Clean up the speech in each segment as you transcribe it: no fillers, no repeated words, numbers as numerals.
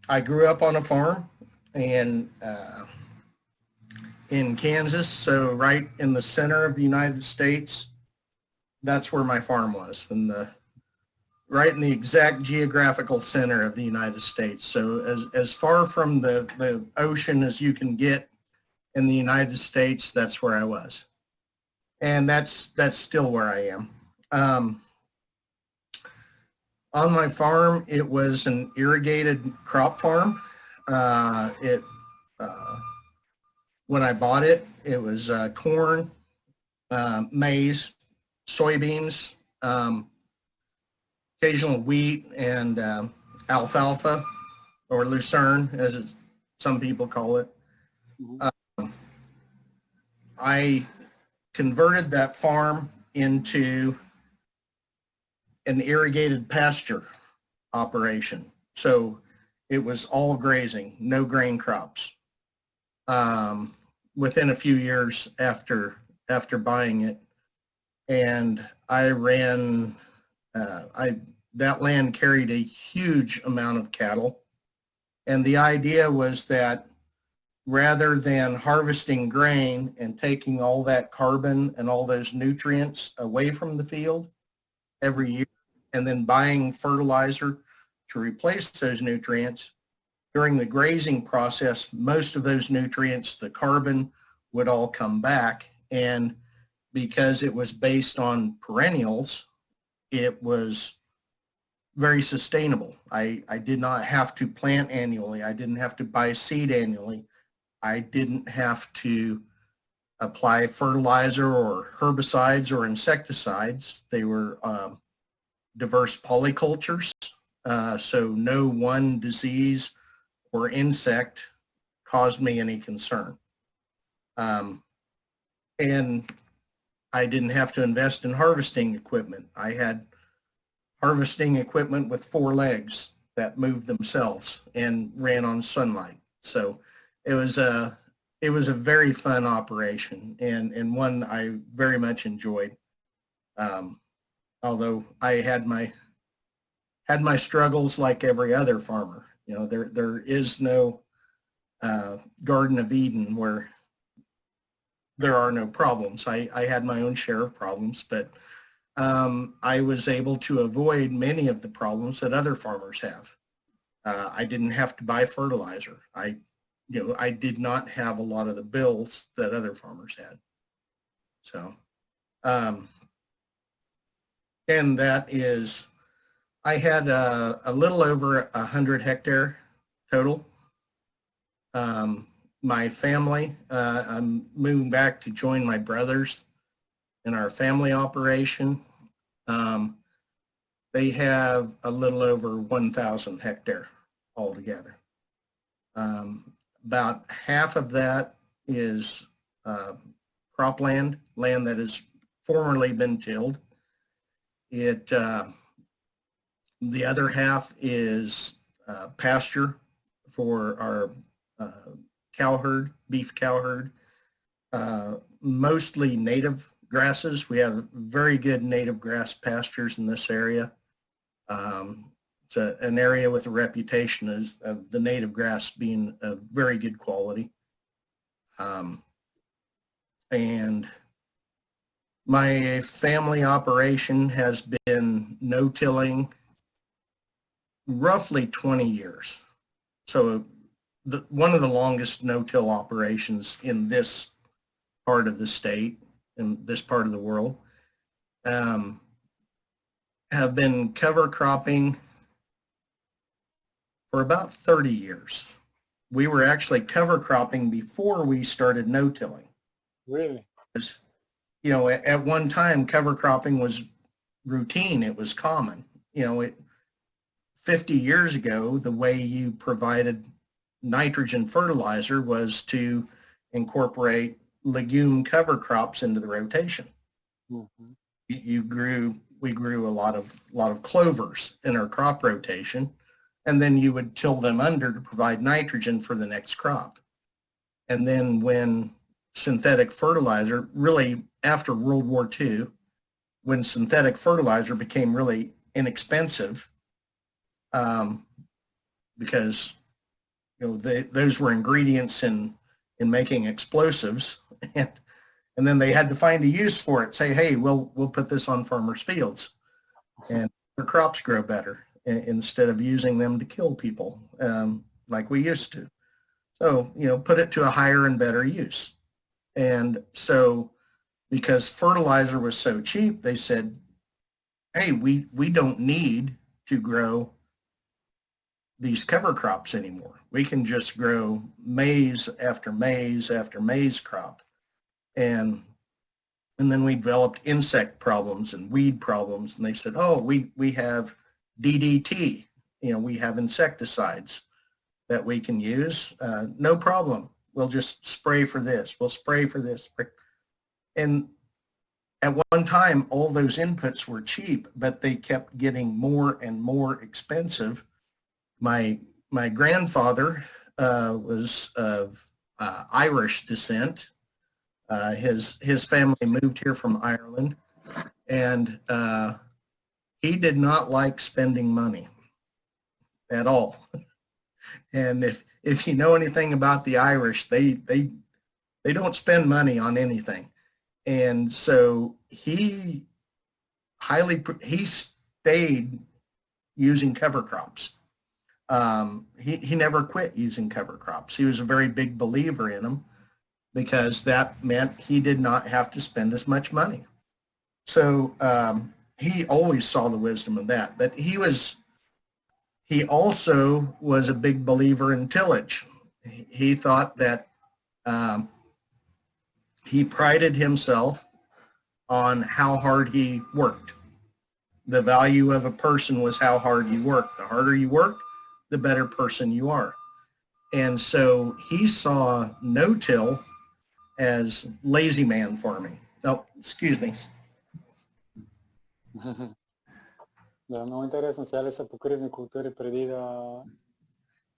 I grew up on a farm and in Kansas, so right in the center of the United States. That's where my farm was, right in the exact geographical center of the United States. So as far from the ocean as you can get in the United States, that's where I was. And that's still where I am. On my farm, it was an irrigated crop farm. When I bought it, it was corn, maize, soybeans, occasional wheat, and alfalfa, or lucerne, as some people call it. I converted that farm into an irrigated pasture operation. So it was all grazing, no grain crops. Within a few years after buying it, and I ran, that land carried a huge amount of cattle, and the idea was that rather than harvesting grain and taking all that carbon and all those nutrients away from the field every year, and then buying fertilizer to replace those nutrients, during the grazing process, most of those nutrients, the carbon, would all come back. And because it was based on perennials, it was very sustainable. I did not have to plant annually. I didn't have to buy seed annually. I didn't have to apply fertilizer or herbicides or insecticides. They were diverse polycultures, so no one disease or insect caused me any concern. And I didn't have to invest in harvesting equipment. I had harvesting equipment with 4 legs that moved themselves and ran on sunlight. So it was a very fun operation, and one I very much enjoyed. Although I had my struggles like every other farmer. You know, there is no Garden of Eden where there are no problems. I had my own share of problems, but I was able to avoid many of the problems that other farmers have. I didn't have to buy fertilizer. I did not have a lot of the bills that other farmers had. So, and that is, I had a little over 100 hectare total. My family, I'm moving back to join my brothers in our family operation. They have a little over 1,000 hectare altogether. About half of that is cropland, land that has formerly been tilled. The other half is pasture for our cow herd, beef cow herd, mostly native grasses. We have very good native grass pastures in this area. It's an area with a reputation of the native grass being of very good quality. And my family operation has been no-tilling roughly 20 years. So one of the longest no-till operations in this part of the state, in this part of the world, have been cover cropping for about 30 years. We were actually cover cropping before we started no-tilling. Really? Because, you know, at one time, cover cropping was routine. It was common. You know, 50 years ago, the way you provided nitrogen fertilizer was to incorporate legume cover crops into the rotation. Mm-hmm. We grew a lot of clovers in our crop rotation, and then you would till them under to provide nitrogen for the next crop. And then when synthetic fertilizer, really after World War II, when synthetic fertilizer became really inexpensive, because those were ingredients in making explosives, and then they had to find a use for it. Say, hey, we'll put this on farmers' fields, and their crops grow better instead of using them to kill people like we used to. So put it to a higher and better use. And so because fertilizer was so cheap, they said, hey, we don't need to grow these cover crops anymore. We can just grow maize after maize after maize crop. And then we developed insect problems and weed problems. And they said, oh, we have DDT. We have insecticides that we can use. No problem. We'll just spray for this. We'll spray for this. And at one time, all those inputs were cheap, but they kept getting more and more expensive. My grandfather was of Irish descent. His family moved here from Ireland, and he did not like spending money at all. And if you know anything about the Irish, they don't spend money on anything. And so he stayed using cover crops. He never quit using cover crops. He was a very big believer in them because that meant he did not have to spend as much money. So he always saw the wisdom of that. But he also was a big believer in tillage. He thought that he prided himself on how hard he worked. The value of a person was how hard you worked. The harder you worked, the better person you are. And so he saw no-till as lazy man farming. Oh, excuse me. Да, много интересно. Сега ли са покривни култури преди да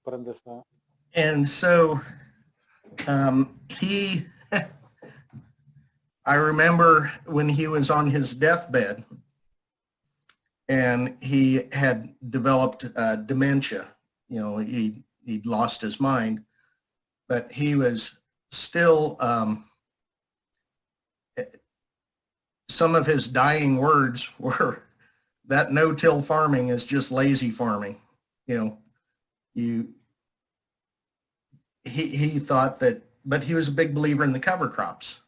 спрат да са? And so I remember when he was on his deathbed and he had developed dementia. He'd lost his mind, but he was still, some of his dying words were that no-till farming is just lazy farming. He thought that, but he was a big believer in the cover crops.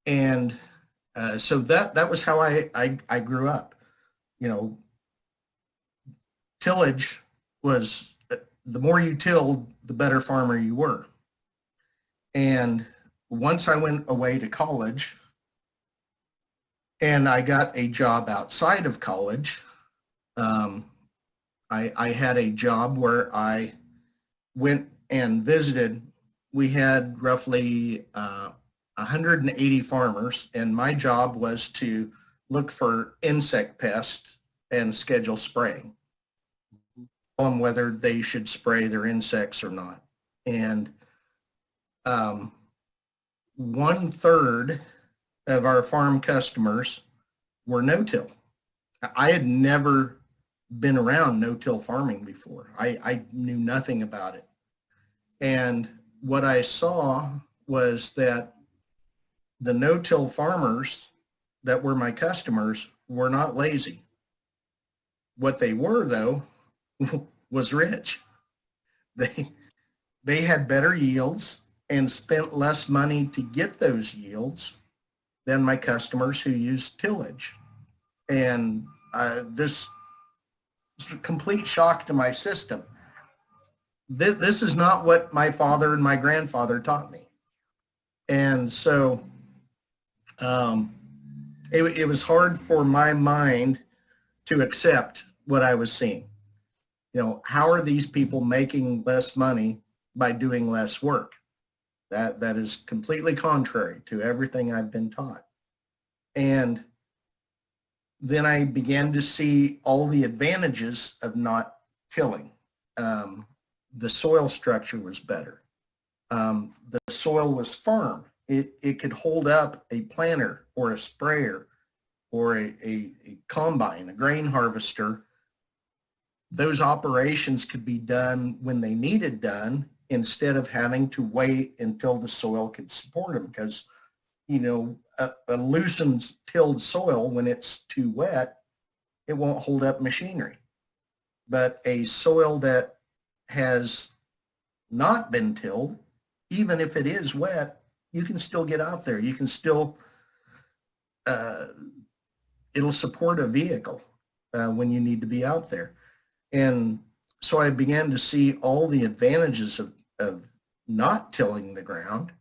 And so that was how I grew up. Tillage was, the more you tilled, the better farmer you were. And once I went away to college and I got a job outside of college, I had a job where I went and visited. We had roughly 180 farmers, and my job was to look for insect pests and schedule spraying. Tell them whether they should spray their insects or not. And 1/3 of our farm customers were no-till. I had never been around no-till farming before. I knew nothing about it. And what I saw was that the no-till farmers that were my customers were not lazy. What they were, though, was rich. They had better yields and spent less money to get those yields than my customers who used tillage. And this was a complete shock to my system. This is not what my father and my grandfather taught me. And so it was hard for my mind to accept what I was seeing. How are these people making less money by doing less work? That is completely contrary to everything I've been taught. And then I began to see all the advantages of not tilling. The soil structure was better. The soil was firm. It could hold up a planter or a sprayer or a combine, a grain harvester, those operations could be done when they needed done instead of having to wait until the soil could support them. Because, you know, a loosened tilled soil, when it's too wet, it won't hold up machinery. But a soil that has not been tilled, even if it is wet, you can still get out there. You can still, it'll support a vehicle when you need to be out there. And so I began to see all the advantages of not tilling the ground.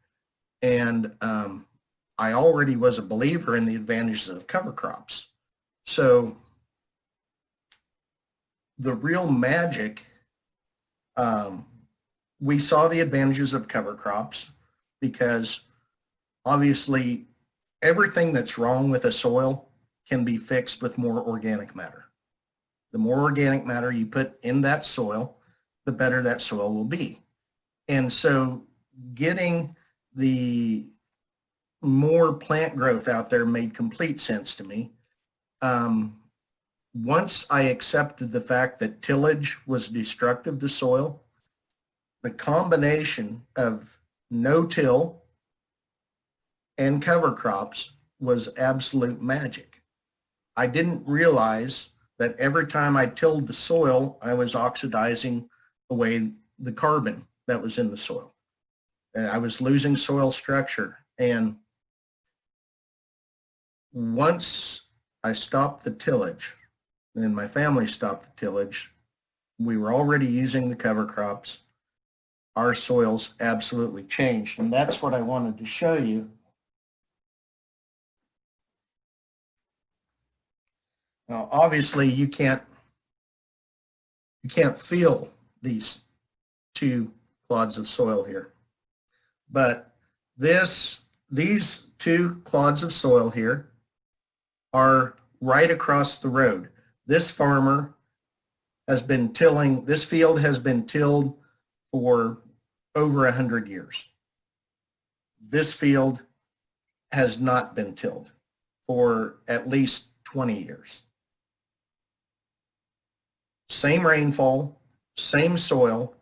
And I already was a believer in the advantages of cover crops. So the real magic, we saw the advantages of cover crops because obviously everything that's wrong with a soil can be fixed with more organic matter. The more organic matter you put in that soil, the better that soil will be. And so getting the more plant growth out there made complete sense to me. Once I accepted the fact that tillage was destructive to soil, the combination of no-till and cover crops was absolute magic. I didn't realize that every time I tilled the soil, I was oxidizing away the carbon that was in the soil. And I was losing soil structure. And once I stopped the tillage, and my family stopped the tillage, we were already using the cover crops. Our soils absolutely changed. And that's what I wanted to show you. Now, obviously, you can't feel these two clods of soil here, but these two clods of soil here are right across the road. This farmer has been tilling, this field has been tilled for over 100 years. This field has not been tilled for at least 20 years. Same rainfall, same soil,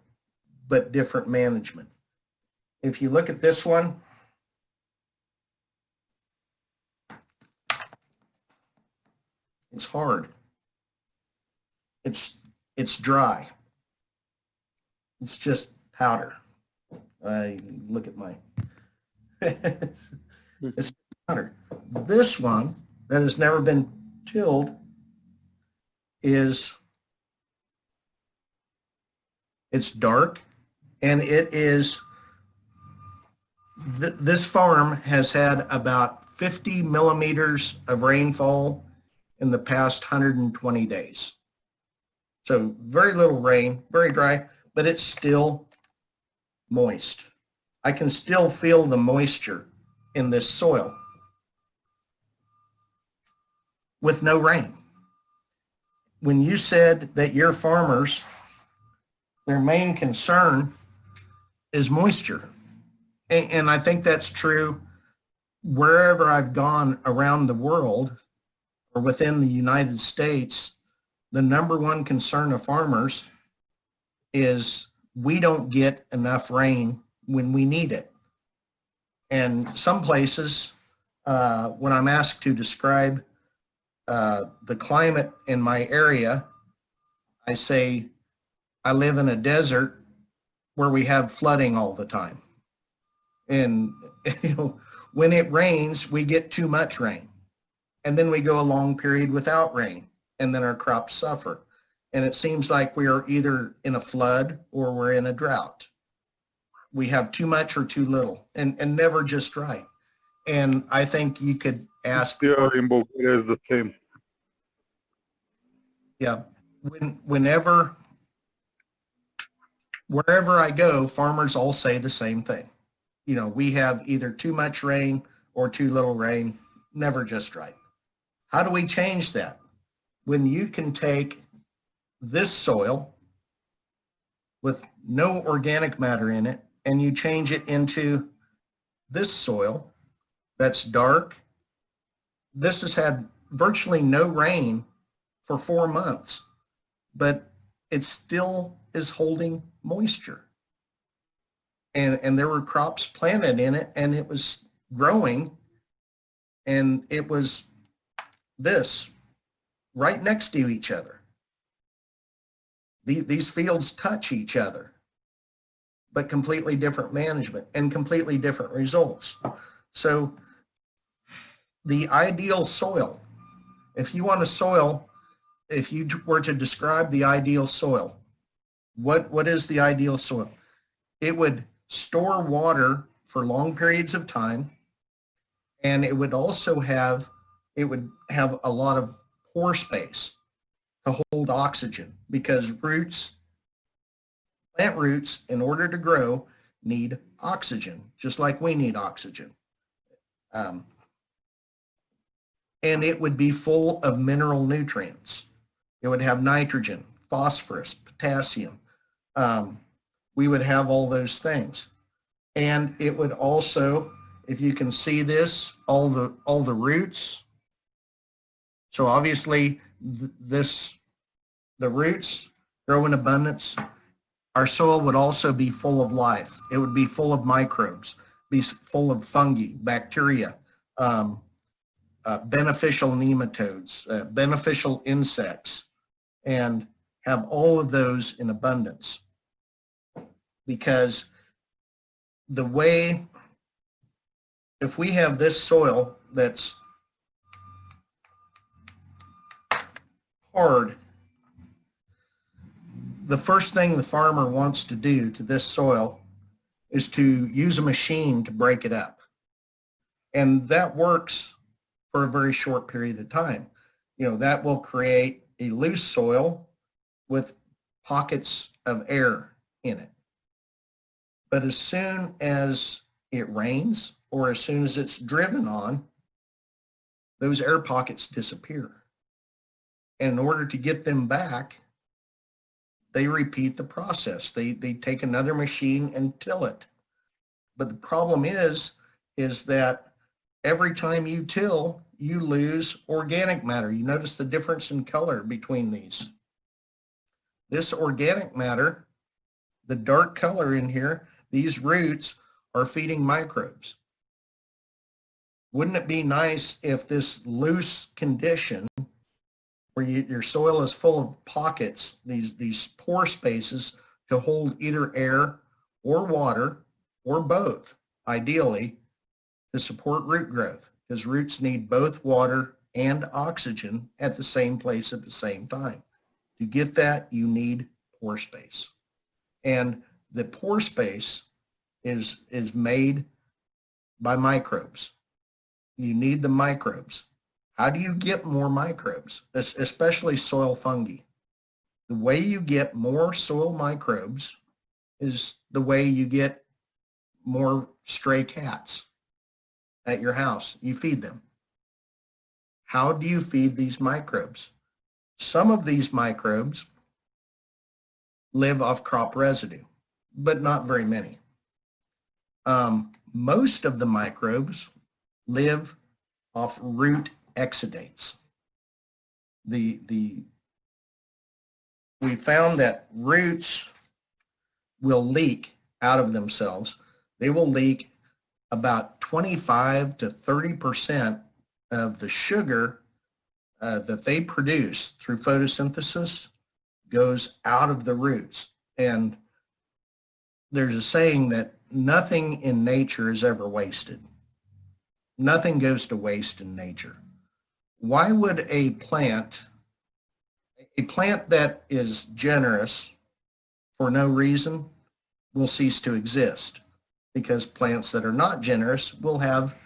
but different management. If you look at this one, it's hard. It's dry. It's just powder. I look at my, it's powder. This one that has never been tilled it's dark, and it is, this farm has had about 50 millimeters of rainfall in the past 120 days. So very little rain, very dry, but it's still moist. I can still feel the moisture in this soil with no rain. When you said that your farmers, their main concern is moisture, and I think that's true wherever I've gone around the world or within the United States. The number one concern of farmers is we don't get enough rain when we need it. And some places, when I'm asked to describe the climate in my area, I say I live in a desert where we have flooding all the time. And you know, when it rains, we get too much rain. And then we go a long period without rain, and then our crops suffer. And it seems like we are either in a flood or we're in a drought. We have too much or too little, and never just right. And I think you could ask. Yeah, in Bulgaria is the same. Yeah, wherever I go, farmers all say the same thing. You know, we have either too much rain or too little rain, never just right. How do we change that? When you can take this soil with no organic matter in it, and you change it into this soil that's dark. This has had virtually no rain for 4 months, but it still is holding moisture. And there were crops planted in it, and it was growing, and it was this right next to each other. These fields touch each other, but completely different management and completely different results. So the ideal soil, if you want a soil, if you were to describe the ideal soil, what is the ideal soil? It would store water for long periods of time, and it would also have a lot of pore space to hold oxygen, because plant roots, in order to grow, need oxygen, just like we need oxygen. And it would be full of mineral nutrients. It would have nitrogen, phosphorus, potassium. We would have all those things. And it would also, if you can see this, all the roots. So obviously the roots grow in abundance. Our soil would also be full of life. It would be full of microbes, be full of fungi, bacteria, beneficial nematodes, beneficial insects, and have all of those in abundance. Because the way, if we have this soil that's hard, the first thing the farmer wants to do to this soil is to use a machine to break it up. And that works for a very short period of time. That will create a loose soil with pockets of air in it. But as soon as it rains, or as soon as it's driven on, those air pockets disappear. And in order to get them back, they repeat the process. They take another machine and till it. But the problem is that every time you till, you lose organic matter. You notice the difference in color between these. This organic matter, the dark color in here, these roots are feeding microbes. Wouldn't it be nice if this loose condition, where your soil is full of pockets, these pore spaces to hold either air or water, or both, ideally, to support root growth, because roots need both water and oxygen at the same place at the same time. To get that, you need pore space. And the pore space is made by microbes. You need the microbes. How do you get more microbes, especially soil fungi? The way you get more soil microbes is the way you get more stray cats at your house. You feed them. How do you feed these microbes? Some of these microbes live off crop residue, but not very many. Most of the microbes live off root exudates. We found that roots will leak out of themselves. They will leak about 25 to 30% of the sugar that they produce through photosynthesis goes out of the roots. And there's a saying that nothing in nature is ever wasted. Nothing goes to waste in nature. Why would a plant that is generous for no reason will cease to exist? Because plants that are not generous will have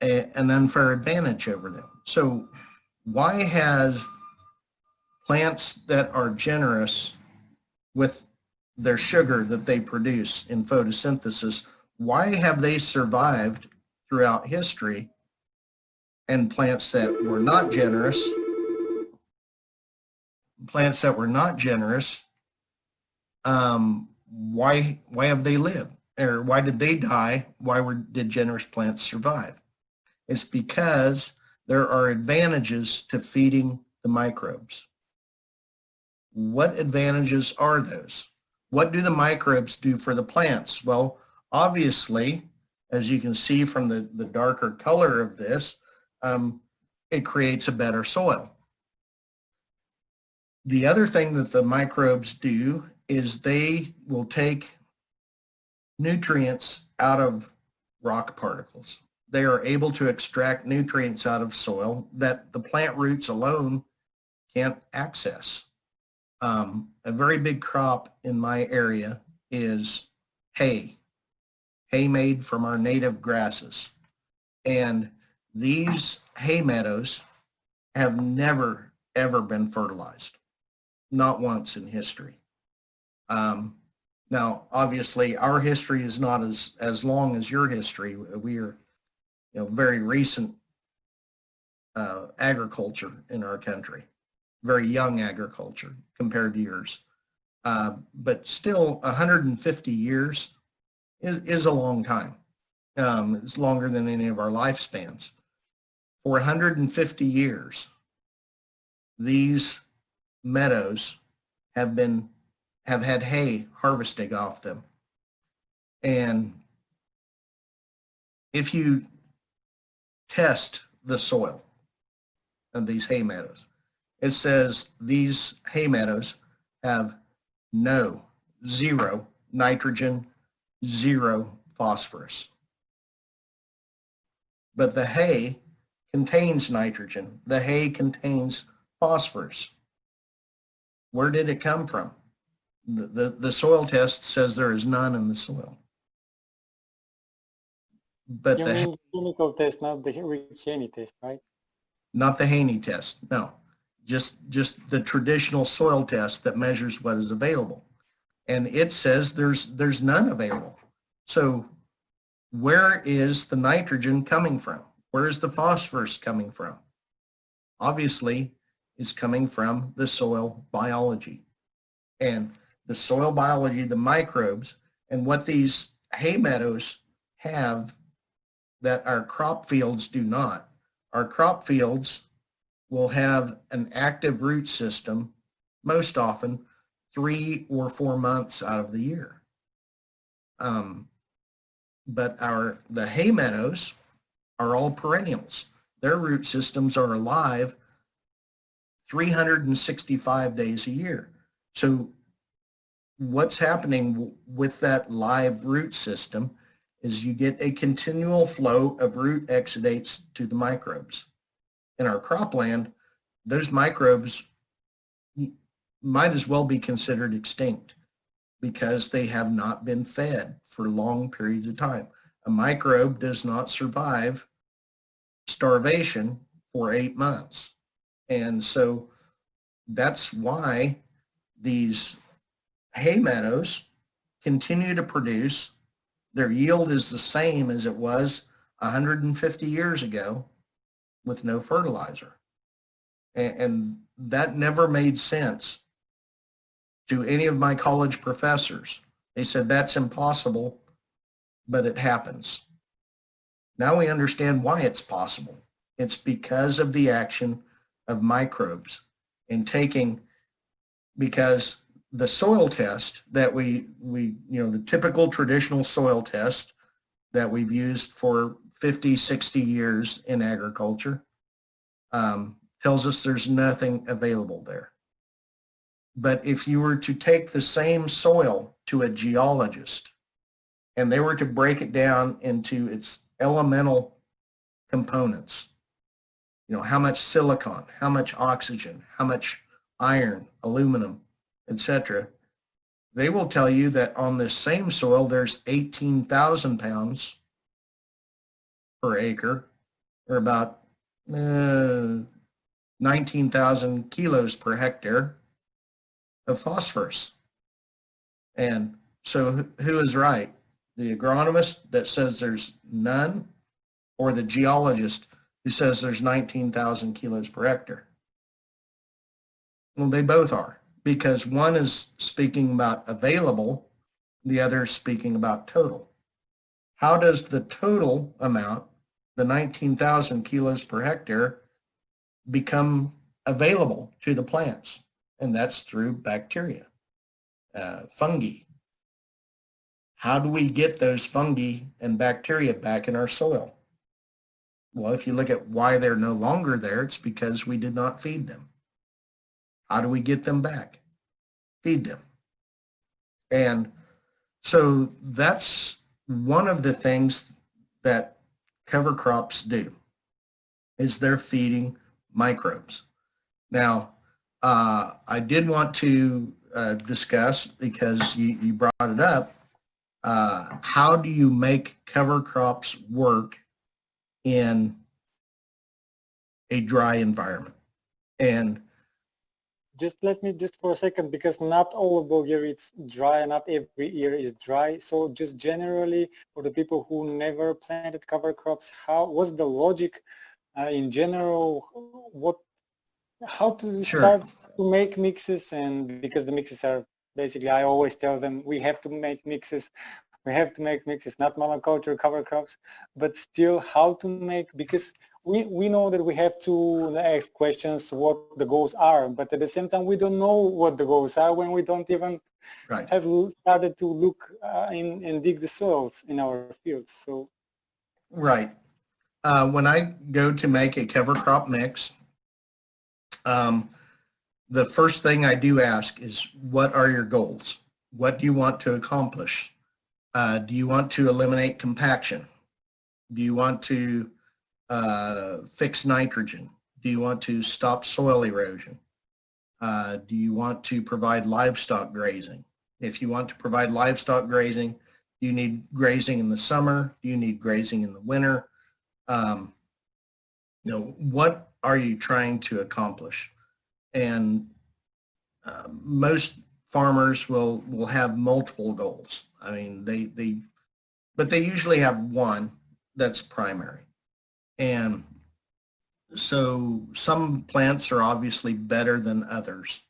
an unfair advantage over them. So why has plants that are generous with their sugar that they produce in photosynthesis, why have they survived throughout history, and plants that were not generous, why have they lived? Or why did they die? Did generous plants survive? It's because there are advantages to feeding the microbes. What advantages are those? What do the microbes do for the plants? Well, obviously, as you can see from the darker color of this, it creates a better soil. The other thing that the microbes do is they will take nutrients out of rock particles. They are able to extract nutrients out of soil that the plant roots alone can't access. A very big crop in my area is hay made from our native grasses. And these hay meadows have never, ever been fertilized. Not once in history. Now, obviously, our history is not as long as your history. We are, very recent agriculture in our country, very young agriculture compared to yours. But still, 150 years is a long time. It's longer than any of our lifespans. For 150 years, these meadows have had hay harvesting off them. And if you test the soil of these hay meadows, it says these hay meadows have zero nitrogen, zero phosphorus. But the hay contains nitrogen. The hay contains phosphorus. Where did it come from? The soil test says there is none in the soil. But You mean chemical test, not the Haney test, right? Not the Haney test, no. Just the traditional soil test that measures what is available. And it says there's none available. So where is the nitrogen coming from? Where is the phosphorus coming from? Obviously, it's coming from the soil biology. And the soil biology, the microbes, and what these hay meadows have that our crop fields do not. Our crop fields will have an active root system most often 3 or 4 months out of the year. But the hay meadows are all perennials. Their root systems are alive 365 days a year. So what's happening with that live root system is you get a continual flow of root exudates to the microbes. In our cropland, those microbes might as well be considered extinct because they have not been fed for long periods of time. A microbe does not survive starvation for 8 months. And so that's why these hay meadows continue to produce. Their yield is the same as it was 150 years ago with no fertilizer. And that never made sense to any of my college professors. They said that's impossible, but it happens. Now we understand why it's possible. It's because of the action of microbes and because the soil test that the typical traditional soil test that we've used for 50, 60 years in agriculture tells us there's nothing available there. But if you were to take the same soil to a geologist and they were to break it down into its elemental components, how much silicon, how much oxygen, how much iron, aluminum, etc., they will tell you that on this same soil, there's 18,000 pounds per acre, or about 19,000 kilos per hectare of phosphorus. And so who is right? The agronomist that says there's none, or the geologist who says there's 19,000 kilos per hectare? Well, they both are, because one is speaking about available, the other is speaking about total. How does the total amount, the 19,000 kilos per hectare, become available to the plants? and that's through bacteria, fungi. How do we get those fungi and bacteria back in our soil? Well, if you look at why they're no longer there, it's because we did not feed them. How do we get them back? Feed them. And so that's one of the things that cover crops do, is they're feeding microbes. Now, I did want to discuss, because you brought it up, how do you make cover crops work in a dry environment? And let me for a second, because not all of Bulgaria is dry, not every year is dry. So just generally, for the people who never planted cover crops, what's the logic in general? How to start to make mixes? And because the mixes are basically, I always tell them, we have to make mixes. We have to make mixes, not monoculture cover crops, but still how to make, because we know that we have to ask questions what the goals are, but at the same time we don't know what the goals are when we don't even have started to look and dig the soils in our fields. So right. When I go to make a cover crop mix, the first thing I do ask is, what are your goals? What do you want to accomplish? Do you want to eliminate compaction? Do you want to fix nitrogen? Do you want to stop soil erosion? Do you want to provide livestock grazing? If you want to provide livestock grazing, do you need grazing in the summer? Do you need grazing in the winter? What are you trying to accomplish? And most farmers will have multiple goals. I mean, but they usually have one that's primary. And so some plants are obviously better than others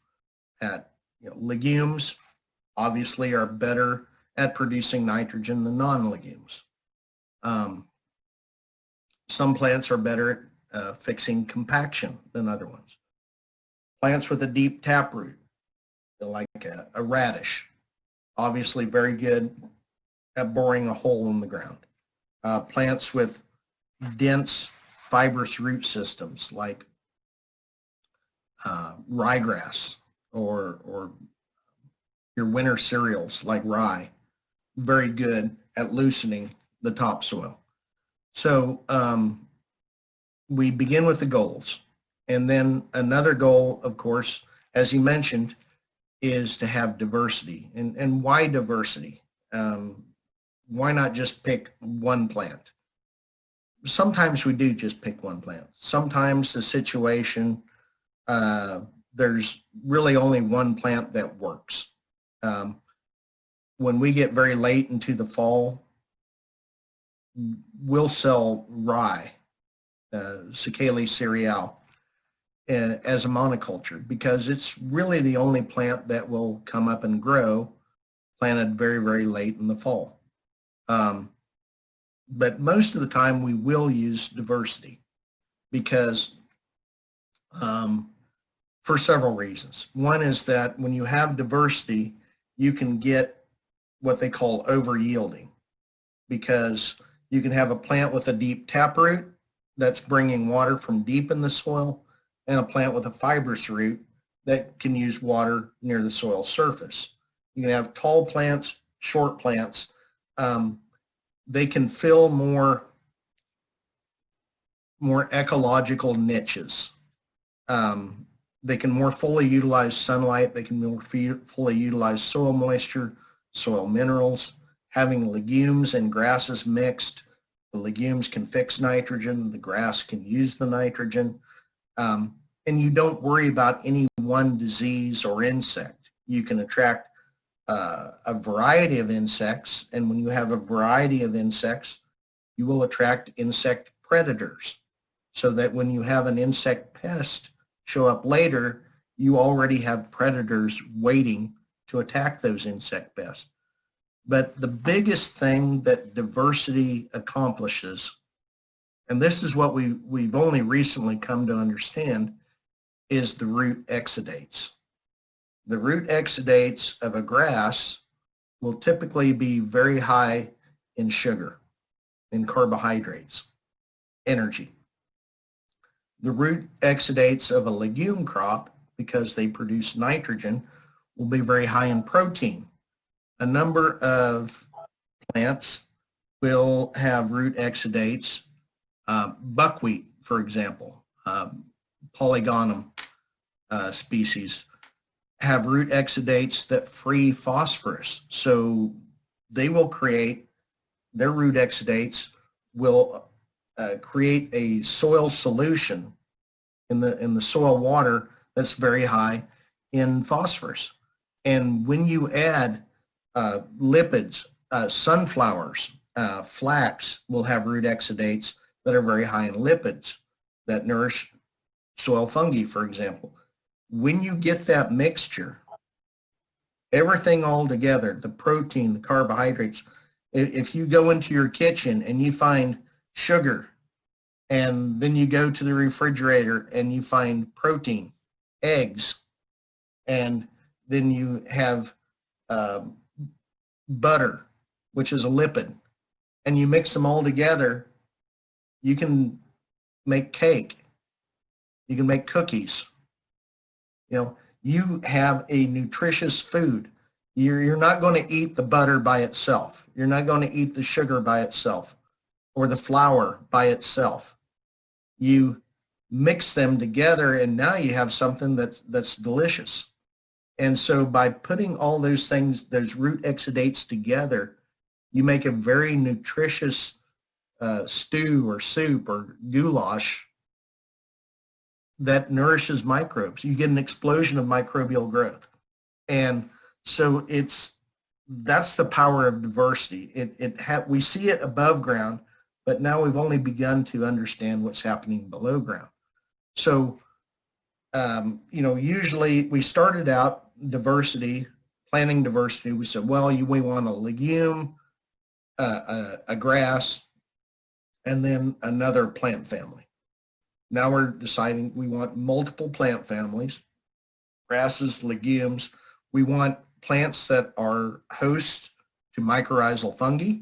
at, legumes obviously are better at producing nitrogen than non-legumes. Some plants are better at fixing compaction than other ones. Plants with a deep taproot, like a radish, obviously very good at boring a hole in the ground. Plants with dense fibrous root systems, like ryegrass or your winter cereals like rye, very good at loosening the topsoil. So we begin with the goals. And then another goal, of course, as you mentioned, is to have diversity. And why diversity? Why not just pick one plant? Sometimes we do just pick one plant. Sometimes the situation, there's really only one plant that works. When we get very late into the fall, we'll sell rye, Cicale cereal, as a monoculture, because it's really the only plant that will come up and grow, planted very, very late in the fall. But most of the time we will use diversity, because for several reasons. One is that when you have diversity, you can get what they call over yielding, because you can have a plant with a deep taproot that's bringing water from deep in the soil, and a plant with a fibrous root that can use water near the soil surface. You can have tall plants, short plants. They can fill more ecological niches. They can more fully utilize sunlight. They can more fully utilize soil moisture, soil minerals. Having legumes and grasses mixed, the legumes can fix nitrogen, the grass can use the nitrogen. And you don't worry about any one disease or insect. You can attract a variety of insects, and when you have a variety of insects, you will attract insect predators, so that when you have an insect pest show up later, you already have predators waiting to attack those insect pests. But the biggest thing that diversity accomplishes, and this is what we've only recently come to understand, is the root exudates. the root exudates of a grass will typically be very high in sugar, in carbohydrates, energy. The root exudates of a legume crop, because they produce nitrogen, will be very high in protein. A number of plants will have root exudates, buckwheat, for example, polygonum species, have root exudates that free phosphorus. So they will create, their root exudates will create a soil solution in the soil water that's very high in phosphorus. And when you add lipids, sunflowers, flax will have root exudates that are very high in lipids that nourish soil fungi, for example. When you get that mixture, everything all together, the protein, the carbohydrates, if you go into your kitchen and you find sugar, and then you go to the refrigerator and you find protein, eggs, and then you have butter, which is a lipid, and you mix them all together, you can make cake, you can make cookies. You know, you have a nutritious food. You're not going to eat the butter by itself. You're not going to eat the sugar by itself or the flour by itself. You mix them together, and now you have something that's delicious. And so by putting all those things, those root exudates together, you make a very nutritious stew or soup or goulash that nourishes microbes. You get an explosion of microbial growth. And so that's the power of diversity. We see it above ground, but now we've only begun to understand what's happening below ground. So, usually we started out diversity, planting diversity. We said, well, we want a legume, a grass, and then another plant family. Now we're deciding we want multiple plant families, grasses, legumes. We want plants that are host to mycorrhizal fungi.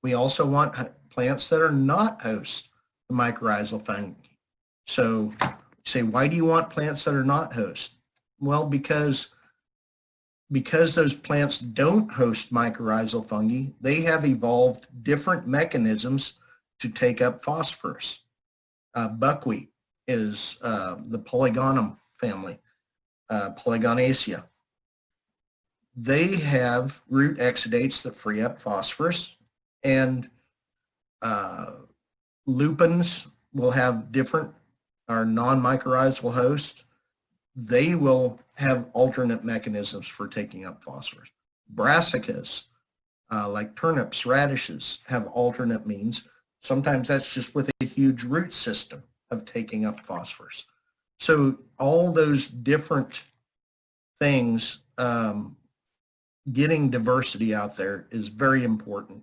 We also want plants that are not host to mycorrhizal fungi. So you say, why do you want plants that are not host? Well, because those plants don't host mycorrhizal fungi, they have evolved different mechanisms to take up phosphorus. Buckwheat is the polygonum family, Polygonaceae. They have root exudates that free up phosphorus, and lupins will have different, or non-mycorrhizal hosts. They will have alternate mechanisms for taking up phosphorus. Brassicas, like turnips, radishes, have alternate means. Sometimes that's just with a huge root system of taking up phosphorus. So all those different things, getting diversity out there is very important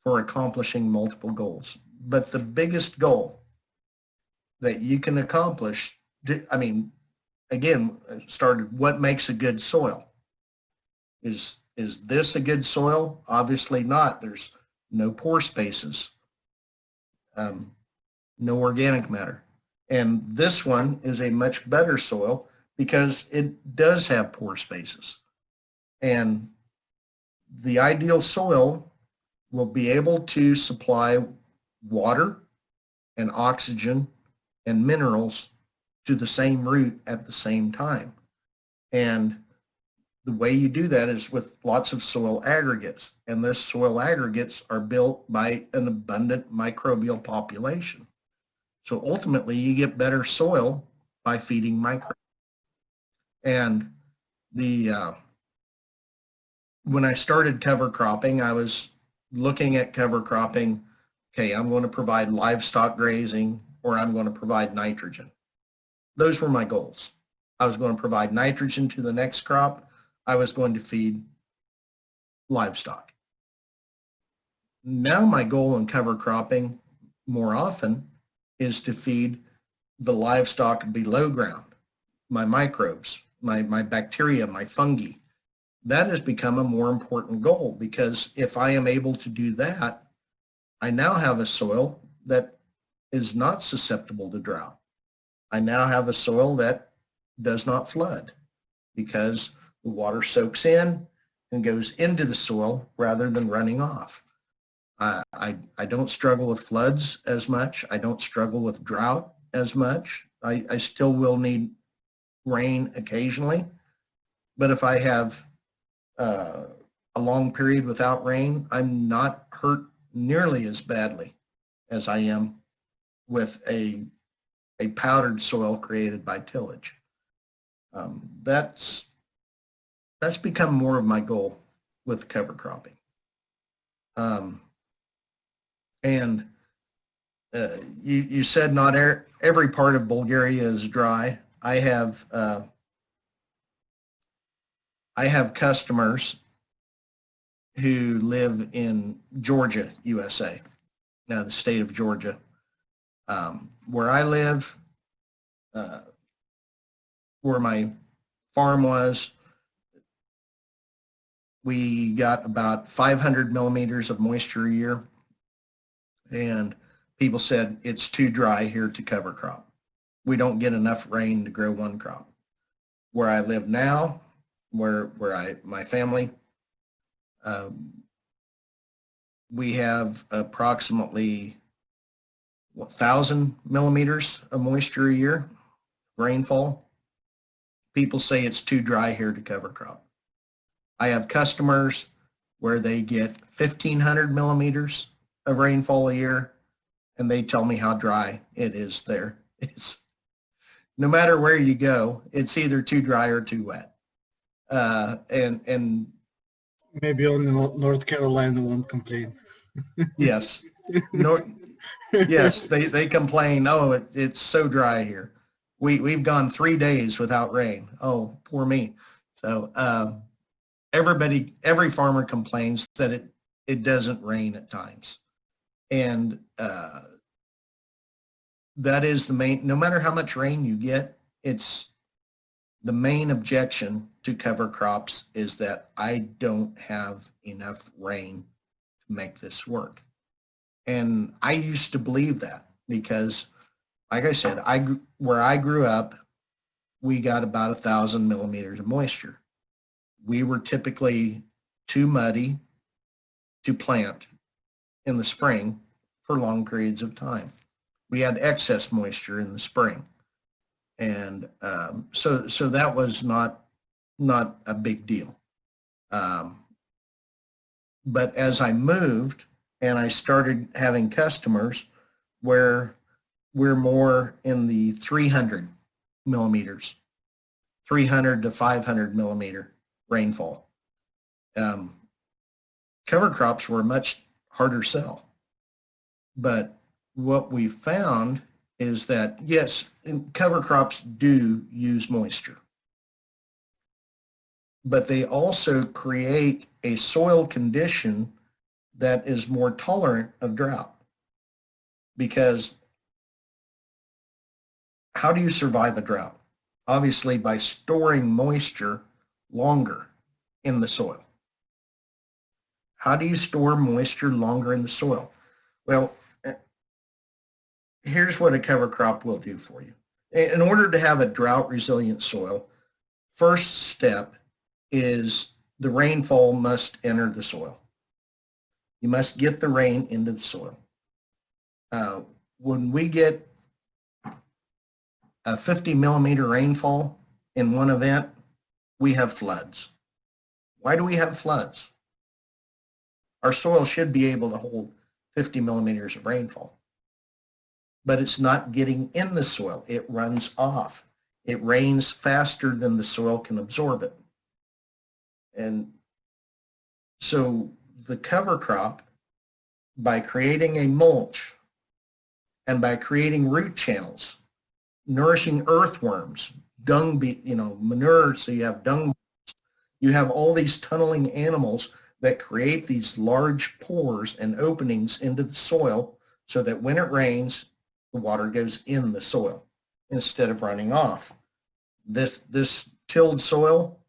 for accomplishing multiple goals. But the biggest goal that you can accomplish, started what makes a good soil? Is this a good soil? Obviously not. There's no pore spaces. No organic matter. And this one is a much better soil because it does have pore spaces. And the ideal soil will be able to supply water and oxygen and minerals to the same root at the same time. And the way you do that is with lots of soil aggregates. And those soil aggregates are built by an abundant microbial population. So ultimately, you get better soil by feeding microbes. And when I started cover cropping, I was looking at cover cropping, okay, I'm going to provide livestock grazing, or I'm going to provide nitrogen. Those were my goals. I was going to provide nitrogen to the next crop. I was going to feed livestock. Now my goal in cover cropping more often is to feed the livestock below ground, my microbes, my bacteria, my fungi. That has become a more important goal, because if I am able to do that, I now have a soil that is not susceptible to drought. I now have a soil that does not flood, because the water soaks in and goes into the soil rather than running off. I don't struggle with floods as much. I don't struggle with drought as much. I still will need rain occasionally, but if I have a long period without rain, I'm not hurt nearly as badly as I am with a powdered soil created by tillage. That's become more of my goal with cover cropping. And you said not every part of Bulgaria is dry. I have customers who live in Georgia, USA, now the state of Georgia. Where I live, where my farm was, we got about 500 millimeters of moisture a year, and people said it's too dry here to cover crop. We don't get enough rain to grow one crop. Where I live now, where my family, we have approximately 1,000 millimeters of moisture a year, rainfall. People say it's too dry here to cover crop. I have customers where they get 1,500 millimeters of rainfall a year, and they tell me how dry it is there. It's no matter where you go, it's either too dry or too wet. And maybe only North Carolina won't complain. Yes, yes, they complain. Oh, it's so dry here. We've gone 3 days without rain. Oh, poor me. So every farmer complains that it doesn't rain at times, and that is the main. No matter how much rain you get, it's the main objection to cover crops is that I don't have enough rain to make this work. And I used to believe that because, like I said, where I grew up, we got about 1,000 millimeters of moisture. We were typically too muddy to plant in the spring for long periods of time. We had excess moisture in the spring. And so that was not a big deal. But as I moved and I started having customers where we're more in the 300 millimeters, 300 to 500 millimeter rainfall. Cover crops were a much harder sell. But what we found is that, yes, cover crops do use moisture, but they also create a soil condition that is more tolerant of drought. Because how do you survive a drought? Obviously by storing moisture longer in the soil. How do you store moisture longer in the soil? Well, here's what a cover crop will do for you. In order to have a drought resilient soil, first step is the rainfall must enter the soil. You must get the rain into the soil. When we get a 50 millimeter rainfall in one event, we have floods. Why do we have floods? Our soil should be able to hold 50 millimeters of rainfall, but it's not getting in the soil. It runs off. It rains faster than the soil can absorb it. And so the cover crop, by creating a mulch and by creating root channels, nourishing earthworms, dung, manure, so you have dung, you have all these tunneling animals that create these large pores and openings into the soil so that when it rains, the water goes in the soil instead of running off. This tilled soil,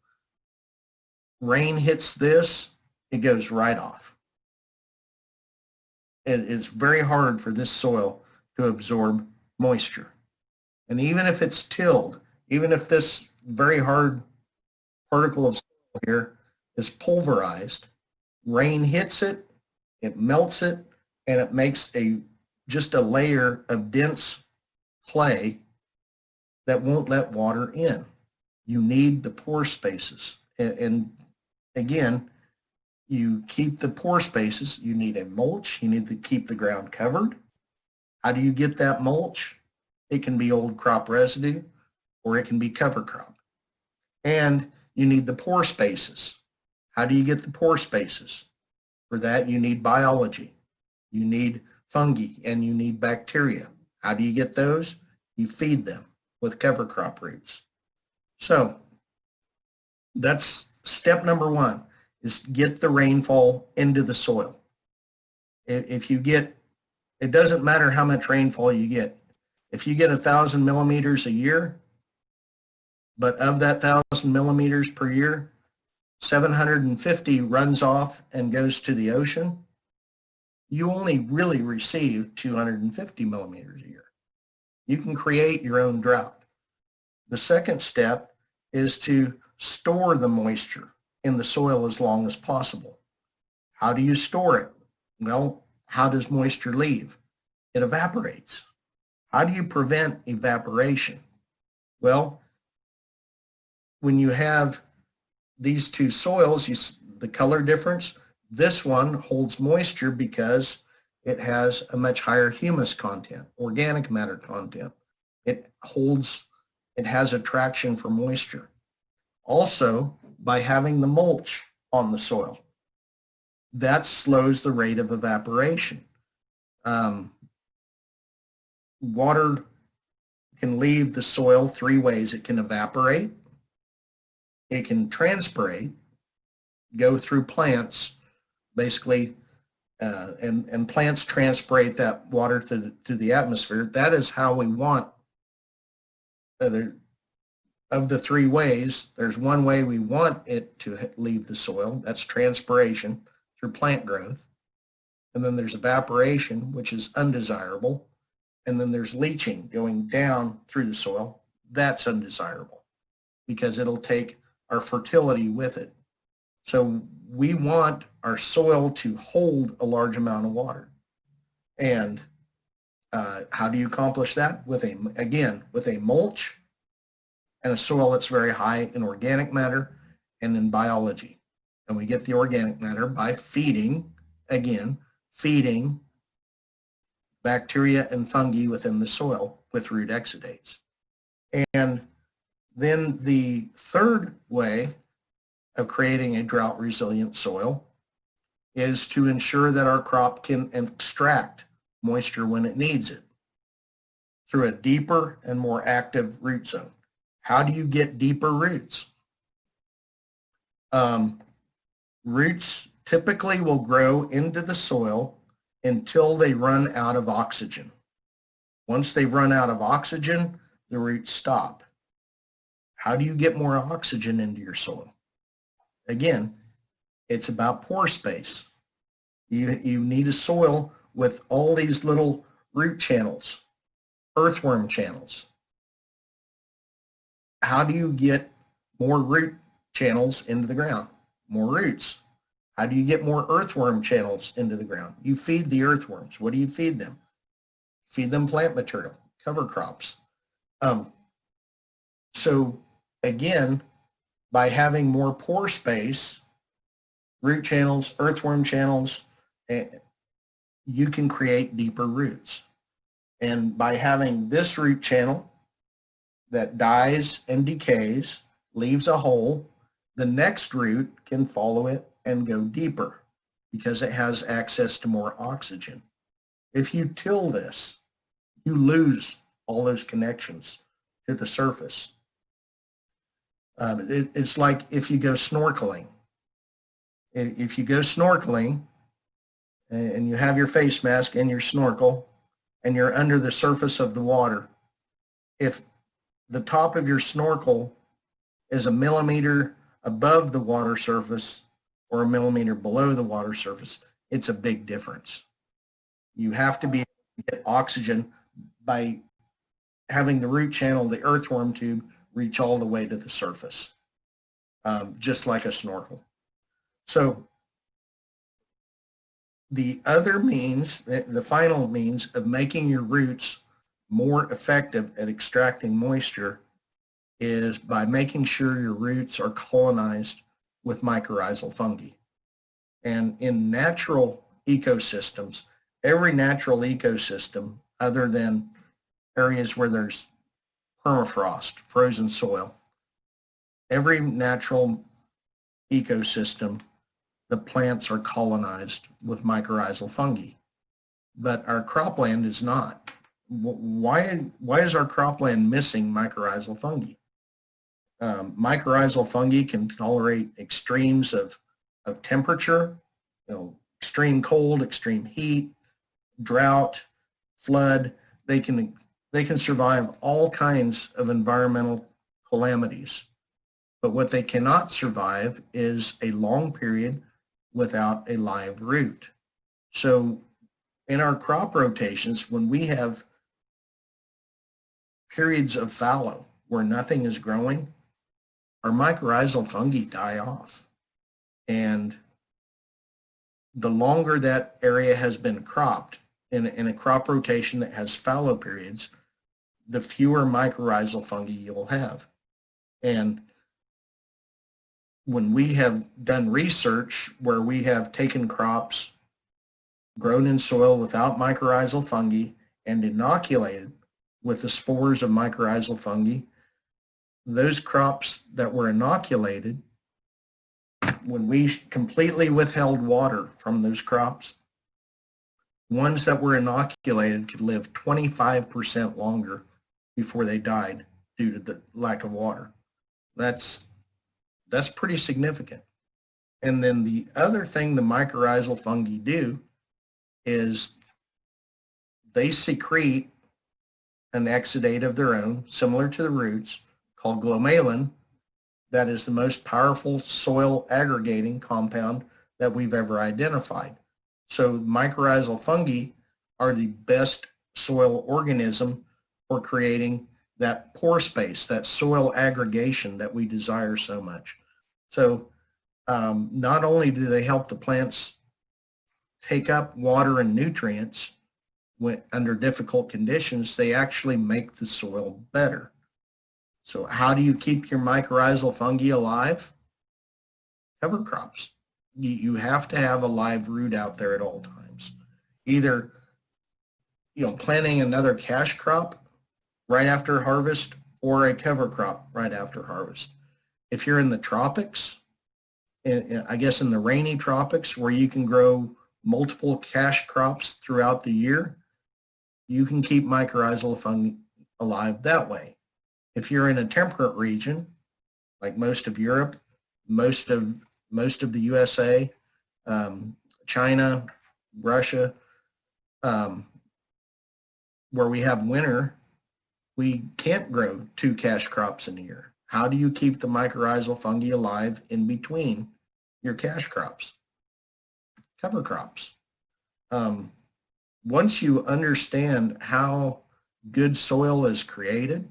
rain hits this, it goes right off. It's very hard for this soil to absorb moisture. And even if it's tilled, even if this very hard particle of soil here is pulverized, rain hits it, it melts it, and it makes just a layer of dense clay that won't let water in. You need the pore spaces. And again, you keep the pore spaces. You need a mulch. You need to keep the ground covered. How do you get that mulch? It can be old crop residue, or it can be cover crop. And you need the pore spaces. How do you get the pore spaces? For that, you need biology. You need fungi, and you need bacteria. How do you get those? You feed them with cover crop roots. So that's step number one, is get the rainfall into the soil. If you get, it doesn't matter how much rainfall you get. If you get 1,000 millimeters a year, but of that 1,000 millimeters per year, 750 runs off and goes to the ocean, you only really receive 250 millimeters a year. You can create your own drought. The second step is to store the moisture in the soil as long as possible. How do you store it? Well, how does moisture leave? It evaporates. How do you prevent evaporation? Well, when you have these two soils, the color difference, this one holds moisture because it has a much higher humus content, organic matter content. It has attraction for moisture. Also, by having the mulch on the soil, that slows the rate of evaporation. Water can leave the soil three ways. It can evaporate, it can transpirate, go through plants, basically, and plants transpirate that water to the atmosphere. That is how we want, of the three ways, there's one way we want it to leave the soil. That's transpiration through plant growth. And then there's evaporation, which is undesirable. And then there's leaching going down through the soil. That's undesirable because it'll take our fertility with it. So we want our soil to hold a large amount of water. And how do you accomplish that? With a mulch and a soil that's very high in organic matter and in biology. And we get the organic matter by feeding bacteria and fungi within the soil with root exudates. And then the third way of creating a drought resilient soil is to ensure that our crop can extract moisture when it needs it through a deeper and more active root zone. How do you get deeper roots? Roots typically will grow into the soil until they run out of oxygen. Once they've run out of oxygen, the roots stop. How do you get more oxygen into your soil? Again, it's about pore space. You need a soil with all these little root channels, earthworm channels. How do you get more root channels into the ground? More roots. How do you get more earthworm channels into the ground? You feed the earthworms. What do you feed them? Feed them plant material, cover crops. So again, by having more pore space, root channels, earthworm channels, you can create deeper roots. And by having this root channel that dies and decays, leaves a hole, the next root can follow it and go deeper because it has access to more oxygen. If you till this, you lose all those connections to the surface. It's like if you go snorkeling. If you go snorkeling and you have your face mask and your snorkel and you're under the surface of the water, if the top of your snorkel is a millimeter above the water surface or a millimeter below the water surface, it's a big difference. You have to be able to get oxygen by having the root channel, the earthworm tube, reach all the way to the surface, just like a snorkel. So the other means, the final means of making your roots more effective at extracting moisture is by making sure your roots are colonized with mycorrhizal fungi. And in natural ecosystems, every natural ecosystem, other than areas where there's permafrost, frozen soil, every natural ecosystem, the plants are colonized with mycorrhizal fungi. But our cropland is not. Why is our cropland missing mycorrhizal fungi? Mycorrhizal fungi can tolerate extremes of temperature, extreme cold, extreme heat, drought, flood. They can survive all kinds of environmental calamities. But what they cannot survive is a long period without a live root. So in our crop rotations, when we have periods of fallow where nothing is growing, our mycorrhizal fungi die off. And the longer that area has been cropped in a crop rotation that has fallow periods, the fewer mycorrhizal fungi you'll have. And when we have done research where we have taken crops grown in soil without mycorrhizal fungi and inoculated with the spores of mycorrhizal fungi, those crops that were inoculated, when we completely withheld water from those crops, ones that were inoculated could live 25% longer before they died due to the lack of water. That's pretty significant. And then the other thing the mycorrhizal fungi do is they secrete an exudate of their own, similar to the roots, called glomalin, that is the most powerful soil aggregating compound that we've ever identified. So mycorrhizal fungi are the best soil organism for creating that pore space, that soil aggregation that we desire so much. So not only do they help the plants take up water and nutrients under difficult conditions, they actually make the soil better. So how do you keep your mycorrhizal fungi alive? Cover crops. You have to have a live root out there at all times. Either planting another cash crop right after harvest or a cover crop right after harvest. If you're in the tropics, I guess in the rainy tropics where you can grow multiple cash crops throughout the year, you can keep mycorrhizal fungi alive that way. If you're in a temperate region, like most of Europe, most of the USA, China, Russia, where we have winter, we can't grow 2 cash crops in a year. How do you keep the mycorrhizal fungi alive in between your cash crops? Cover crops. Once you understand how good soil is created,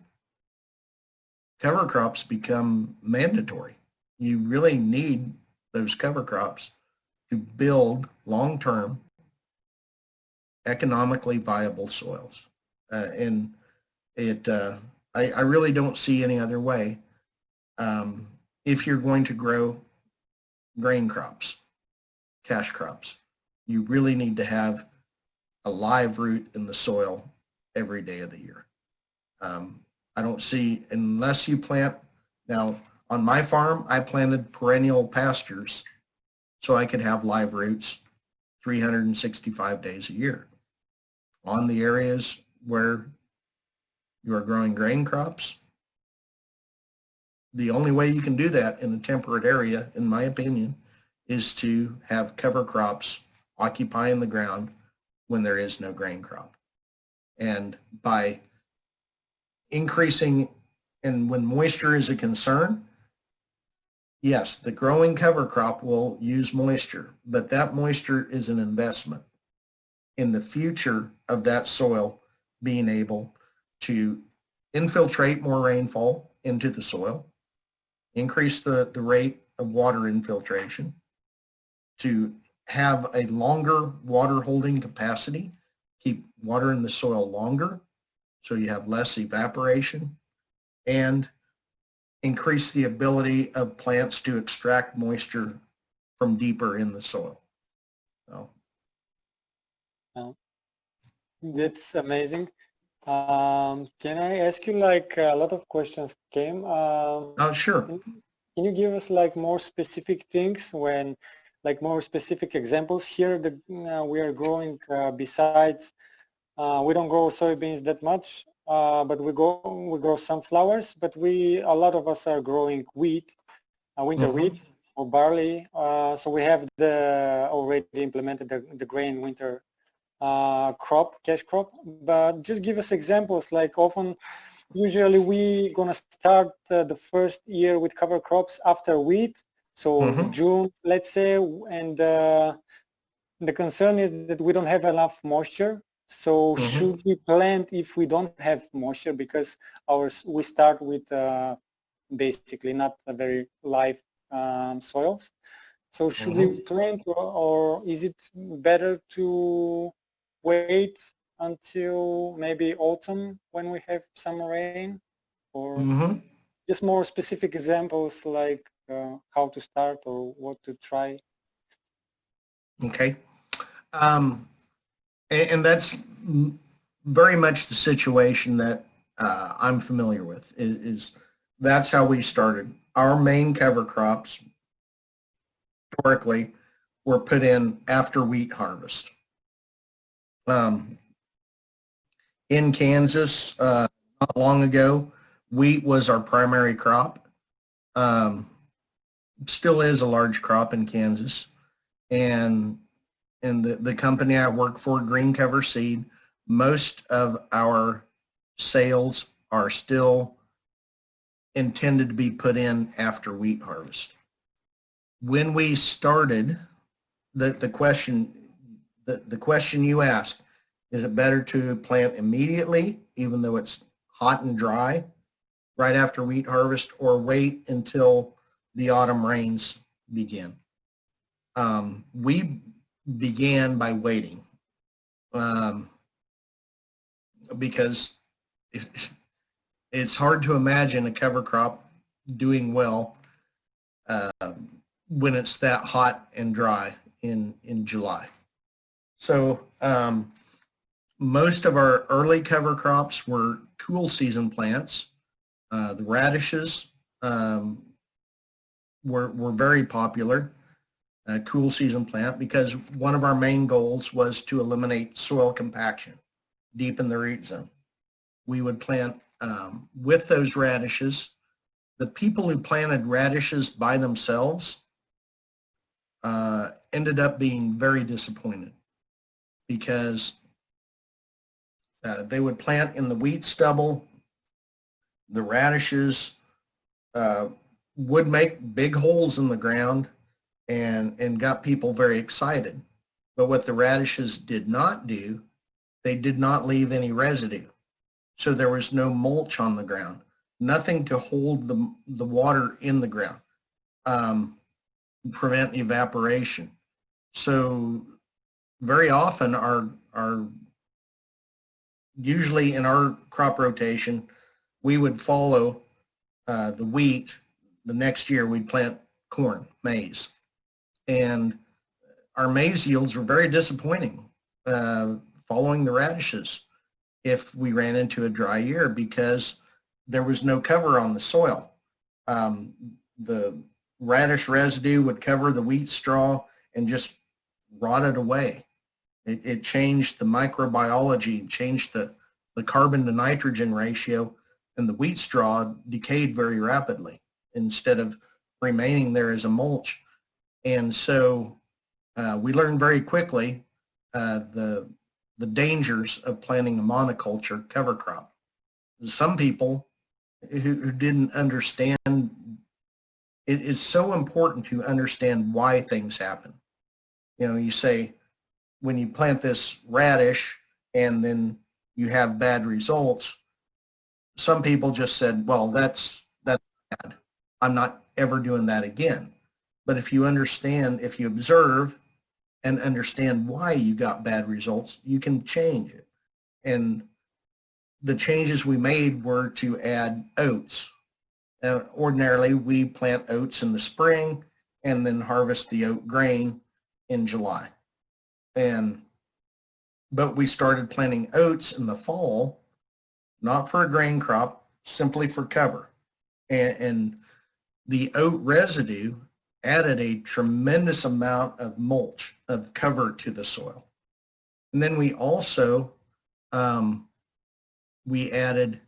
cover crops become mandatory. You really need those cover crops to build long-term economically viable soils. I really don't see any other way if you're going to grow grain crops, cash crops. You really need to have a live root in the soil every day of the year. I don't see, unless you plant, now on my farm, I planted perennial pastures so I could have live roots 365 days a year. On the areas where you are growing grain crops, the only way you can do that in a temperate area, in my opinion, is to have cover crops occupying the ground when there is no grain crop. And by increasing, and when moisture is a concern, yes, the growing cover crop will use moisture, but that moisture is an investment in the future of that soil being able to infiltrate more rainfall into the soil, increase the rate of water infiltration, to have a longer water holding capacity, keep water in the soil longer, so you have less evaporation, and increase the ability of plants to extract moisture from deeper in the soil. So. That's amazing. Can I ask you, like, a lot of questions came? Sure. Can you give us like more specific things when, like more specific examples here that we are growing besides, we don't grow soybeans that much, but we grow sunflowers, but a lot of us are growing wheat, winter wheat or barley. So we have already implemented the grain winter crop, cash crop, but just give us examples. Like usually we gonna start the first year with cover crops after wheat, so June, let's say, and the concern is that we don't have enough moisture. So should we plant if we don't have moisture, because we start with basically not a very live soils. So should we plant, or is it better to wait until maybe autumn when we have some rain, or just more specific examples like how to start or what to try? Okay. And that's very much the situation that I'm familiar with, is that's how we started. Our main cover crops historically were put in after wheat harvest. In Kansas, not long ago, wheat was our primary crop. Still is a large crop in Kansas. And the company I work for, Green Cover Seed, most of our sales are still intended to be put in after wheat harvest. When we started, the question you asked, is it better to plant immediately, even though it's hot and dry, right after wheat harvest, or wait until the autumn rains begin? We began by waiting because it's hard to imagine a cover crop doing well when it's that hot and dry in July. So most of our early cover crops were cool season plants. The radishes were very popular, cool season plant, because one of our main goals was to eliminate soil compaction deep in the root zone. We would plant with those radishes. The people who planted radishes by themselves ended up being very disappointed, because they would plant in the wheat stubble. The radishes would make big holes in the ground and got people very excited. But what the radishes did not do, they did not leave any residue. So there was no mulch on the ground, nothing to hold the water in the ground, prevent evaporation. So very often usually in our crop rotation, we would follow the wheat. The next year we'd plant corn, maize. And our maize yields were very disappointing following the radishes if we ran into a dry year, because there was no cover on the soil. The radish residue would cover the wheat straw and just rotted away. It changed the microbiology, changed the carbon to nitrogen ratio, and the wheat straw decayed very rapidly instead of remaining there as a mulch. And so we learned very quickly the dangers of planting a monoculture cover crop. Some people who didn't understand it is so important to understand why things happen. You know, you say when you plant this radish and then you have bad results, some people just said, well, that's bad. I'm not ever doing that again. But if you understand, if you observe and understand why you got bad results, you can change it. And the changes we made were to add oats. Ordinarily, we plant oats in the spring and then harvest the oat grain in July. But we started planting oats in the fall, not for a grain crop, simply for cover. And the oat residue added a tremendous amount of mulch, of cover to the soil. And then we also, we added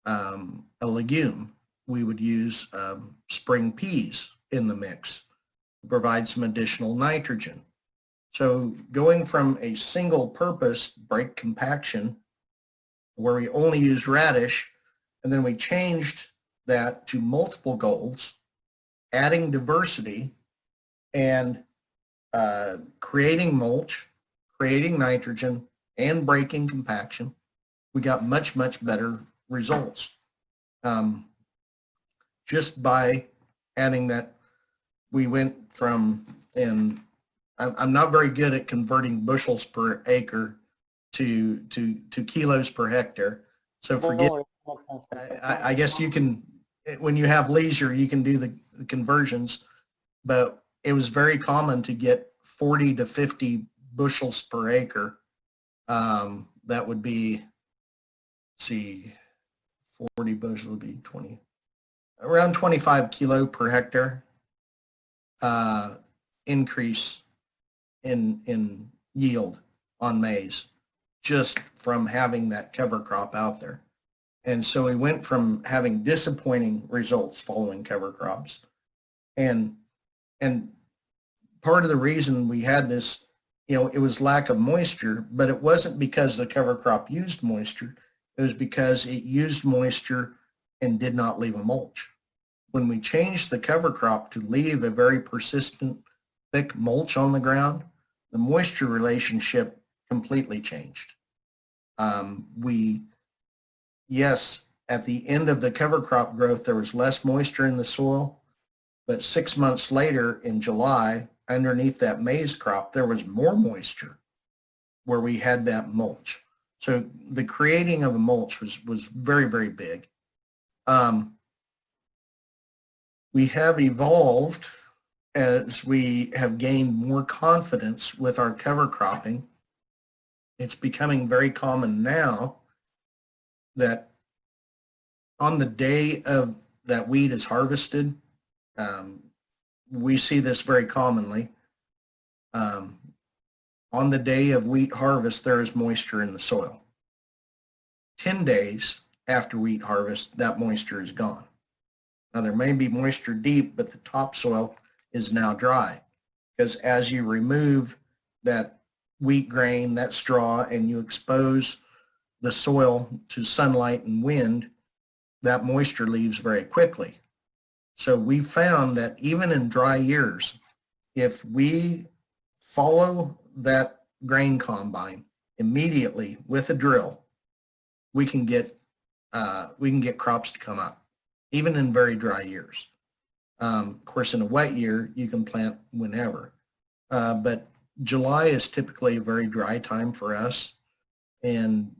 a legume. We would use spring peas in the mix to provide some additional nitrogen. So going from a single purpose break compaction where we only used radish, and then we changed that to multiple goals, adding diversity and creating mulch, creating nitrogen, and breaking compaction, we got much, much better results. Just by adding that, we went from, and I'm not very good at converting bushels per acre to kilos per hectare. So forget, I guess you can, when you have leisure, you can do the conversions, but it was very common to get 40 to 50 bushels per acre. That would be, let's see, 40 bushels would be 20, around 25 kilo per hectare increase in yield on maize just from having that cover crop out there. And so we went from having disappointing results following cover crops. And part of the reason we had this, you know, it was lack of moisture, but it wasn't because the cover crop used moisture. It was because it used moisture and did not leave a mulch. When we changed the cover crop to leave a very persistent, thick mulch on the ground, the moisture relationship completely changed. Yes, at the end of the cover crop growth, there was less moisture in the soil, but 6 months later in July, underneath that maize crop, there was more moisture where we had that mulch. So the creating of a mulch was very, very big. We have evolved as we have gained more confidence with our cover cropping. It's becoming very common now that on the day of that wheat is harvested, we see this very commonly. On the day of wheat harvest, there is moisture in the soil. 10 days after wheat harvest, that moisture is gone. Now there may be moisture deep, but the topsoil is now dry because as you remove that wheat grain, that straw, and you expose the soil to sunlight and wind, that moisture leaves very quickly. So we found that even in dry years, if we follow that grain combine immediately with a drill, we can get crops to come up, even in very dry years. Of course, in a wet year, you can plant whenever. But July is typically a very dry time for us. And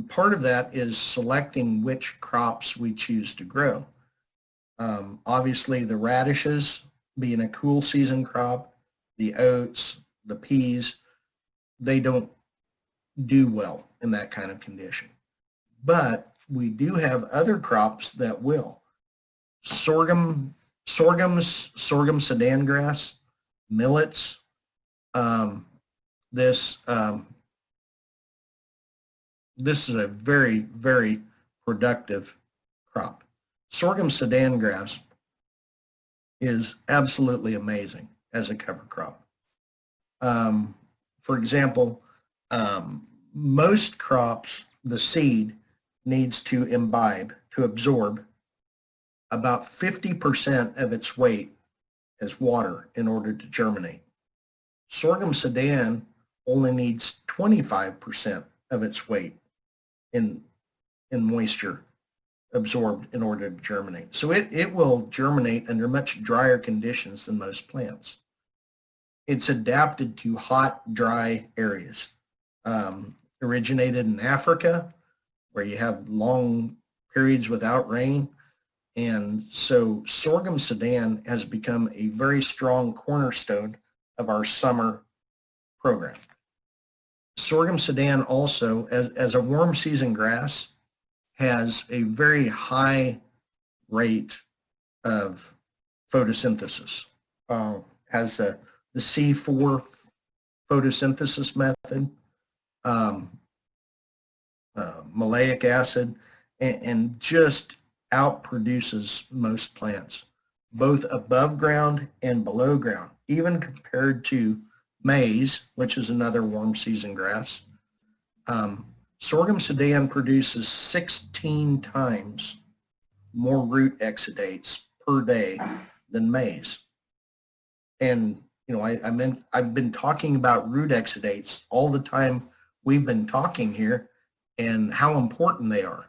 part of that is selecting which crops we choose to grow. Obviously, the radishes being a cool season crop, the oats, the peas, they don't do well in that kind of condition. But we do have other crops that will. Sorghum Sudan grass, millets. This is a very, very productive crop. Sorghum Sudan grass is absolutely amazing as a cover crop. For example, most crops, the seed needs to imbibe, to absorb about 50% of its weight as water in order to germinate. Sorghum Sudan only needs 25% of its weight in moisture absorbed in order to germinate. So it will germinate under much drier conditions than most plants. It's adapted to hot, dry areas. Originated in Africa, where you have long periods without rain. And so sorghum Sudan has become a very strong cornerstone of our summer program. Sorghum Sudan also, as a warm season grass, has a very high rate of photosynthesis. Has the C4 photosynthesis method, maleic acid, and just outproduces most plants, both above ground and below ground, even compared to maize, which is another warm season grass. Sorghum Sudan produces 16 times more root exudates per day than maize. And I've been talking about root exudates all the time we've been talking here and how important they are.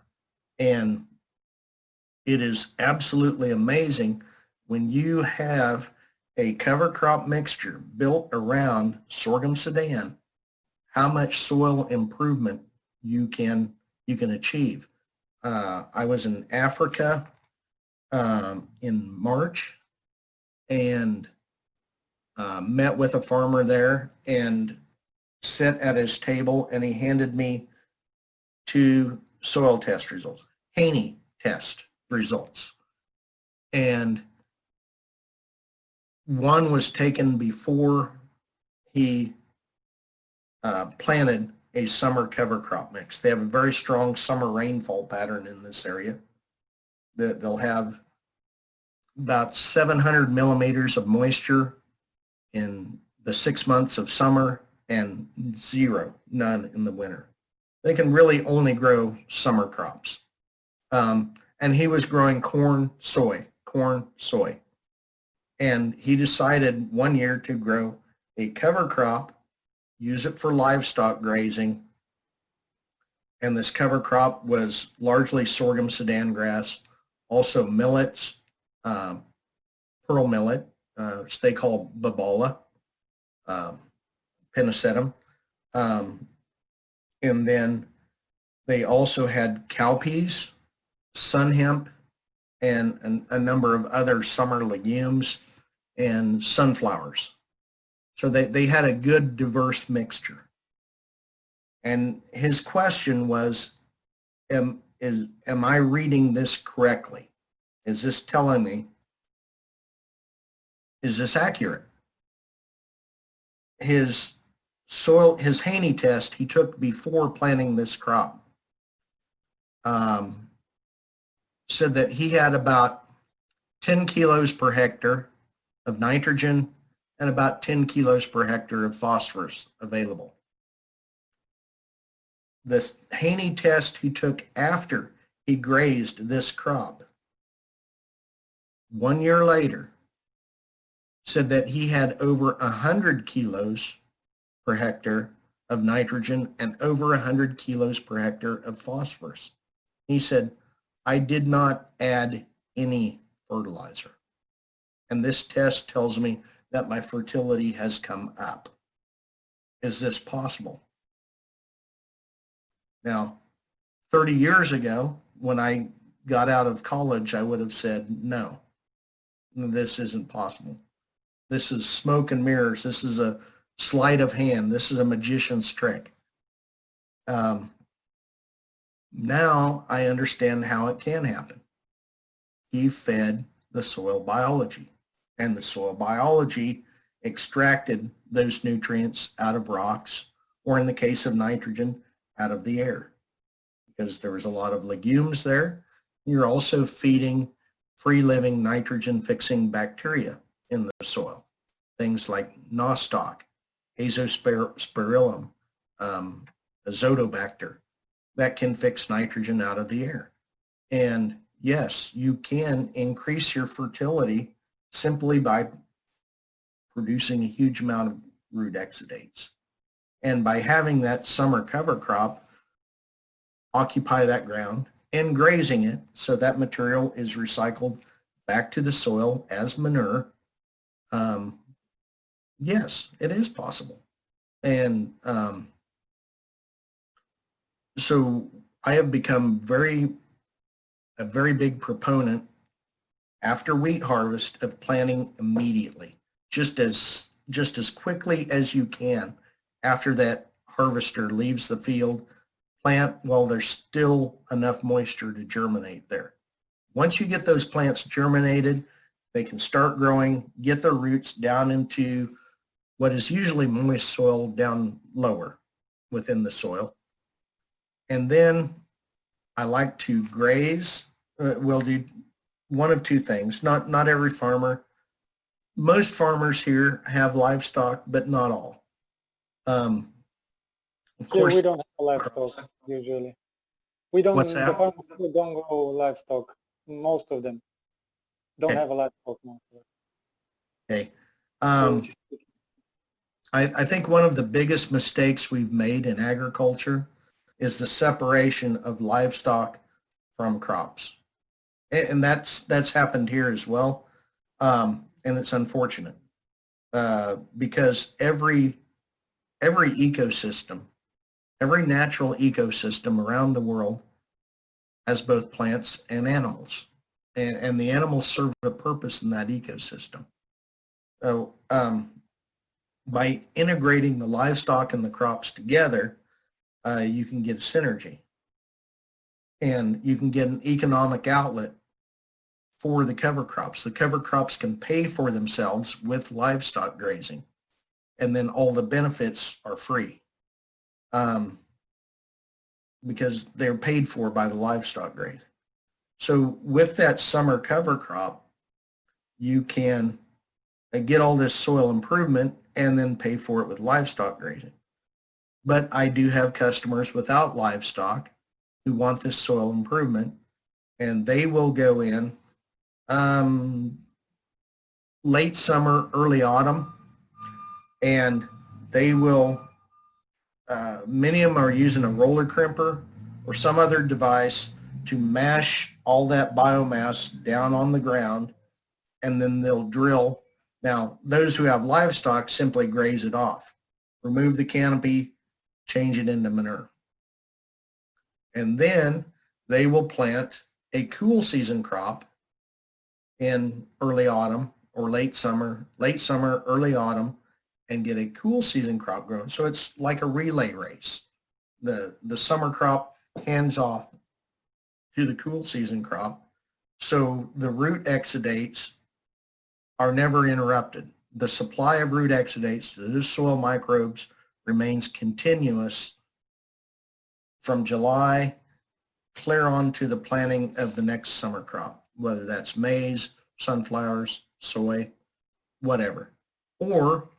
And it is absolutely amazing when you have a cover crop mixture built around sorghum Sudan, how much soil improvement you can achieve. I was in Africa in March and met with a farmer there and sat at his table, and he handed me 2 soil test results, Haney test results. And one was taken before he planted a summer cover crop mix. They have a very strong summer rainfall pattern in this area. They'll have about 700 millimeters of moisture in the 6 months of summer and none in the winter. They can really only grow summer crops. And he was growing corn, soy. And he decided one year to grow a cover crop, use it for livestock grazing. And this cover crop was largely sorghum Sudan grass, also millets, pearl millet, which they call babala, pennisetum. And then they also had cowpeas, sun hemp, and a number of other summer legumes and sunflowers. So they had a good diverse mixture. And his question was, am I reading this correctly? Is this telling me, is this accurate? His Haney test he took before planting this crop said that he had about 10 kilos per hectare of nitrogen and about 10 kilos per hectare of phosphorus available. The Haney test he took after he grazed this crop 1 year later said that he had over 100 kilos per hectare of nitrogen and over 100 kilos per hectare of phosphorus. He said, I did not add any fertilizer. And this test tells me that my fertility has come up. Is this possible? Now, 30 years ago, when I got out of college, I would have said, no, this isn't possible. This is smoke and mirrors. This is a sleight of hand. This is a magician's trick. Now I understand how it can happen. He fed the soil biology, and the soil biology extracted those nutrients out of rocks, or in the case of nitrogen, out of the air. Because there was a lot of legumes there, you're also feeding free-living nitrogen-fixing bacteria in the soil. Things like nostoc, azospirillum, azotobacter, that can fix nitrogen out of the air. And yes, you can increase your fertility simply by producing a huge amount of root exudates. And by having that summer cover crop occupy that ground and grazing it so that material is recycled back to the soil as manure, yes, it is possible. And so I have become a very big proponent after wheat harvest of planting immediately, just as quickly as you can after that harvester leaves the field. Plant while there's still enough moisture to germinate there. Once you get those plants germinated, they can start growing, get their roots down into what is usually moist soil down lower within the soil. And then I like to graze. We'll do one of two things. Not every farmer. Most farmers here have livestock, but not all. Of course, we don't have livestock usually. We don't. What's that? The farmers who don't grow livestock. Most of them don't Okay. have a livestock. Okay. I think one of the biggest mistakes we've made in agriculture is the separation of livestock from crops. And that's happened here as well. And it's unfortunate because every ecosystem, every natural ecosystem around the world has both plants and animals. And the animals serve a purpose in that ecosystem. So by integrating the livestock and the crops together, you can get a synergy. And you can get an economic outlet for the cover crops. The cover crops can pay for themselves with livestock grazing. And then all the benefits are free because they're paid for by the livestock graze. So with that summer cover crop, you can get all this soil improvement and then pay for it with livestock grazing. But I do have customers without livestock who want this soil improvement, and they will go in late summer, early autumn, and they will, many of them are using a roller crimper or some other device to mash all that biomass down on the ground, and then they'll drill. Now, those who have livestock simply graze it off, remove the canopy, change it into manure. And then they will plant a cool season crop in early autumn or late summer, early autumn, and get a cool season crop grown. So it's like a relay race. The summer crop hands off to the cool season crop. So the root exudates are never interrupted. The supply of root exudates to those soil microbes remains continuous from July clear on to the planting of the next summer crop, whether that's maize, sunflowers, soy, whatever. Or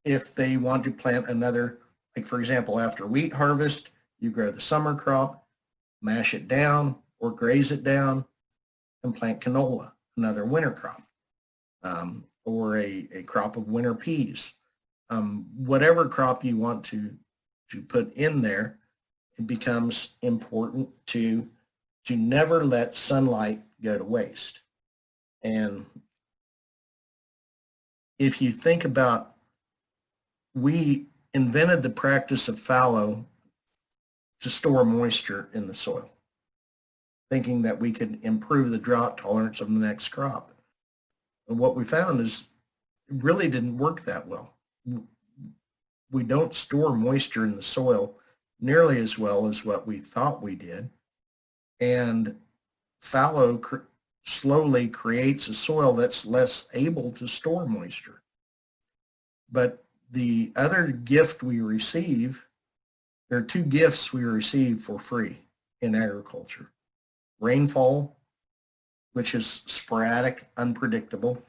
if they want to plant another, like for example, after wheat harvest, you grow the summer crop, mash it down or graze it down, and plant canola, another winter crop, or a crop of winter peas. Whatever crop you want to put in there, it becomes important to never let sunlight go to waste. And if you think about, we invented the practice of fallow to store moisture in the soil, thinking that we could improve the drought tolerance of the next crop. And what we found is it really didn't work that well. We don't store moisture in the soil nearly as well as what we thought we did. And fallow slowly creates a soil that's less able to store moisture. But the other gift we receive, there are two gifts we receive for free in agriculture. Rainfall, which is sporadic, unpredictable,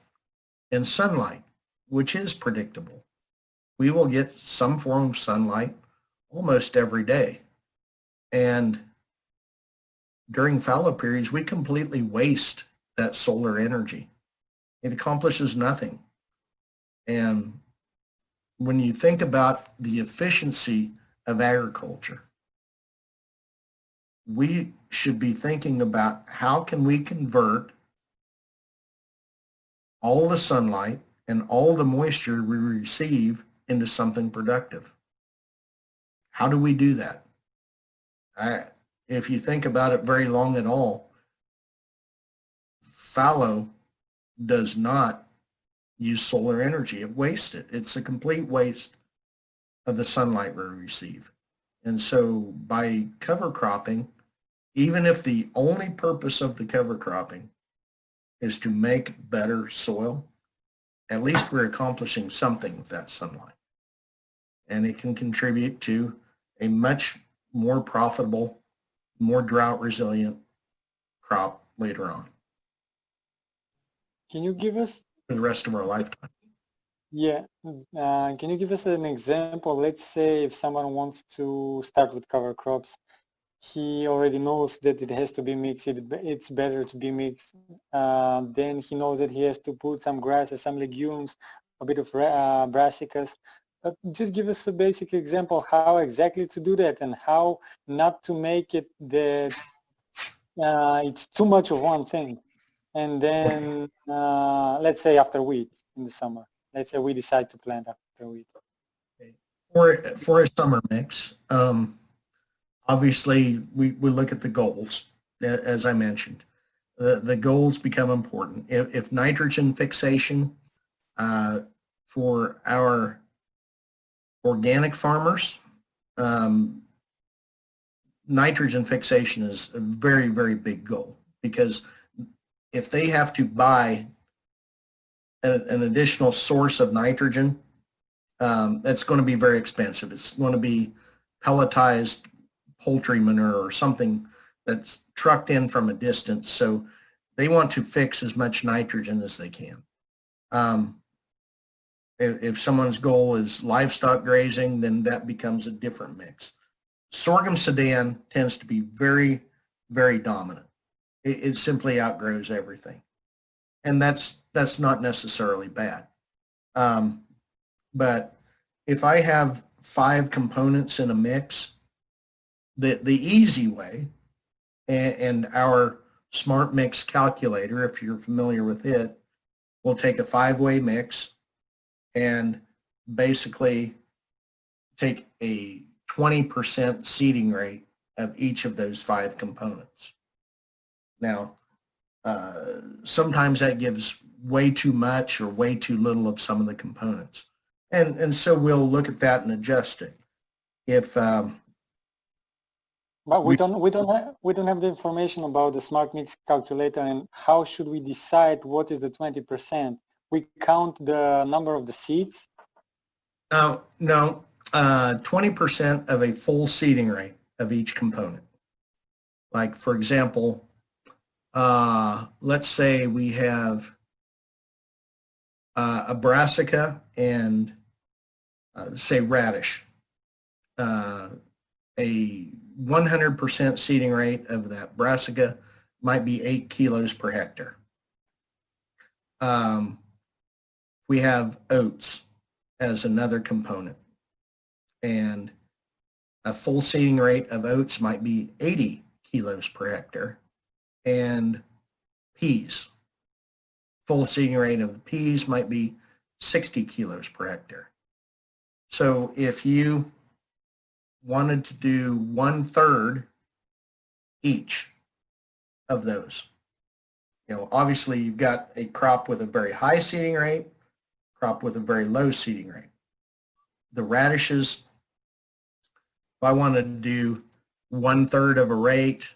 and sunlight, which is predictable. We will get some form of sunlight almost every day. And during fallow periods, we completely waste that solar energy. It accomplishes nothing. And when you think about the efficiency of agriculture, we should be thinking about how can we convert all the sunlight and all the moisture we receive into something productive. How do we do that? If you think about it very long at all, fallow does not use solar energy. It wastes it. It's a complete waste of the sunlight we receive. And so by cover cropping, even if the only purpose of the cover cropping is to make better soil, at least we're accomplishing something with that sunlight. And it can contribute to a much more profitable, more drought resilient crop later on. Can you give us For the rest of our lifetime. Yeah, can you give us an example? Let's say if someone wants to start with cover crops, he already knows that it has to be mixed, it's better to be mixed. Then he knows that he has to put some grasses, some legumes, a bit of brassicas. But just give us a basic example how exactly to do that and how not to make it that it's too much of one thing. And then let's say after wheat in the summer. Let's say we decide to plant after wheat. For a summer mix, obviously we look at the goals, as I mentioned. The goals become important. If nitrogen fixation for our organic farmers, nitrogen fixation is a very, very big goal, because if they have to buy an additional source of nitrogen, that's going to be very expensive. It's going to be pelletized poultry manure or something that's trucked in from a distance. So they want to fix as much nitrogen as they can. If someone's goal is livestock grazing, then that becomes a different mix. Sorghum Sudan tends to be very, very dominant. It simply outgrows everything. And that's not necessarily bad. But if I have 5 components in a mix, the easy way, and our smart mix calculator, if you're familiar with it, will take a 5-way mix and basically take a 20% seeding rate of each of those 5 components. Now, sometimes that gives way too much or way too little of some of the components. And so we'll look at that and adjust it. If but we don't have the information about the smart mix calculator, and how should we decide what is the 20%? We count the number of the seeds? No, 20% of a full seeding rate of each component. Like, for example, let's say we have a brassica and say radish. A 100% seeding rate of that brassica might be 8 kilos per hectare. We have oats as another component, and a full seeding rate of oats might be 80 kilos per hectare. And peas, full seeding rate of the peas might be 60 kilos per hectare. So if you wanted to do 1/3 each of those, obviously you've got a crop with a very high seeding rate, crop with a very low seeding rate. The radishes, if I wanted to do 1/3 of a rate,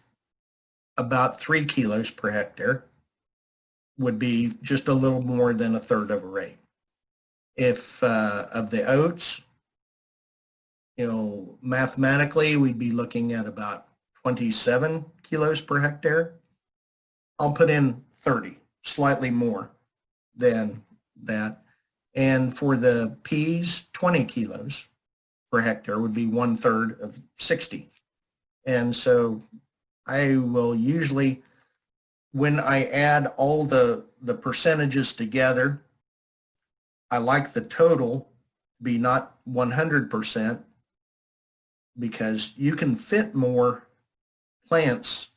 about 3 kilos per hectare, would be just a little more than 1/3 of a rate. If of the oats, mathematically, we'd be looking at about 27 kilos per hectare. I'll put in 30, slightly more than that. And for the peas, 20 kilos per hectare would be 1/3 of 60. And so I will usually, when I add all the percentages together, I like the total be not 100% because you can fit more plants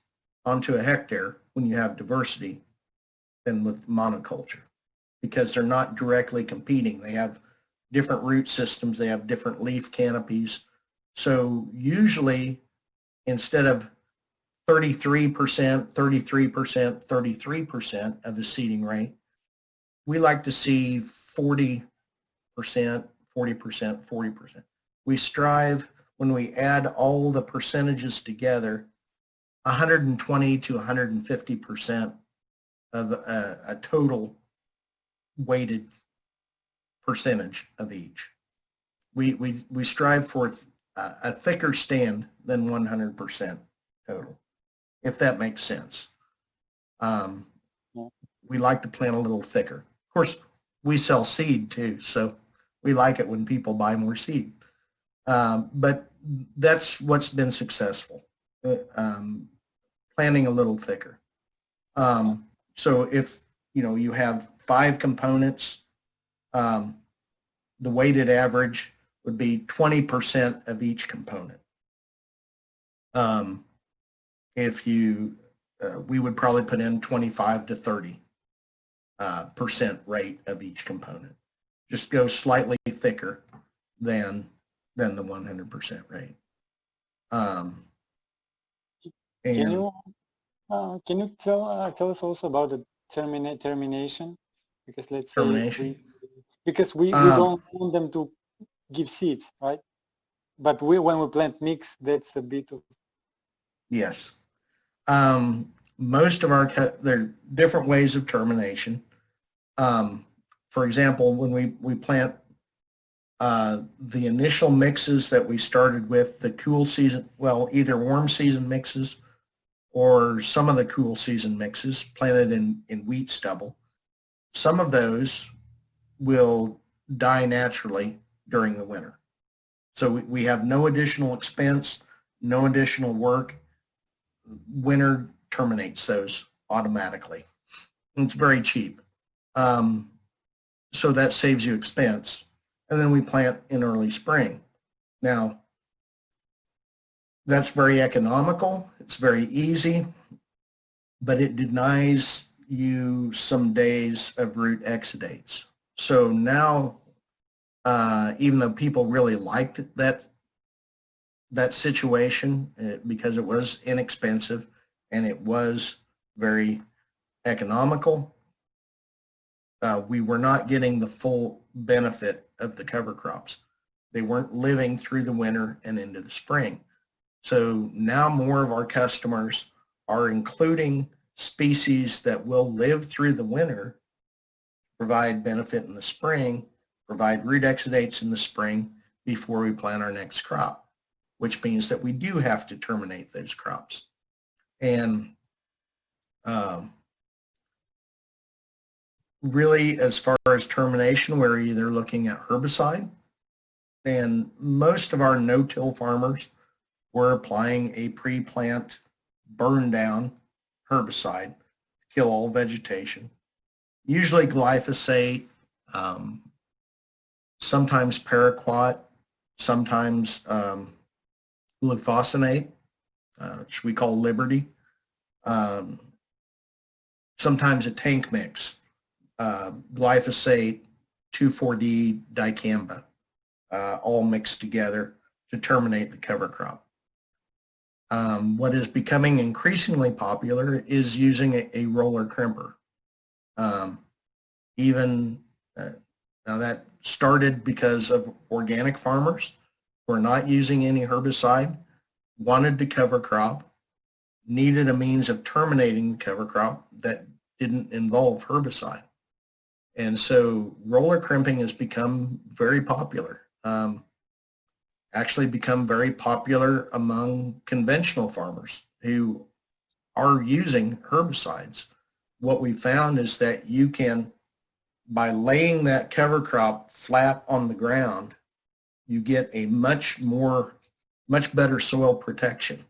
onto a hectare when you have diversity than with monoculture because they're not directly competing. They have different root systems. They have different leaf canopies. So usually instead of 33%, 33%, 33% of the seeding rate, we like to see 40%, 40%, 40%. We strive, when we add all the percentages together, 120 to 150% of a total weighted percentage of each. We strive for a thicker stand than 100% total, if that makes sense. We like to plant a little thicker. Of course, we sell seed too, so we like it when people buy more seed. But that's what's been successful, planting a little thicker. So if you have 5 components, the weighted average would be 20% of each component. If we would probably put in 25 to 30% rate of each component. Just go slightly thicker than the 100% rate. Can you tell us also about the termination? Because let's termination. Say we don't want them to give seeds, right? But when we plant mix, that's a bit of. Yes. Most of there are different ways of termination. For example, when we plant the initial mixes that we started with, the cool season, well, either warm season mixes or some of the cool season mixes planted in wheat stubble, some of those will die naturally during the winter. So we have no additional expense, no additional work. Winter terminates those automatically. It's very cheap. So that saves you expense. And then we plant in early spring. Now, that's very economical. It's very easy, but it denies you some days of root exudates. So now, even though people really liked that situation because it was inexpensive and it was very economical, we were not getting the full benefit of the cover crops. They weren't living through the winter and into the spring. So now more of our customers are including species that will live through the winter, provide benefit in the spring, provide root exudates in the spring before we plant our next crop, which means that we do have to terminate those crops. And really, as far as termination, we're either looking at herbicide, and most of our no-till farmers were applying a pre-plant burn-down herbicide to kill all vegetation, usually glyphosate, sometimes paraquat, sometimes glufosinate, which we call Liberty, sometimes a tank mix, glyphosate, 2,4-D, dicamba, all mixed together to terminate the cover crop. What is becoming increasingly popular is using a roller crimper. Now that started because of organic farmers who are not using any herbicide, wanted to cover crop, needed a means of terminating the cover crop that didn't involve herbicide. And so roller crimping has become very popular. Actually become very popular among conventional farmers who are using herbicides. What we found is that you can, by laying that cover crop flat on the ground, you get a much better soil protection.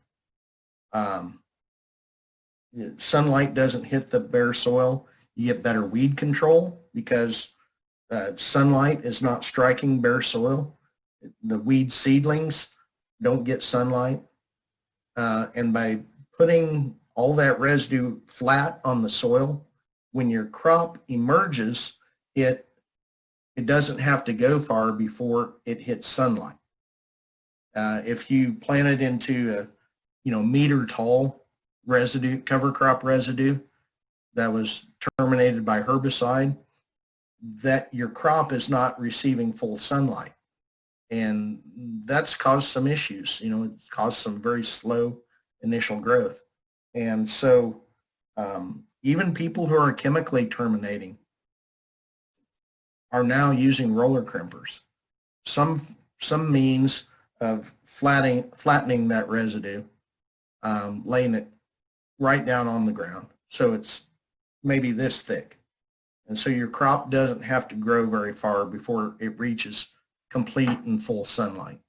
sunlight doesn't hit the bare soil, you get better weed control because sunlight is not striking bare soil. The weed seedlings don't get sunlight. And by putting all that residue flat on the soil, when your crop emerges, it doesn't have to go far before it hits sunlight. If you plant it into a meter tall residue, cover crop residue that was terminated by herbicide, that your crop is not receiving full sunlight. And that's caused some issues. It's caused some very slow initial growth. And so even people who are chemically terminating are now using roller crimpers. Some means of flattening that residue, laying it right down on the ground. So it's maybe this thick. And so your crop doesn't have to grow very far before it reaches complete and full sunlight.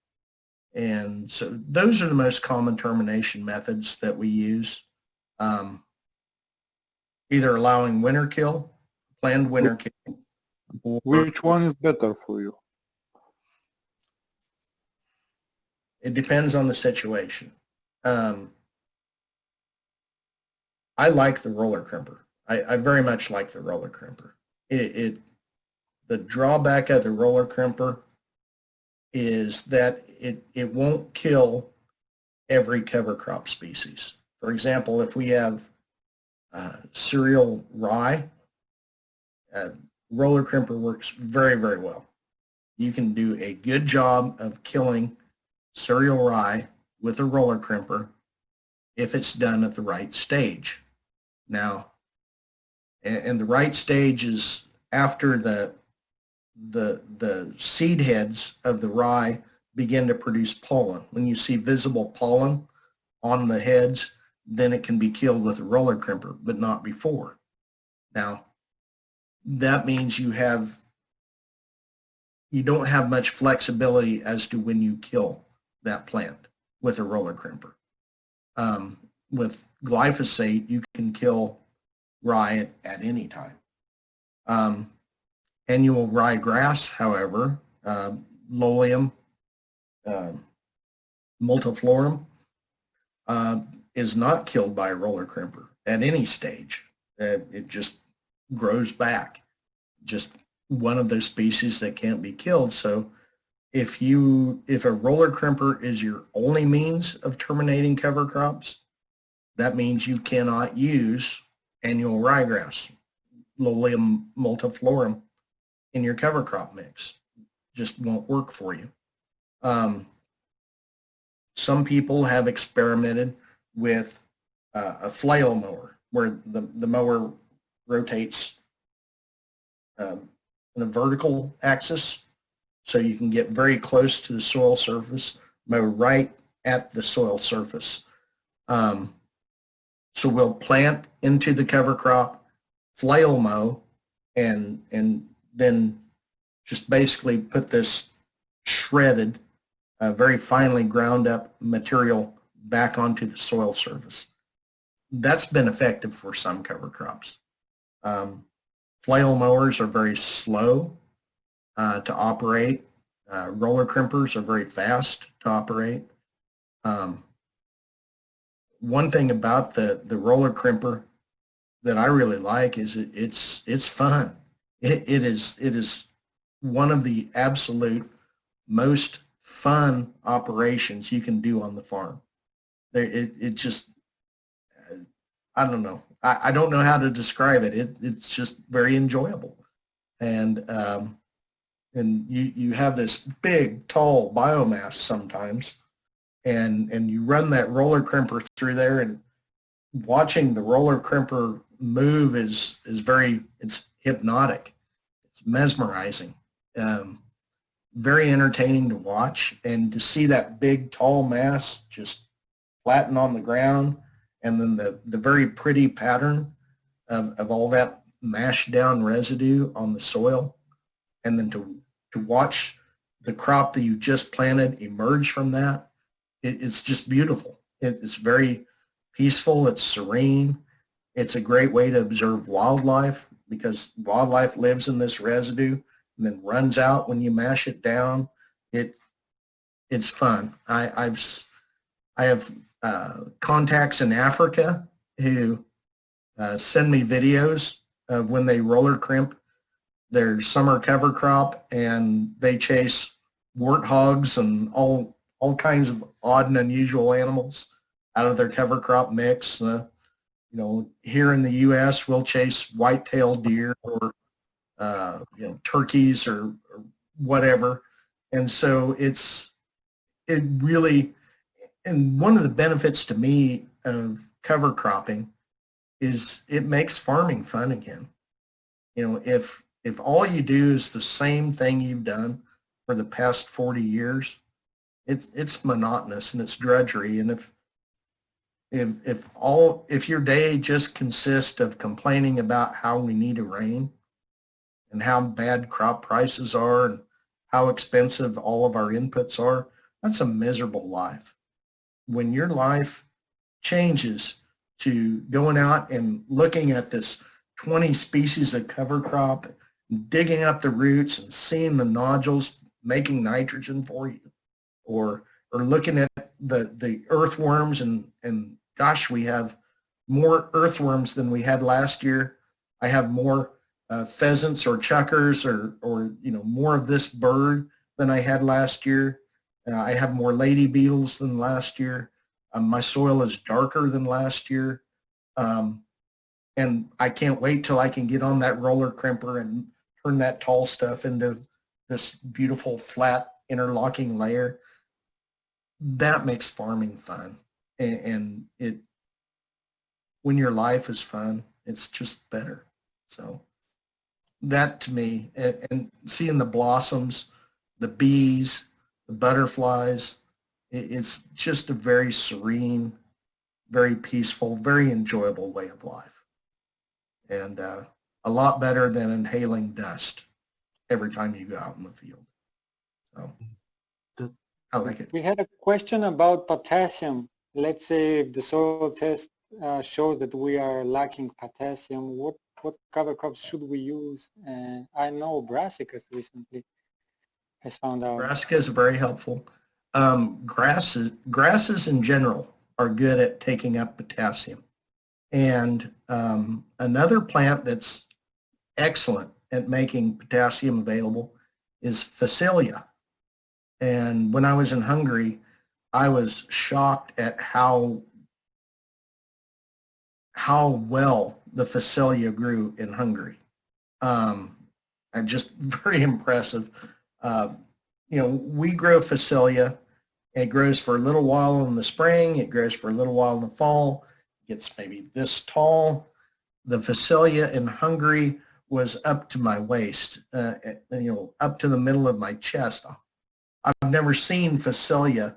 And so those are the most common termination methods that we use. Either allowing winter kill, planned winter kill. Which one is better for you? It depends on the situation. I like the roller crimper. I very much like the roller crimper. The drawback of the roller crimper is that it won't kill every cover crop species. For example, if we have cereal rye, roller crimper works very, very well. You can do a good job of killing cereal rye with a roller crimper if it's done at the right stage. Now, and the right stage is after the seed heads of the rye begin to produce pollen. When you see visible pollen on the heads, then it can be killed with a roller crimper, but not before. Now, that means you don't have much flexibility as to when you kill that plant with a roller crimper. With glyphosate, you can kill rye at any time. Annual ryegrass, however, Lolium multiflorum, is not killed by a roller crimper at any stage. It just grows back. Just one of those species that can't be killed. So if a roller crimper is your only means of terminating cover crops, that means you cannot use annual ryegrass, Lolium multiflorum, in your cover crop mix. Just won't work for you. Some people have experimented with a flail mower, where the mower rotates in a vertical axis, so you can get very close to the soil surface, mow right at the soil surface. So we'll plant into the cover crop, flail mow, and then just basically put this shredded, very finely ground up material back onto the soil surface. That's been effective for some cover crops. Flail mowers are very slow to operate. Roller crimpers are very fast to operate. One thing about the roller crimper that I really like is it's fun. It is one of the absolute most fun operations you can do on the farm. It just, I don't know. I don't know how to describe it. It's just very enjoyable. And you have this big, tall biomass sometimes, and you run that roller crimper through there, and watching the roller crimper move is it's hypnotic. It's mesmerizing. Very entertaining to watch, and to see that big, tall mass just flatten on the ground, and then the very pretty pattern of all that mashed down residue on the soil, and then to watch the crop that you just planted emerge from that, it's just beautiful. It's very peaceful, it's serene, It's a great way to observe wildlife because wildlife lives in this residue and then runs out when you mash it down. It's fun. I have contacts in Africa who send me videos of when they roller crimp their summer cover crop and they chase warthogs and all kinds of odd and unusual animals out of their cover crop mix. Here in the U.S., we'll chase white-tailed deer or turkeys or whatever, and so and one of the benefits to me of cover cropping is it makes farming fun again. If all you do is the same thing you've done for the past 40 years, it's monotonous and it's drudgery. And if your day just consists of complaining about how we need a rain and how bad crop prices are and how expensive all of our inputs are, that's a miserable life. When your life changes to going out and looking at this 20 species of cover crop, digging up the roots and seeing the nodules making nitrogen for you, or looking at the earthworms and gosh, we have more earthworms than we had last year. I have more pheasants or chuckers or more of this bird than I had last year. I have more lady beetles than last year. My soil is darker than last year. And I can't wait till I can get on that roller crimper and turn that tall stuff into this beautiful flat interlocking layer. That makes farming fun. And when your life is fun, it's just better. So that to me, and seeing the blossoms, the bees, the butterflies, it's just a very serene, very peaceful, very enjoyable way of life. And a lot better than inhaling dust every time you go out in the field. So I like it. We had a question about potassium. Let's say if the soil test shows that we are lacking potassium, what cover crops should we use? And I know brassicas recently has found out. Brassicas are very helpful. Grasses in general are good at taking up potassium. And another plant that's excellent at making potassium available is Phacelia. And when I was in Hungary, I was shocked at how well the Phacelia grew in Hungary. Just very impressive. We grow Phacelia. It grows for a little while in the spring. It grows for a little while in the fall. It gets maybe this tall. The Phacelia in Hungary was up to my waist, up to the middle of my chest. I've never seen Phacelia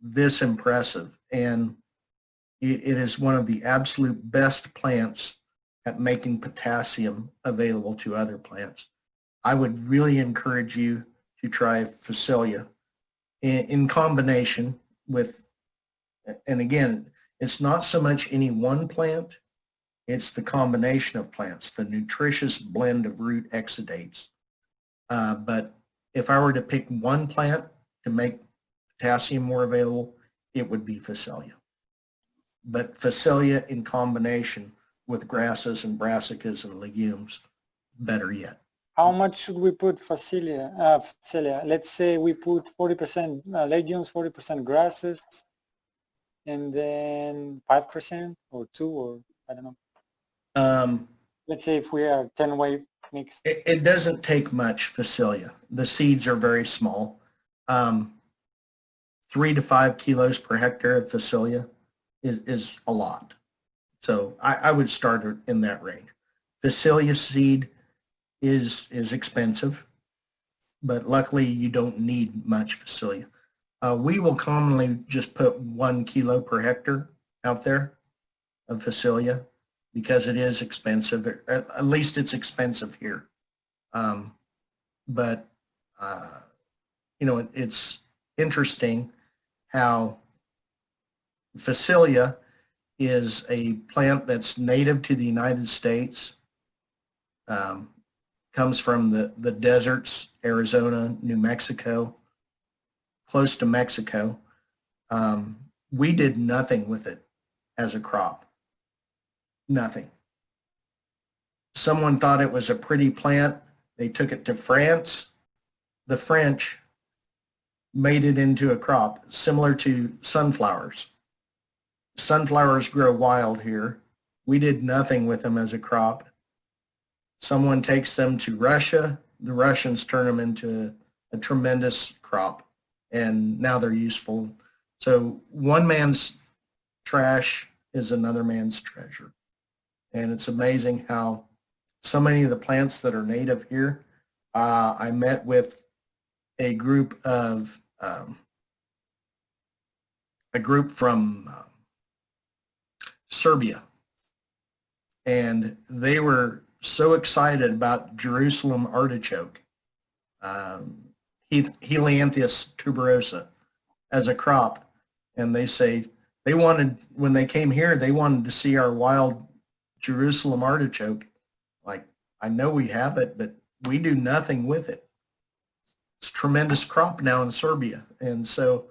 this impressive, and it is one of the absolute best plants at making potassium available to other plants. I would really encourage you to try Phacelia in combination with, and again, it's not so much any one plant, it's the combination of plants, the nutritious blend of root exudates. But if I were to pick one plant to make potassium more available, it would be Phacelia. But Phacelia in combination with grasses and brassicas and legumes, better yet. How much should we put Phacelia? Let's say we put 40% legumes, 40% grasses, and then 5% or 2, or I don't know. Let's say if we are 10-way mix. It doesn't take much Phacelia. The seeds are very small. 3 to 5 kilos per hectare of Phacelia is a lot. So I would start in that range. Phacelia seed is expensive, but luckily you don't need much Phacelia. We will commonly just put 1 kilo per hectare out there of Phacelia because it is expensive. At least it's expensive here. But it's interesting how Phacelia is a plant that's native to the United States. Comes from the deserts, Arizona, New Mexico, close to Mexico. We did nothing with it as a crop. Nothing. Someone thought it was a pretty plant. They took it to France. The French made it into a crop similar to sunflowers. Sunflowers grow wild here. We did nothing with them as a crop. Someone takes them to Russia. The Russians turn them into a tremendous crop, and now they're useful. So one man's trash is another man's treasure. And it's amazing how so many of the plants that are native here, I met with a group from Serbia, and they were so excited about Jerusalem artichoke, Helianthus tuberosa, as a crop. And they say they wanted, when they came here, they wanted to see our wild Jerusalem artichoke. Like, I know we have it, but we do nothing with it. It's a tremendous crop now in Serbia. And so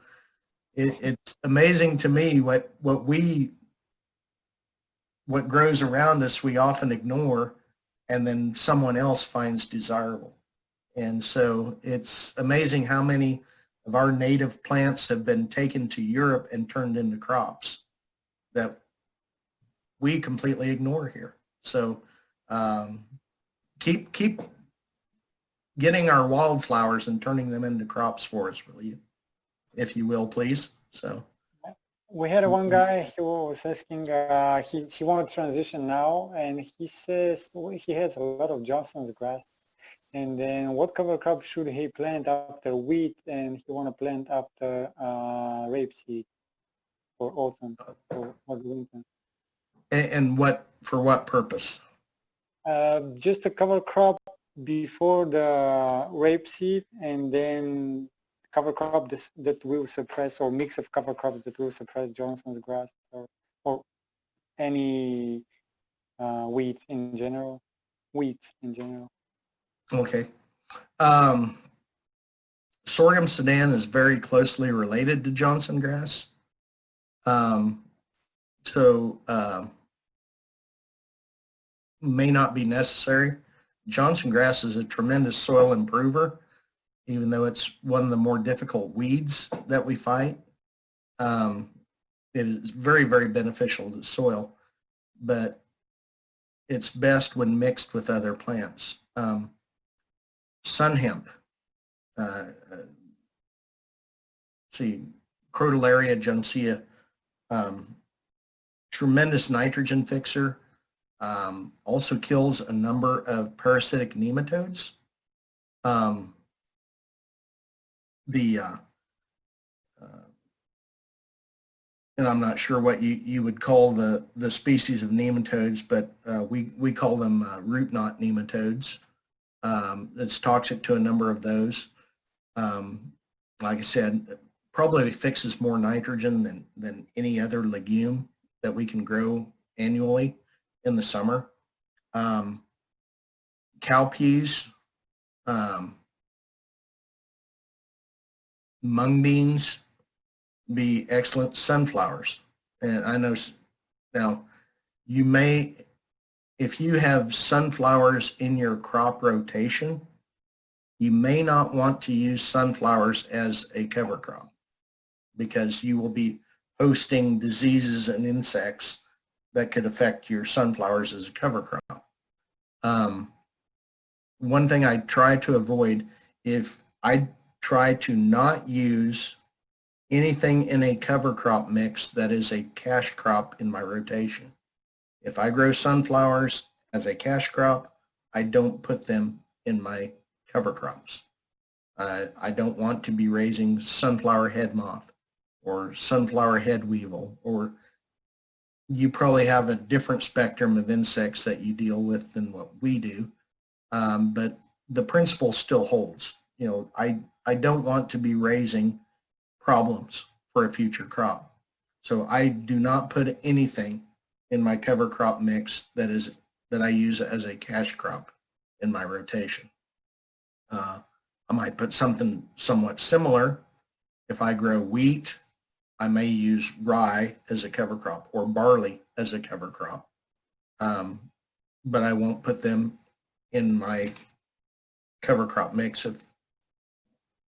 it's amazing to me what grows around us we often ignore, and then someone else finds desirable. And so it's amazing how many of our native plants have been taken to Europe and turned into crops that we completely ignore here. So keep getting our wildflowers and turning them into crops for us, will you? If you will, please. So we had one guy who was asking, he wanted to transition now, and he says he has a lot of Johnson's grass. And then what cover crop should he plant after wheat, and he want to plant after rapeseed for autumn or winter? And for what purpose? Just a cover crop before the rapeseed, and then cover crop that will suppress, or mix of cover crops that will suppress Johnson's grass or any weeds in general. Okay. Sorghum Sudan is very closely related to Johnson grass. May not be necessary. Johnson grass is a tremendous soil improver, even though it's one of the more difficult weeds that we fight. It is very, very beneficial to the soil, but it's best when mixed with other plants. Sun hemp, Crotalaria juncea, tremendous nitrogen fixer, also kills a number of parasitic nematodes. And I'm not sure what you would call the species of nematodes, but we call them root knot nematodes. It's toxic to a number of those. Like I said, probably fixes more nitrogen than any other legume that we can grow annually in the summer. Cowpeas, mung beans be excellent. Sunflowers. And I know now you may, if you have sunflowers in your crop rotation, you may not want to use sunflowers as a cover crop because you will be hosting diseases and insects that could affect your sunflowers as a cover crop. One thing I try to avoid, if I try to not use anything in a cover crop mix that is a cash crop in my rotation. If I grow sunflowers as a cash crop, I don't put them in my cover crops. I don't want to be raising sunflower head moth or sunflower head weevil, or you probably have a different spectrum of insects that you deal with than what we do. But the principle still holds. You know, I don't want to be raising problems for a future crop. So I do not put anything in my cover crop mix that I use as a cash crop in my rotation. I might put something somewhat similar. If I grow wheat, I may use rye as a cover crop or barley as a cover crop. But I won't put them in my cover crop mix if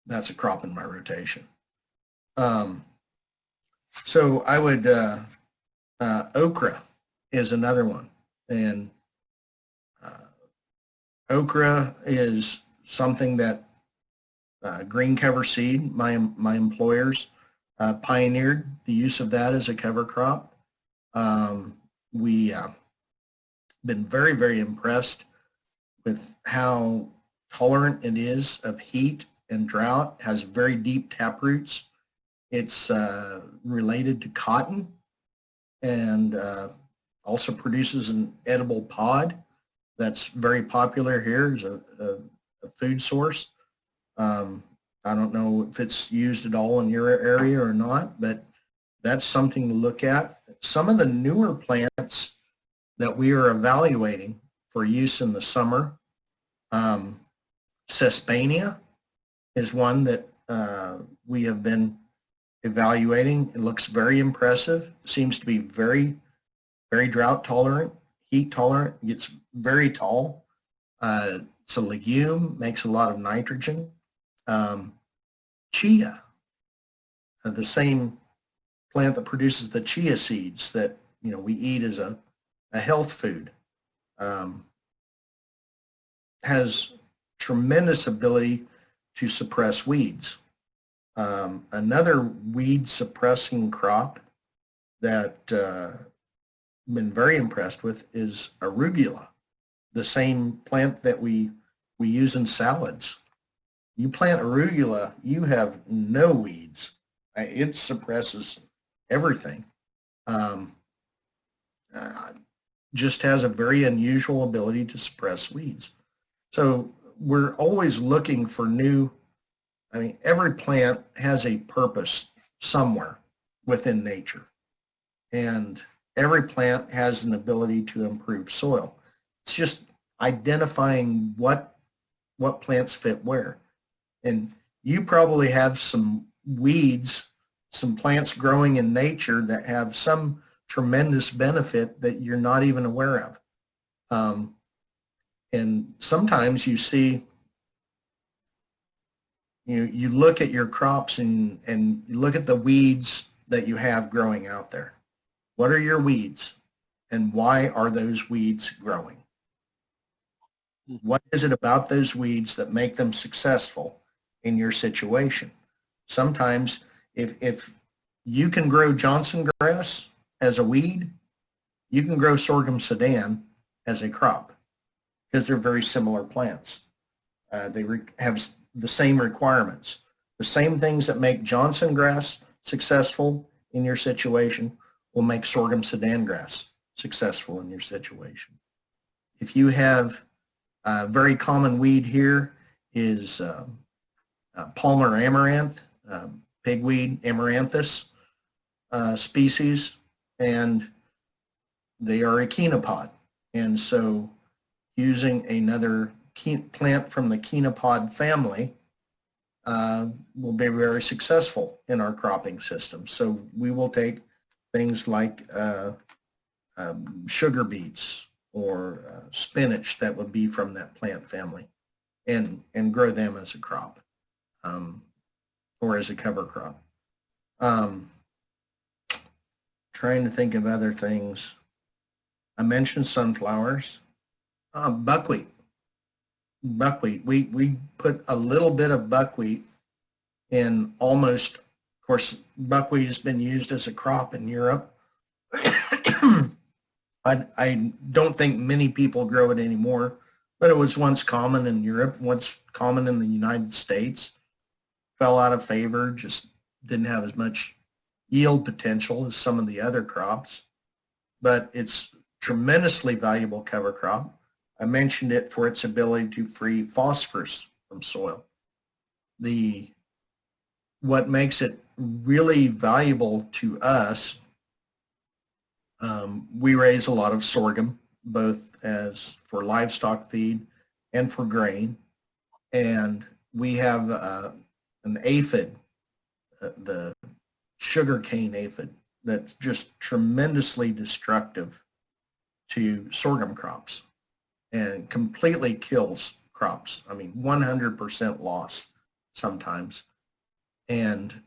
that's a crop in my rotation. So I would, okra is another one. And okra is something that green cover seed, my employers pioneered the use of that as a cover crop. We been very, very impressed with how tolerant it is of heat and drought, has very deep tap roots. It's related to cotton and also produces an edible pod that's very popular here as a food source. I don't know if it's used at all in your area or not, but that's something to look at. Some of the newer plants that we are evaluating for use in the summer, Sesbania is one that we have been evaluating. It looks very impressive. Seems to be very, very drought tolerant, heat tolerant, gets very tall. It's a legume, makes a lot of nitrogen. Chia, the same plant that produces the chia seeds that we eat as a health food, has tremendous ability to suppress weeds. Another weed suppressing crop that I've been very impressed with is arugula, the same plant that we use in salads. You plant arugula, you have no weeds. It suppresses everything. Just has a very unusual ability to suppress weeds. So we're always looking for new, every plant has a purpose somewhere within nature. And every plant has an ability to improve soil. It's just identifying what plants fit where. And you probably have some weeds, some plants growing in nature that have some tremendous benefit that you're not even aware of. And sometimes you see, you look at your crops and you look at the weeds that you have growing out there. What are your weeds and why are those weeds growing? What is it about those weeds that make them successful in your situation? Sometimes if you can grow Johnson grass as a weed, you can grow sorghum Sudan as a crop because they're very similar plants. They have the same requirements. The same things that make Johnson grass successful in your situation will make sorghum Sudan grass successful in your situation. If you have a very common weed here is Palmer amaranth, pigweed amaranthus species, and they are a chenopod. And so using another plant from the chenopod family will be very successful in our cropping system. So we will take things like sugar beets or spinach that would be from that plant family and grow them as a crop or as a cover crop. Trying to think of other things. I mentioned sunflowers. Buckwheat. Buckwheat. We put a little bit of buckwheat in almost, of course, buckwheat has been used as a crop in Europe. I don't think many people grow it anymore, but it was once common in Europe, once common in the United States. Fell out of favor, just didn't have as much yield potential as some of the other crops, but it's tremendously valuable cover crop. I mentioned it for its ability to free phosphorus from soil. What makes it really valuable to us. We raise a lot of sorghum, both as for livestock feed and for grain. And we have an aphid, the sugarcane aphid, that's just tremendously destructive to sorghum crops and completely kills crops. I mean, 100% loss sometimes. And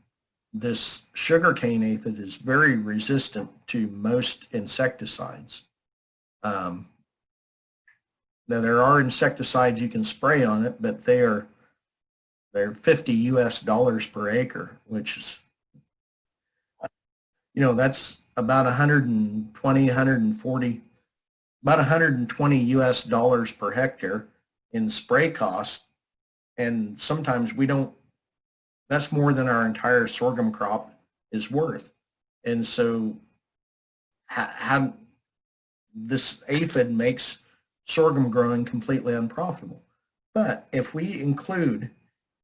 this sugarcane aphid is very resistant to most insecticides. Now, there are insecticides you can spray on it, but they're $50 per acre, which is, that's about 120 US per hectare in spray cost. And sometimes that's more than our entire sorghum crop is worth. And so how this aphid makes sorghum growing completely unprofitable. But if we include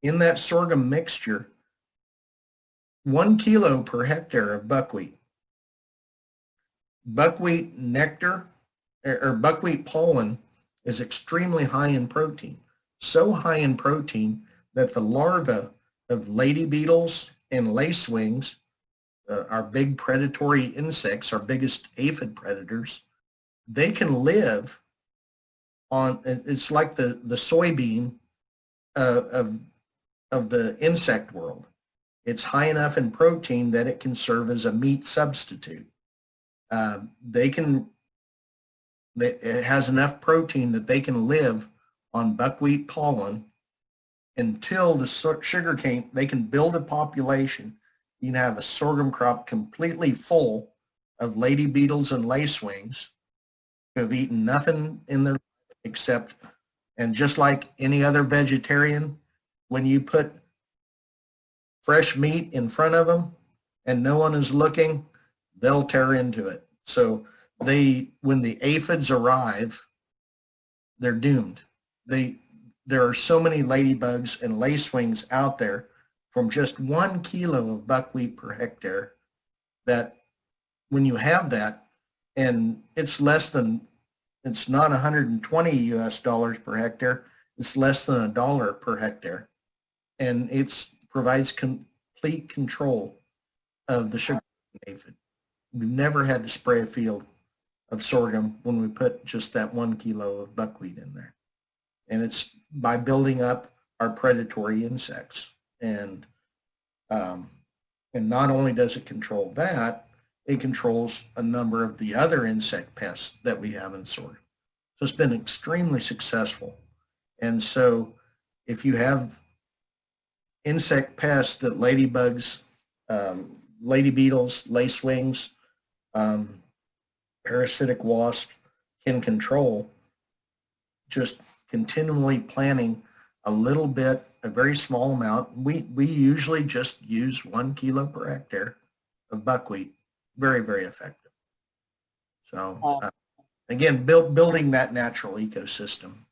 in that sorghum mixture 1 kilo per hectare of buckwheat nectar or buckwheat pollen is extremely high in protein, so high in protein that the larvae of lady beetles and lacewings, our big predatory insects, our biggest aphid predators, they can live on, it's like the soybean of the insect world. It's high enough in protein that it can serve as a meat substitute. It has enough protein that they can live on buckwheat pollen until the sugarcane, they can build a population. You can have a sorghum crop completely full of lady beetles and lacewings who have eaten nothing in their life except, and just like any other vegetarian, when you put fresh meat in front of them and no one is looking, they'll tear into it. So when the aphids arrive, they're doomed. There are so many ladybugs and lacewings out there from just 1 kilo of buckwheat per hectare that when you have that, and it's not 120 US dollars per hectare, it's less than $1 per hectare. And it provides complete control of the sugar aphid. We've never had to spray a field of sorghum when we put just that 1 kilo of buckwheat in there. And it's by building up our predatory insects. And not only does it control that, it controls a number of the other insect pests that we have in sorghum. So it's been extremely successful. And so if you have insect pests that ladybugs, lady beetles, lacewings, parasitic wasps can control, just continually planting a little bit, a very small amount. We usually just use 1 kilo per hectare of buckwheat. Very, very effective. So again, building that natural ecosystem.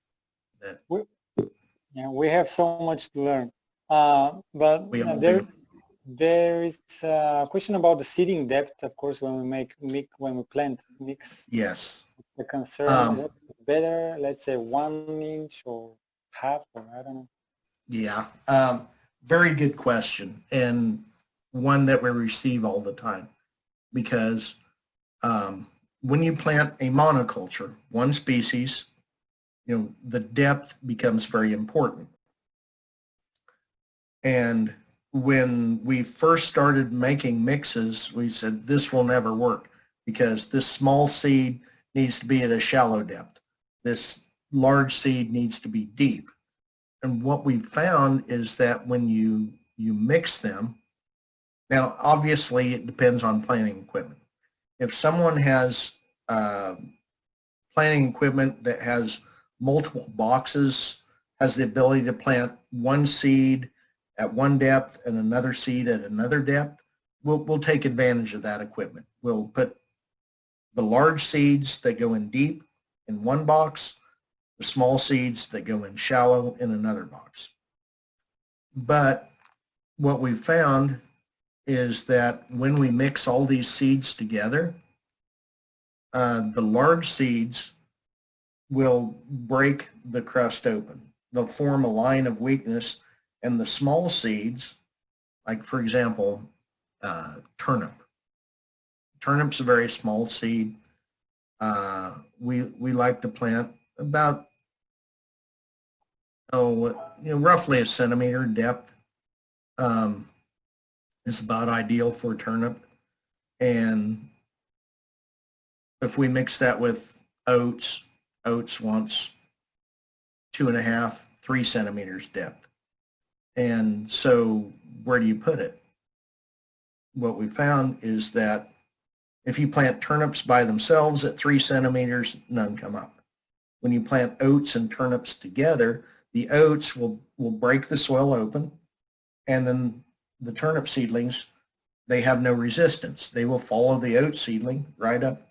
We have so much to learn. But there is a question about the seeding depth, of course, when we plant mix. Yes. The concern is better, let's say 1 inch or half, or I don't know. Yeah, very good question, and one that we receive all the time, because when you plant a monoculture, one species, the depth becomes very important. And when we first started making mixes, we said this will never work because this small seed needs to be at a shallow depth. This large seed needs to be deep. And what we found is that when you mix them, now obviously it depends on planting equipment. If someone has planting equipment that has multiple boxes, has the ability to plant one seed at one depth and another seed at another depth, we'll take advantage of that equipment. We'll put the large seeds that go in deep in one box, the small seeds that go in shallow in another box. But what we found is that when we mix all these seeds together, the large seeds will break the crust open. They'll form a line of weakness, and the small seeds, like for example, turnip. Turnip's a very small seed. We like to plant about roughly a centimeter depth is about ideal for turnip. And if we mix that with oats wants 2.5, 3 centimeters depth. And so where do you put it? What we found is that if you plant turnips by themselves at 3 centimeters, none come up. When you plant oats and turnips together, the oats will break the soil open, and then the turnip seedlings, they have no resistance. They will follow the oat seedling right up,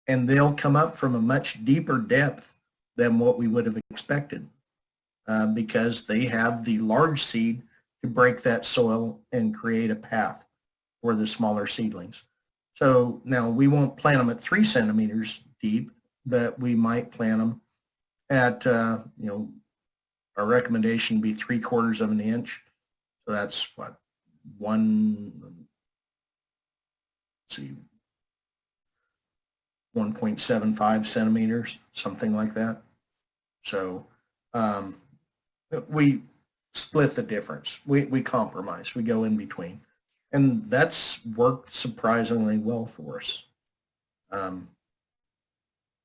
and they'll come up from a much deeper depth than what we would have expected because they have the large seed to break that soil and create a path for the smaller seedlings. So now we won't plant them at 3 centimeters deep, but we might plant them at, our recommendation would be 3/4 of an inch. So that's what, 1.75 centimeters, something like that. So we split the difference. We compromise. We go in between. And that's worked surprisingly well for us.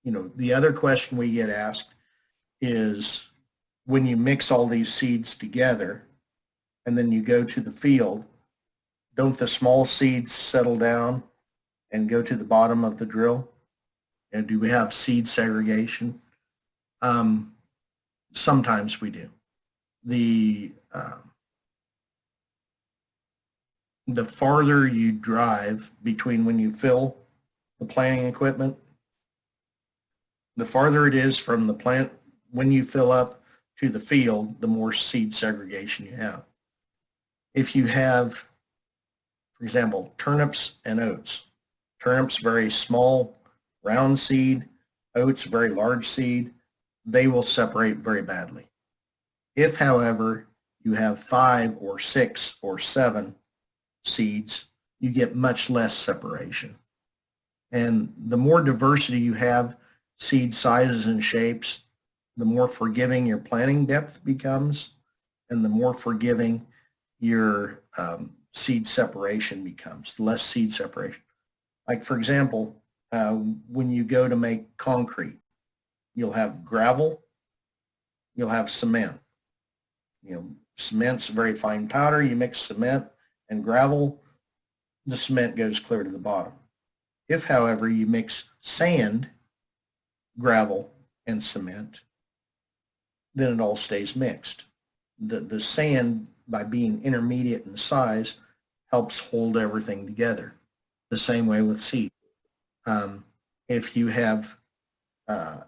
The other question we get asked is when you mix all these seeds together and then you go to the field, don't the small seeds settle down and go to the bottom of the drill? And do we have seed segregation? Sometimes we do. The farther you drive between when you fill the planting equipment, the farther it is from the plant when you fill up to the field, the more seed segregation you have. If you have, for example, turnips and oats, turnips very small, round seed, oats very large seed, they will separate very badly. If, however, you have 5 or 6 or 7 seeds, you get much less separation. And the more diversity you have, seed sizes and shapes, the more forgiving your planting depth becomes, and the more forgiving your seed separation becomes, less seed separation. Like for example, when you go to make concrete, you'll have gravel, you'll have cement. Cement's a very fine powder. You mix cement and gravel, the cement goes clear to the bottom. If, however, you mix sand, gravel, and cement, then it all stays mixed. The sand, by being intermediate in size, helps hold everything together. The same way with seed. If you have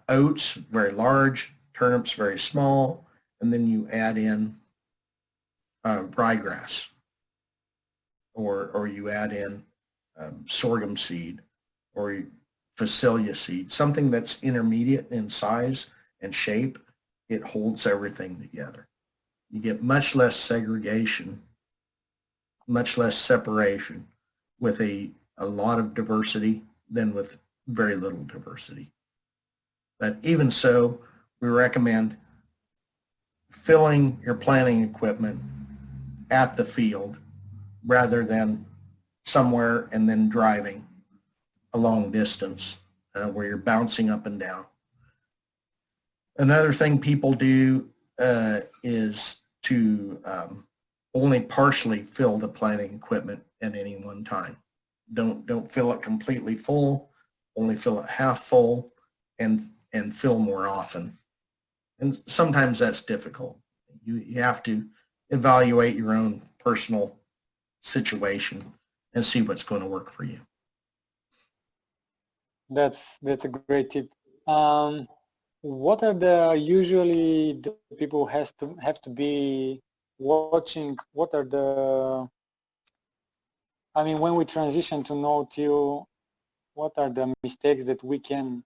oats, very large, turnips, very small, and then you add in ryegrass, or you add in sorghum seed or phacelia seed, something that's intermediate in size and shape, it holds everything together. You get much less segregation, much less separation with a lot of diversity than with very little diversity. But even so, we recommend filling your planting equipment at the field rather than somewhere and then driving a long distance where you're bouncing up and down. Another thing people do is to only partially fill the planting equipment at any one time. Don't fill it completely full, only fill it half full, and fill more often. And sometimes that's difficult. You have to evaluate your own personal situation and see what's going to work for you. That's a great tip. What are usually the people have to be watching? What are the I mean, when we transition to Nou Til, what are the mistakes that we can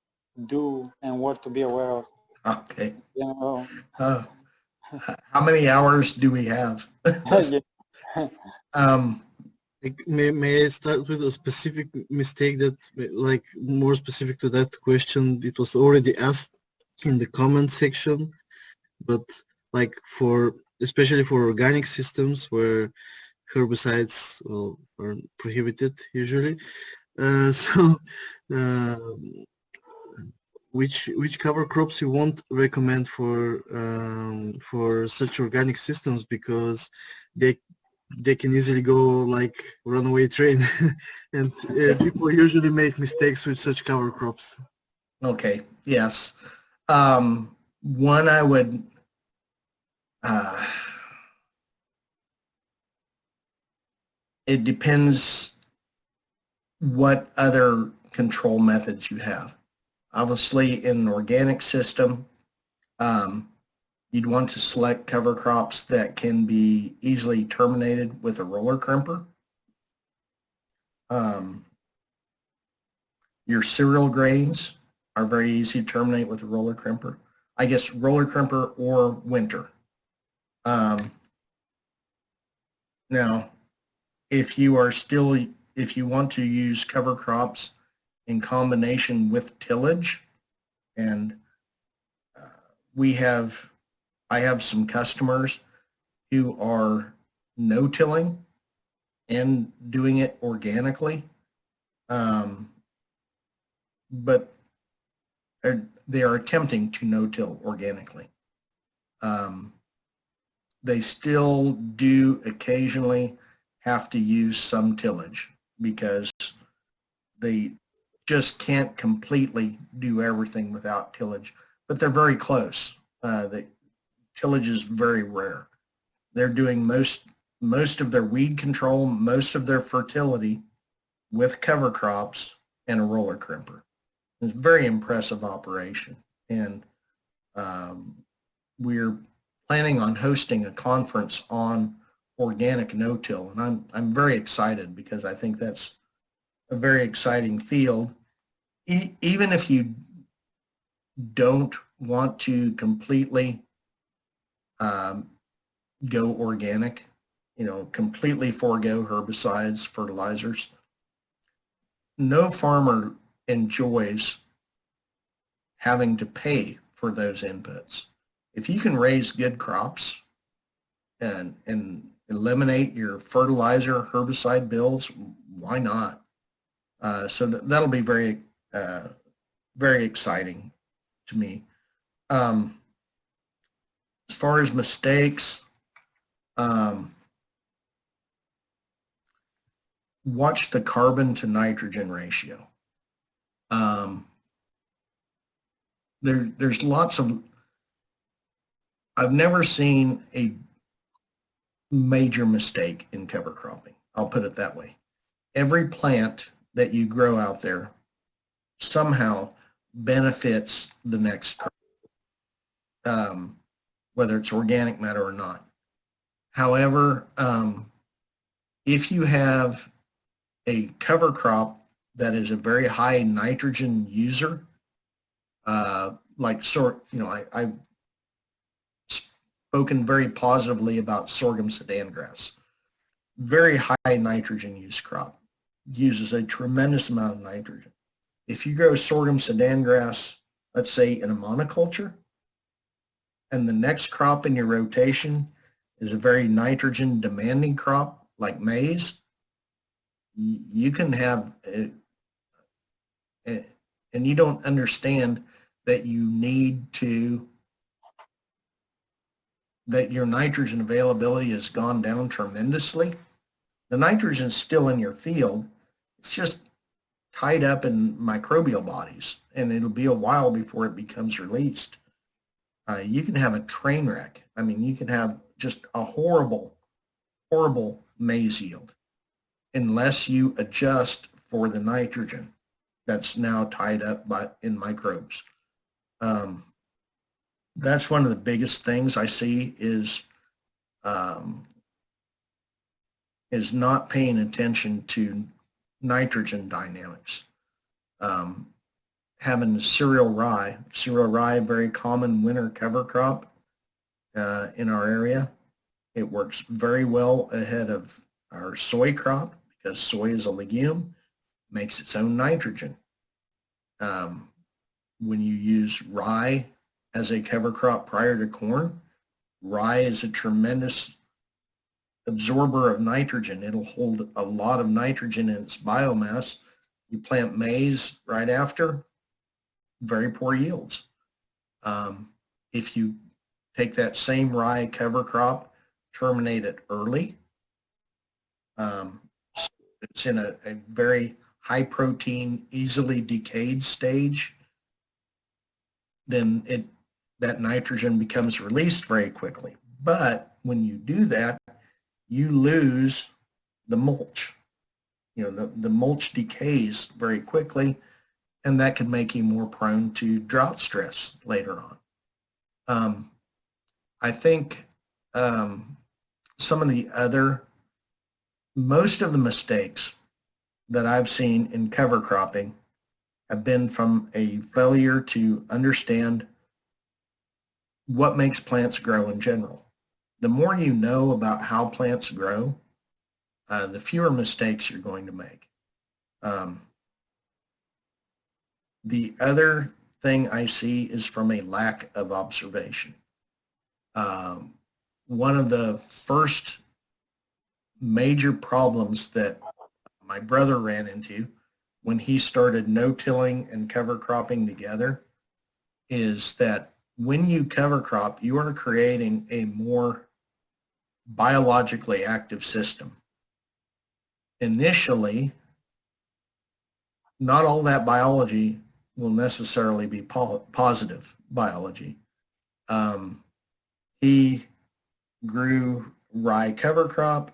do and what to be aware of? Okay. You know? How many hours do we have? Like, may I start with a specific mistake that, like, more specific to that question? It was already asked in the comment section, but like especially for organic systems where herbicides are prohibited usually. Which cover crops you won't recommend for such organic systems, because they can easily go like runaway train, and people usually make mistakes with such cover crops. Okay. Yes. One I would. It depends what other control methods you have. Obviously, in an organic system, you'd want to select cover crops that can be easily terminated with a roller crimper. Your cereal grains are very easy to terminate with a roller crimper. I guess roller crimper or winter. Now, if you want to use cover crops in combination with tillage, and I have some customers who are no-tilling and doing it organically, but they are attempting to no-till organically. They still do occasionally have to use some tillage because they just can't completely do everything without tillage, but they're very close. The tillage is very rare. They're doing most of their weed control, most of their fertility with cover crops and a roller crimper. It's a very impressive operation, and we're planning on hosting a conference on organic no-till, and I'm very excited because I think that's a very exciting field. Even if you don't want to completely go organic, completely forego herbicides, fertilizers, no farmer enjoys having to pay for those inputs. If you can raise good crops and eliminate your fertilizer, herbicide bills, why not? So that'll be very, very exciting to me. As far as mistakes, watch the carbon to nitrogen ratio. There's lots of, I've never seen a major mistake in cover cropping. I'll put it that way. Every plant that you grow out there somehow benefits the next crop, whether it's organic matter or not. However, if you have a cover crop that is a very high nitrogen user, I've spoken very positively about sorghum sudan grass. Very high nitrogen use crop, uses a tremendous amount of nitrogen. If you grow sorghum sudan grass, let's say in a monoculture, and the next crop in your rotation is a very nitrogen demanding crop like maize, you can have, and you don't understand that that your nitrogen availability has gone down tremendously. The nitrogen's still in your field. It's just tied up in microbial bodies, and it'll be a while before it becomes released. You can have a train wreck. I mean, you can have just a horrible, horrible maize yield unless you adjust for the nitrogen that's now tied up in microbes. That's one of the biggest things I see is is not paying attention to nitrogen dynamics. Having cereal rye, very common winter cover crop in our area. It works very well ahead of our soy crop because soy is a legume, makes its own nitrogen. When you use rye as a cover crop prior to corn, rye is a tremendous absorber of nitrogen. It'll hold a lot of nitrogen in its biomass. You plant maize right after, very poor yields. If you take that same rye cover crop, terminate it early, it's in a very high protein, easily decayed stage, then that nitrogen becomes released very quickly. But when you do that, you lose the mulch. The mulch decays very quickly, and that can make you more prone to drought stress later on. I think some of the most of the mistakes that I've seen in cover cropping have been from a failure to understand what makes plants grow in general. The more you know about how plants grow, the fewer mistakes you're going to make. The other thing I see is from a lack of observation. One of the first major problems that my brother ran into when he started no-tilling and cover cropping together is that when you cover crop, you are creating a more biologically active system. Initially, not all that biology will necessarily be positive biology. He grew rye cover crop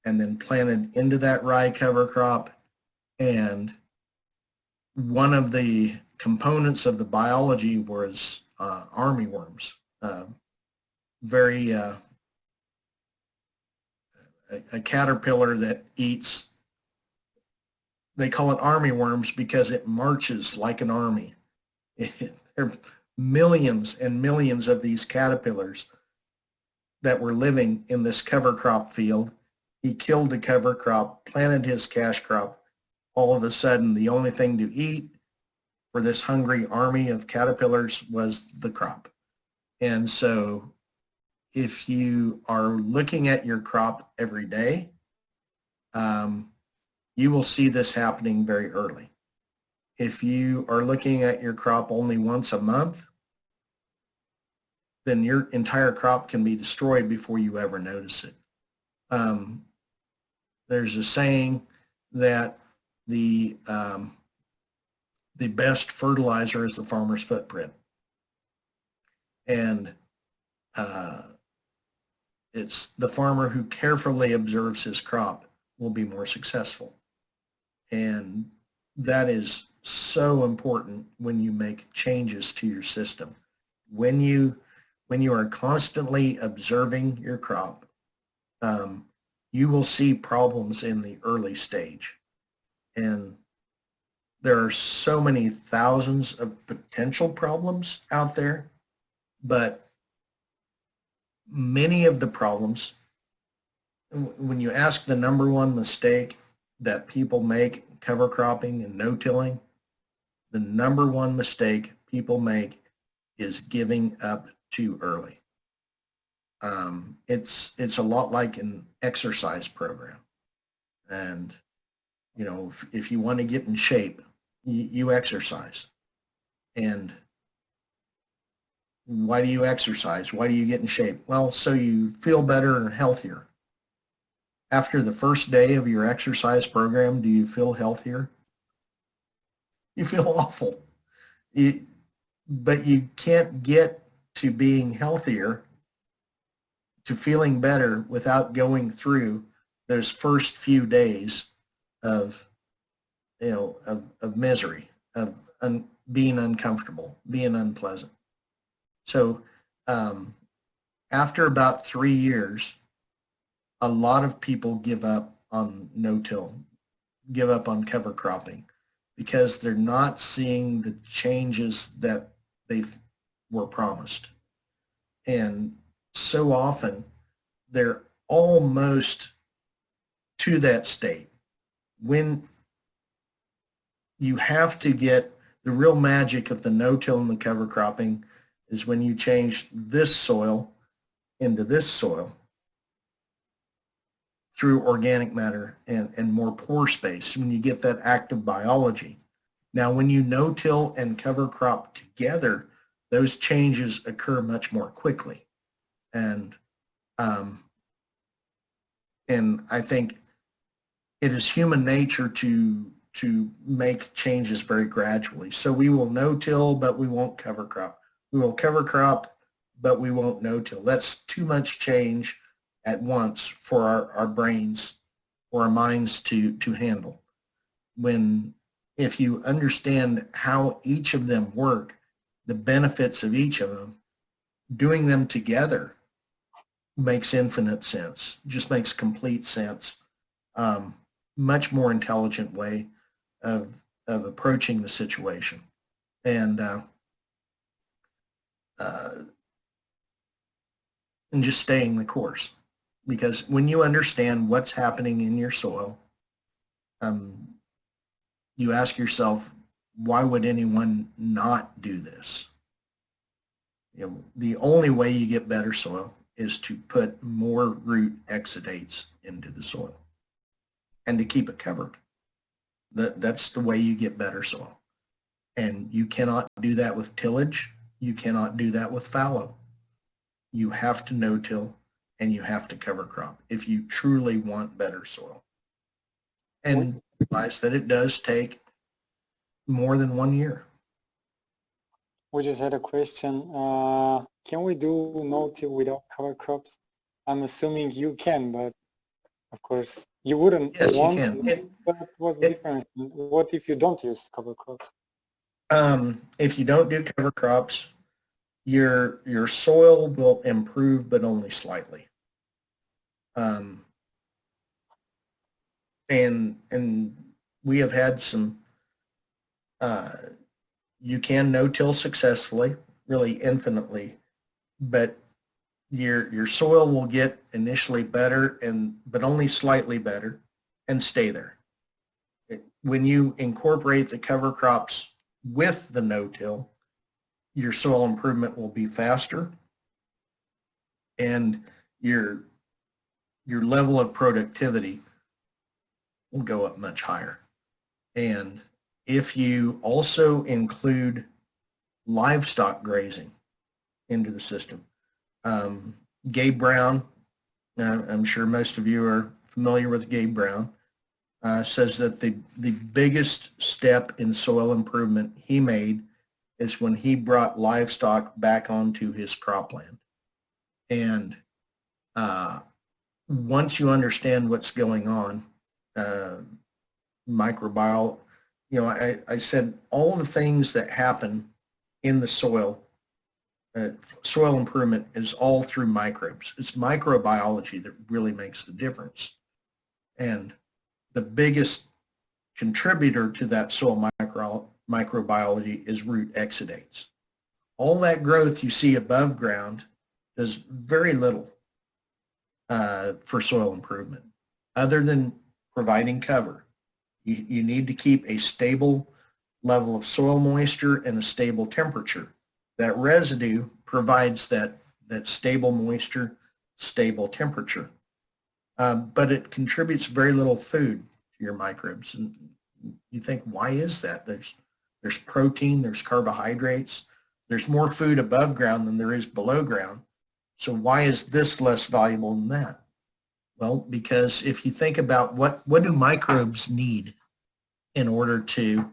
and then planted into that rye cover crop, and one of the components of the biology was armyworms. A caterpillar that eats, they call it armyworms because it marches like an army. There are millions and millions of these caterpillars that were living in this cover crop field. He killed the cover crop, planted his cash crop. All of a sudden, the only thing to eat for this hungry army of caterpillars was the crop. And so if you are looking at your crop every day, you will see this happening very early. If you are looking at your crop only once a month, then your entire crop can be destroyed before you ever notice it. There's a saying that the best fertilizer is the farmer's footprint. And it's the farmer who carefully observes his crop will be more successful. And that is so important when you make changes to your system. When you are constantly observing your crop, you will see problems in the early stage. And there are so many thousands of potential problems out there, but many of the problems, when you ask the number one mistake that people make cover cropping and no-tilling, the number one mistake people make is giving up too early. It's a lot like an exercise program. And, if you want to get in shape, you exercise. And why do you exercise? Why do you get in shape? Well, so you feel better and healthier. After the first day of your exercise program, do you feel healthier? You feel awful. But you can't get to being healthier, to feeling better, without going through those first few days of misery, of being uncomfortable, being unpleasant. So after about 3 years, a lot of people give up on no-till, give up on cover cropping, because they're not seeing the changes that they were promised. And so often they're almost to that state. When you have to get the real magic of the no-till and the cover cropping is when you change this soil into this soil through organic matter and more pore space, when you get that active biology. Now, when you no-till and cover crop together, those changes occur much more quickly. And I think it is human nature to make changes very gradually. So we will no-till, but we won't cover crop. We will cover crop, but we won't no-till. That's too much change at once for our brains or our minds to handle. If you understand how each of them work, the benefits of each of them, doing them together makes infinite sense, just makes complete sense. Much more intelligent way of approaching the situation. And just staying the course. Because when you understand what's happening in your soil, you ask yourself, why would anyone not do this? You know, the only way you get better soil is to put more root exudates into the soil and to keep it covered. That's the way you get better soil. And you cannot do that with tillage. You cannot do that with fallow. You have to no-till and you have to cover crop if you truly want better soil. And realize that it does take more than 1 year. We just had a question. Can we do no-till without cover crops? I'm assuming you can, but of course you wouldn't. Yes, want you can. to, but what's the difference? What if you don't use cover crops? If you don't do cover crops, your soil will improve, but only slightly. And we have had some, you can no-till successfully, really infinitely, but your soil will get initially better, but only slightly better, and stay there. When you incorporate the cover crops with the no-till, your soil improvement will be faster, and your level of productivity will go up much higher. And if you also include livestock grazing into the system, Gabe Brown, I'm sure most of you are familiar with Gabe Brown, says that the biggest step in soil improvement he made is when he brought livestock back onto his cropland. And once you understand what's going on, microbiome, I said all the things that happen in the soil, soil improvement is all through microbes. It's microbiology that really makes the difference. And the biggest contributor to that soil microbiology is root exudates. All that growth you see above ground does very little for soil improvement, other than providing cover. You need to keep a stable level of soil moisture and a stable temperature. That residue provides that stable moisture, stable temperature. But it contributes very little food to your microbes. And you think, why is that? There's protein, there's carbohydrates, there's more food above ground than there is below ground. So why is this less valuable than that? Well, because if you think about what do microbes need in order to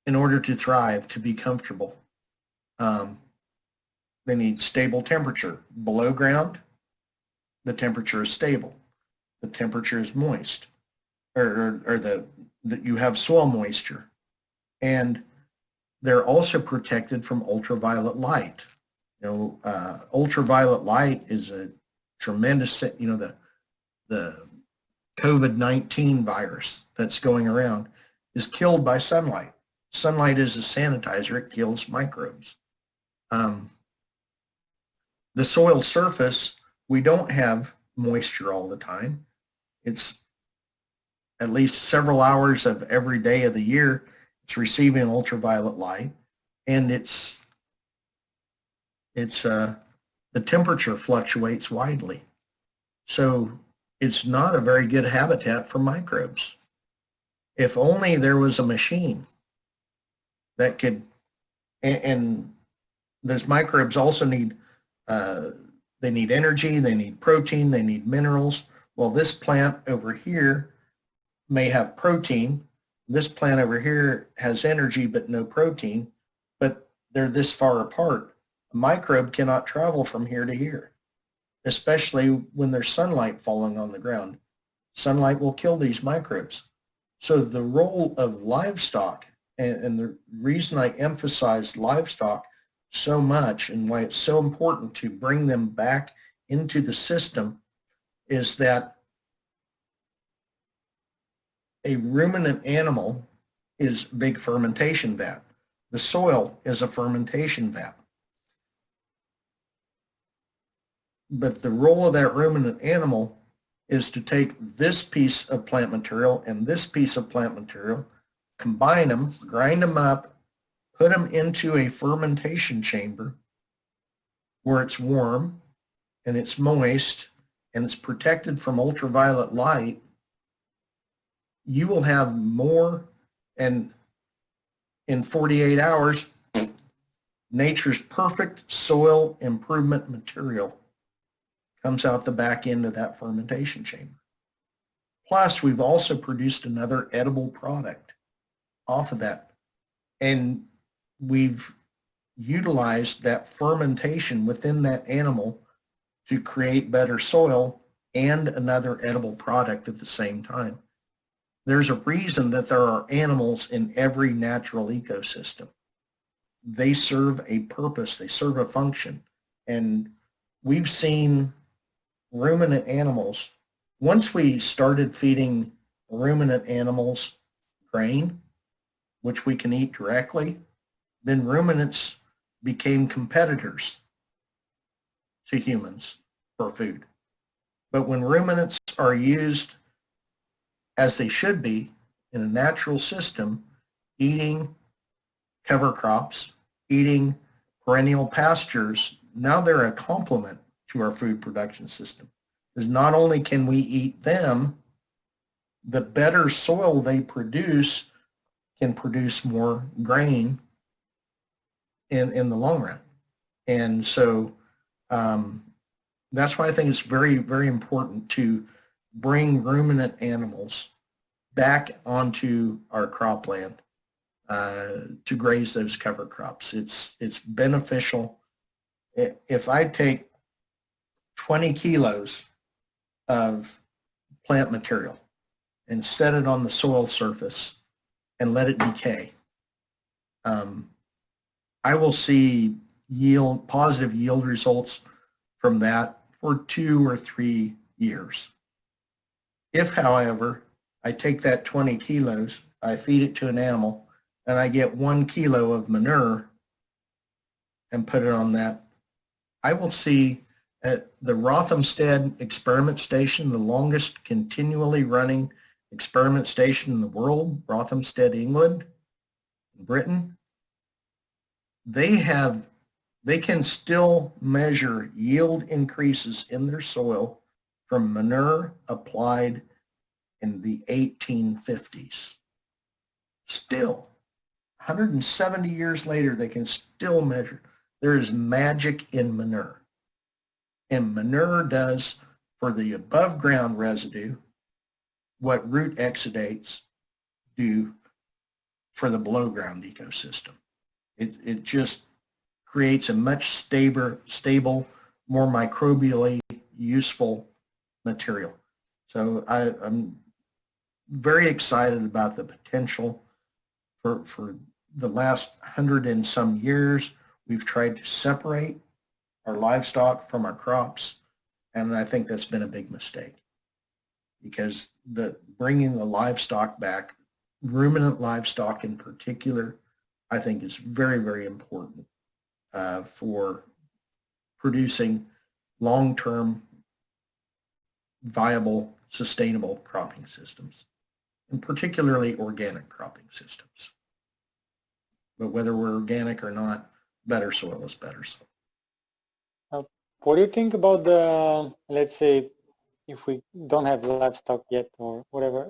thrive, to be comfortable, they need stable temperature. Below ground, the temperature is stable. The temperature is moist, or you have soil moisture. And they're also protected from ultraviolet light. Ultraviolet light is a tremendous, the COVID-19 virus that's going around is killed by sunlight. Sunlight is a sanitizer. It kills microbes. The soil surface, we don't have moisture all the time. It's at least several hours of every day of the year. It's receiving ultraviolet light, and the temperature fluctuates widely. So it's not a very good habitat for microbes. If only there was a machine that could, and those microbes also need, they need energy, they need protein, they need minerals. Well, this plant over here may have protein. This plant over here has energy but no protein, but they're this far apart. A microbe cannot travel from here to here, especially when there's sunlight falling on the ground. Sunlight will kill these microbes. So the role of livestock, and the reason I emphasize livestock so much and why it's so important to bring them back into the system, is that a ruminant animal is a big fermentation vat. The soil is a fermentation vat. But the role of that ruminant animal is to take this piece of plant material and this piece of plant material, combine them, grind them up, put them into a fermentation chamber where it's warm and it's moist and it's protected from ultraviolet light. You will have more, and in 48 hours, nature's perfect soil improvement material comes out the back end of that fermentation chamber. Plus, we've also produced another edible product off of that. And we've utilized that fermentation within that animal to create better soil and another edible product at the same time. There's a reason that there are animals in every natural ecosystem. They serve a purpose, they serve a function. And we've seen ruminant animals, once we started feeding ruminant animals grain, which we can eat directly, then ruminants became competitors to humans for food. But when ruminants are used as they should be in a natural system, eating cover crops, eating perennial pastures, now they're a complement to our food production system. Because not only can we eat them, the better soil they produce can produce more grain in the long run. And so that's why I think it's very, very important to bring ruminant animals back onto our cropland to graze those cover crops. It's beneficial. If I take 20 kilos of plant material and set it on the soil surface and let it decay, I will see positive yield results from that for 2 or 3 years. If, however, I take that 20 kilos, I feed it to an animal, and I get 1 kilo of manure and put it on that, I will see at the Rothamsted experiment station, the longest continually running experiment station in the world, Rothamsted, England, Britain, they can still measure yield increases in their soil from manure applied in the 1850s. Still, 170 years later, they can still measure. There is magic in manure. And manure does for the above ground residue what root exudates do for the below ground ecosystem. It just creates a much stable, more microbially useful material. So I'm very excited about the potential for the last 100 and some years. We've tried to separate our livestock from our crops, and I think that's been a big mistake. because bringing the livestock back, ruminant livestock in particular, I think is very, very important for producing long-term, viable, sustainable cropping systems, and particularly organic cropping systems. But whether we're organic or not, better soil is better soil. What do you think about let's say, if we don't have livestock yet or whatever,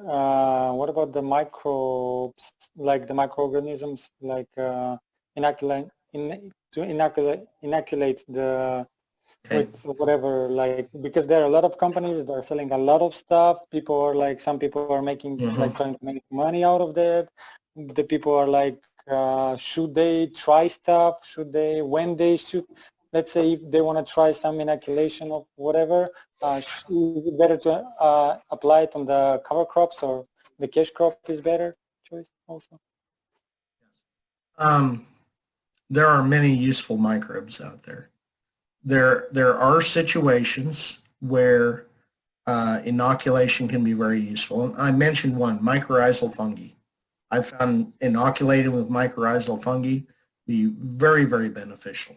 what about the microbes, like the microorganisms, like inoculate the with whatever, like, because there are a lot of companies that are selling a lot of stuff. People are like, some people are making, like, trying to make money out of that. The people are like, should they try stuff? Should they, when they should, let's say if they want to try some inoculation of whatever, is it better to apply it on the cover crops, or the cash crop is better choice also? There are many useful microbes out there. There are situations where inoculation can be very useful. And I mentioned one, mycorrhizal fungi. I found inoculating with mycorrhizal fungi be very, very beneficial.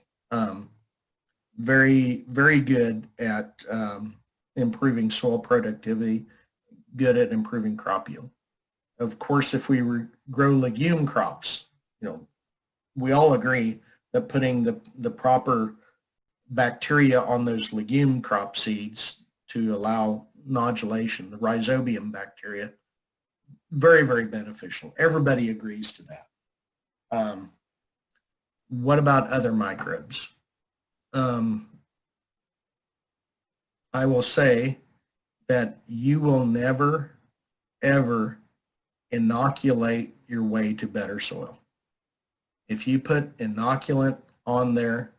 Very, very good at improving soil productivity, good at improving crop yield. Of course, if we grow legume crops, we all agree that putting the proper bacteria on those legume crop seeds to allow nodulation, the rhizobium bacteria, very, very beneficial. Everybody agrees to that. What about other microbes? I will say that you will never, ever inoculate your way to better soil. If you put inoculant on there,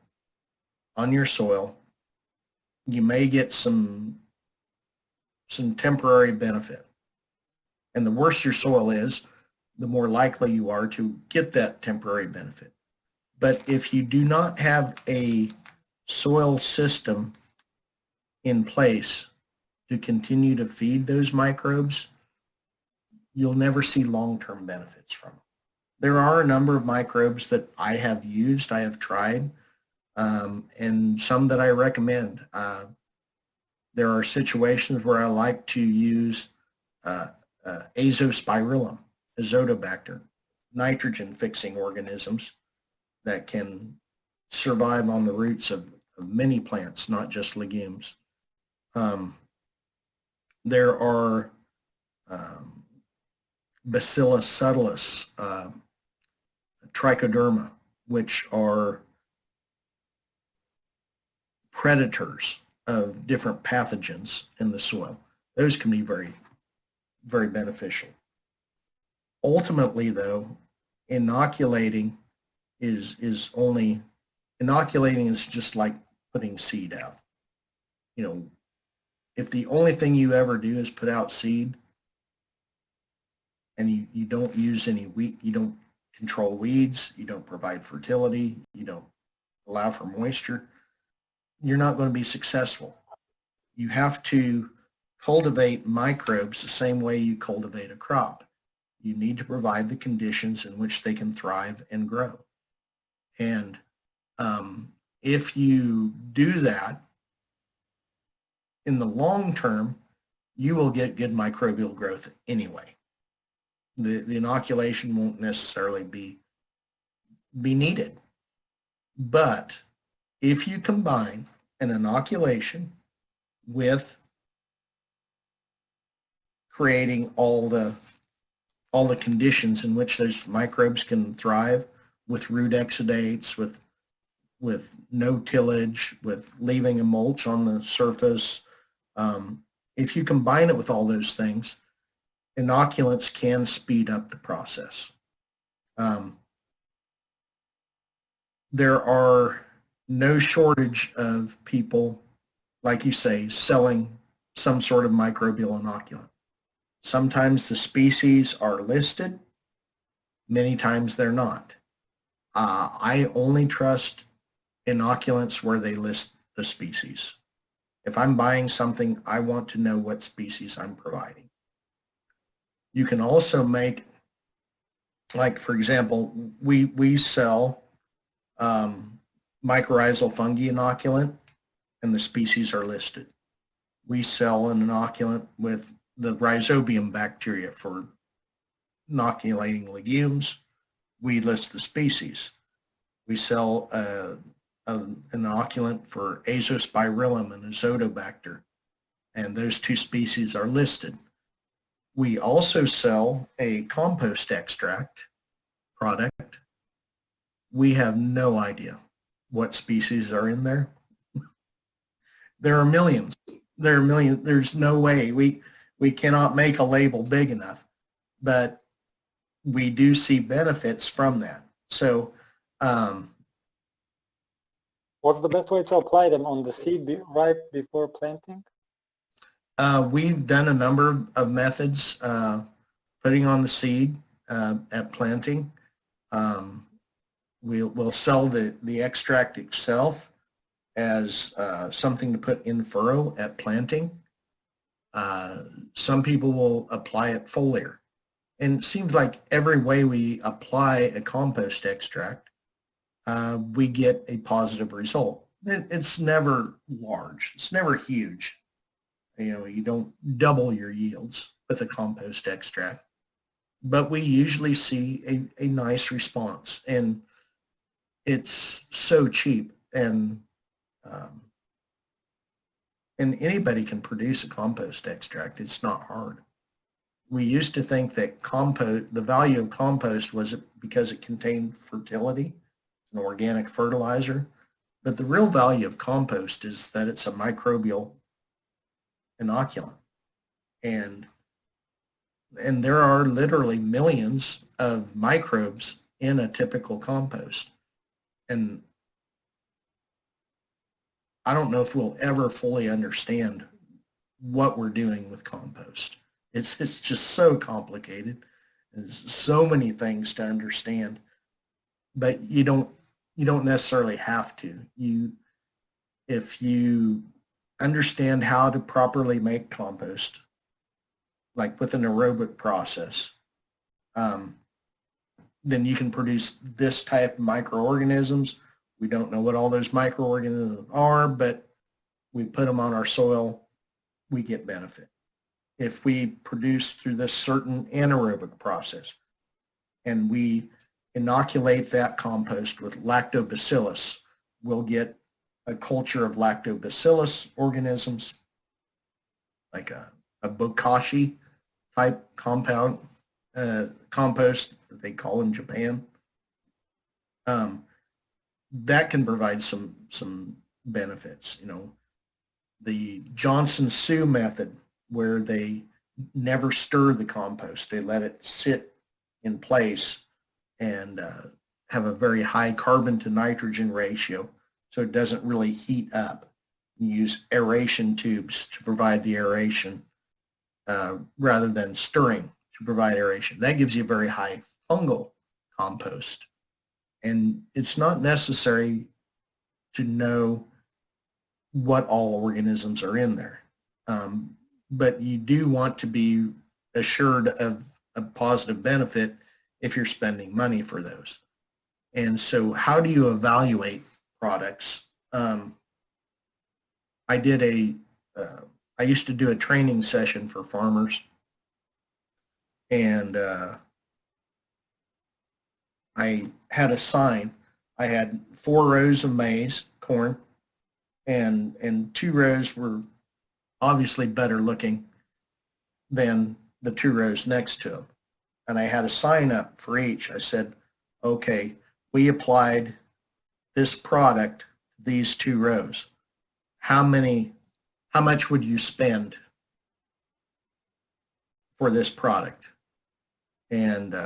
on your soil, you may get some temporary benefit. And the worse your soil is, the more likely you are to get that temporary benefit. But if you do not have a soil system in place to continue to feed those microbes, you'll never see long-term benefits from them. There are a number of microbes that I have used, I have tried, and some that I recommend. There are situations where I like to use azospirillum, azotobacter, nitrogen-fixing organisms that can survive on the roots of many plants, not just legumes. There are Bacillus subtilis, trichoderma, which are predators of different pathogens in the soil. Those can be very, very beneficial. Ultimately, though, inoculating is just like putting seed out. If the only thing you ever do is put out seed, and you don't use any you don't control weeds, you don't provide fertility, you don't allow for moisture, you're not going to be successful. You have to cultivate microbes the same way you cultivate a crop. You need to provide the conditions in which they can thrive and grow. And if you do that, in the long term, you will get good microbial growth anyway. The inoculation won't necessarily be needed. But if you combine an inoculation with creating all the conditions in which those microbes can thrive, with root exudates, with no tillage, with leaving a mulch on the surface, if you combine it with all those things, inoculants can speed up the process. There are no shortage of people, like you say, selling some sort of microbial inoculant. Sometimes the species are listed, many times they're not. I only trust inoculants where they list the species. If I'm buying something, I want to know what species I'm providing. You can also make, like for example, we sell mycorrhizal fungi inoculant, and the species are listed. We sell an inoculant with the rhizobium bacteria for inoculating legumes. We list the species. We sell an inoculant for azospirillum and azotobacter, and those two species are listed. We also sell a compost extract product. We have no idea what species are in there. There are millions. There are millions. There's no way. We cannot make a label big enough, but we do see benefits from that. So what's the best way to apply them on the seed right before planting? We've done a number of methods, putting on the seed at planting. We'll sell the extract itself as something to put in furrow at planting. Some people will apply it foliar. And it seems like every way we apply a compost extract, we get a positive result. It's never large. It's never huge. You know, you don't double your yields with a compost extract. But we usually see a nice response. And it's so cheap. And anybody can produce a compost extract. It's not hard. We used to think that the value of compost was because it contained fertility, an organic fertilizer. But the real value of compost is that it's a microbial inoculant. And there are literally millions of microbes in a typical compost. And I don't know if we'll ever fully understand what we're doing with compost. It's just so complicated. There's so many things to understand, but you don't necessarily have to. If you understand how to properly make compost, like with an aerobic process, then you can produce this type of microorganisms. We don't know what all those microorganisms are, but we put them on our soil, we get benefit. If we produce through this certain anaerobic process and we inoculate that compost with lactobacillus, we'll get a culture of lactobacillus organisms, like a bokashi type compost that they call in Japan. That can provide some benefits. You know, the Johnson-Su method, where they never stir the compost, they let it sit in place and have a very high carbon to nitrogen ratio, so it doesn't really heat up. You use aeration tubes to provide the aeration rather than stirring to provide aeration. That gives you a very high fungal compost. And it's not necessary to know what all organisms are in there. But you do want to be assured of a positive benefit if you're spending money for those. And so how do you evaluate products? I used to do a training session for farmers, and I had a sign. I had 4 rows of maize, corn, and 2 rows were obviously better looking than the 2 rows next to them. And I had a sign up for each. I said, okay, we applied this product to these 2 rows. How much would you spend for this product? And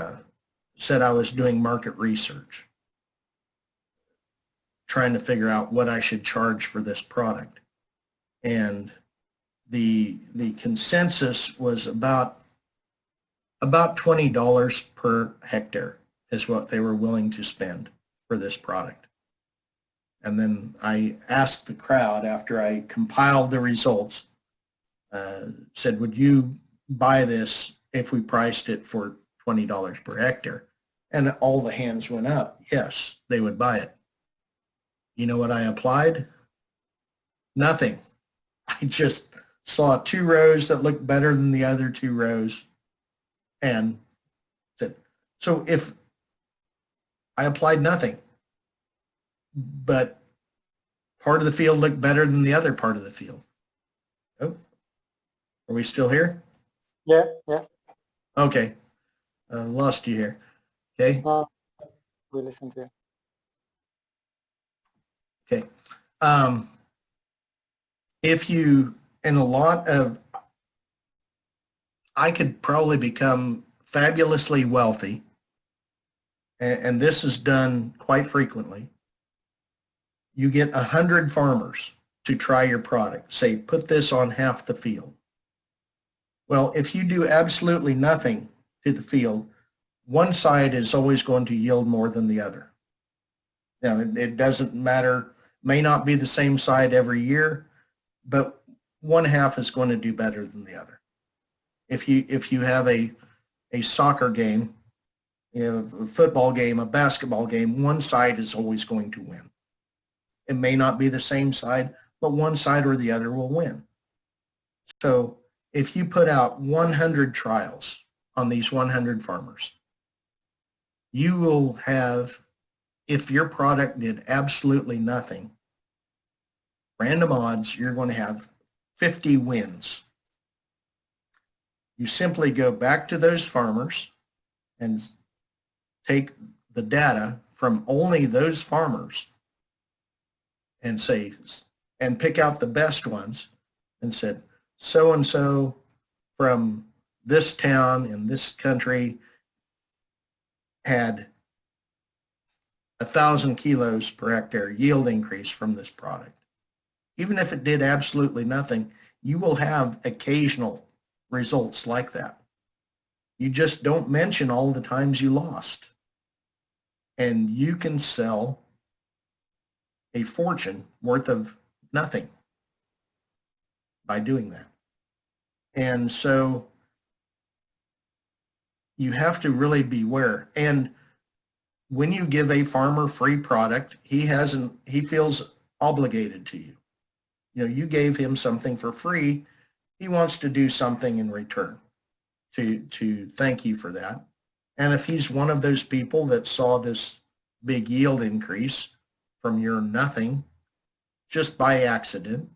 said I was doing market research, trying to figure out what I should charge for this product. And the consensus was about $20 per hectare is what they were willing to spend for this product. And then I asked the crowd after I compiled the results, said, would you buy this if we priced it for $20 per hectare? And all the hands went up. Yes, they would buy it. You know what I applied? Nothing. I just saw 2 rows that looked better than the other 2 rows and said, so if I applied nothing, but part of the field looked better than the other part of the field. Oh, are we still here? Yeah. Okay. Lost you here. Okay. We listen to you. Okay. If you, in a lot of, I could probably become fabulously wealthy, and this is done quite frequently. You get 100 farmers to try your product. Say, put this on half the field. Well, if you do absolutely nothing to the field, one side is always going to yield more than the other. Now, it doesn't matter, may not be the same side every year, but one half is going to do better than the other. If you have a soccer game, you know, a football game, a basketball game, one side is always going to win. It may not be the same side, but one side or the other will win. So if you put out 100 trials on these 100 farmers, you will have, if your product did absolutely nothing, random odds, you're going to have 50 wins. You simply go back to those farmers and take the data from only those farmers and say, and pick out the best ones and said, so-and-so from this town in this country had 1,000 kilos per hectare yield increase from this product. Even if it did absolutely nothing, you will have occasional results like that. You just don't mention all the times you lost. And you can sell a fortune worth of nothing by doing that. And so you have to really beware. And when you give a farmer free product, he feels obligated to you. You know, you gave him something for free. He wants to do something in return to thank you for that. And if he's one of those people that saw this big yield increase from your nothing just by accident,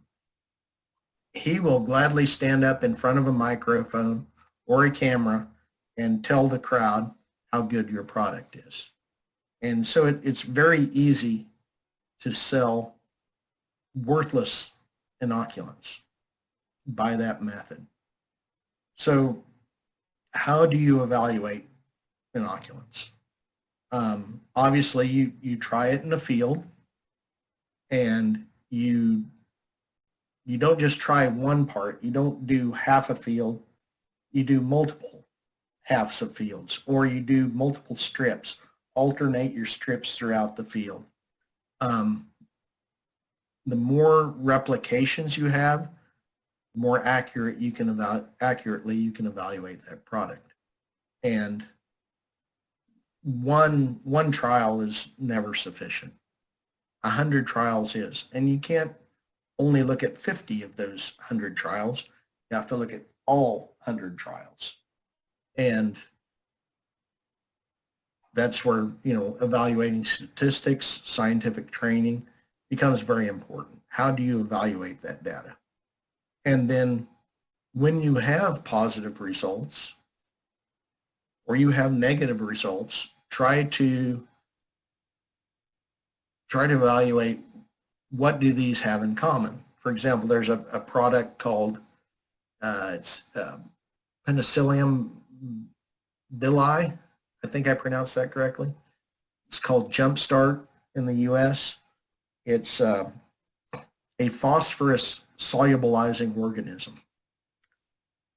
he will gladly stand up in front of a microphone or a camera and tell the crowd how good your product is. And so it's very easy to sell worthless inoculants by that method. So how do you evaluate inoculants? Obviously, you try it in a field, and you don't just try one part. You don't do half a field. You do multiple halves of fields, or you do multiple strips. Alternate your strips throughout the field. The more replications you have, the more accurately you can evaluate that product. And one trial is never sufficient. 100 trials is, and you can't only look at 50 of those 100 trials. You have to look at all 100 trials. And that's where, you know, evaluating statistics, scientific training becomes very important. How do you evaluate that data? And then when you have positive results or you have negative results, try to evaluate what do these have in common. For example, there's a product called Penicillium billi. I think I pronounced that correctly. It's called Jumpstart in the U.S. It's a phosphorus solubilizing organism.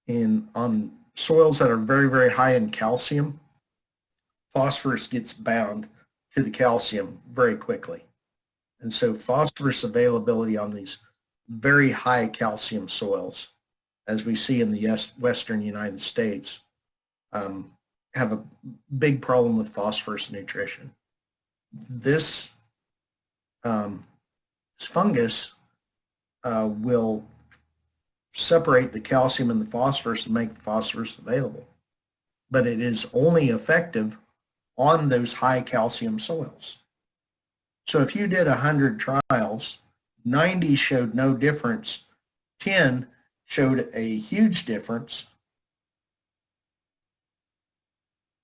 On soils that are very, very high in calcium, phosphorus gets bound to the calcium very quickly. And so phosphorus availability on these very high calcium soils, as we see in the western United States, have a big problem with phosphorus nutrition. This fungus will separate the calcium and the phosphorus and make the phosphorus available. But it is only effective on those high calcium soils. So if you did 100 trials, 90 showed no difference, 10 showed a huge difference,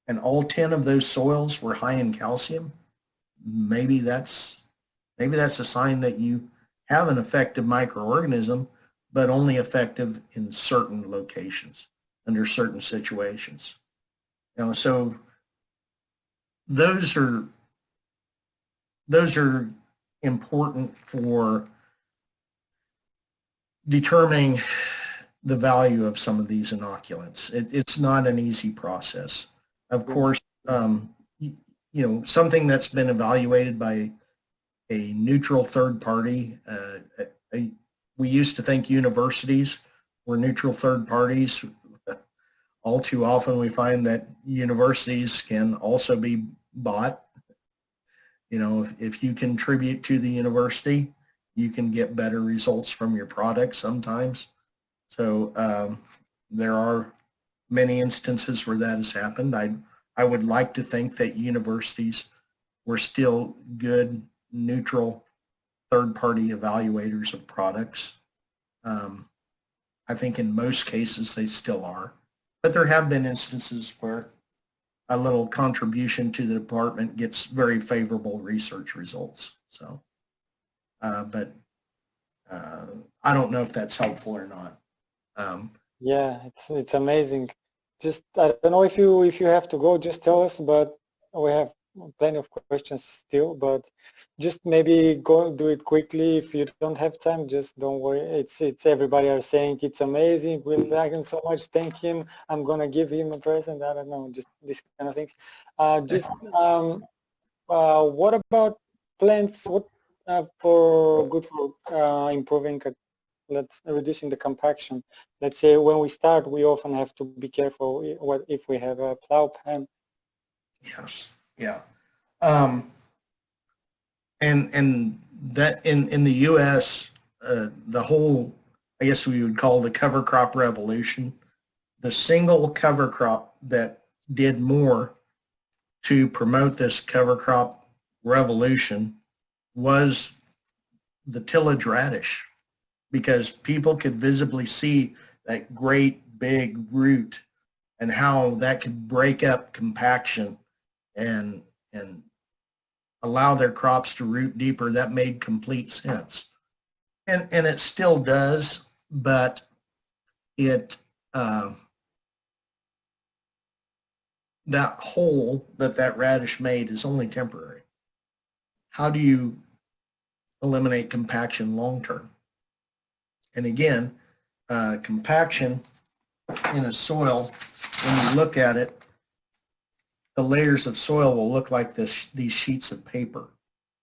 and all 10 of those soils were high in calcium, maybe that's a sign that you have an effective microorganism, but only effective in certain locations, under certain situations. You know, so those are important for determining the value of some of these inoculants. It's not an easy process. Of course, you know, something that's been evaluated by a neutral third party. We used to think universities were neutral third parties. All too often we find that universities can also be bought. You know, if you contribute to the university, you can get better results from your product sometimes. So there are many instances where that has happened. I would like to think that universities were still good, neutral, third-party evaluators of products. I think in most cases they still are. But there have been instances where a little contribution to the department gets very favorable research results. So, but I don't know if that's helpful or not. Yeah, it's amazing. Just I don't know if you have to go, just tell us. But we have plenty of questions still. But just maybe go do it quickly. If you don't have time, just don't worry. It's everybody are saying it's amazing. We like him so much. Thank him. I'm gonna give him a present. I don't know, just these kind of things. What about plants? What for improving? Let's reducing the compaction. Let's say when we start, we often have to be careful what if we have a plow pan. Yes. Yeah. And that in the U.S., the whole, I guess we would call the cover crop revolution, the single cover crop that did more to promote this cover crop revolution was the tillage radish, because people could visibly see that great big root and how that could break up compaction and allow their crops to root deeper. That made complete sense. And it still does, but it that hole that radish made is only temporary. How do you eliminate compaction long term? And again, compaction in a soil, when you look at it, the layers of soil will look like these sheets of paper.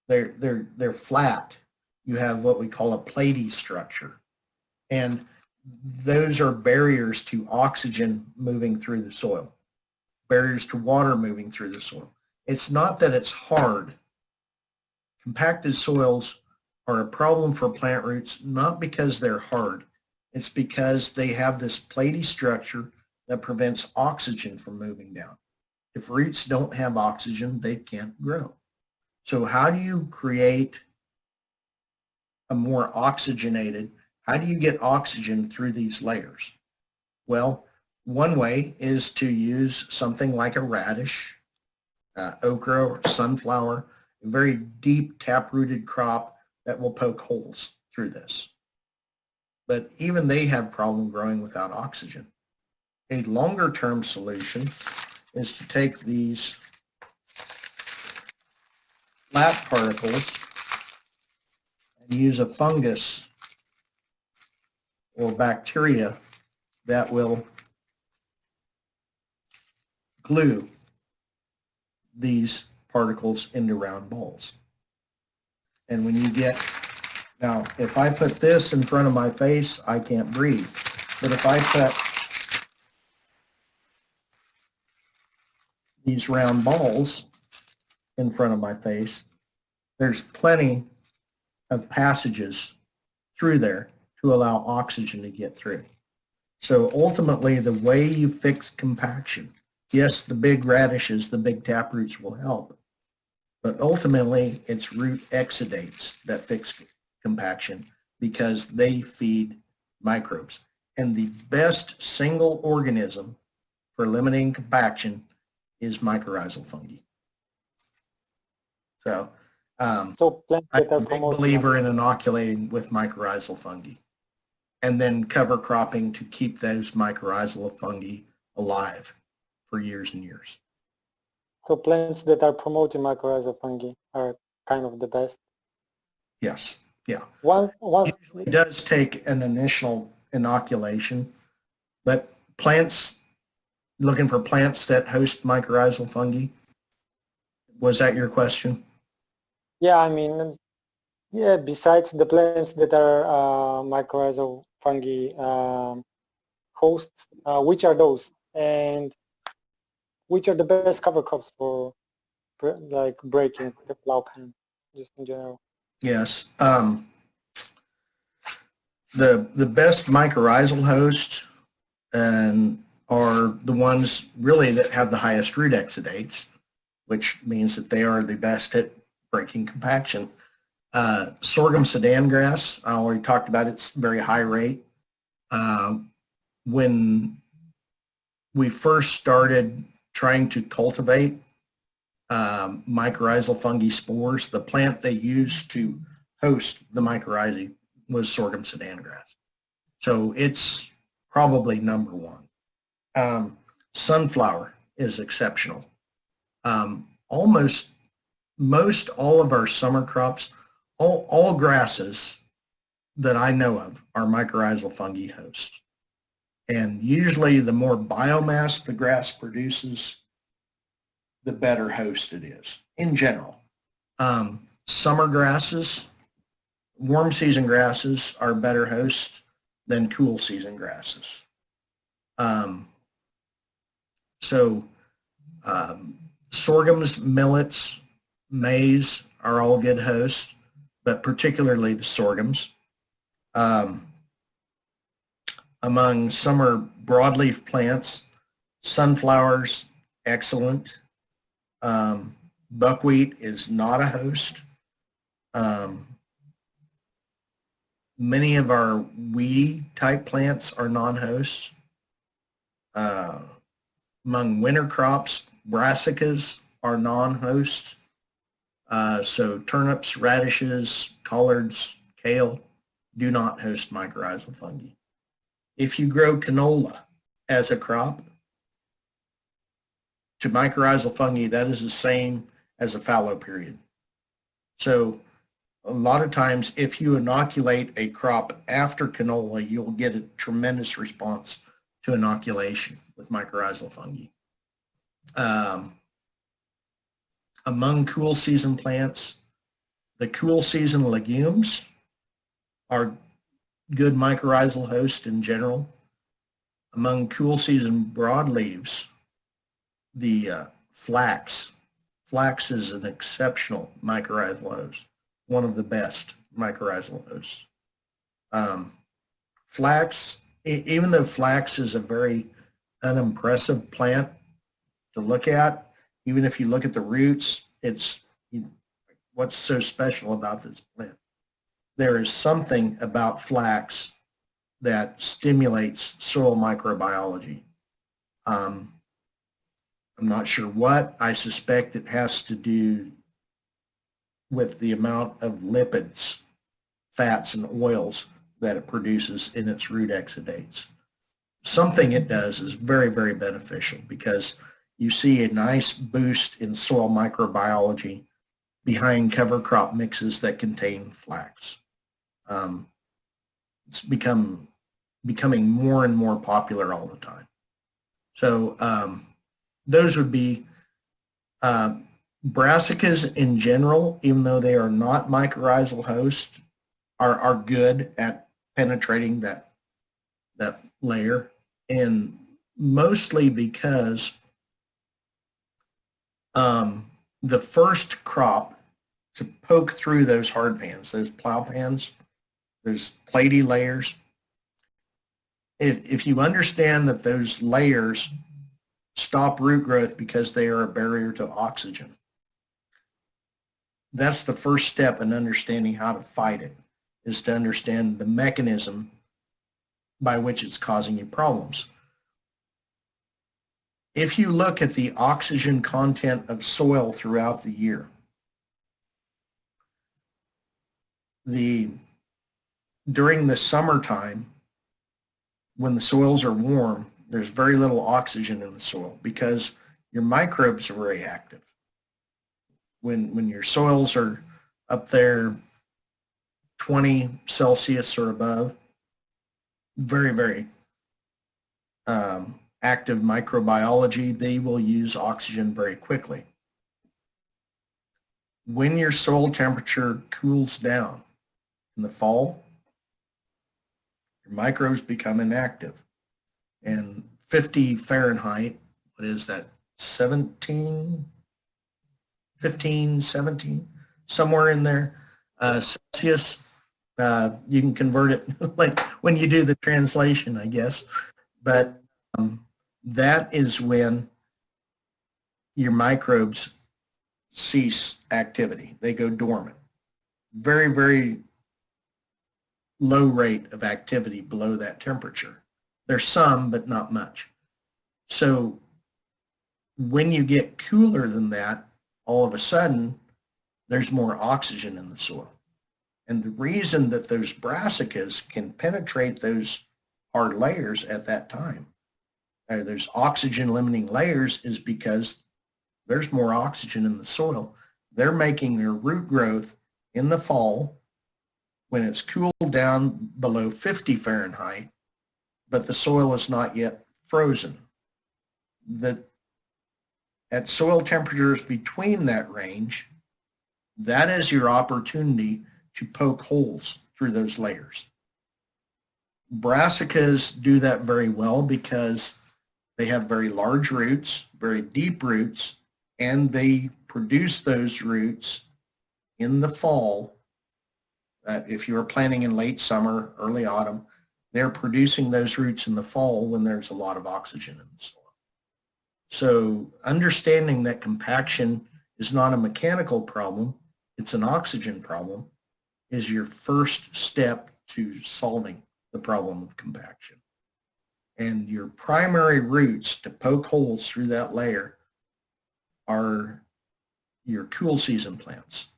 They're flat. You have what we call a platy structure. And those are barriers to oxygen moving through the soil, barriers to water moving through the soil. It's not that it's hard. Compacted soils are a problem for plant roots, not because they're hard. It's because they have this platy structure that prevents oxygen from moving down. If roots don't have oxygen, they can't grow. So how do you create a more oxygenated, how do you get oxygen through these layers? Well, one way is to use something like a radish, okra, or sunflower, a very deep tap-rooted crop that will poke holes through this. But even they have problem growing without oxygen. A longer-term solution is to take these flat particles and use a fungus or bacteria that will glue these particles into round balls. And when you get, now if I put this in front of my face, I can't breathe. But if I put these round balls in front of my face, there's plenty of passages through there to allow oxygen to get through. So ultimately, the way you fix compaction, yes, the big radishes, the big taproots will help, but ultimately it's root exudates that fix compaction because they feed microbes. And the best single organism for limiting compaction is mycorrhizal fungi. So, So plants I'm that are a big promoting believer in inoculating with mycorrhizal fungi and then cover cropping to keep those mycorrhizal fungi alive for years and years. So plants that are promoting mycorrhizal fungi are kind of the best. Yes, yeah. One It does take an initial inoculation, but plants, looking for plants that host mycorrhizal fungi, was that your question? yeah, I mean, yeah, besides the plants that are mycorrhizal fungi hosts, which are those? And which are the best cover crops for like breaking the plow pan, just in general? Yes. The best mycorrhizal hosts are the ones really that have the highest root exudates, which means that they are the best at breaking compaction. Sorghum sedan grass, I already talked about its very high rate. When we first started trying to cultivate mycorrhizal fungi spores, the plant they used to host the mycorrhizae was sorghum sedan grass. So it's probably number one. Sunflower is exceptional. Almost most all of our summer crops, all grasses that I know of are mycorrhizal fungi hosts. And usually the more biomass the grass produces, the better host it is in general. Summer grasses, warm season grasses are better hosts than cool season grasses. Sorghums, millets, maize are all good hosts, but particularly the sorghums. Among summer broadleaf plants, sunflowers, excellent. Buckwheat is not a host. Many of our weedy type plants are non-hosts. Among winter crops, brassicas are non-hosts. So turnips, radishes, collards, kale do not host mycorrhizal fungi. If you grow canola as a crop, to mycorrhizal fungi, that is the same as a fallow period. So a lot of times, if you inoculate a crop after canola, you'll get a tremendous response to inoculation with mycorrhizal fungi. Among cool season plants, the cool season legumes are good mycorrhizal host in general. Among cool season broadleaves, the flax is an exceptional mycorrhizal host, one of the best mycorrhizal hosts. Flax, even though flax is a very unimpressive plant to look at, even if you look at the roots, what's so special about this plant? There is something about flax that stimulates soil microbiology. I'm not sure what. I suspect it has to do with the amount of lipids, fats, and oils that it produces in its root exudates. Something it does is very, very beneficial because you see a nice boost in soil microbiology behind cover crop mixes that contain flax. It's becoming more and more popular all the time. So those would be Brassicas in general, even though they are not mycorrhizal hosts, are good at penetrating that layer, and mostly because the first crop to poke through those hard pans, those plow pans, those platy layers, if you understand that those layers stop root growth because they are a barrier to oxygen, that's the first step in understanding how to fight it, is to understand the mechanism by which it's causing you problems. If you look at the oxygen content of soil throughout the year, during the summertime, when the soils are warm, there's very little oxygen in the soil because your microbes are very active. When your soils are up there 20 Celsius or above, very, very active microbiology, they will use oxygen very quickly. When your soil temperature cools down in the fall, your microbes become inactive. And 50 Fahrenheit, what is that, 15, 17, somewhere in there, Celsius, you can convert it like when you do the translation, I guess. But that is when your microbes cease activity. They go dormant. Very, very low rate of activity below that temperature. There's some, but not much. So when you get cooler than that, all of a sudden, there's more oxygen in the soil. And the reason that those brassicas can penetrate those hard layers at that time, there's oxygen limiting layers, is because there's more oxygen in the soil. They're making their root growth in the fall when it's cooled down below 50 Fahrenheit, but the soil is not yet frozen. At soil temperatures between that range, that is your opportunity to poke holes through those layers. Brassicas do that very well because they have very large roots, very deep roots, and they produce those roots in the fall. If you are planting in late summer, early autumn, they're producing those roots in the fall when there's a lot of oxygen in the soil. So understanding that compaction is not a mechanical problem, it's an oxygen problem, is your first step to solving the problem of compaction. And your primary roots to poke holes through that layer are your cool season plants.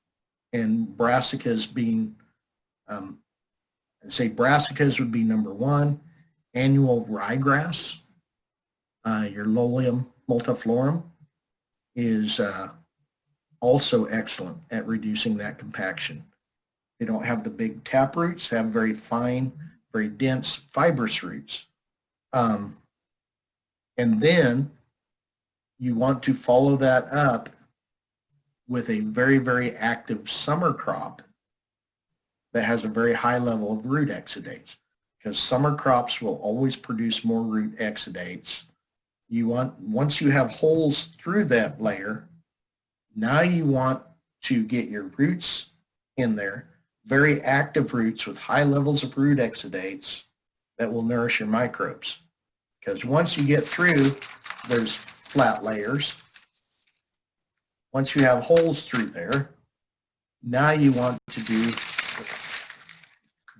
And brassicas being, I'd say brassicas would be number one. Annual ryegrass, your Lolium multiflorum, is also excellent at reducing that compaction. They don't have the big tap roots, have very fine, very dense fibrous roots. And then you want to follow that up with a very, very active summer crop that has a very high level of root exudates, because summer crops will always produce more root exudates. Once you have holes through that layer, now you want to get your roots in there, very active roots with high levels of root exudates that will nourish your microbes. Because once you get through those flat layers, once you have holes through there, now you want to do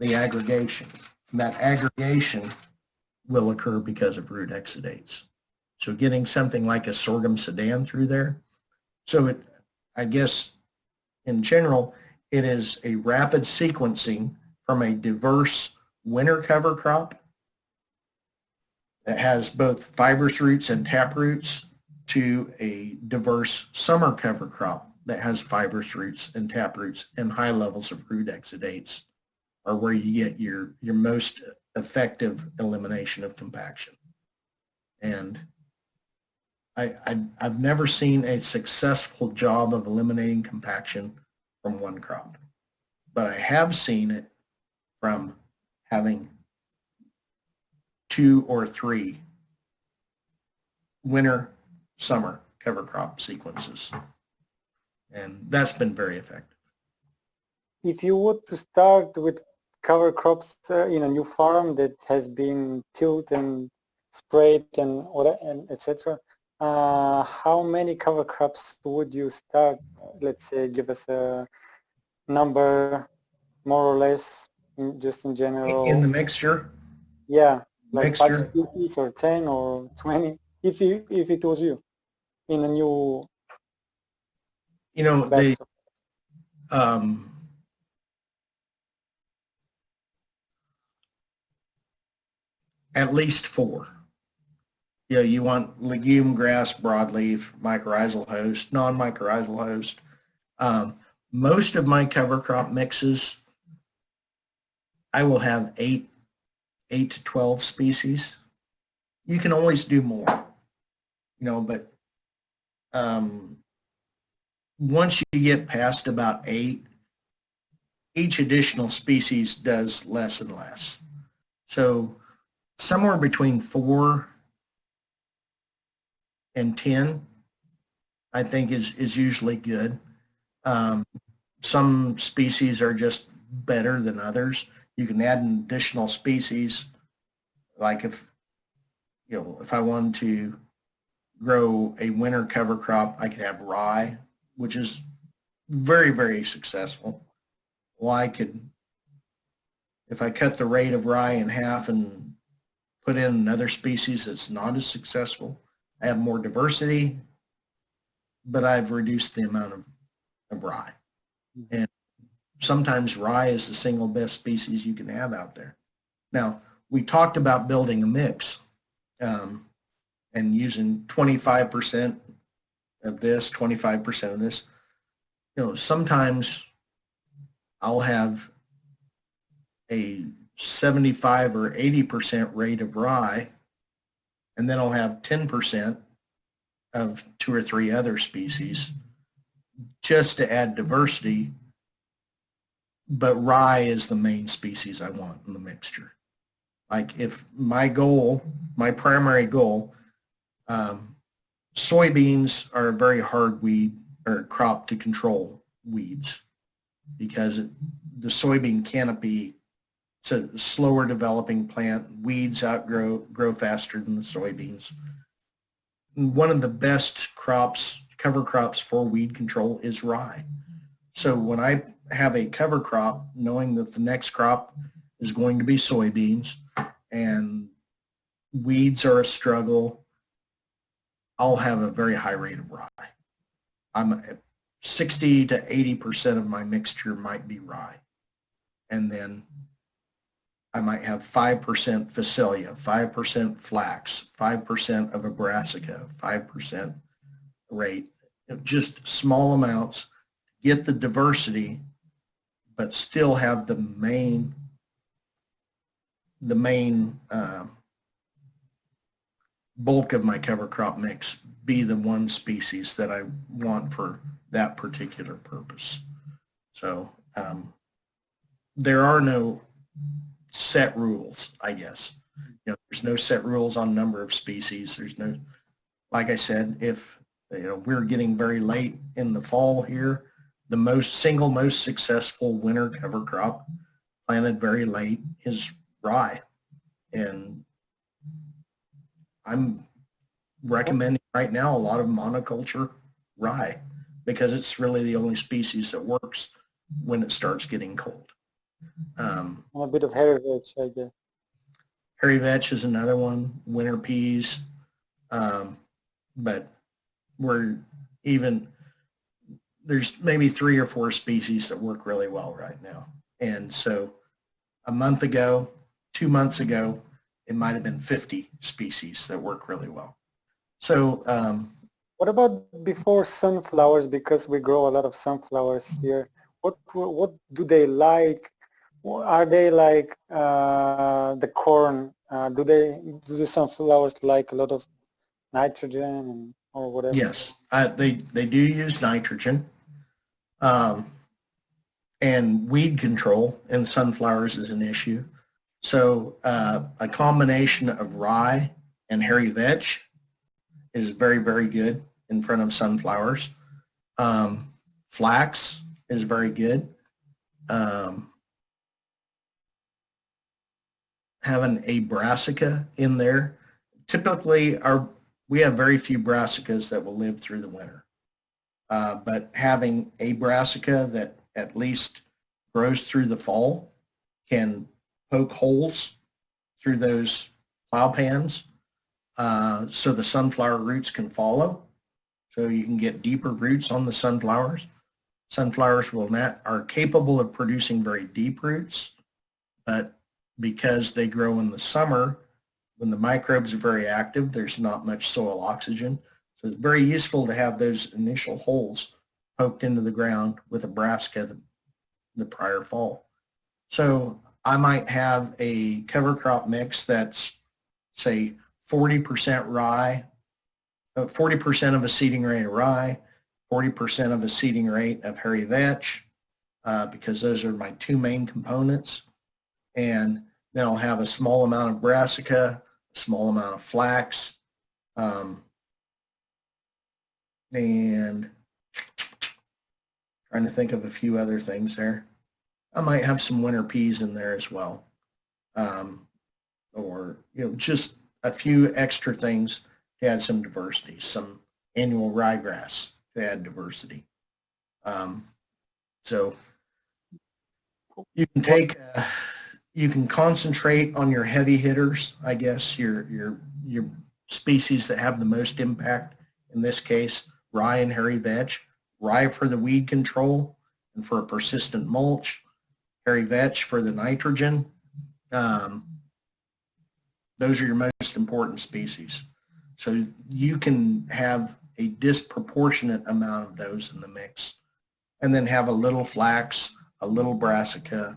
the aggregation. And that aggregation will occur because of root exudates. So getting something like a sorghum sedan through there. So I guess in general, it is a rapid sequencing from a diverse winter cover crop that has both fibrous roots and tap roots to a diverse summer cover crop that has fibrous roots and tap roots and high levels of root exudates, are where you get your most effective elimination of compaction. And I've never seen a successful job of eliminating compaction from one crop, but I have seen it from having 2 or 3 winter, summer cover crop sequences. And that's been very effective. If you were to start with cover crops in a new farm that has been tilled and sprayed and etc., how many cover crops would you start? Let's say, give us a number, more or less, just in general. In the mixture? Yeah, like Mixture? 5 species or 10 or 20, if it was you, in a new They, at least 4. You want legume, grass, broadleaf, mycorrhizal host, non-mycorrhizal host. Most of my cover crop mixes, I will have 8 to 12 species. You can always do more, but once you get past about 8, each additional species does less and less. So somewhere between 4 and 10, I think is usually good. Some species are just better than others. You can add an additional species, like if I wanted to grow a winter cover crop, I could have rye, which is very, very successful. Well, if I cut the rate of rye in half and put in another species that's not as successful, I have more diversity, but I've reduced the amount of rye. And sometimes rye is the single best species you can have out there. Now, we talked about building a mix and using 25% of this, 25% of this. Sometimes I'll have a 75 or 80% rate of rye, and then I'll have 10% of 2 or 3 other species just to add diversity. But rye is the main species I want in the mixture. Like if my primary goal, soybeans are a very hard weed or crop to control weeds because the soybean canopy, it's a slower developing plant. Weeds grow faster than the soybeans. One of the best cover crops for weed control is rye. So when I have a cover crop, knowing that the next crop is going to be soybeans and weeds are a struggle, I'll have a very high rate of rye. I'm 60 to 80% of my mixture might be rye. And then I might have 5% Phacelia, 5% flax, 5% of a brassica, 5% rate, just small amounts, get the diversity, but still have the main bulk of my cover crop mix be the one species that I want for that particular purpose. So there are no set rules, I guess. There's no set rules on number of species. There's no, like I said, if we're getting very late in the fall here, the single most successful winter cover crop planted very late is rye. And I'm recommending right now a lot of monoculture rye because it's really the only species that works when it starts getting cold. A bit of hairy vetch, I guess. Hairy vetch is another one, winter peas, but there's maybe 3 or 4 species that work really well right now. And so a month ago, 2 months ago, it might have been 50 species that work really well. So what about before sunflowers? Because we grow a lot of sunflowers here. What do they like? Are they like the corn? Do the sunflowers like a lot of nitrogen and or whatever? Yes, they do use nitrogen. And weed control in sunflowers is an issue. So a combination of rye and hairy vetch is very, very good in front of sunflowers. Flax is very good. Having a brassica in there. Typically, we have very few brassicas that will live through the winter. But having a brassica that at least grows through the fall can poke holes through those plow pans so the sunflower roots can follow. So you can get deeper roots on the sunflowers. Sunflowers are capable of producing very deep roots, but because they grow in the summer, when the microbes are very active, there's not much soil oxygen. So it's very useful to have those initial holes poked into the ground with a brassica the prior fall. So I might have a cover crop mix that's, say, 40% rye, 40% of a seeding rate of rye, 40% of a seeding rate of hairy vetch, because those are my two main components. And then I'll have a small amount of brassica, a small amount of flax, and trying to think of a few other things there. I might have some winter peas in there as well, or just a few extra things to add some diversity, some annual ryegrass to add diversity. So you can you can concentrate on your heavy hitters, I guess, your species that have the most impact. In this case, rye and hairy vetch. Rye for the weed control and for a persistent mulch. Hairy vetch for the nitrogen. Those are your most important species. So you can have a disproportionate amount of those in the mix, and then have a little flax, a little brassica,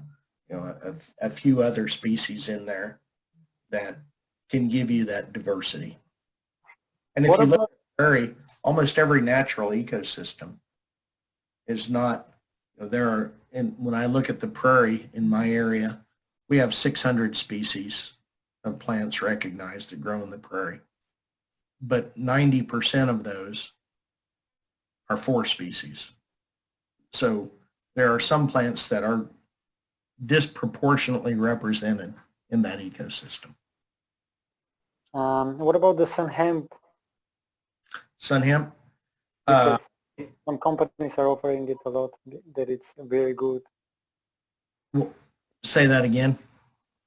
a few other species in there that can give you that diversity. And if you look at the prairie, almost every natural ecosystem is not, when I look at the prairie in my area, we have 600 species of plants recognized that grow in the prairie. But 90% of those are 4 species. So there are some plants that are disproportionately represented in that ecosystem. What about the sun hemp? Sun hemp? Because some companies are offering it a lot, that it's very good. Say that again.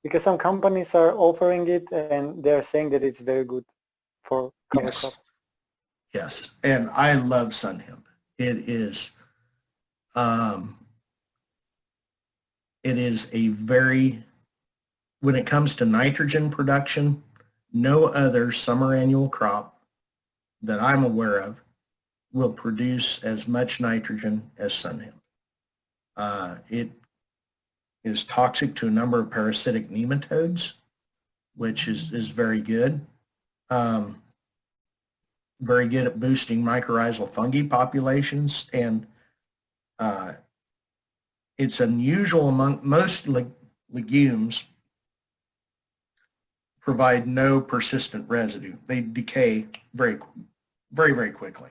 Because some companies are offering it and they're saying that it's very good for cover crop. Yes, and I love sun hemp. It is a very, when it comes to nitrogen production, no other summer annual crop that I'm aware of will produce as much nitrogen as sun hemp. It is toxic to a number of parasitic nematodes, which is very good. Very good at boosting mycorrhizal fungi populations, and it's unusual among most legumes provide no persistent residue. They decay very, very, very quickly.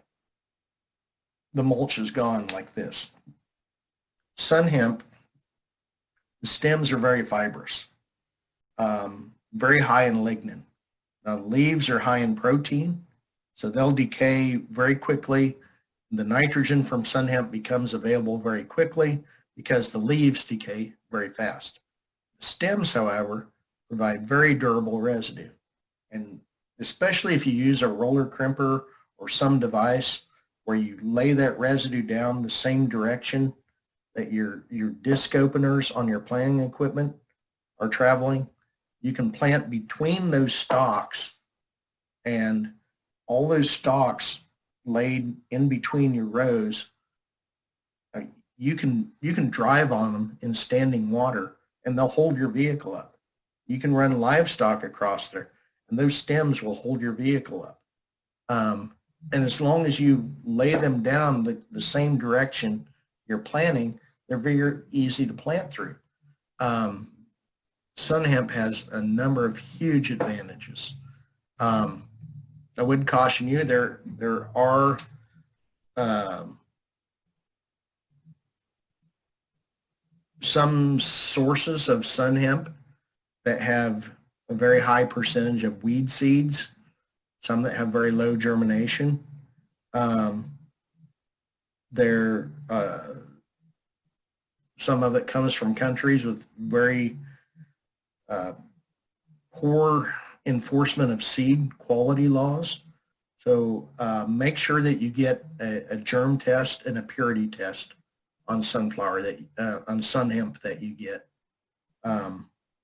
The mulch is gone like this. Sun hemp, the stems are very fibrous, very high in lignin. Now, leaves are high in protein, so they'll decay very quickly. The nitrogen from sun hemp becomes available very quickly because the leaves decay very fast. The stems, however, provide very durable residue. And especially if you use a roller crimper or some device where you lay that residue down the same direction that your disc openers on your planting equipment are traveling, you can plant between those stalks, and all those stalks laid in between your rows, you can drive on them in standing water and they'll hold your vehicle up. You can run livestock across there and those stems will hold your vehicle up. And as long as you lay them down the same direction you're planting, they're very easy to plant through. Sun hemp has a number of huge advantages. I would caution you, there are some sources of sun hemp that have a very high percentage of weed seeds, some that have very low germination. Some of it comes from countries with very poor enforcement of seed quality laws. So make sure that you get a germ test and a purity test on sunflower on sun hemp that you get.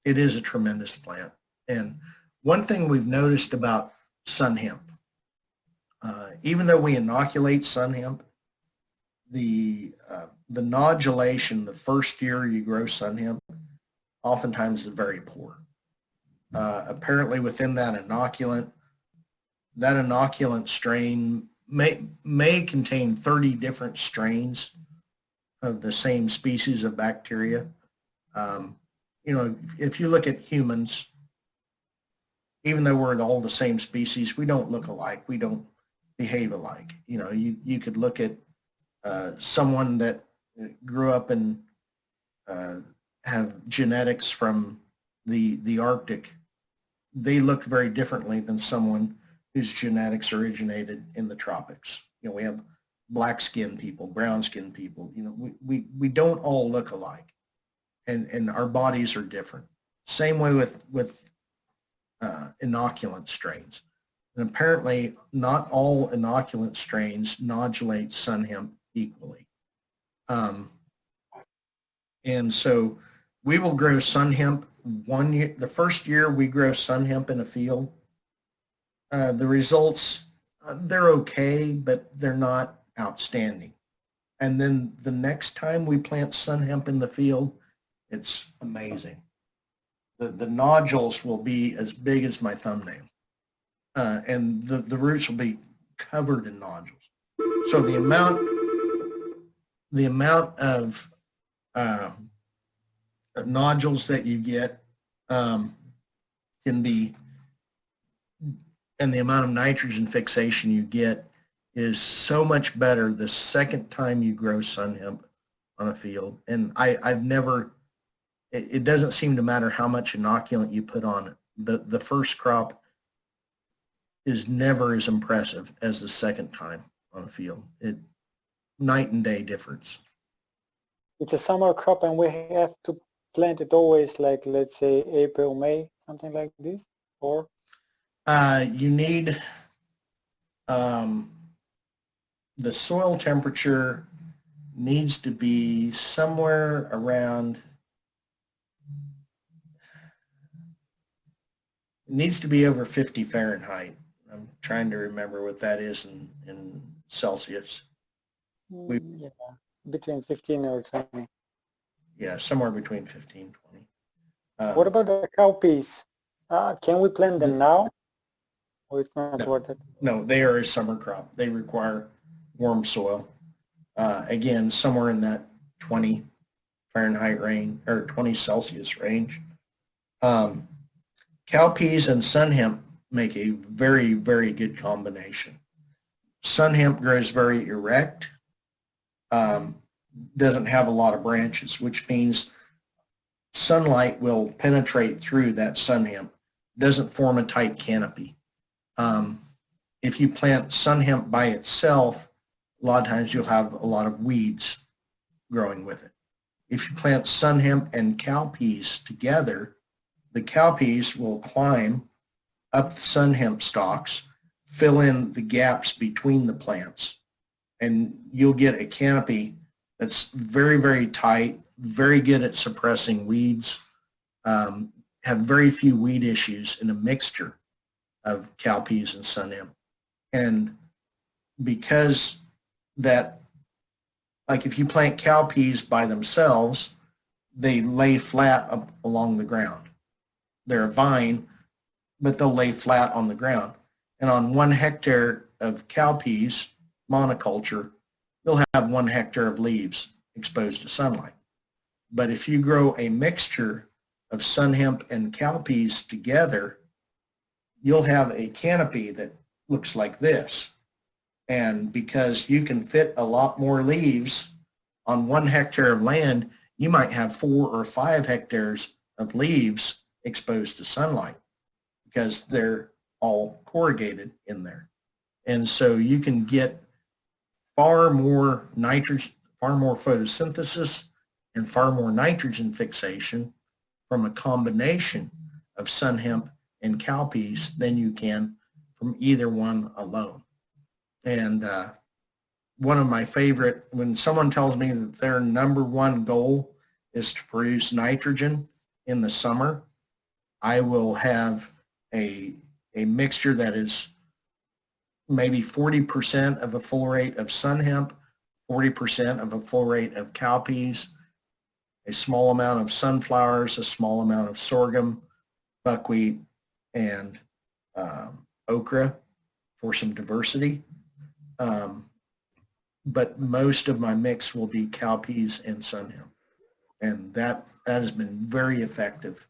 It is a tremendous plant. And one thing we've noticed about sun hemp, even though we inoculate sun hemp, the nodulation the first year you grow sun hemp oftentimes is very poor. Apparently within that inoculant strain may contain 30 different strains of the same species of bacteria. If you look at humans, even though we're all the same species, we don't look alike. We don't behave alike. You could look at someone that grew up and have genetics from the Arctic. They looked very differently than someone whose genetics originated in the tropics. We have black-skinned people, brown-skinned people. We don't all look alike, and our bodies are different. Same way with inoculant strains. And apparently not all inoculant strains nodulate sun hemp equally. And so we will grow sun hemp 1 year. The first year we grow sun hemp in a field, the results, they're okay, but they're not outstanding. And then the next time we plant sun hemp in the field, it's amazing. The nodules will be as big as my thumbnail. And the roots will be covered in nodules. So the amount of nodules that you get can be, and the amount of nitrogen fixation you get is so much better the second time you grow sun hemp on a field. And I've never, it doesn't seem to matter how much inoculant you put on it. The first crop is never as impressive as the second time on a field. Night and day difference. It's a summer crop and we have to plant it always like, let's say, April, May, something like this, or? You need, the soil temperature needs to be somewhere around, it needs to be over 50 Fahrenheit. I'm trying to remember what that is in Celsius. Yeah, between 15 or 20. Yeah, somewhere between 15 20. What about the cowpeas? Can we plant them now? Or it's not worth it? No, they are a summer crop. They require warm soil. Again, somewhere in that 20 Fahrenheit range or 20 Celsius range. Cowpeas and sun hemp make a very, very good combination. Sun hemp grows very erect, doesn't have a lot of branches, which means sunlight will penetrate through that sun hemp, doesn't form a tight canopy. If you plant sun hemp by itself, a lot of times you'll have a lot of weeds growing with it. If you plant sun hemp and cowpeas together, the cowpeas will climb up the sun hemp stalks, fill in the gaps between the plants, and you'll get a canopy that's very, very tight, very good at suppressing weeds, have very few weed issues in a mixture of cowpeas and sun hemp. And because that, like if you plant cowpeas by themselves, they lay flat up along the ground. They're a vine, but they'll lay flat on the ground. And on 1 hectare of cowpeas, monoculture, you'll have 1 hectare of leaves exposed to sunlight. But if you grow a mixture of sun hemp and cowpeas together, you'll have a canopy that looks like this. And because you can fit a lot more leaves on 1 hectare of land, you might have 4 or 5 hectares of leaves exposed to sunlight because they're all corrugated in there. And so you can get far more nitrogen, far more photosynthesis, and far more nitrogen fixation from a combination of sun hemp and cowpeas than you can from either one alone. And one of my favorite, when someone tells me that their number one goal is to produce nitrogen in the summer, I will have a mixture that is maybe 40% of a full rate of sun hemp, 40% of a full rate of cowpeas, a small amount of sunflowers, a small amount of sorghum, buckwheat, and okra for some diversity. But most of my mix will be cowpeas and sun hemp. And that has been very effective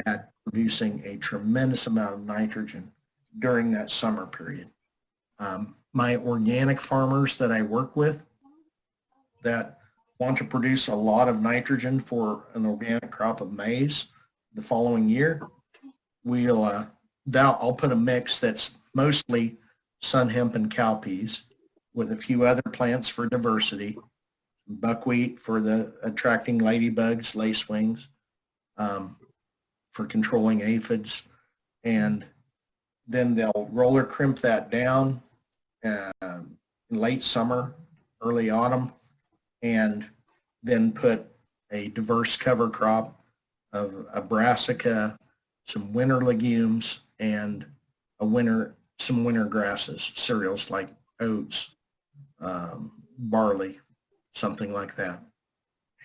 at producing a tremendous amount of nitrogen during that summer period. My organic farmers that I work with that want to produce a lot of nitrogen for an organic crop of maize the following year, I'll put a mix that's mostly sun hemp and cowpeas with a few other plants for diversity, buckwheat for the attracting ladybugs, lacewings, for controlling aphids, and then they'll roller crimp that down in late summer, early autumn, and then put a diverse cover crop of a brassica, some winter legumes, and some winter grasses, cereals like oats, barley, something like that.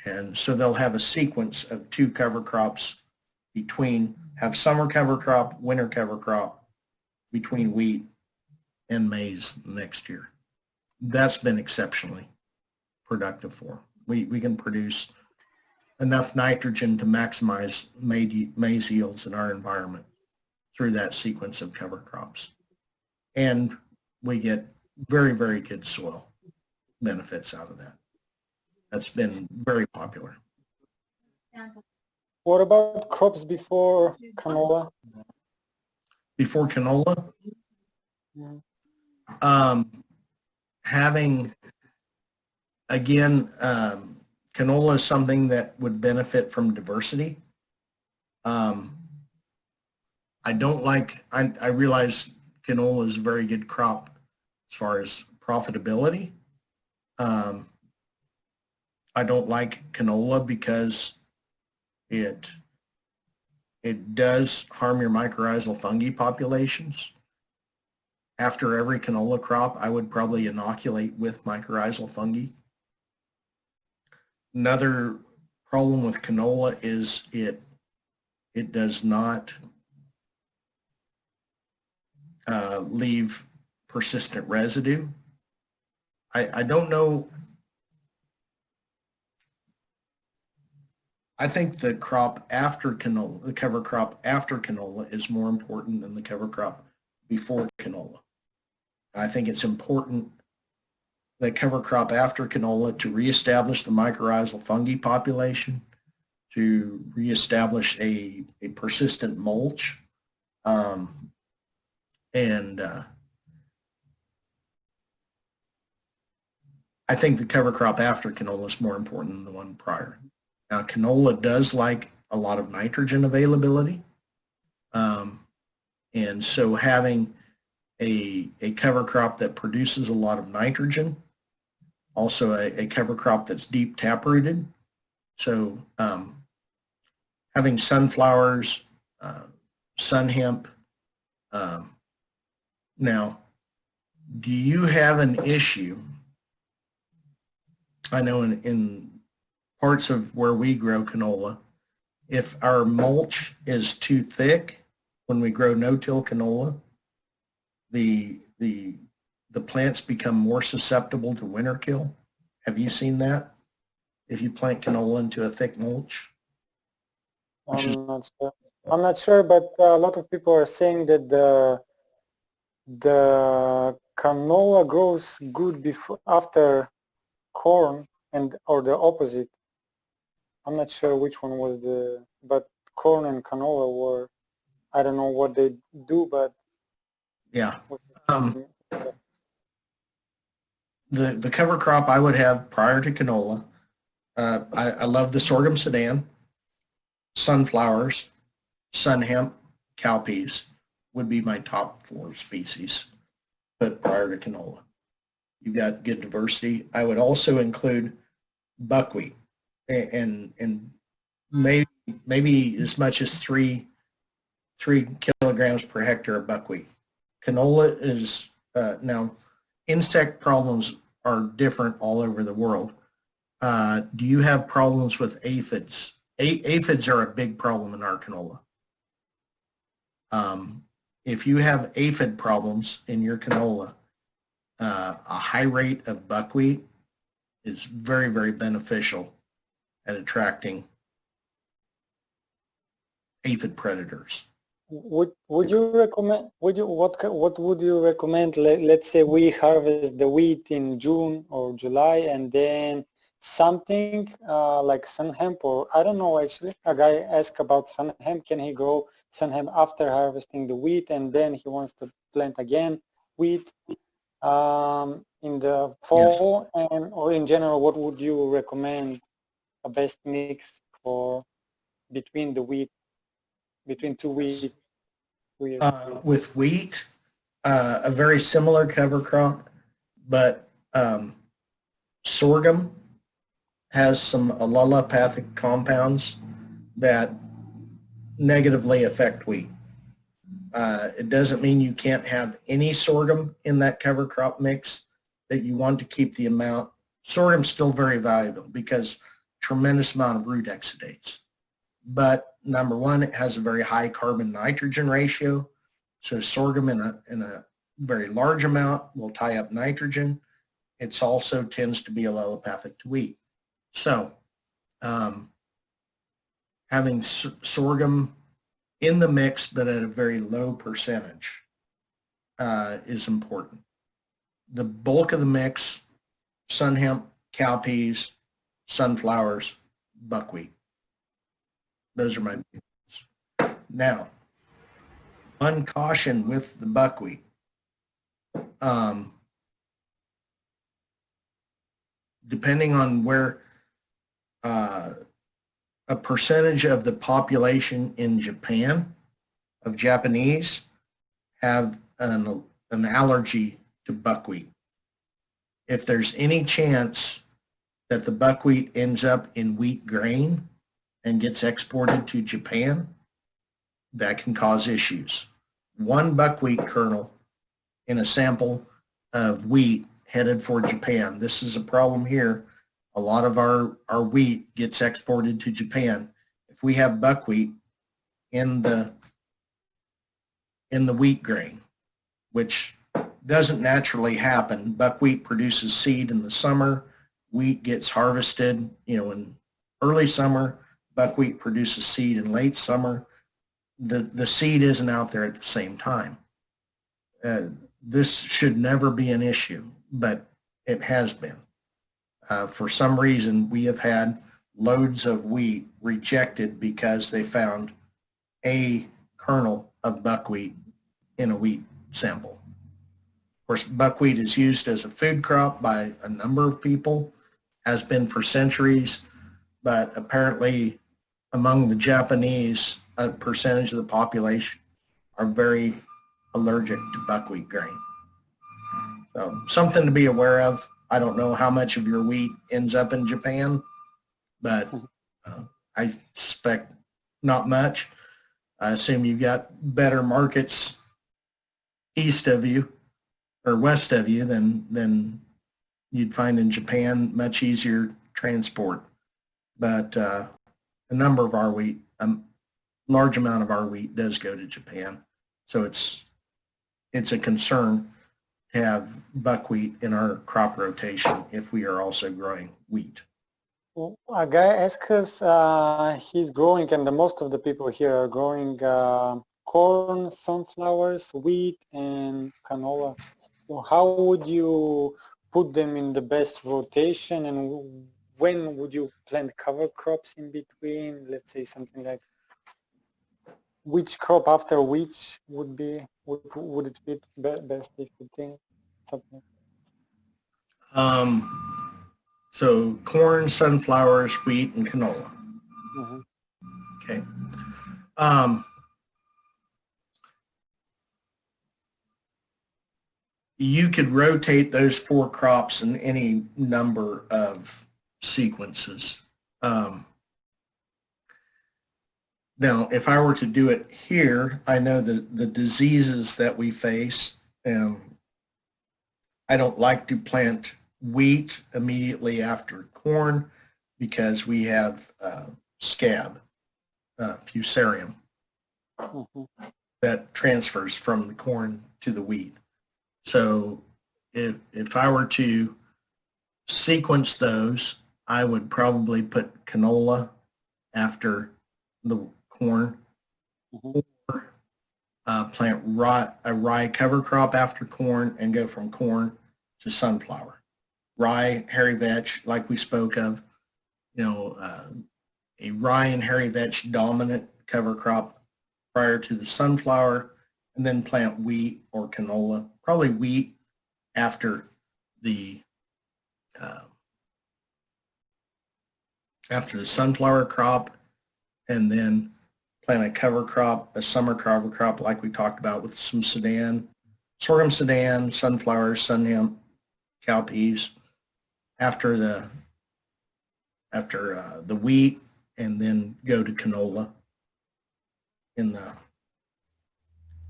And so they'll have a sequence of 2 cover crops have summer cover crop, winter cover crop between wheat and maize next year. That's been exceptionally productive for. We can produce enough nitrogen to maximize maize yields in our environment through that sequence of cover crops. And we get very, very good soil benefits out of that. That's been very popular. What about crops before canola? Before canola? Yeah. Having, again, canola is something that would benefit from diversity. I realize canola is a very good crop as far as profitability. I don't like canola because it does harm your mycorrhizal fungi populations. After every canola crop, I would probably inoculate with mycorrhizal fungi. Another problem with canola is it does not leave persistent residue. I don't know. I think the crop after canola, the cover crop after canola, is more important than the cover crop before canola. I think it's important, the cover crop after canola, to reestablish the mycorrhizal fungi population, to reestablish a persistent mulch, and I think the cover crop after canola is more important than the one prior. Now, canola does like a lot of nitrogen availability, and so having a cover crop that produces a lot of nitrogen, also a cover crop that's deep taprooted. So having sunflowers, sun hemp. Now, do you have an issue? I know in parts of where we grow canola, if our mulch is too thick when we grow no-till canola, the the plants become more susceptible to winter kill. Have you seen that? If you plant canola into a thick mulch? I'm not sure, but a lot of people are saying that the canola grows good before after corn or the opposite. I'm not sure which one was but corn and canola were, I don't know what they do, but yeah. The cover crop I would have prior to canola, I love the sorghum sudan, sunflowers, sun hemp, cowpeas would be my top 4 species, but prior to canola. You've got good diversity. I would also include buckwheat and maybe as much as 3 kilograms per hectare of buckwheat. Canola is now insect problems are different all over the world. Do you have problems with aphids? Aphids are a big problem in our canola. If you have aphid problems in your canola, a high rate of buckwheat is very, very beneficial at attracting aphid predators. Would you recommend? What would you recommend? Let's say we harvest the wheat in June or July, and then something like sun hemp, or I don't know actually. A guy asked about sun hemp. Can he grow sun hemp after harvesting the wheat, and then he wants to plant again wheat in the fall? Yes. Or in general, what would you recommend a best mix for between two wheat? With wheat, a very similar cover crop, but sorghum has some allelopathic compounds that negatively affect wheat. It doesn't mean you can't have any sorghum in that cover crop mix, that you want to keep the amount. Sorghum's still very valuable because tremendous amount of root exudates. But number one, it has a very high carbon nitrogen ratio. So sorghum in a very large amount will tie up nitrogen. It also tends to be allelopathic to wheat. So having sorghum in the mix, but at a very low percentage, is important. The bulk of the mix, sun hemp, cowpeas, sunflowers, buckwheat. Those are my favorites. Now, one caution with the buckwheat. Depending on where a percentage of the population in Japan, of Japanese, have an allergy to buckwheat. If there's any chance that the buckwheat ends up in wheat grain and gets exported to Japan, that can cause issues. One buckwheat kernel in a sample of wheat headed for Japan. This is a problem here. A lot of our wheat gets exported to Japan. If we have buckwheat in the wheat grain, which doesn't naturally happen, buckwheat produces seed in the summer. Wheat gets harvested, in early summer. Buckwheat produces seed in late summer. The seed isn't out there at the same time. This should never be an issue, but it has been. For some reason, we have had loads of wheat rejected because they found a kernel of buckwheat in a wheat sample. Of course, buckwheat is used as a food crop by a number of people, has been for centuries, but apparently among the Japanese, a percentage of the population are very allergic to buckwheat grain. So something to be aware of. I don't know how much of your wheat ends up in Japan, but I suspect not much. I assume you've got better markets east of you or west of you than you'd find in Japan, much easier transport. But a number of our wheat, a large amount of our wheat does go to Japan. So it's a concern have buckwheat in our crop rotation if we are also growing wheat. Well, a guy asked us, he's growing, and most of the people here are growing corn, sunflowers, wheat, and canola. So how would you put them in the best rotation, and when would you plant cover crops in between? Let's say something like which crop after which would it fit best if you think something? So corn, sunflowers, wheat, and canola. Mm-hmm. Okay. You could rotate those 4 crops in any number of sequences. Now, if I were to do it here, I know that the diseases that we face, I don't like to plant wheat immediately after corn because we have scab, fusarium, that transfers from the corn to the wheat. So if I were to sequence those, I would probably put canola after the corn, or plant a rye cover crop after corn and go from corn to sunflower. Rye, hairy vetch, like we spoke of, a rye and hairy vetch dominant cover crop prior to the sunflower, and then plant wheat or canola, probably wheat after the sunflower crop, and then plant a cover crop, a summer cover crop like we talked about with some sorghum sudan, sunflowers, sun hemp, cowpeas after the wheat, and then go to canola in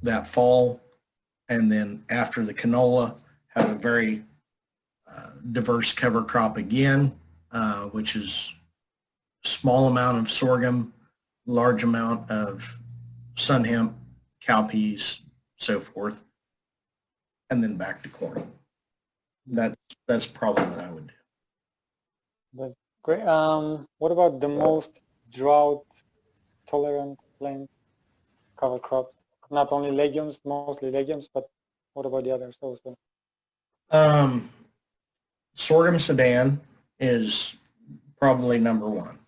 that fall, and then after the canola have a very diverse cover crop again, which is small amount of sorghum, large amount of sun hemp, cowpeas, so forth, and then back to corn. That's probably what I would do. That's great. What about the most drought-tolerant plant cover crop? Not only legumes, mostly legumes, but what about the others also? Sorghum sudan is probably number one.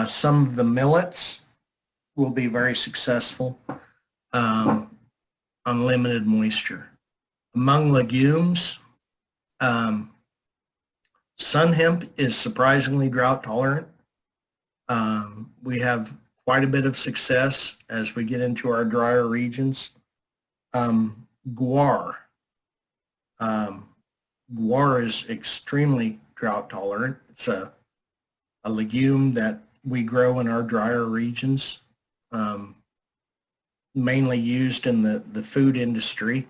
Some of the millets will be very successful on limited moisture. Among legumes, sun hemp is surprisingly drought tolerant. We have quite a bit of success as we get into our drier regions. Guar. Guar is extremely drought tolerant. It's a legume that we grow in our drier regions, mainly used in the food industry.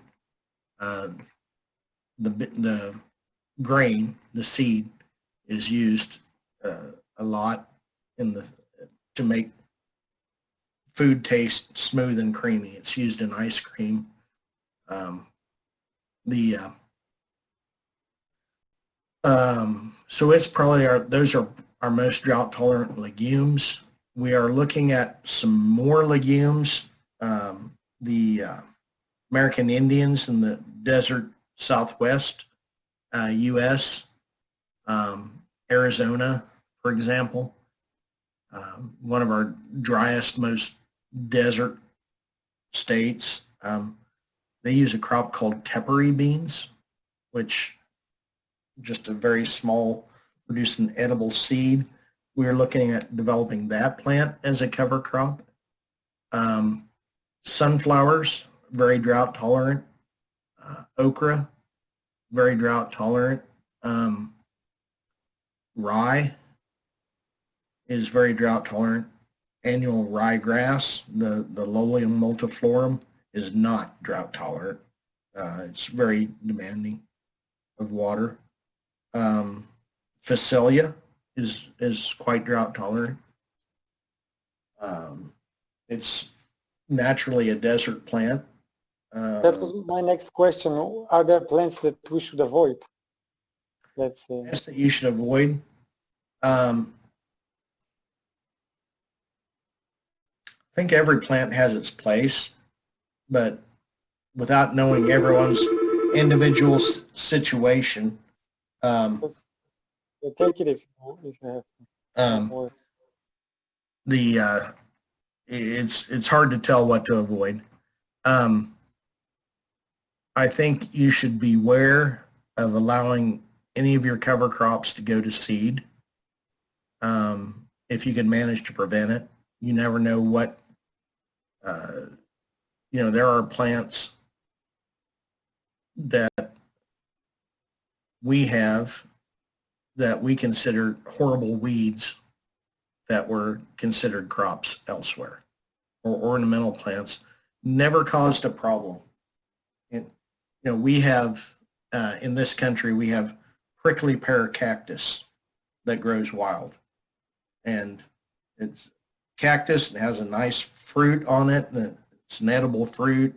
The grain, the seed, is used a lot to make food taste smooth and creamy. It's used in ice cream. So it's probably those are our most drought tolerant legumes. We are looking at some more legumes. The American Indians in the desert Southwest U.S., Arizona, for example, one of our driest, most desert states. They use a crop called tepary beans, which just a very small, produce an edible seed. We're looking at developing that plant as a cover crop. Sunflowers, very drought tolerant. Okra, very drought tolerant. Rye is very drought tolerant. Annual ryegrass, the Lolium multiflorum, is not drought tolerant. It's very demanding of water. Phacelia is quite drought tolerant. It's naturally a desert plant. That was my next question. Are there plants that we should avoid? Let's say. Plants that you should avoid. I think every plant has its place, but without knowing everyone's individual situation, Take it if you have. Or, it's hard to tell what to avoid. I think you should beware of allowing any of your cover crops to go to seed. If you can manage to prevent it, you never know what, there are plants that we have that we consider horrible weeds that were considered crops elsewhere, or ornamental plants, never caused a problem. And, we have, in this country, we have prickly pear cactus that grows wild. And it's cactus and has a nice fruit on it, and it's an edible fruit.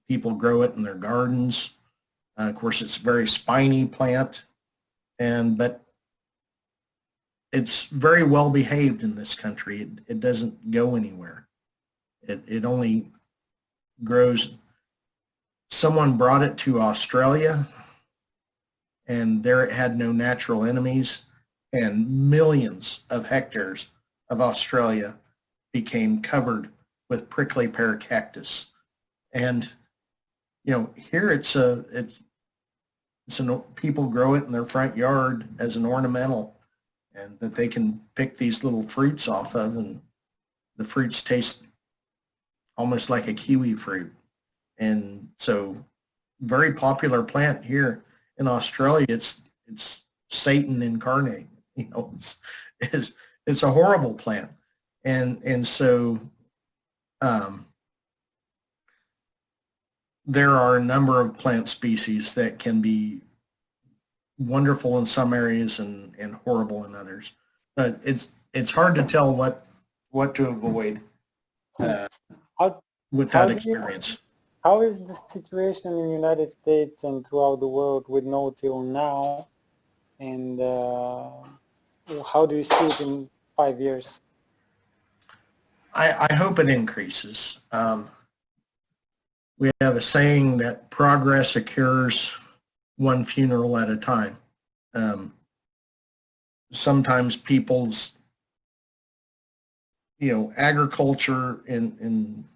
People grow it in their gardens. Of course, it's a very spiny plant, but it's very well behaved in this country. It doesn't go anywhere. It only grows. Someone brought it to Australia, and there it had no natural enemies, and millions of hectares of Australia became covered with prickly pear cactus. And here people grow it in their front yard as an ornamental, and that they can pick these little fruits off of, and the fruits taste almost like a kiwi fruit. And so, very popular plant here in Australia. It's Satan incarnate. It's a horrible plant, and so there are a number of plant species that can be wonderful in some areas and horrible in others. But it's hard to tell what to avoid with that experience. How is the situation in the United States and throughout the world with Ноу Тил now? And how do you see it in 5 years? I hope it increases. We have a saying that progress occurs one funeral at a time. Sometimes people's, agriculture in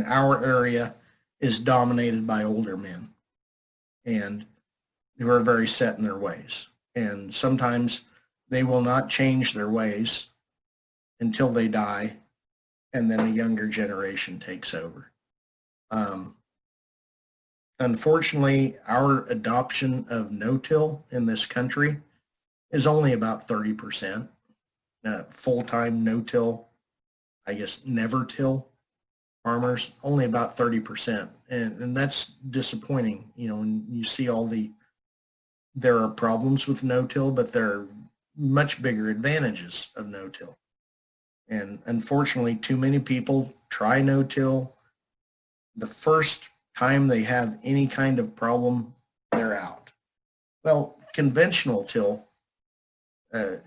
our area is dominated by older men, and who are very set in their ways. And sometimes they will not change their ways until they die, and then a younger generation takes over. Unfortunately, our adoption of no-till in this country is only about 30%. Full-time no-till, I guess never-till farmers, only about 30%. And that's disappointing, when you see there are problems with no-till, but there are much bigger advantages of no-till. And unfortunately, too many people try no-till. The first time they have any kind of problem, they're out. Well, conventional till, there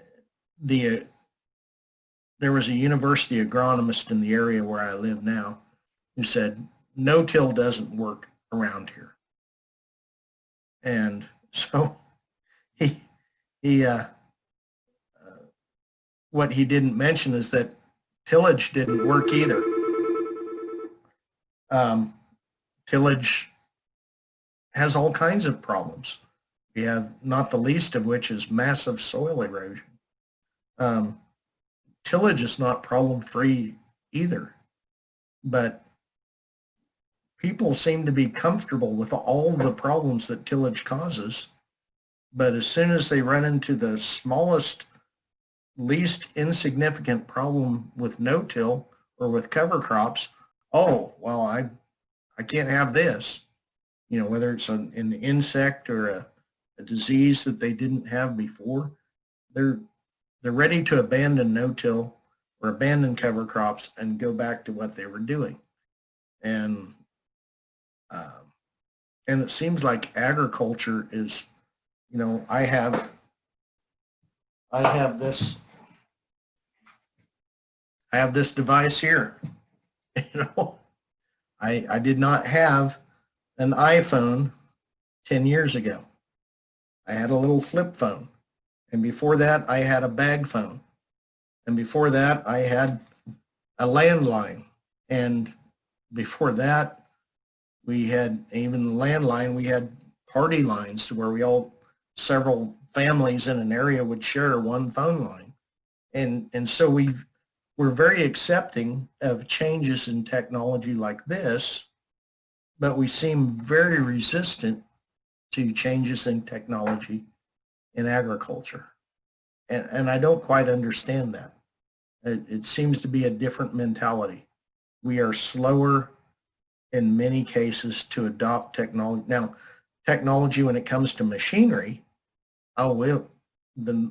was a university agronomist in the area where I live now who said, no-till doesn't work around here. And so what he didn't mention is that tillage didn't work either. Tillage has all kinds of problems. We have not the least of which is massive soil erosion. Tillage is not problem-free either, but people seem to be comfortable with all the problems that tillage causes. But as soon as they run into the smallest, least insignificant problem with no-till or with cover crops, oh, well, I can't have this. Whether it's an insect or a disease that they didn't have before, they're ready to abandon no-till or abandon cover crops and go back to what they were doing. And And it seems like agriculture is, you know, I have this device here. You know, I did not have an iPhone 10 years ago. I had a little flip phone. And before that, I had a bag phone. And before that, I had a landline. And before that, we had even the landline, we had party lines where we all, several families in an area would share one phone line. And so we're very accepting of changes in technology like this, but we seem very resistant to changes in technology in agriculture. And I don't quite understand that. It seems to be a different mentality. We are slower in many cases to adopt technology. Now, technology when it comes to machinery, the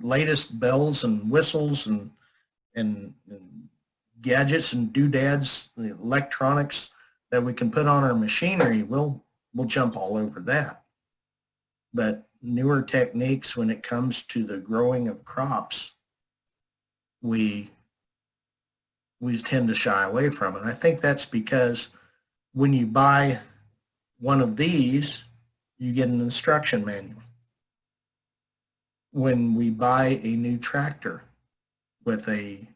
latest bells and whistles and gadgets and doodads, the electronics that we can put on our machinery, we'll jump all over that. But newer techniques when it comes to the growing of crops, we tend to shy away from it. And I think that's because when you buy one of these, you get an instruction manual. When we buy a new tractor with a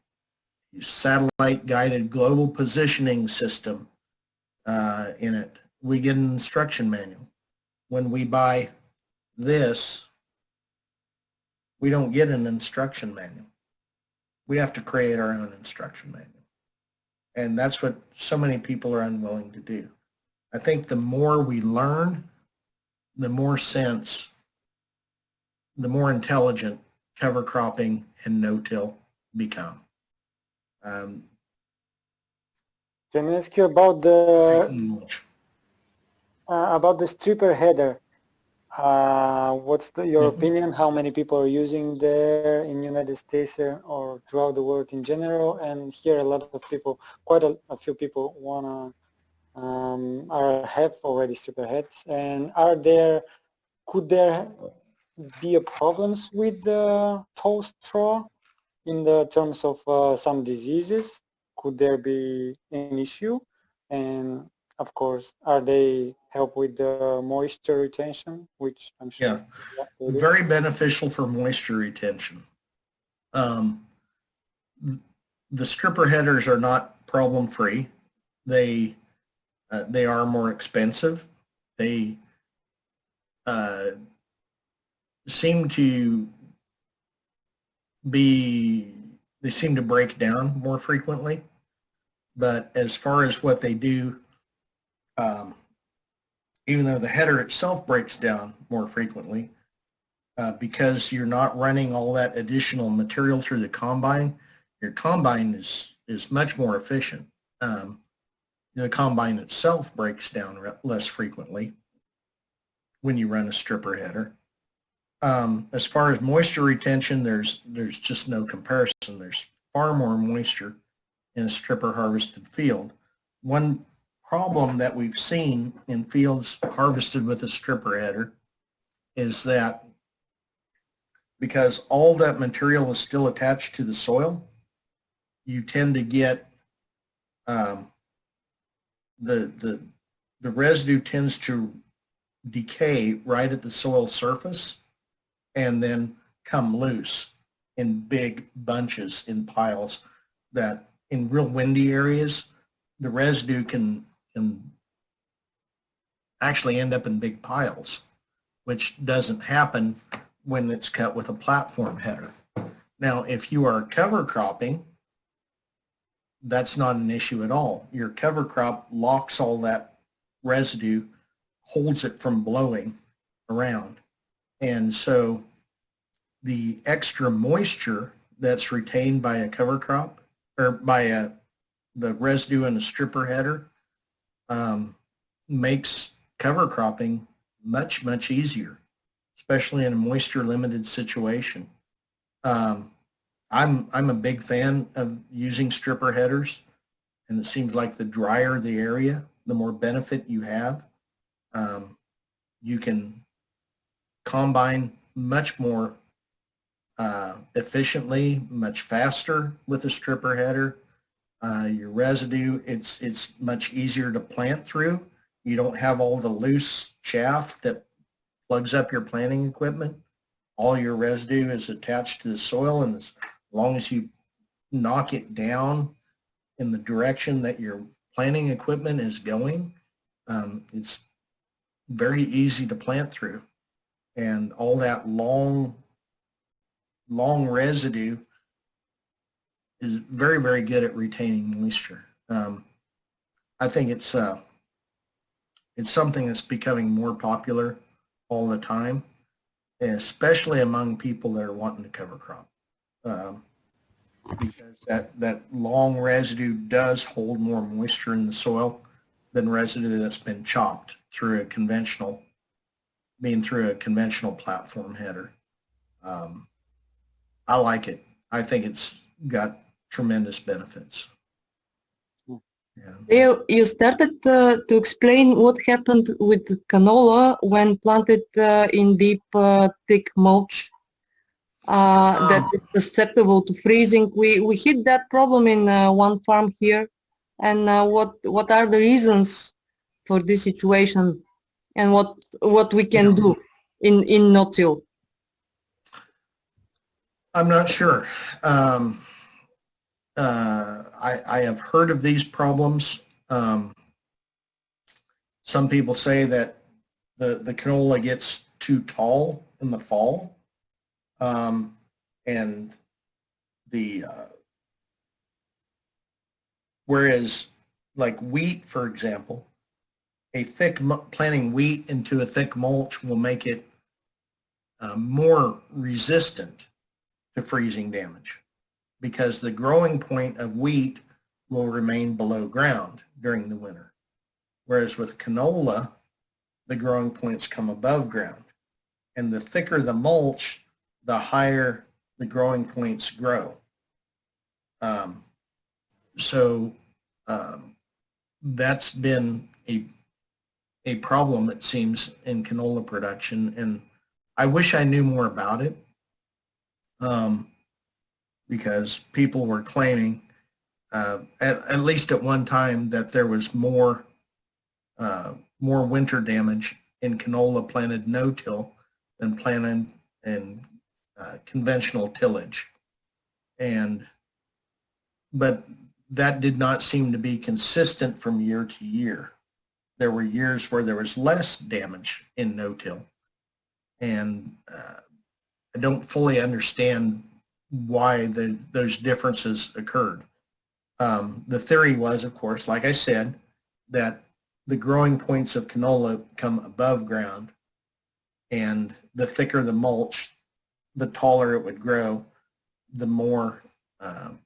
satellite guided global positioning system in it, we get an instruction manual. When we buy this, we don't get an instruction manual. We have to create our own instruction manual. And that's what so many people are unwilling to do. I think the more we learn, the more sense, the more intelligent cover cropping and no-till become. Can I ask you about the stripper header? What's your opinion? How many people are using there in United States or throughout the world in general? And here a lot of people, quite a few people have already stripper heads. And could there be a problems with the tall straw in the terms of some diseases? Could there be an issue? And of course, are they help with the moisture retention, which I'm sure. Yeah, very beneficial for moisture retention. The stripper headers are not problem free. They are more expensive. They seem to break down more frequently. But as far as what they do, even though the header itself breaks down more frequently, because you're not running all that additional material through the combine, your combine is much more efficient. The combine itself breaks down less frequently when you run a stripper header. As far as moisture retention, there's just no comparison. There's far more moisture in a stripper harvested field. One problem that we've seen in fields harvested with a stripper header is that because all that material is still attached to the soil, you tend to get the residue tends to decay right at the soil surface and then come loose in big bunches in piles that in real windy areas, the residue can actually end up in big piles, which doesn't happen when it's cut with a platform header. Now, if you are cover cropping, that's not an issue at all. Your cover crop locks all that residue, holds it from blowing around. And so the extra moisture that's retained by a cover crop or by the residue in a stripper header makes cover cropping much, much easier, especially in a moisture limited situation. I'm a big fan of using stripper headers, and it seems like the drier the area, the more benefit you have You can combine much more efficiently, much faster with a stripper header. Your residue, it's much easier to plant through. You don't have all the loose chaff that plugs up your planting equipment. All your residue is attached to the soil, and as long as you knock it down in the direction that your planting equipment is going, it's very easy to plant through. And all that long residue is very, very good at retaining moisture. I think it's something that's becoming more popular all the time, especially among people that are wanting to cover crop. Because that long residue does hold more moisture in the soil than residue that's been chopped through a conventional platform header. I like it. I think it's got tremendous benefits. Yeah. You started to explain what happened with canola when planted in deep, thick mulch. That is susceptible to freezing. We hit that problem in one farm here. And what are the reasons for this situation, and what we can do in Ноу Тил? I'm not sure. I have heard of these problems. Some people say that the canola gets too tall in the fall, and whereas like wheat, for example, planting wheat into a thick mulch will make it more resistant to freezing damage, because the growing point of wheat will remain below ground during the winter. Whereas with canola, the growing points come above ground. And the thicker the mulch, the higher the growing points grow. That's been a problem, it seems, in canola production. And I wish I knew more about it. Because people were claiming, at least at one time, that there was more winter damage in canola planted no-till than planted in conventional tillage. But that did not seem to be consistent from year to year. There were years where there was less damage in no-till. And I don't fully understand why those differences occurred. The theory was, of course, like I said, that the growing points of canola come above ground, and the thicker the mulch, the taller it would grow, the more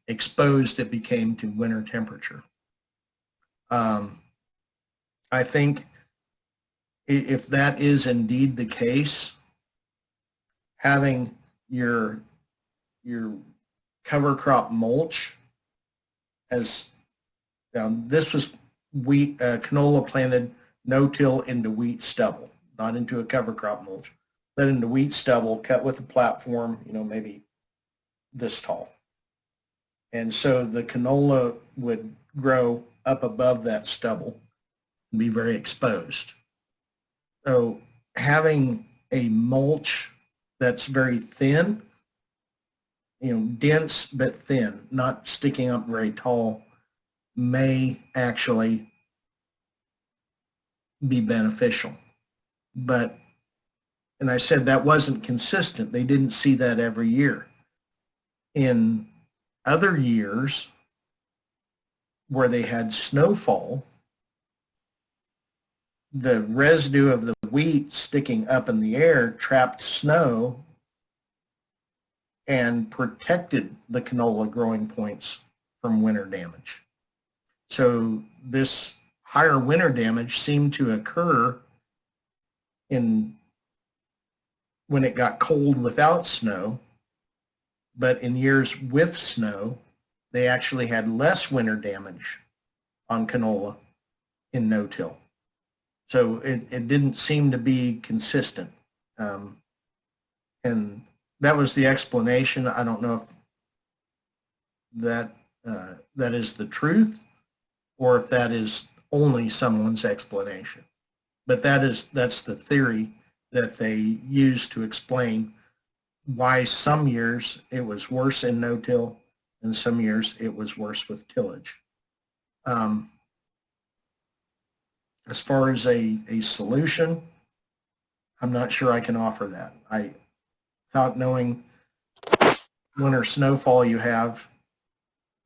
exposed it became to winter temperature. I think if that is indeed the case, having your cover crop mulch, as this was wheat, canola planted no-till into wheat stubble, not into a cover crop mulch, but into wheat stubble cut with a platform, maybe this tall. And so the canola would grow up above that stubble and be very exposed. So having a mulch that's very thin, dense but thin, not sticking up very tall, may actually be beneficial. And I said that wasn't consistent. They didn't see that every year. In other years where they had snowfall, the residue of the wheat sticking up in the air trapped snow and protected the canola growing points from winter damage. So this higher winter damage seemed to occur when it got cold without snow, but in years with snow, they actually had less winter damage on canola in no-till. So it didn't seem to be consistent. And that was the explanation. I don't know if that is the truth or if that is only someone's explanation. But that's the theory that they use to explain why some years it was worse in no-till and some years it was worse with tillage. As far as a solution, I'm not sure I can offer that. Without knowing winter snowfall you have,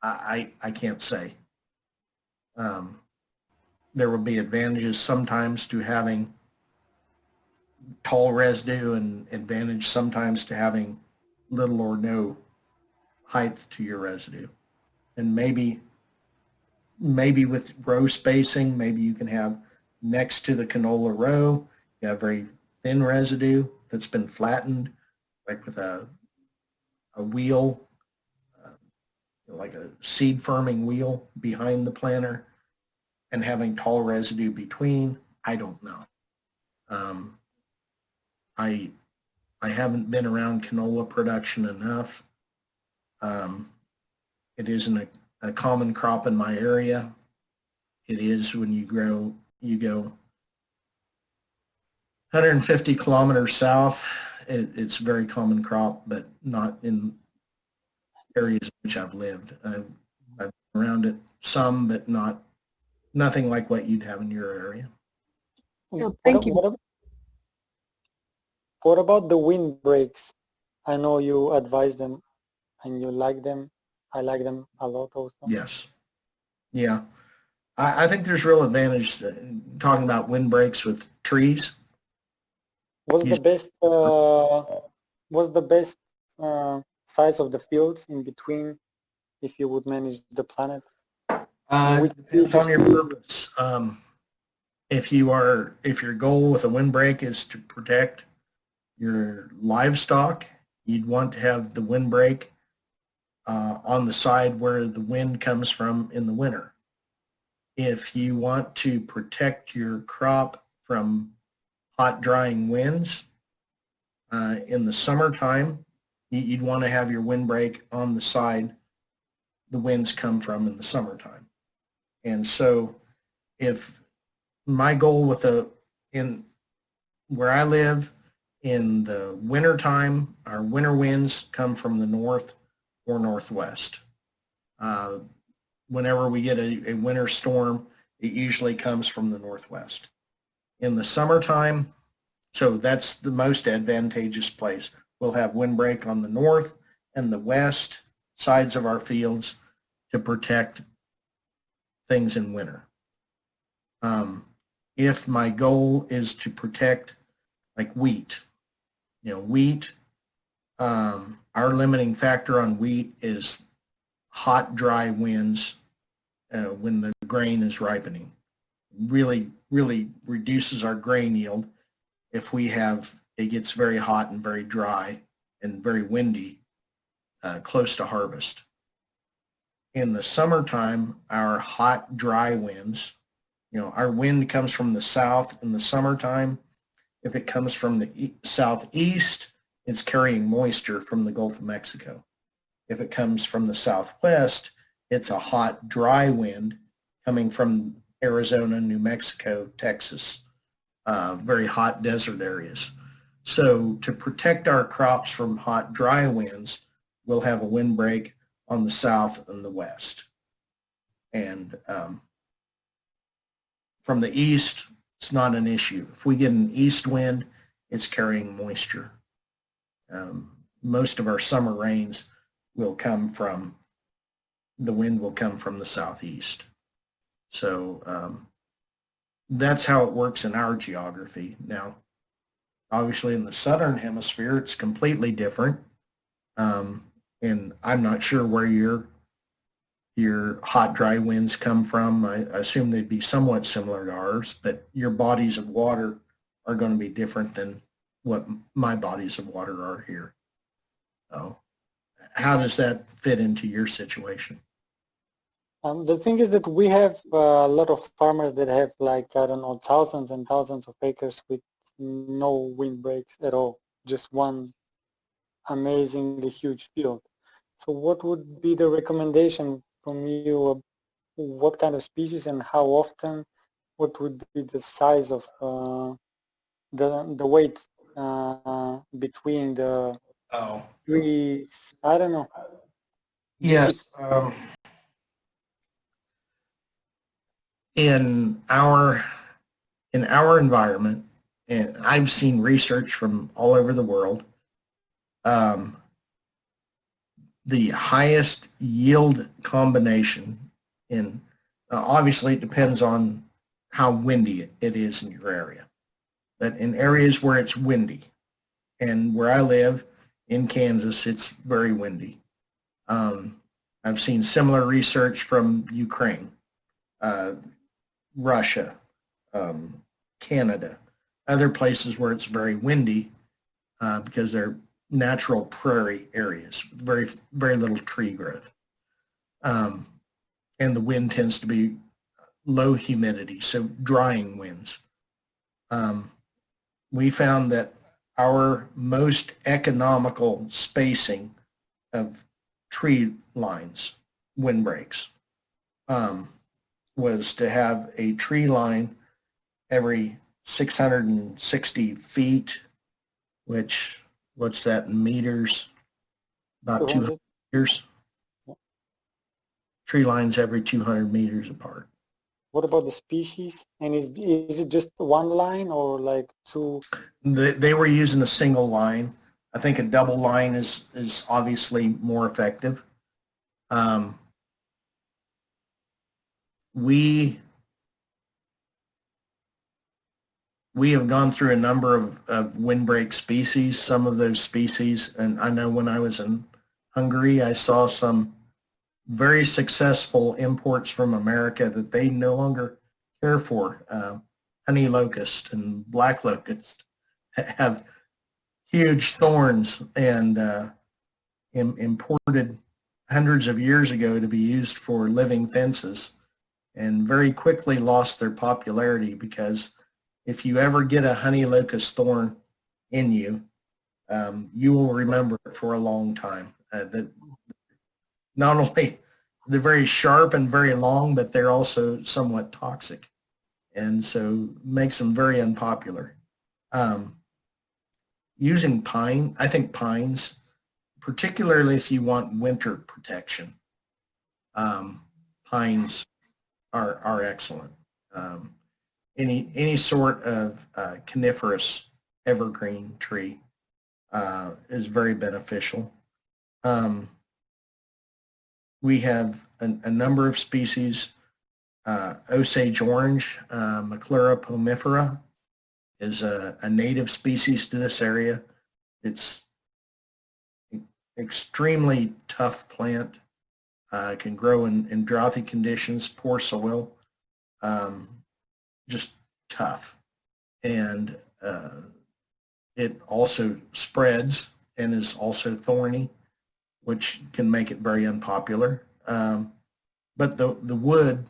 I can't say. There will be advantages sometimes to having tall residue and advantage sometimes to having little or no height to your residue. And maybe with row spacing, maybe you can have next to the canola row, you have very thin residue that's been flattened, like with a wheel, like a seed firming wheel behind the planter, and having tall residue between. I don't know. I haven't been around canola production enough. It isn't a common crop in my area. It is when you go 150 kilometers south. It's a very common crop, but not in areas in which I've lived. I've been around it some, but nothing like what you'd have in your area. Oh, thank you. What about the windbreaks? I know you advise them and you like them. I like them a lot also. Yes. Yeah. I think there's real advantage talking about windbreaks with trees. What's the best size of the fields in between if you would manage the planet? It depends on your purpose. If your goal with a windbreak is to protect your livestock, you'd want to have the windbreak on the side where the wind comes from in the winter. If you want to protect your crop from hot drying winds in the summertime, you'd want to have your windbreak on the side the winds come from in the summertime. And so if my goal in where I live in the wintertime, our winter winds come from the north or northwest. Whenever we get a winter storm, it usually comes from the northwest. In the summertime, so that's the most advantageous place. We'll have windbreak on the north and the west sides of our fields to protect things in winter. If my goal is to protect like wheat, our limiting factor on wheat is hot, dry winds when the grain is ripening. Really reduces our grain yield if it gets very hot and very dry and very windy close to harvest. In the summertime, our hot, dry winds, our wind comes from the south in the summertime. If it comes from the southeast, it's carrying moisture from the Gulf of Mexico. If it comes from the southwest, it's a hot, dry wind coming from Arizona, New Mexico, Texas, very hot desert areas. So to protect our crops from hot, dry winds, we'll have a windbreak on the south and the west. And from the east, it's not an issue. If we get an east wind, it's carrying moisture. Most of our summer rains will come from, the wind will come from the southeast. So that's how it works in our geography. Now, obviously in the southern hemisphere, it's completely different. And I'm not sure where your hot, dry winds come from. I assume they'd be somewhat similar to ours, but your bodies of water are going to be different than what my bodies of water are here. So how does that fit into your situation? The thing is that we have a lot of farmers that have like, I don't know, thousands and thousands of acres with no windbreaks at all, just one amazingly huge field. So what would be the recommendation from you? What kind of species and how often? What would be the size of the weight between the Oh, trees? I don't know. yes. In our environment, and I've seen research from all over the world, the highest yield combination in, obviously it depends on how windy it is in your area, but in areas where it's windy, and where I live in Kansas, it's very windy. I've seen similar research from Ukraine, Russia, Canada, other places where it's very windy because they're natural prairie areas with very, very little tree growth. And the wind tends to be low humidity, so drying winds. We found that our most economical spacing of tree lines, windbreaks, was to have a tree line every 660 feet, which, what's that in meters? About 200 meters. Tree lines every 200 meters apart. What about the species? And is it just one line or like two? They were using a single line. I think a double line is obviously more effective. We have gone through a number of windbreak species, some of those species, and I know when I was in Hungary, I saw some very successful imports from America that they no longer care for. Honey locust and black locust have huge thorns and imported hundreds of years ago to be used for living fences, and very quickly lost their popularity because if you ever get a honey locust thorn in you, you will remember it for a long time. That not only they're very sharp and very long, but they're also somewhat toxic, and so makes them very unpopular. Using pine, I think pines, particularly if you want winter protection, pines are excellent. Any sort of coniferous evergreen tree is very beneficial. We have a number of species. Osage orange, Maclura pomifera, is a native species to this area. It's extremely tough plant. Can grow in droughty conditions, poor soil, just tough. And it also spreads and is also thorny, which can make it very unpopular. But the wood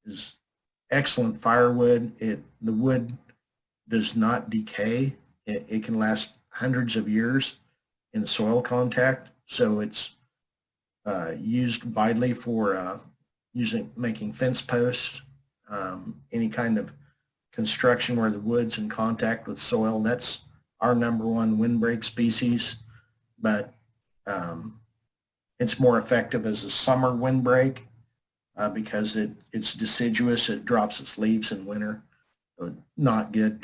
is excellent firewood. The wood does not decay. It can last hundreds of years in soil contact. So it's used widely for making fence posts, any kind of construction where the wood's in contact with soil. That's our number one windbreak species, but it's more effective as a summer windbreak because it's deciduous. It drops its leaves in winter. So not good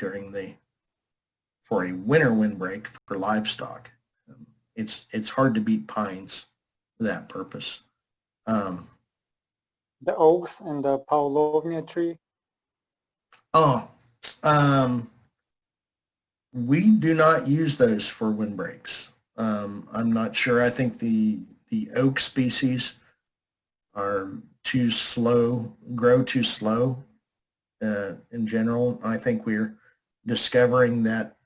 for a winter windbreak for livestock. It's hard to beat pines for that purpose. The oaks and the Pavlovnia tree? We do not use those for windbreaks. I'm not sure. I think the oak species are too slow, grow too slow in general. I think we're discovering that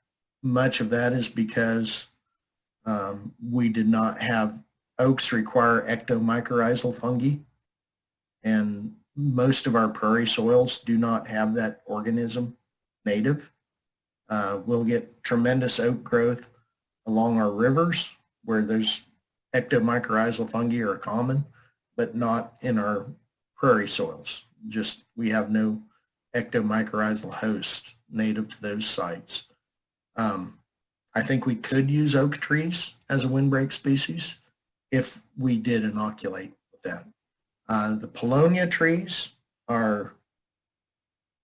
much of that is because we did not have oaks require ectomycorrhizal fungi, and most of our prairie soils do not have that organism native. We'll get tremendous oak growth along our rivers where those ectomycorrhizal fungi are common, but not in our prairie soils. Just we have no ectomycorrhizal host native to those sites. I think we could use oak trees as a windbreak species if we did inoculate with that. The Paulownia trees are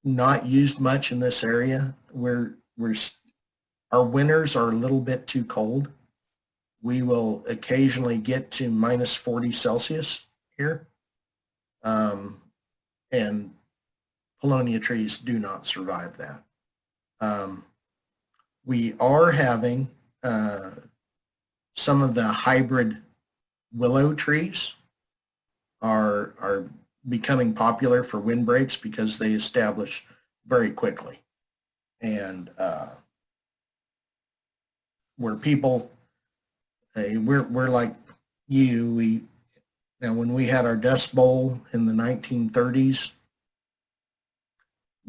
not used much in this area. Our winters are a little bit too cold. We will occasionally get to minus 40 Celsius here. And Paulownia trees do not survive that. We are having some of the hybrid willow trees are becoming popular for windbreaks because they establish very quickly. And where people, we're like you, now when we had our Dust Bowl in the 1930s,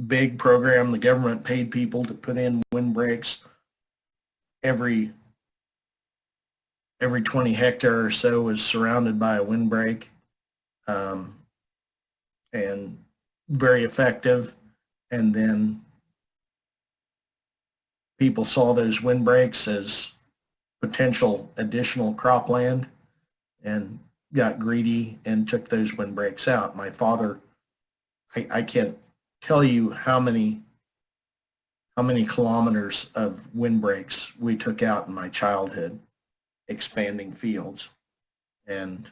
big program, the government paid people to put in windbreaks every 20 hectare or so was surrounded by a windbreak, and very effective. And then people saw those windbreaks as potential additional cropland and got greedy and took those windbreaks out. My father, I can't tell you how many kilometers of windbreaks we took out in my childhood, expanding fields. And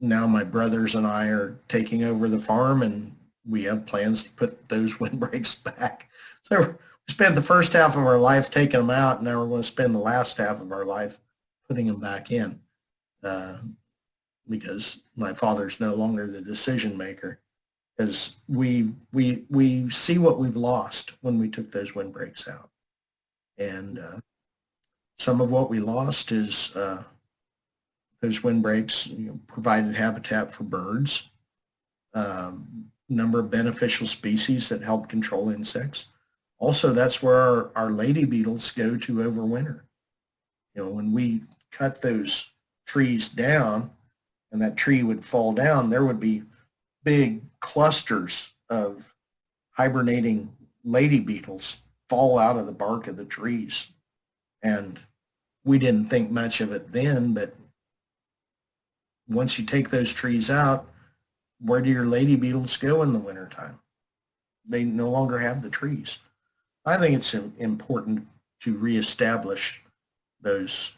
now my brothers and I are taking over the farm, and we have plans to put those windbreaks back. So we spent the first half of our life taking them out, and now we're going to spend the last half of our life putting them back in, because my father's no longer the decision maker. As we see what we've lost when we took those windbreaks out. And some of what we lost is those windbreaks provided habitat for birds, number of beneficial species that help control insects. Also, that's where our lady beetles go to overwinter. When we cut those trees down and that tree would fall down, there would be big clusters of hibernating lady beetles fall out of the bark of the trees. And we didn't think much of it then, but once you take those trees out, where do your lady beetles go in the wintertime? They no longer have the trees. I think it's important to reestablish those.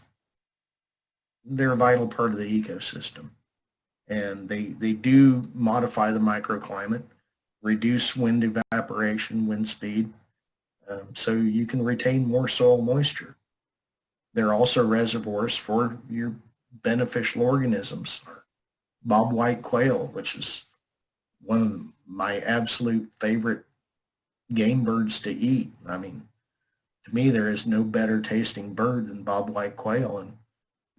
They're a vital part of the ecosystem. And they do modify the microclimate, reduce wind evaporation, wind speed, so you can retain more soil moisture. They're also reservoirs for your beneficial organisms. Bobwhite quail, which is one of my absolute favorite game birds to eat. I mean, to me, there is no better tasting bird than bobwhite quail, and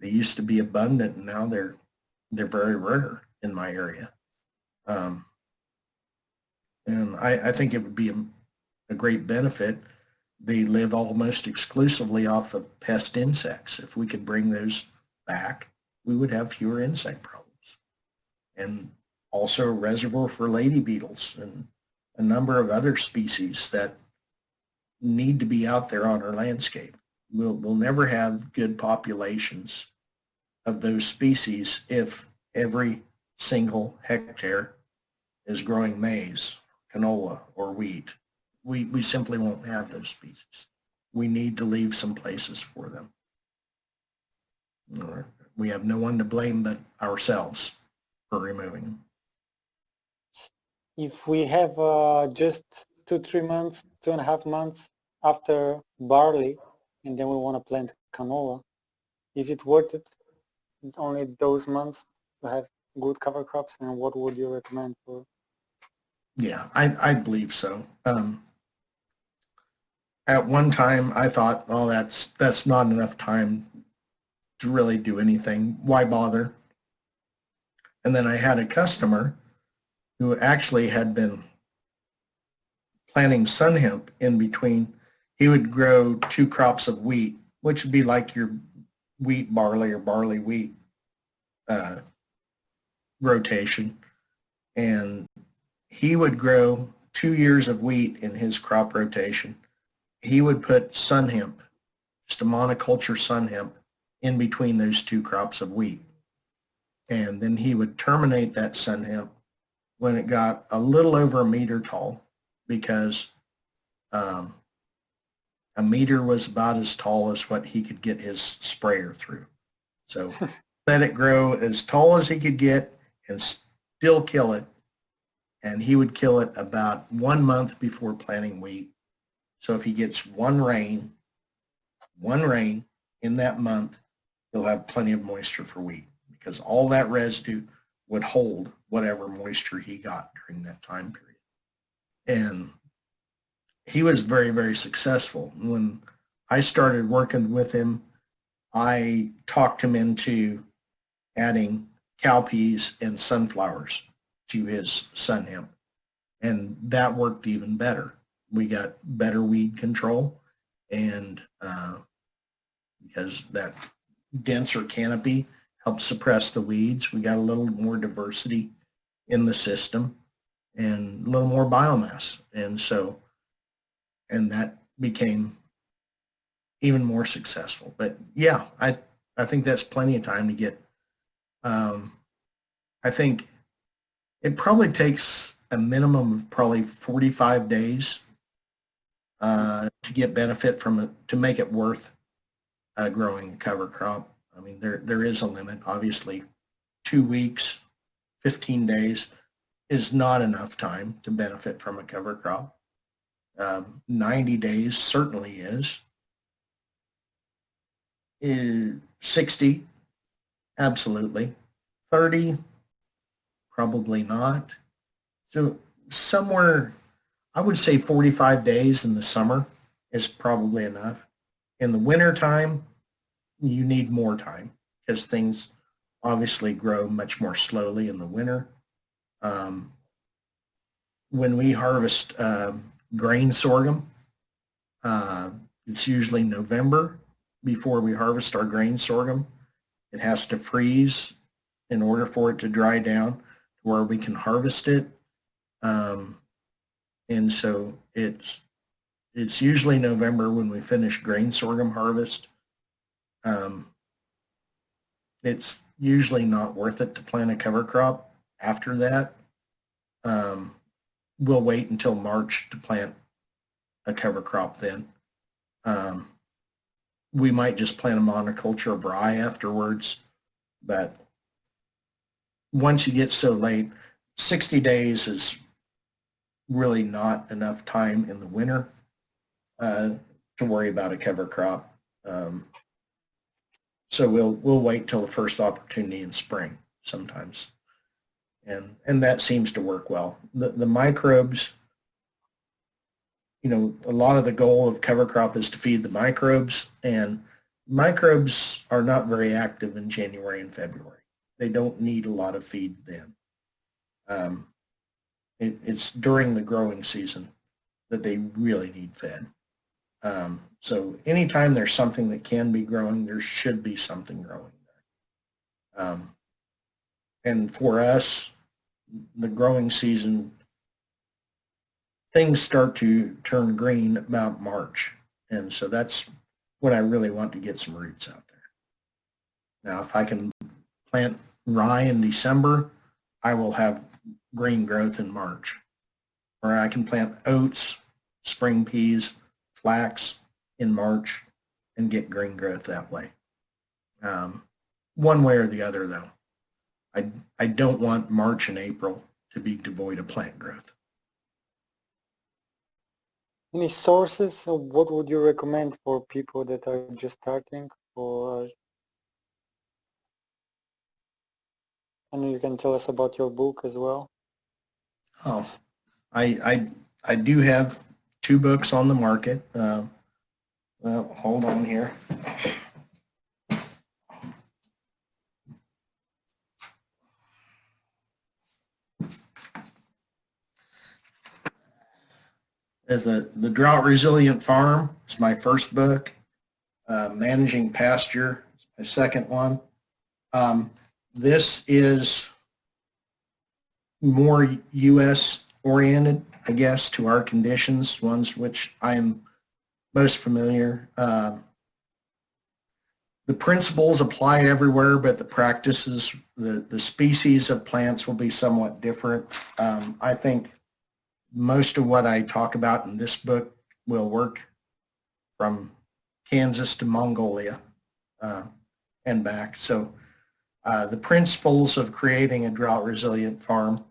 they used to be abundant, and now they're very rare in my area. And I think it would be a great benefit. They live almost exclusively off of pest insects. If we could bring those back, we would have fewer insect problems. And also a reservoir for lady beetles and a number of other species that need to be out there on our landscape. We'll never have good populations of those species if every single hectare is growing maize, canola, or wheat. We simply won't have those species. We need to leave some places for them. We have no one to blame but ourselves for removing them. If we have just 2-3 months, 2.5 months after barley, and then we want to plant canola, is it worth it? Only those months to have good cover crops, and what would you recommend for? Yeah, I believe so. At one time, I thought, oh, that's not enough time to really do anything. Why bother? And then I had a customer who actually had been planting sun hemp in between. He would grow 2 crops of wheat, which would be like your wheat barley or barley wheat rotation. And he would grow 2 years of wheat in his crop rotation. He would put sun hemp, just a monoculture sun hemp, in between those 2 crops of wheat. And then he would terminate that sun hemp when it got a little over a meter tall, because a meter was about as tall as what he could get his sprayer through. So let it grow as tall as he could get and still kill it. And he would kill it about 1 month before planting wheat. So if he gets one rain in that month, he'll have plenty of moisture for wheat, because all that residue would hold whatever moisture he got during that time period. And he was very, very successful. When I started working with him, I talked him into adding cowpeas and sunflowers to his sun hemp, and that worked even better. We got better weed control, and because that denser canopy helped suppress the weeds, we got a little more diversity in the system and a little more biomass, and that became even more successful. But yeah, I think that's plenty of time to get. I think it probably takes a minimum of probably 45 days to get benefit from it, to make it worth growing a cover crop. I mean, there is a limit. Obviously, 2 weeks, 15 days is not enough time to benefit from a cover crop. 90 days certainly is. 60, absolutely. 30, probably not. So somewhere, I would say 45 days in the summer is probably enough. In the winter time, you need more time, because things obviously grow much more slowly in the winter. When we harvest grain sorghum, it's usually November before we harvest our grain sorghum. It has to freeze in order for it to dry down to where we can harvest it. And so it's usually November when we finish grain sorghum harvest. It's usually not worth it to plant a cover crop after that. We'll wait until March to plant a cover crop then. We might just plant a monoculture of rye afterwards, but once you get so late, 60 days is really not enough time in the winter to worry about a cover crop. So we'll wait till the first opportunity in spring sometimes, and that seems to work well. The microbes, you know, a lot of the goal of cover crop is to feed the microbes, and microbes are not very active in January and February. They don't need a lot of feed then. It's during the growing season that they really need fed. So anytime there's something that can be growing, there should be something growing there. And for us, the growing season, things start to turn green about March. And so that's when I really want to get some roots out there. Now, if I can plant rye in December, I will have green growth in March. Or I can plant oats, spring peas, flax in March and get green growth that way. One way or the other, though. I don't want March and April to be devoid of plant growth. Any sources? What would you recommend for people that are just starting? Or and you can tell us about your book as well. Oh, I do have 2 books on the market. Well, hold on here. is the Drought Resilient Farm. It's my first book. Managing Pasture is my second one. This is more U.S. oriented, I guess, to our conditions, ones which I am most familiar. The principles apply everywhere, but the practices, the species of plants will be somewhat different. I think most of what I talk about in this book will work from Kansas to Mongolia and back. So the principles of creating a drought-resilient farm,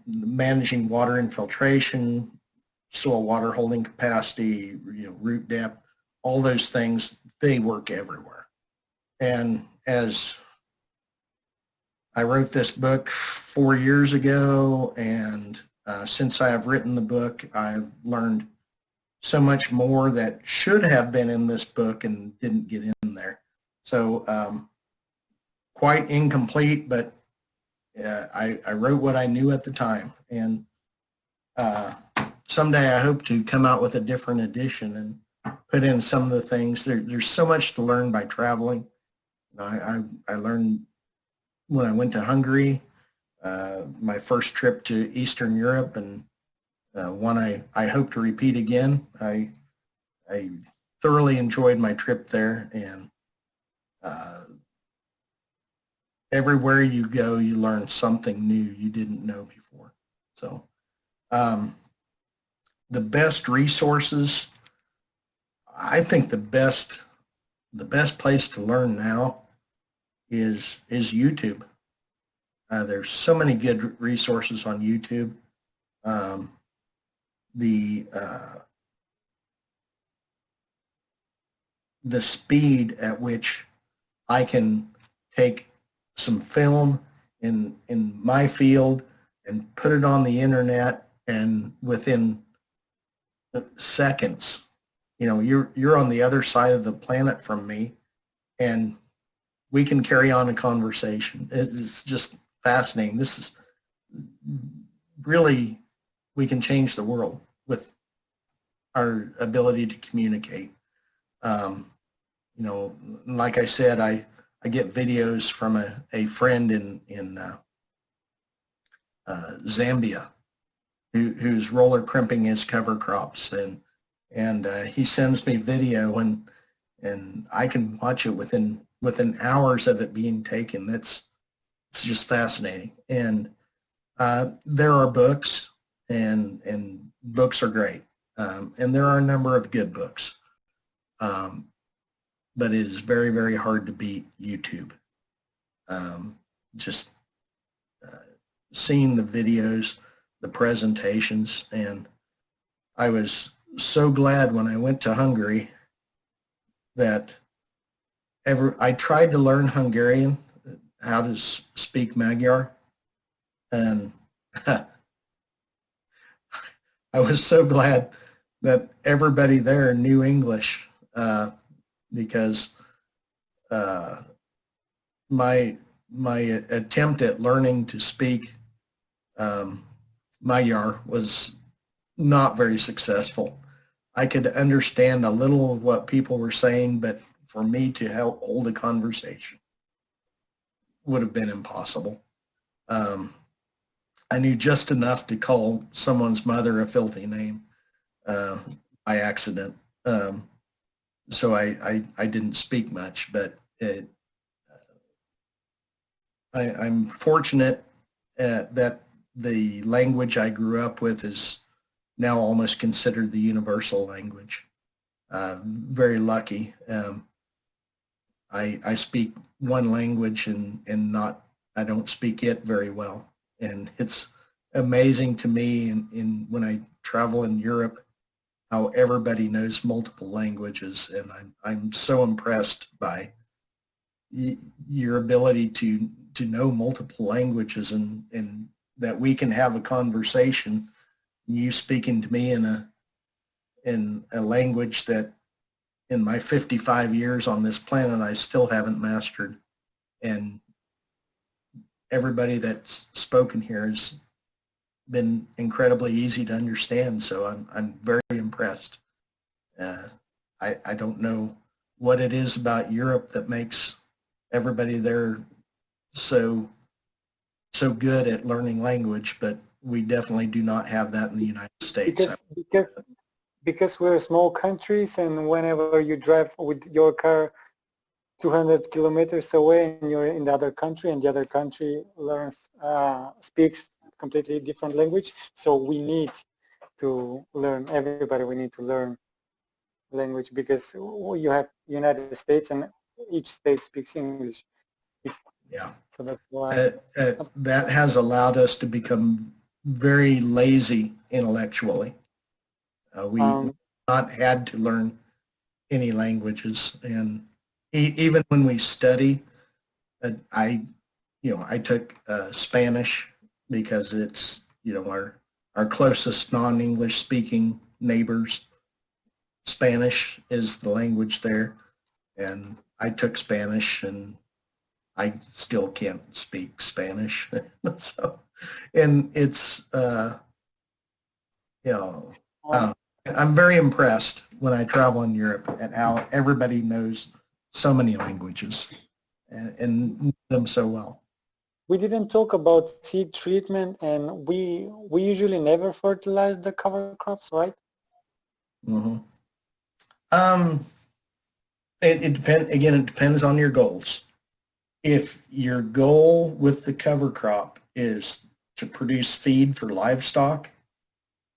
managing water infiltration, soil water holding capacity, root depth, all those things, they work everywhere. And as I wrote this book 4 years ago, and since I have written the book, I've learned so much more that should have been in this book and didn't get in there. So quite incomplete, but I wrote what I knew at the time. And someday I hope to come out with a different edition and put in some of the things. There's so much to learn by traveling. I learned when I went to Hungary, my first trip to Eastern Europe, and one I hope to repeat again. I thoroughly enjoyed my trip there, and everywhere you go, you learn something new you didn't know before. So the best resources, I think the best place to learn now is YouTube. There's so many good resources on YouTube. The speed at which I can take some film in my field and put it on the internet, and within seconds, you're on the other side of the planet from me, and we can carry on a conversation. It's just fascinating. This is really, we can change the world with our ability to communicate. Like I said, I get videos from a friend in Zambia who's roller crimping his cover crops, and he sends me video, and I can watch it within hours of it being taken. It's just fascinating. And there are books, and books are great, and there are a number of good books, but it is very, very hard to beat YouTube. Just seeing the videos, the presentations, and I was so glad when I went to Hungary that I tried to learn Hungarian, how to speak Magyar, and I was so glad that everybody there knew English, because my attempt at learning to speak Magyar was not very successful. I could understand a little of what people were saying, but for me to help hold a conversation would have been impossible. I knew just enough to call someone's mother a filthy name by accident. So I didn't speak much, but I'm fortunate that the language I grew up with is now almost considered the universal language. Very lucky. I speak one language and I don't speak it very well. And it's amazing to me when I travel in Europe how everybody knows multiple languages, and I'm so impressed by your ability to know multiple languages, and that we can have a conversation, you speaking to me in a language that in my 55 years on this planet I still haven't mastered, and everybody that's spoken here has been incredibly easy to understand. So I'm very impressed. I don't know what it is about Europe that makes everybody there so good at learning language, but we definitely do not have that in the United States. Because we're small countries, and whenever you drive with your car 200 kilometers away and you're in the other country, and the other country speaks completely different language, so we need to learn, we need to learn language, because you have United States and each state speaks English. Yeah. So that's why. That has allowed us to become very lazy intellectually. We not had to learn any languages, and even when we study, I took Spanish because it's our closest non-English speaking neighbors. Spanish is the language there, and I took Spanish, and I still can't speak Spanish. So, and it's I'm very impressed when I travel in Europe at how everybody knows so many languages and know them so well. We didn't talk about seed treatment, and we usually never fertilize the cover crops, right? Mm-hmm. It depends on your goals. If your goal with the cover crop is to produce feed for livestock,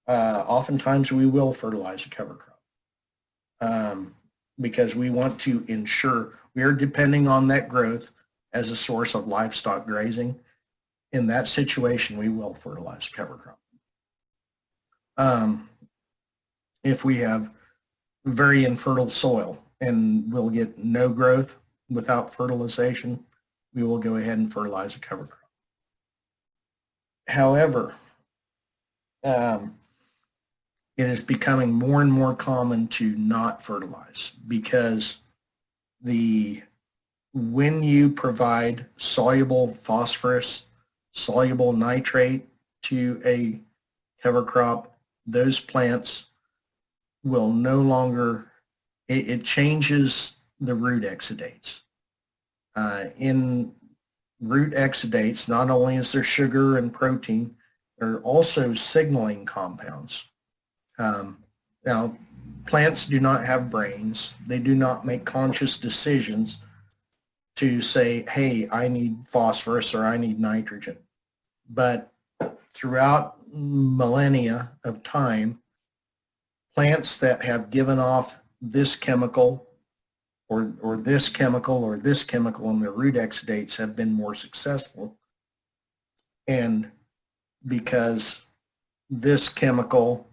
oftentimes we will fertilize a cover crop because we want to ensure we are depending on that growth as a source of livestock grazing. In that situation, we will fertilize a cover crop. If we have very infertile soil and we'll get no growth without fertilization, we will go ahead and fertilize a cover crop. However, it is becoming more and more common to not fertilize because when you provide soluble phosphorus, soluble nitrate to a cover crop, those plants will no longer, it changes the root exudates. In root exudates, not only is there sugar and protein, there are also signaling compounds. Now, plants do not have brains. They do not make conscious decisions to say, hey, I need phosphorus or I need nitrogen. But throughout millennia of time, plants that have given off this chemical or this chemical or this chemical in their root exudates have been more successful. And because this chemical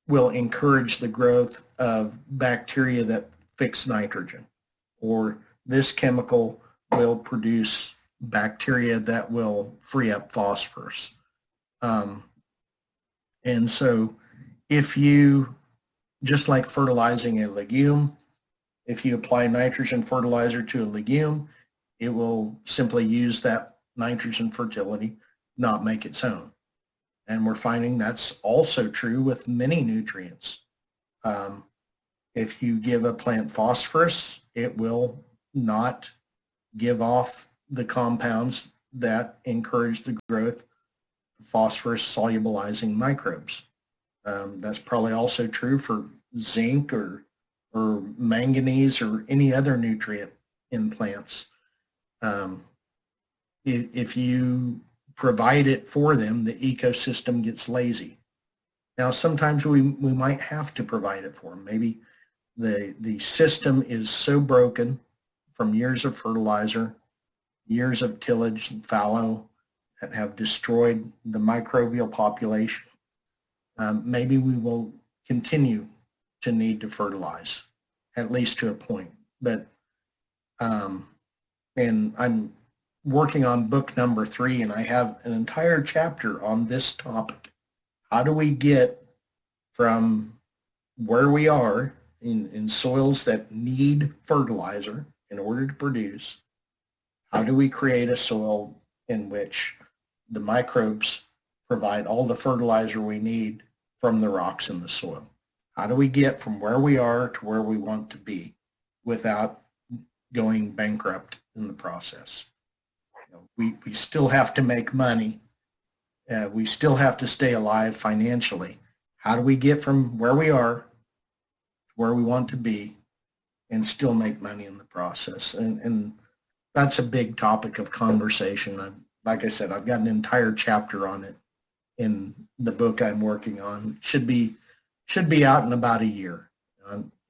will encourage the growth of bacteria that fix nitrogen, or this chemical will produce bacteria that will free up phosphorus. And so if you, just like fertilizing a legume, if you apply nitrogen fertilizer to a legume, it will simply use that nitrogen fertility, not make its own. And we're finding that's also true with many nutrients. If you give a plant phosphorus, it will not give off the compounds that encourage the growth of phosphorus solubilizing microbes. That's probably also true for zinc or manganese or any other nutrient in plants. If you provide it for them, the ecosystem gets lazy. Now, sometimes we might have to provide it for them. Maybe the system is so broken from years of fertilizer, years of tillage and fallow that have destroyed the microbial population. Maybe we will continue to need to fertilize, at least to a point. But, and I'm working on book number 3, and I have an entire chapter on this topic. How do we get from where we are in soils that need fertilizer in order to produce? How do we create a soil in which the microbes provide all the fertilizer we need from the rocks in the soil. How do we get from where we are to where we want to be without going bankrupt in the process? We still have to make money. We still have to stay alive financially. How do we get from where we are to where we want to be and still make money in the process? And that's a big topic of conversation. Like I said, I've got an entire chapter on it in the book I'm working on. Should be out in about a year.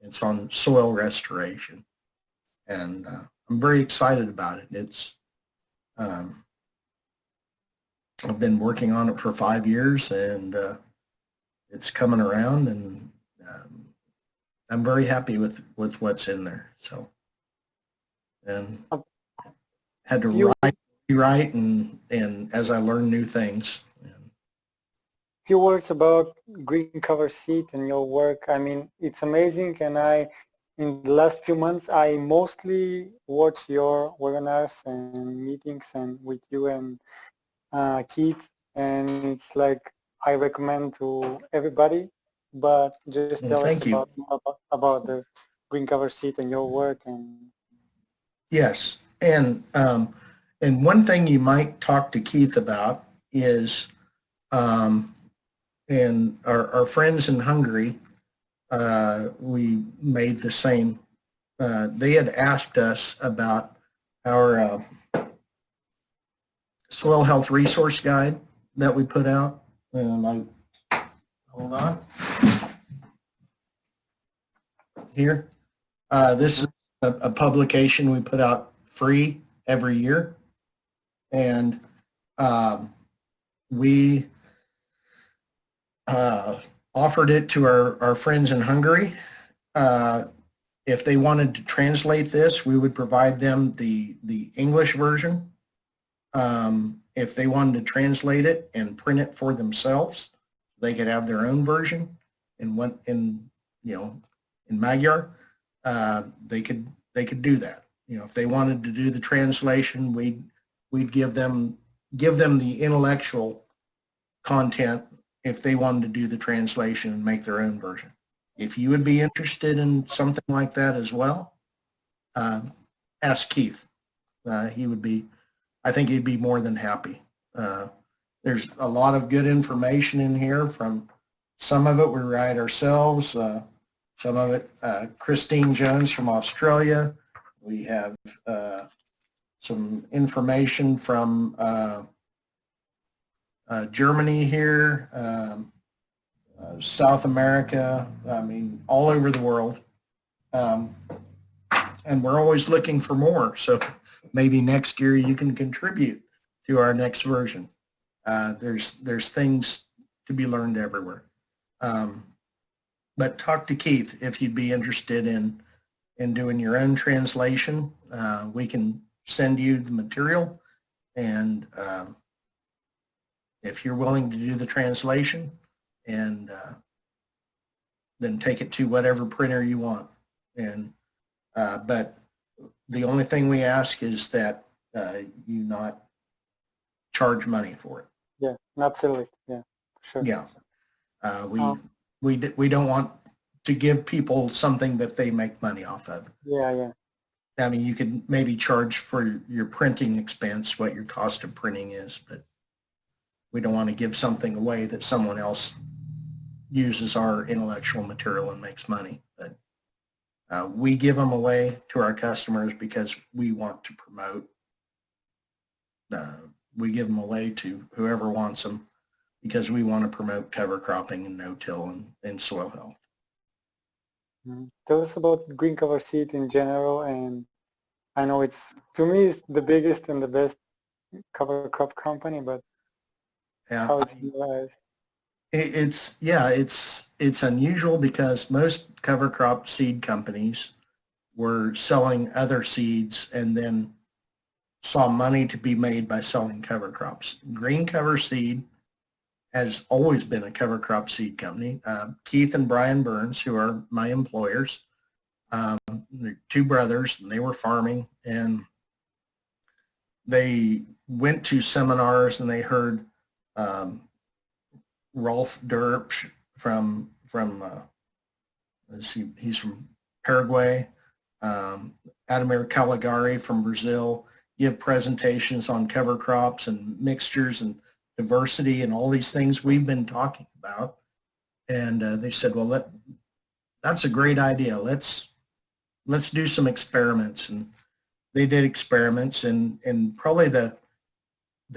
It's on soil restoration, and I'm very excited about it. It's I've been working on it for 5 years, and it's coming around, and I'm very happy with what's in there. So, and had to rewrite, and as I learn new things. Few words about green cover seed and your work. I mean, it's amazing, and in the last few months, I mostly watch your webinars and meetings and with you and Keith, and it's like I recommend to everybody. But just tell us about the green cover seed and your work. And yes, and one thing you might talk to Keith about is. And our friends in Hungary, we made the same. They had asked us about our soil health resource guide that we put out. And hold on. Here. This is a publication we put out free every year. And we offered it to our friends in Hungary. If they wanted to translate this, we would provide them the English version. If they wanted to translate it and print it for themselves, they could have their own version. In Magyar, they could do that. If they wanted to do the translation, we'd give them the intellectual content if they wanted to do the translation and make their own version. If you would be interested in something like that as well, ask Keith. He would be, I think he'd be more than happy. There's a lot of good information in here. From some of it we write ourselves, some of it Christine Jones from Australia. We have some information from Germany here, South America, I mean, all over the world. And we're always looking for more. So maybe next year you can contribute to our next version. There's things to be learned everywhere. But talk to Keith if you'd be interested in doing your own translation. We can send you the material, and if you're willing to do the translation, and then take it to whatever printer you want. And but the only thing we ask is that you not charge money for it. Yeah, not silly. Yeah, sure. Yeah, we don't want to give people something that they make money off of. Yeah, yeah. I mean, you could maybe charge for your printing expense what your cost of printing is, but we don't want to give something away that someone else uses our intellectual material and makes money. But we give them away to our customers because we want to promote. We give them away to whoever wants them because we want to promote cover cropping and no-till and soil health. Tell us about green cover seed in general, and I know to me it's the biggest and the best cover crop company, but how it's utilized? It's unusual because most cover crop seed companies were selling other seeds and then saw money to be made by selling cover crops. Green Cover Seed has always been a cover crop seed company. Keith and Brian Burns, who are my employers, they're two brothers, and they were farming, and they went to seminars and they heard Rolf Derpsch from let's see, he's from Paraguay. Ademir Caligari from Brazil give presentations on cover crops and mixtures and diversity and all these things we've been talking about. And they said, well, that's a great idea. Let's do some experiments. And they did experiments, and probably the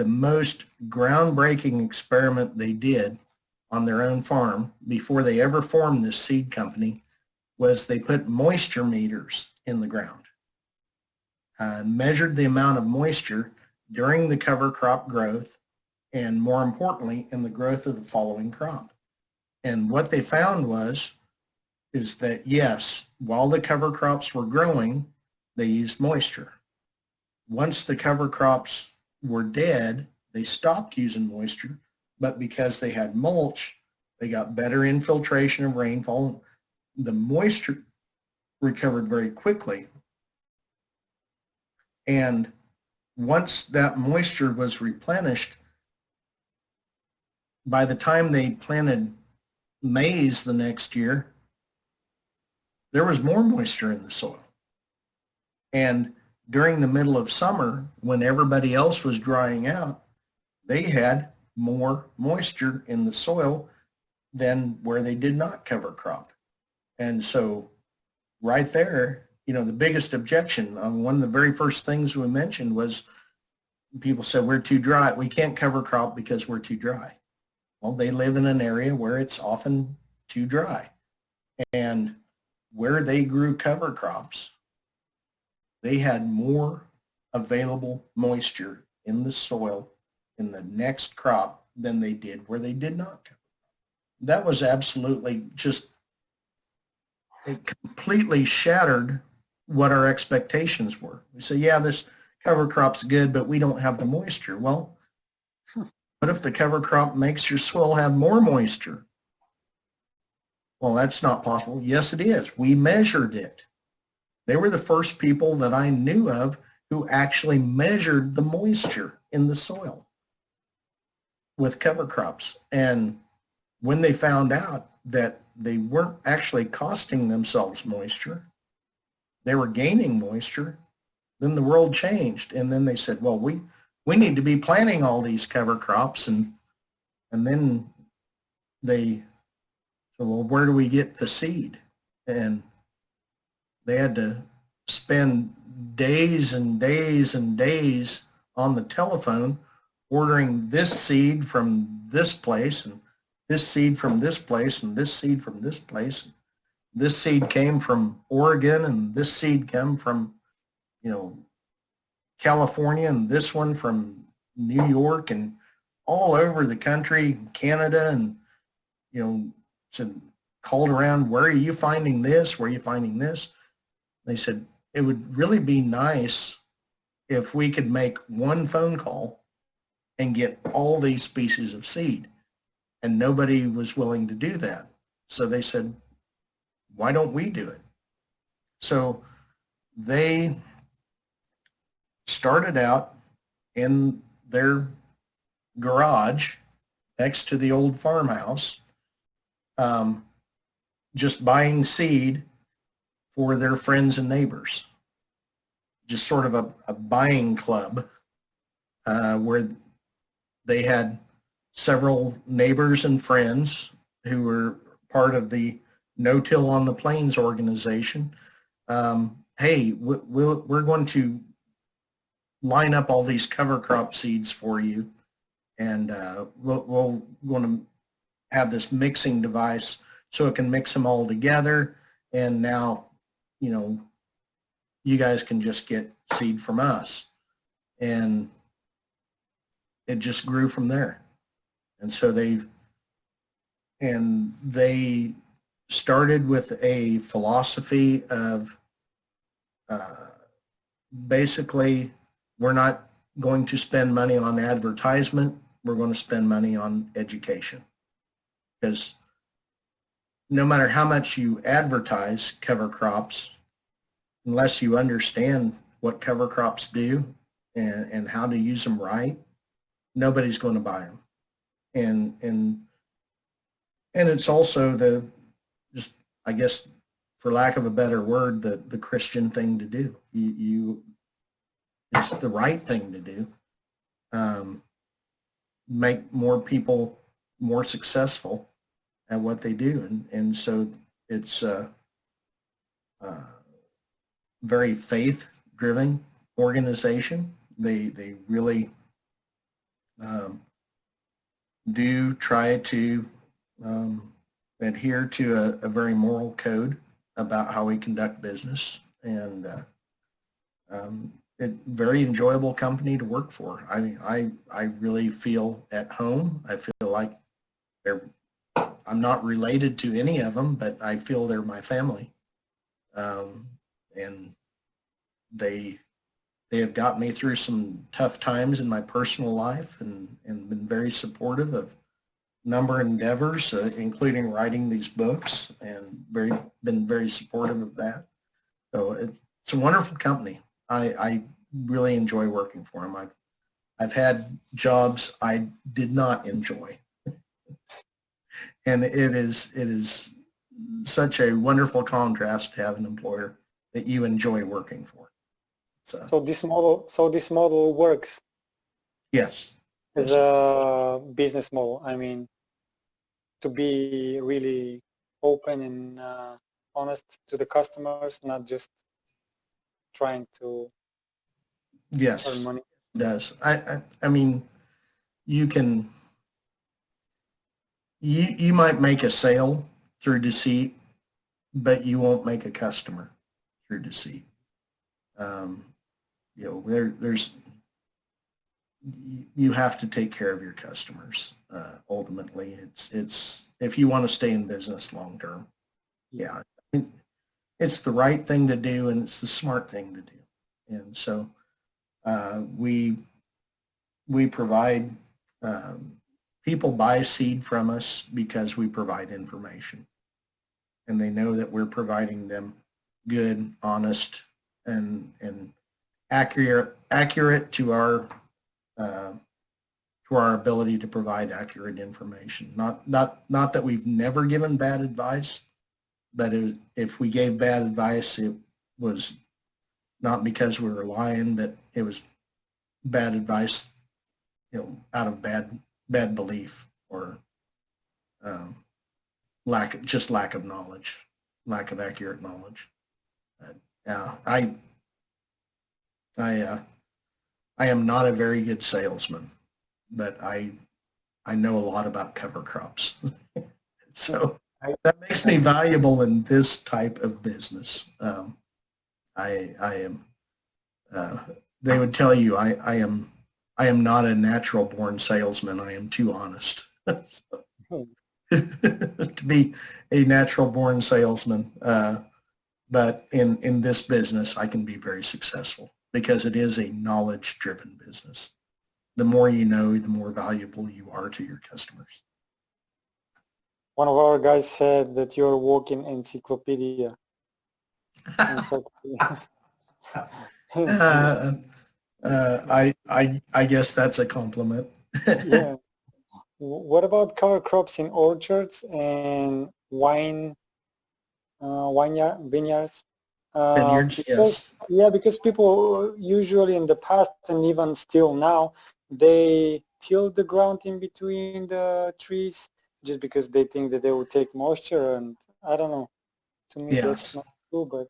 most groundbreaking experiment they did on their own farm before they ever formed this seed company was they put moisture meters in the ground, measured the amount of moisture during the cover crop growth, and more importantly, in the growth of the following crop. And what they found is that yes, while the cover crops were growing, they used moisture. Once the cover crops were dead, they stopped using moisture, but because they had mulch, they got better infiltration of rainfall. The moisture recovered very quickly. And once that moisture was replenished, by the time they planted maize the next year, there was more moisture in the soil. And during the middle of summer, when everybody else was drying out, they had more moisture in the soil than where they did not cover crop. And so right there, the biggest objection, one of the very first things we mentioned was people said, we're too dry. We can't cover crop because we're too dry. Well, they live in an area where it's often too dry. And where they grew cover crops, they had more available moisture in the soil in the next crop than they did where they did not cover. That was absolutely just, it completely shattered what our expectations were. We say, yeah, this cover crop's good, but we don't have the moisture. Well, what if the cover crop makes your soil have more moisture? Well, that's not possible. Yes, it is. We measured it. They were the first people that I knew of who actually measured the moisture in the soil with cover crops. And when they found out that they weren't actually costing themselves moisture, they were gaining moisture, then the world changed. And then they said, well, we need to be planting all these cover crops. And then they said, well, where do we get the seed? And they had to spend days and days and days on the telephone ordering this seed from this place and this seed from this place and this seed from this place. This seed came from Oregon and this seed came from, California, and this one from New York, and all over the country, Canada, and, said, called around, where are you finding this? Where are you finding this? They said, it would really be nice if we could make one phone call and get all these species of seed. And nobody was willing to do that. So they said, why don't we do it? So they started out in their garage next to the old farmhouse, just buying seed for their friends and neighbors. Just sort of a buying club where they had several neighbors and friends who were part of the Ноу Тил on the Plains organization. Hey, we're going to line up all these cover crop seeds for you, and we're going to have this mixing device so it can mix them all together, and now, you guys can just get seed from us. And it just grew from there. And so they started with a philosophy of basically, we're not going to spend money on advertisement. We're going to spend money on education. Because no matter how much you advertise cover crops, unless you understand what cover crops do and how to use them right, nobody's going to buy them. And And it's also just, I guess, for lack of a better word, the Christian thing to do. It's the right thing to do. Make more people more successful at what they do, and so it's a very faith-driven organization. They really do try to adhere to a very moral code about how we conduct business, and it's very enjoyable company to work for. I really feel at home. I feel like I'm not related to any of them, but I feel they're my family, and they have got me through some tough times in my personal life, and been very supportive of a number of endeavors, including writing these books, and been very supportive of that. So it's a wonderful company. I really enjoy working for them. I've had jobs I did not enjoy, and it is such a wonderful contrast to have an employer that you enjoy working for. So this model works. Yes. As a business model. I mean, to be really open and honest to the customers, not just trying to earn money. It does. I mean, you might make a sale through deceit, but you won't make a customer through deceit. You have to take care of your customers. Ultimately, it's if you want to stay in business long term. Yeah, it's the right thing to do, and it's the smart thing to do. And so we provide, people buy seed from us because we provide information, and they know that we're providing them good, honest, and accurate to our ability to provide accurate information. Not that we've never given bad advice, but if we gave bad advice, it was not because we were lying, but it was bad advice, out of bad belief, or lack of knowledge, lack of accurate knowledge. I am not a very good salesman, but I know a lot about cover crops. So that makes me valuable in this type of business. I am. They would tell you I am not a natural born salesman. I am too honest to be a natural born salesman. But in this business, I can be very successful because it is a knowledge-driven business. The more you know, the more valuable you are to your customers. One of our guys said that you're a walking encyclopedia. I guess that's a compliment. Yeah. What about cover crops in orchards and vineyards? Vineyards, yes. Yeah, because people usually in the past and even still now, they till the ground in between the trees just because they think that they will take moisture, and I don't know. To me, that's not true, but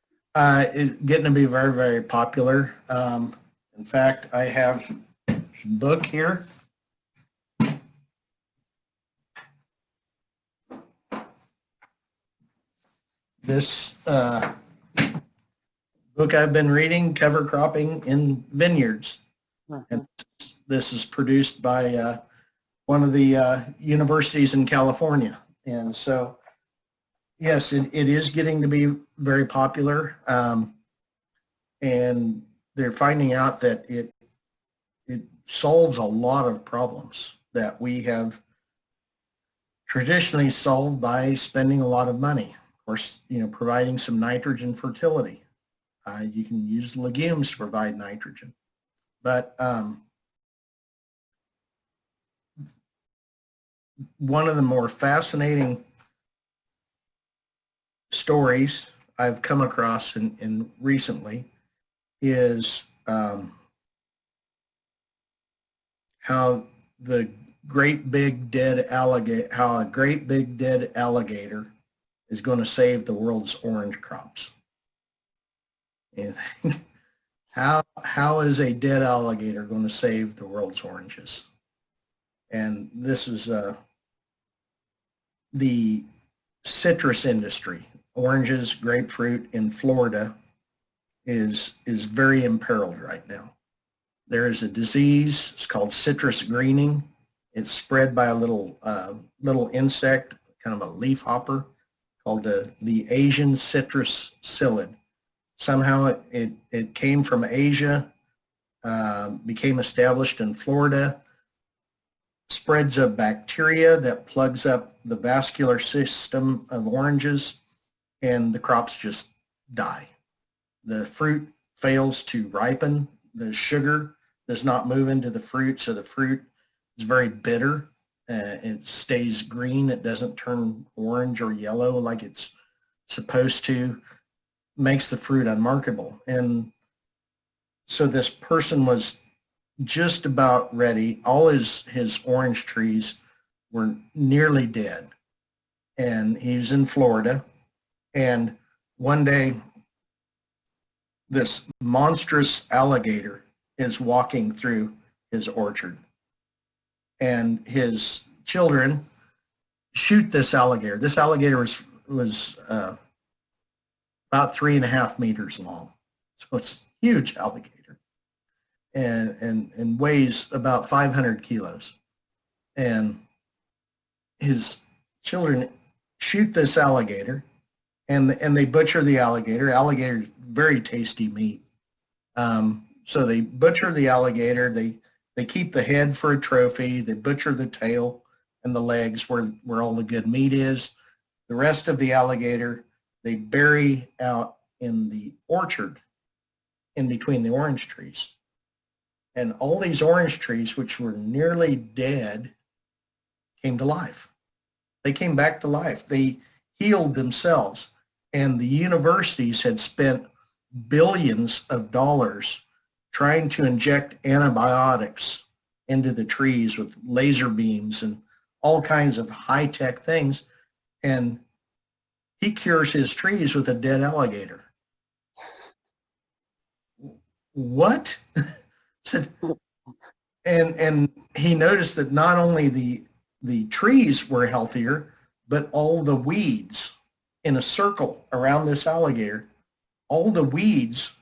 it's getting to be very, very popular. In fact, I have a book here. This book I've been reading, Cover Cropping in Vineyards. And this is produced by one of the universities in California. And so, yes, it is getting to be very popular. And they're finding out that it solves a lot of problems that we have traditionally solved by spending a lot of money. Of course, providing some nitrogen fertility. You can use legumes to provide nitrogen. But one of the more fascinating stories I've come across in recently is how a great big dead alligator is going to save the world's orange crops. And how is a dead alligator going to save the world's oranges? And this is the citrus industry. Oranges, grapefruit in Florida is very imperiled right now. There is a disease, it's called citrus greening. It's spread by a little insect, kind of a leaf hopper, called the Asian citrus psyllid. Somehow it came from Asia, became established in Florida, spreads a bacteria that plugs up the vascular system of oranges, and the crops just die. The fruit fails to ripen. The sugar does not move into the fruit, so the fruit is very bitter. It stays green. It doesn't turn orange or yellow like it's supposed to. Makes the fruit unmarketable. And so this person was just about ready. All his orange trees were nearly dead. And he was in Florida. And one day, this monstrous alligator is walking through his orchard. And his children shoot this alligator. This alligator was about 3.5 meters long. So it's a huge alligator and weighs about 500 kilos. And his children shoot this alligator and they butcher the alligator. Alligator is very tasty meat. So they butcher the alligator. They keep the head for a trophy. They butcher the tail and the legs where all the good meat is. The rest of the alligator they bury out in the orchard in between the orange trees. And all these orange trees, which were nearly dead, came to life. They came back to life. They healed themselves. And the universities had spent billions of dollars trying to inject antibiotics into the trees with laser beams and all kinds of high-tech things. And he cures his trees with a dead alligator. What? And he noticed that not only the trees were healthier, but all the weeds in a circle around this alligator, all the weeds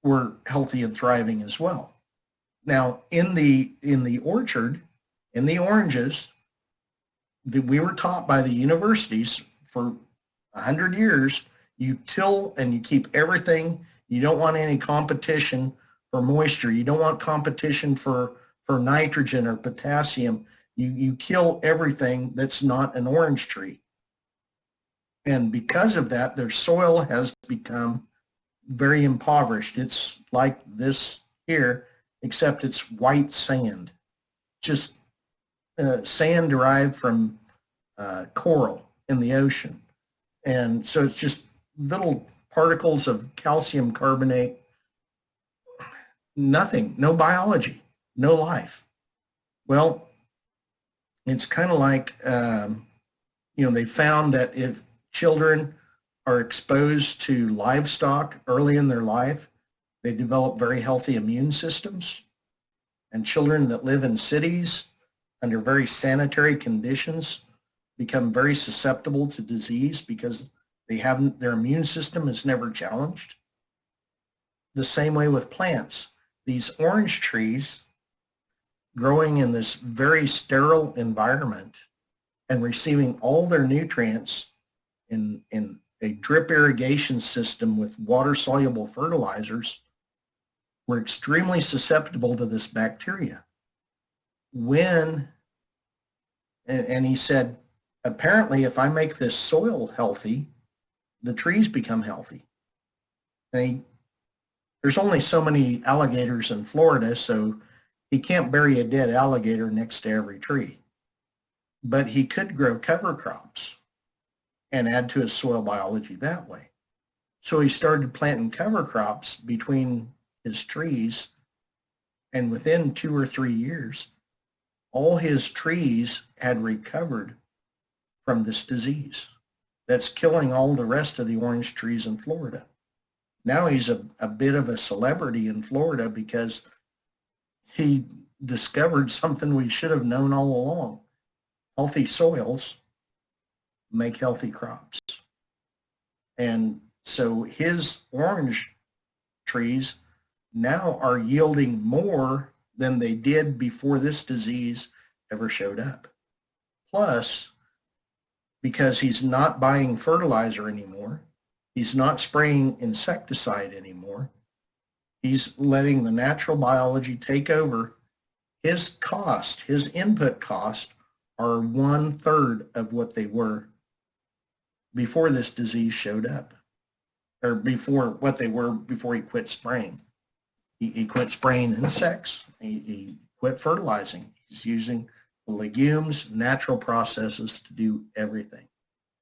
were healthy and thriving as well. Now, in the orchard, in the oranges, we were taught by the universities for 100 years, you till and you keep everything. You don't want any competition for moisture. You don't want competition for nitrogen or potassium. You kill everything that's not an orange tree. And because of that, their soil has become very impoverished. It's like this here, except it's white sand, just sand derived from coral in the ocean. And so it's just little particles of calcium carbonate, nothing, no biology, no life. Well, it's kind of like, they found that if children are exposed to livestock early in their life, they develop very healthy immune systems. And children that live in cities under very sanitary conditions become very susceptible to disease because their immune system is never challenged. The same way with plants. These orange trees growing in this very sterile environment and receiving all their nutrients in a drip irrigation system with water-soluble fertilizers were extremely susceptible to this bacteria. And he said, apparently, if I make this soil healthy, the trees become healthy. There's only so many alligators in Florida, so he can't bury a dead alligator next to every tree. But he could grow cover crops. and add to his soil biology that way. So he started planting cover crops between his trees, and within 2 or 3 years, all his trees had recovered from this disease that's killing all the rest of the orange trees in Florida. Now he's a bit of a celebrity in Florida because he discovered something we should have known all along. Healthy soils make healthy crops. And so his orange trees now are yielding more than they did before this disease ever showed up. Plus, because he's not buying fertilizer anymore, he's not spraying insecticide anymore, he's letting the natural biology take over. His cost, his input cost, are 1/3 of what they were before this disease showed up, or before what they were before he quit spraying. He quit spraying insects. He quit fertilizing. He's using the legumes, natural processes to do everything.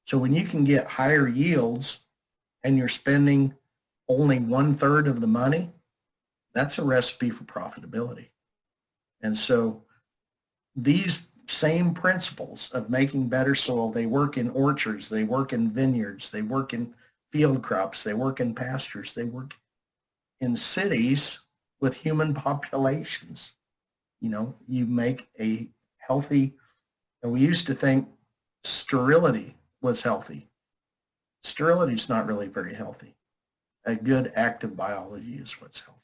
So when you can get higher yields and you're spending only 1/3 of the money, that's a recipe for profitability. And so these same principles of making better soil, they work in orchards, they work in vineyards, they work in field crops, they work in pastures, they work in cities with human populations. You know, you make a healthy, and we used to think sterility was healthy. Sterility is not really very healthy. A good active biology is what's healthy.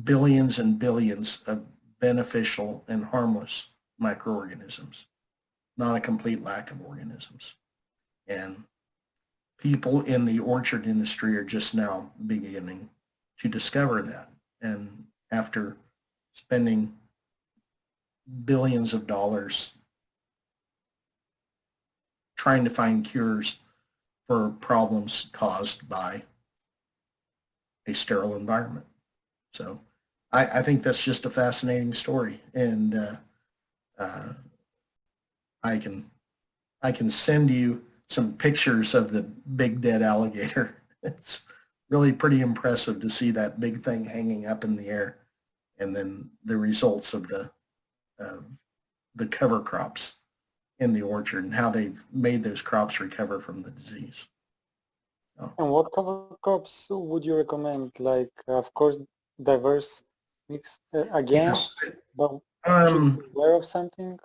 Billions and billions of beneficial and harmless microorganisms, not a complete lack of organisms. And people in the orchard industry are just now beginning to discover that. And after spending billions of dollars trying to find cures for problems caused by a sterile environment. So I think that's just a fascinating story, and I can send you some pictures of the big dead alligator. It's really pretty impressive to see that big thing hanging up in the air, and then the results of the cover crops in the orchard and how they've made those crops recover from the disease. And what cover crops would you recommend? Like, of course, diverse mix again, Yes. but should be aware of something?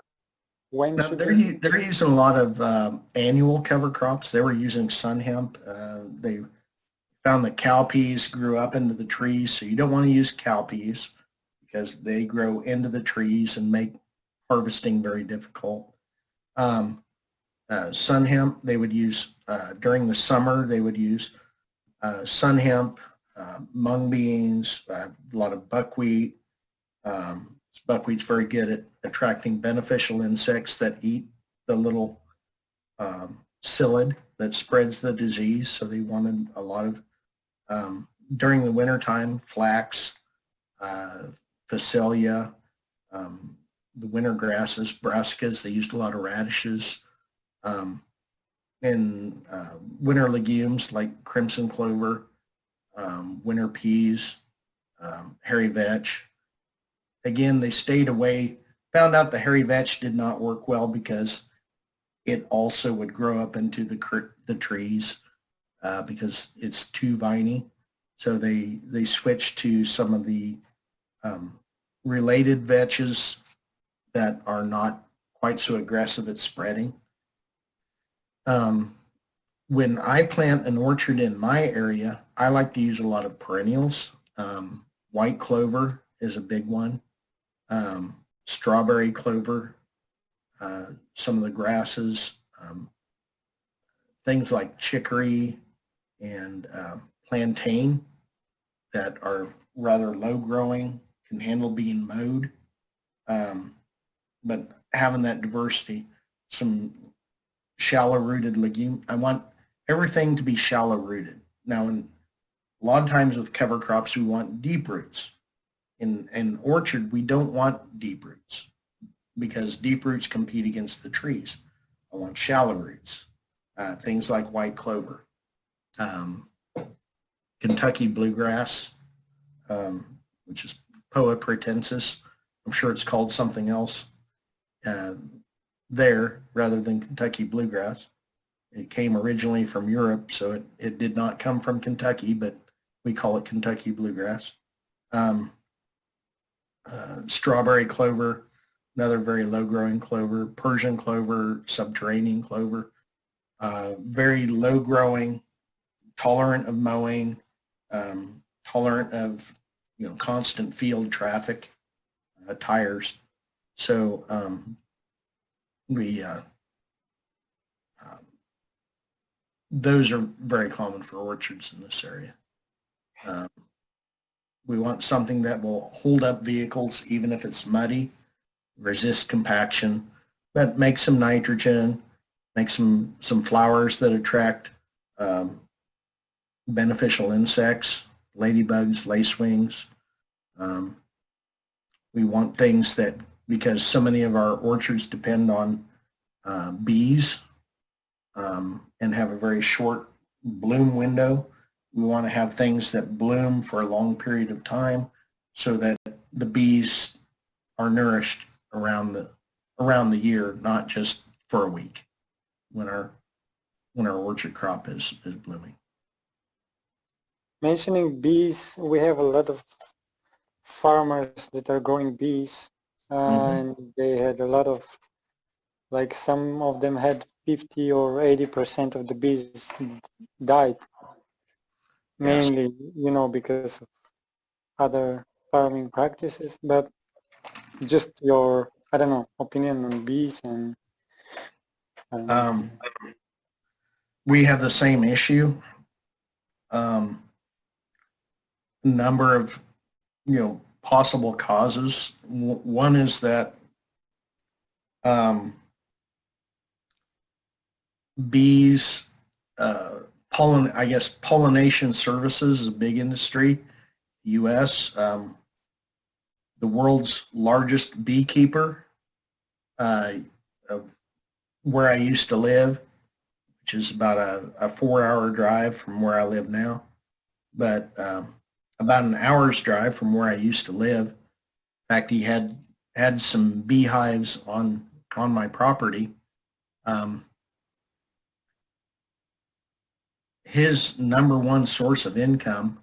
When Now, should they're using a lot of annual cover crops. They were using sun hemp. They found that cowpeas grew up into the trees, so you don't want to use cowpeas because they grow into the trees and make harvesting very difficult. Sun hemp, they would use during the summer. They would use sun hemp, mung beans, a lot of buckwheat. Buckwheat's very good at attracting beneficial insects that eat the little psyllid that spreads the disease. So they wanted a lot of, during the wintertime, flax, phacelia, the winter grasses, brassicas. They used a lot of radishes. And winter legumes like crimson clover, winter peas, hairy vetch. Again, they stayed away, found out the hairy vetch did not work well because it also would grow up into the trees because it's too viney. So they switched to some of the related vetches that are not quite so aggressive at spreading. When I plant an orchard in my area, I like to use a lot of perennials. White clover is a big one. Strawberry clover, some of the grasses, things like chicory and plantain that are rather low growing, can handle being mowed. But having that diversity, some shallow rooted legume. I want everything to be shallow rooted. Now, a lot of times with cover crops, we want deep roots. In orchard, we don't want deep roots because deep roots compete against the trees. I want shallow roots, things like white clover, Kentucky bluegrass, which is Poa pratensis. I'm sure it's called something else there rather than Kentucky bluegrass. It came originally from Europe, so it did not come from Kentucky, but we call it Kentucky bluegrass. Strawberry clover, another very low-growing clover. Persian clover, subterranean clover, very low-growing, tolerant of mowing, tolerant of constant field traffic, tires. So those are very common for orchards in this area. We want something that will hold up vehicles even if it's muddy, resist compaction, but make some nitrogen, make some flowers that attract beneficial insects, ladybugs, lacewings. We want things that, because so many of our orchards depend on bees and have a very short bloom window, we want to have things that bloom for a long period of time so that the bees are nourished around the year, not just for a week when our orchard crop is blooming. Mentioning bees, we have a lot of farmers that are growing bees, and they had a lot of, like some of them had 50 or 80% of the bees died, mainly, because of other farming practices. But just your, opinion on bees and. We have the same issue. Number of, possible causes. One is that bees, pollination services is a big industry. U.S., the world's largest beekeeper, where I used to live, which is about a 4-hour drive from where I live now, but about an hour's drive from where I used to live. In fact, he had some beehives on my property. His number one source of income,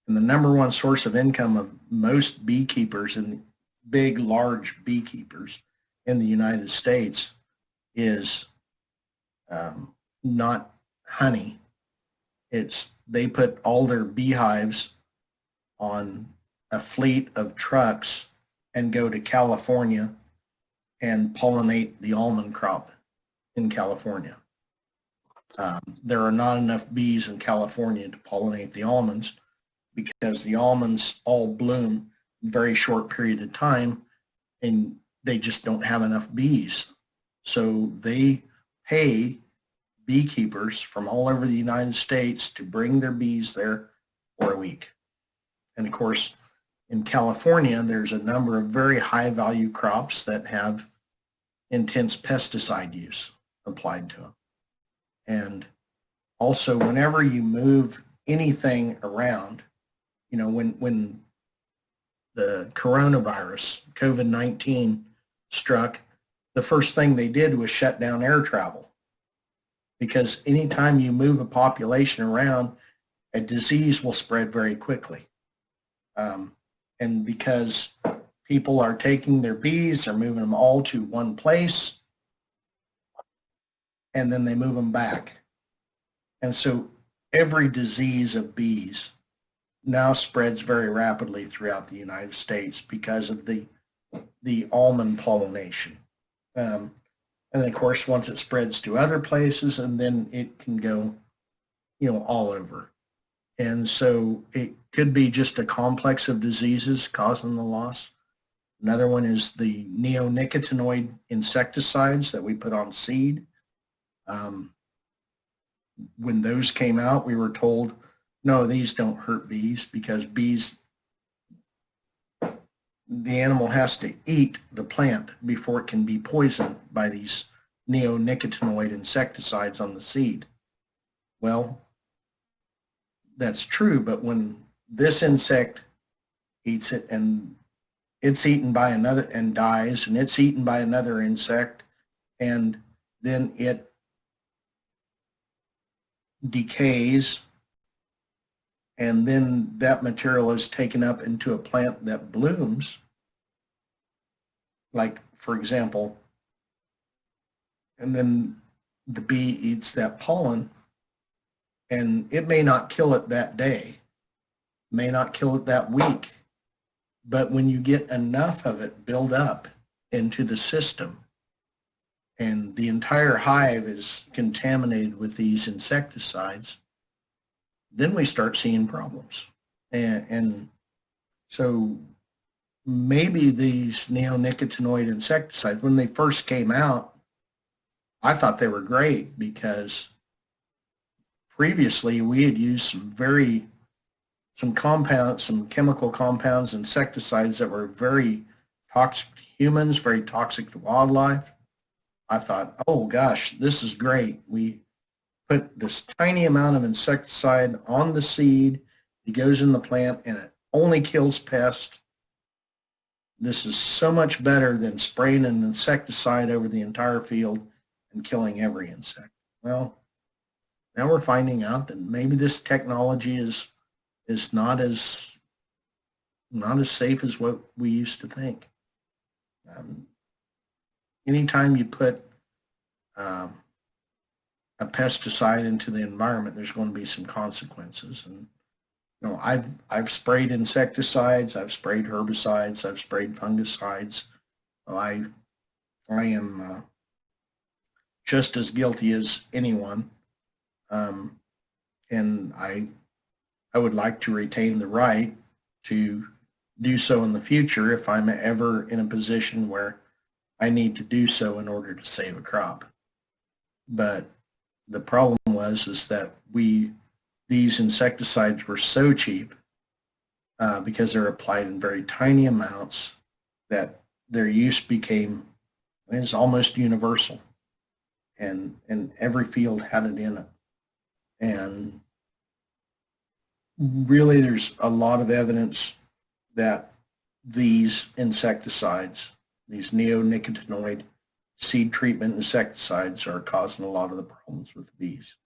and the number one source of income of most beekeepers and big, large beekeepers in the United States, is not honey. They put all their beehives on a fleet of trucks and go to California and pollinate the almond crop in California. There are not enough bees in California to pollinate the almonds because the almonds all bloom in a very short period of time and they just don't have enough bees. So they pay beekeepers from all over the United States to bring their bees there for a week. And of course, in California, there's a number of very high value crops that have intense pesticide use applied to them. And also, whenever you move anything around, when the coronavirus, COVID-19 struck, the first thing they did was shut down air travel. Because anytime you move a population around, a disease will spread very quickly. And because people are taking their bees, they're moving them all to one place, and then they move them back. And so every disease of bees now spreads very rapidly throughout the United States because of the almond pollination. And of course, once it spreads to other places, and then it can go, all over. And so it could be just a complex of diseases causing the loss. Another one is the neonicotinoid insecticides that we put on seed. When those came out, we were told, no, these don't hurt bees because bees, the animal has to eat the plant before it can be poisoned by these neonicotinoid insecticides on the seed. Well, that's true, but when this insect eats it and it's eaten by another and dies, and it's eaten by another insect, and then it decays, and then that material is taken up into a plant that blooms, like, for example, and then the bee eats that pollen, and it may not kill it that day, may not kill it that week, but when you get enough of it build up into the system and the entire hive is contaminated with these insecticides, then we start seeing problems. And so maybe these neonicotinoid insecticides, when they first came out, I thought they were great because previously we had used some chemical compounds, insecticides that were very toxic to humans, very toxic to wildlife. I thought, oh gosh, this is great. We put this tiny amount of insecticide on the seed, it goes in the plant, and it only kills pests. This is so much better than spraying an insecticide over the entire field and killing every insect. Well, now we're finding out that maybe this technology is not as safe as what we used to think. Anytime you put a pesticide into the environment, there's going to be some consequences. And you know, I've sprayed insecticides, I've sprayed herbicides, I've sprayed fungicides. I am just as guilty as anyone, and I would like to retain the right to do so in the future if I'm ever in a position where I need to do so in order to save a crop. But the problem is that these insecticides were so cheap because they're applied in very tiny amounts that their use became almost universal, and every field had it in it. And really, there's a lot of evidence that these insecticides, these neonicotinoid seed treatment insecticides, are causing a lot of the problems with bees.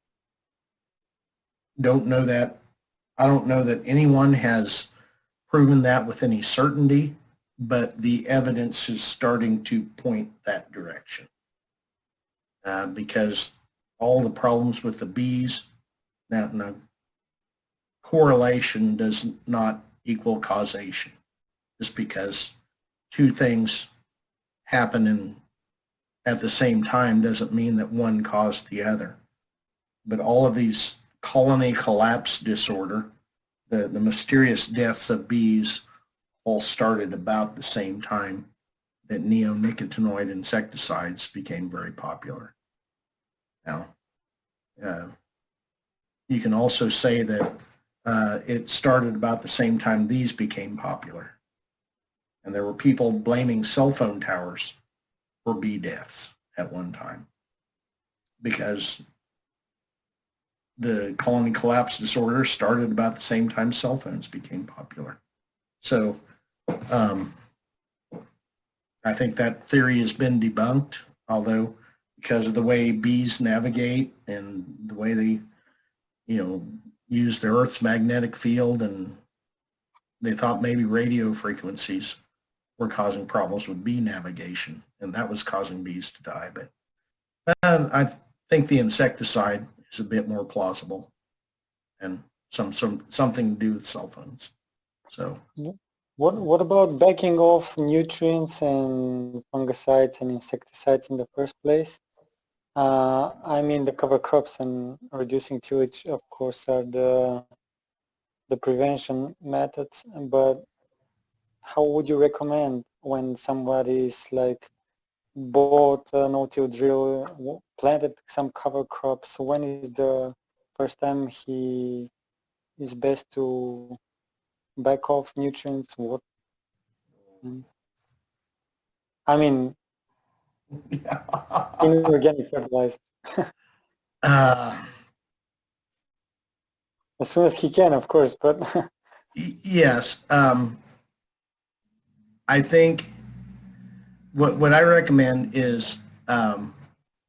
I don't know that anyone has proven that with any certainty, but the evidence is starting to point that direction. Because all the problems with the bees, now correlation does not equal causation. Just because two things happen at the same time doesn't mean that one caused the other. But all of these colony collapse disorder, the mysterious deaths of bees, all started about the same time that neonicotinoid insecticides became very popular. Now, you can also say that it started about the same time these became popular. And there were people blaming cell phone towers for bee deaths at one time because the colony collapse disorder started about the same time cell phones became popular. So I think that theory has been debunked, although because of the way bees navigate and the way they, use the Earth's magnetic field, and they thought maybe radio frequencies were causing problems with bee navigation, and that was causing bees to die. But I think the insecticide is a bit more plausible, and something to do with cell phones. So, what about backing off nutrients and fungicides and insecticides in the first place? I mean, the cover crops and reducing tillage, of course, are the prevention methods, but how would you recommend when somebody's like bought a Nou Till drill, planted some cover crops? When is the first time he is best to back off nutrients? I mean, Inorganic fertilizer. Uh, As soon as he can, of course, but yes. I think what I recommend is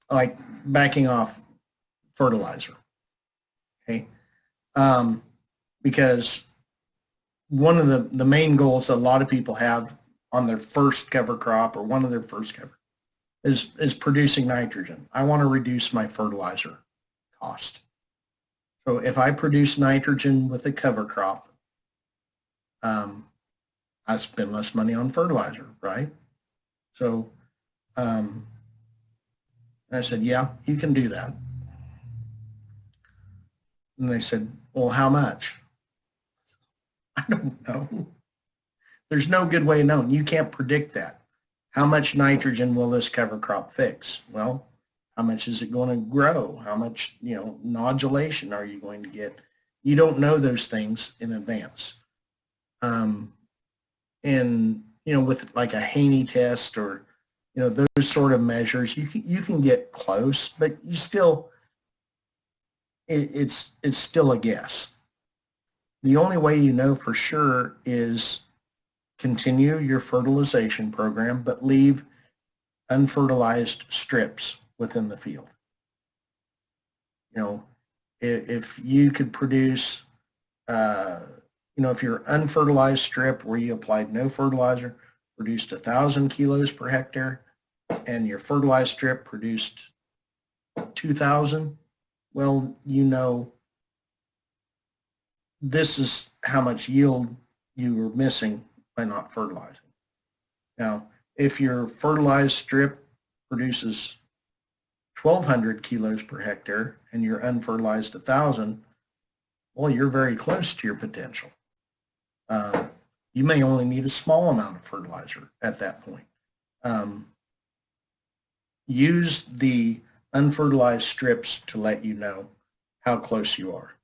like backing off fertilizer. Okay. Because one of the main goals that a lot of people have on their first cover crop or one of their first cover is producing nitrogen. I want to reduce my fertilizer cost. So if I produce nitrogen with a cover crop, I spend less money on fertilizer, right? So I said, yeah, you can do that. And they said, well, how much? I don't know. There's no good way of knowing. You can't predict that. How much nitrogen will this cover crop fix? Well, how much is it going to grow? How much, nodulation are you going to get? You don't know those things in advance. And, with like a Haney test or, those sort of measures, you can get close, but you still, it's still a guess. The only way you know for sure is continue your fertilization program, but leave unfertilized strips within the field. If you could produce, if your unfertilized strip where you applied no fertilizer produced 1,000 kilos per hectare and your fertilized strip produced 2,000, well, this is how much yield you were missing by not fertilizing. Now, if your fertilized strip produces 1,200 kilos per hectare and your unfertilized 1,000, well, you're very close to your potential. You may only need a small amount of fertilizer at that point. Use the unfertilized strips to let you know how close you are.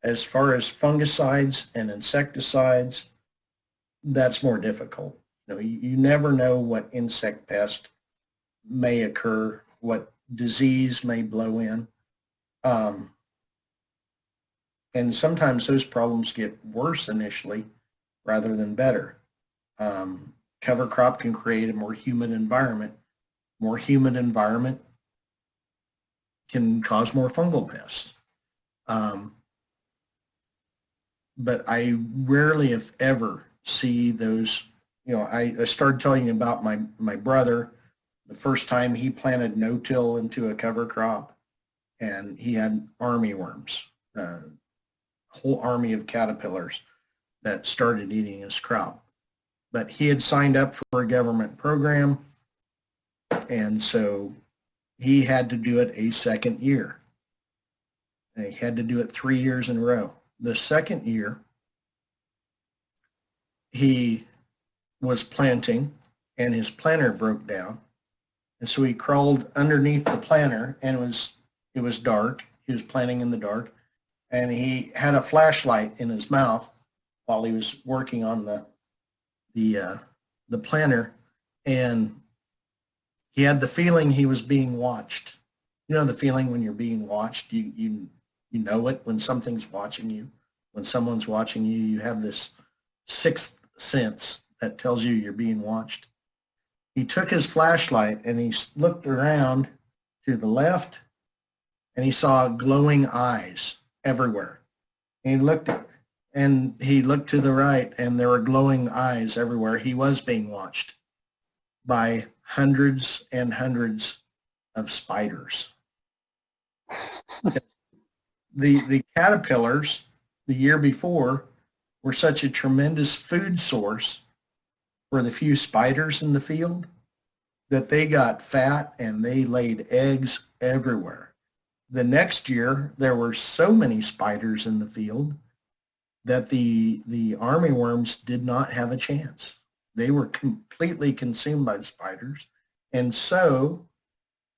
As far as fungicides and insecticides, that's more difficult. You never know what insect pest may occur, what disease may blow in. And sometimes those problems get worse initially rather than better. Cover crop can create a more humid environment. More humid environment can cause more fungal pests. But I rarely, if ever, see those. I started telling you about my brother. The first time he planted Ноу Тил into a cover crop, and he had army worms, a whole army of caterpillars that started eating his crop. But he had signed up for a government program, and so he had to do it a second year. And he had to do it 3 years in a row. The second year, he was planting, and his planter broke down. And so he crawled underneath the planter, and it was dark. He was planting in the dark, and he had a flashlight in his mouth while he was working on the planter, and he had the feeling he was being watched. The feeling when you're being watched, you know it when something's watching you. When someone's watching you, you have this sixth sense that tells you you're being watched. He took his flashlight and he looked around to the left, and he saw glowing eyes everywhere. And he looked to the right, and there were glowing eyes everywhere. He was being watched by hundreds and hundreds of spiders. The caterpillars the year before were such a tremendous food source for the few spiders in the field that they got fat and they laid eggs everywhere. The next year, there were so many spiders in the field that the armyworms did not have a chance. They were completely consumed by the spiders, and so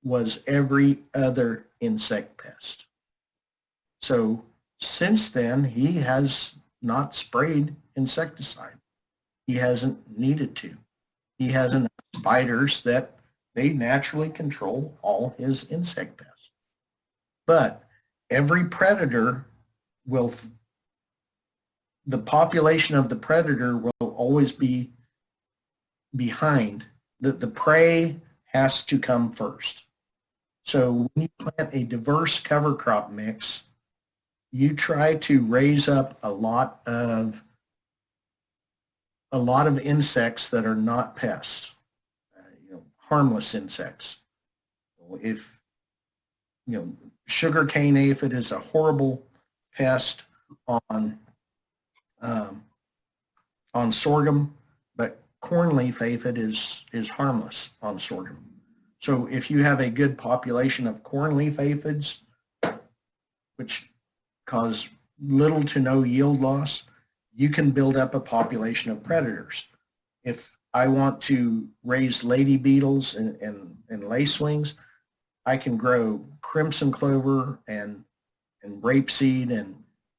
was every other insect pest. So since then, he has not sprayed insecticide. He hasn't needed to. He has enough spiders that They naturally control all his insect pests. But every predator will, the population of the predator will always be behind. The prey has to come first. So when you plant a diverse cover crop mix, you try to raise up a lot of insects that are not pests, harmless insects. If sugarcane aphid is a horrible pest on sorghum, but cornleaf aphid is harmless on sorghum. So if you have a good population of cornleaf aphids, which cause little to no yield loss, you can build up a population of predators. If I want to raise lady beetles and lacewings, I can grow crimson clover and rapeseed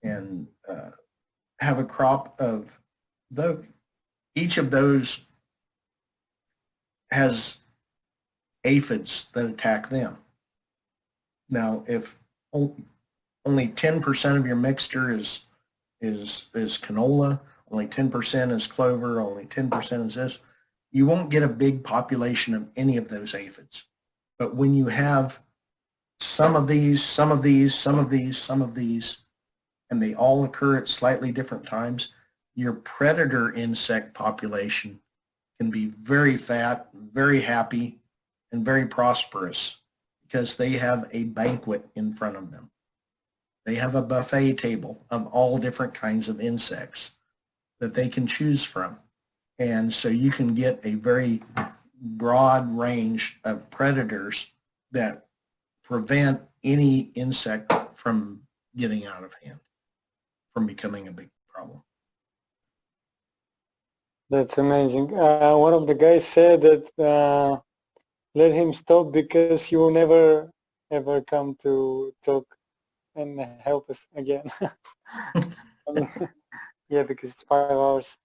and have a crop of those. Each of those has aphids that attack them. Now, if only 10% of your mixture is canola, only 10% is clover, only 10% is this, you won't get a big population of any of those aphids. But when you have some of these, some of these, some of these, some of these, and they all occur at slightly different times, your predator insect population can be very fat, very happy, and very prosperous because they have a banquet in front of them. They have a buffet table of all different kinds of insects that they can choose from. And so you can get a very broad range of predators that prevent any insect from getting out of hand, from becoming a big problem. That's amazing. One of the guys said that let him stop because he will never ever come to talk and help us again. Yeah, because it's 5 hours.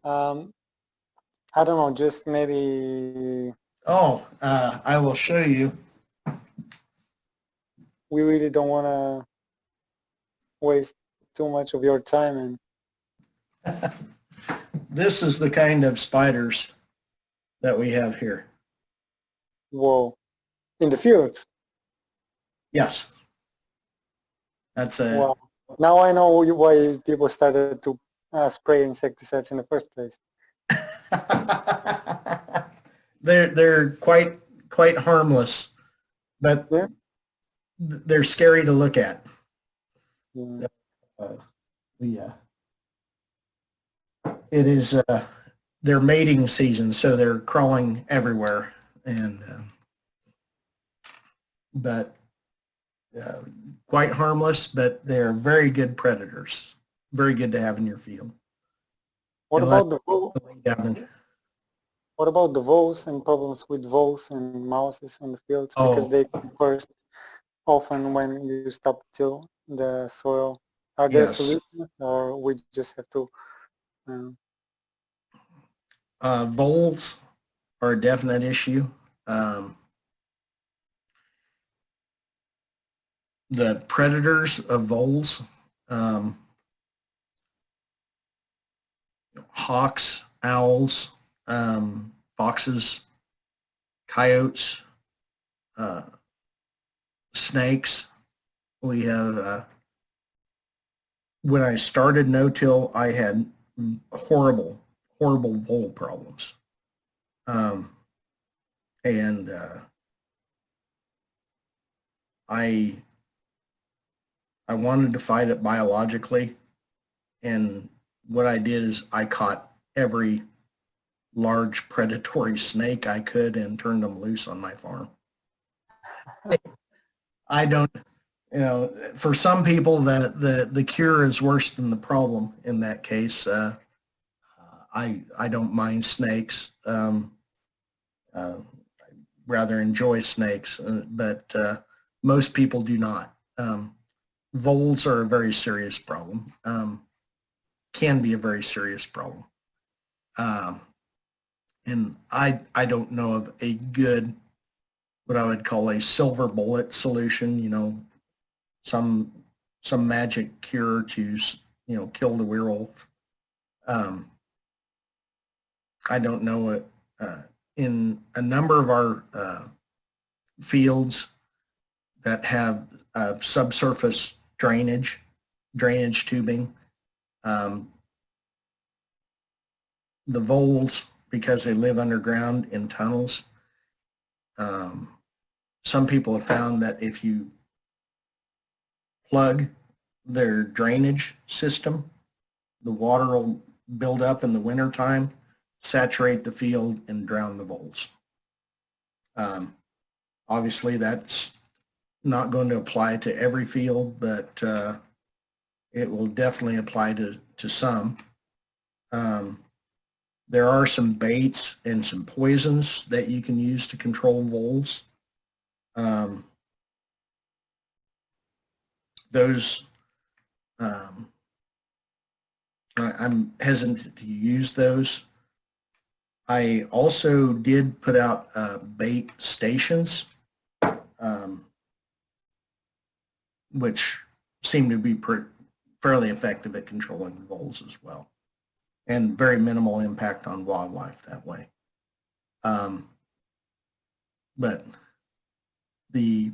I don't know, just maybe. I will show you. We really don't want to waste too much of your time. And This is the kind of spiders that we have here. whoa, in the fields. Yes. That's a, Wow. Now I know why people started to spray insecticides in the first place. they're quite harmless, but Yeah. they're scary to look at. Yeah. Yeah. It is their mating season, so they're crawling everywhere, and but quite harmless. But they're very good predators. Very good to have in your field. What And about the voles? let- What about the voles and problems with voles and mouses in the fields because they come first often when you stop till the soil? Are there Yes. solutions, or we just have to? Voles are a definite issue. The predators of voles, hawks, owls, foxes, coyotes, snakes. We have, when I started Ноу Тил, I had horrible vole problems. And I wanted to fight it biologically, and what I did is I caught every large predatory snake I could and turned them loose on my farm. I don't, for some people the cure is worse than the problem in that case. I don't mind snakes. I rather enjoy snakes, but most people do not. Voles are a very serious problem. Can be a very serious problem. And I don't know of a good what I would call a silver bullet solution, some magic cure to, kill the werewolf. I don't know it. In a number of our fields that have subsurface drainage tubing, the voles, because they live underground in tunnels, some people have found that if you plug their drainage system, the water will build up in the wintertime, saturate the field, and drown the voles. Obviously, that's not going to apply to every field, but it will definitely apply to some. There are some baits and some poisons that you can use to control voles. Those, I'm hesitant to use those. I also did put out bait stations, which seem to be fairly effective at controlling the voles as well, and very minimal impact on wildlife that way. But the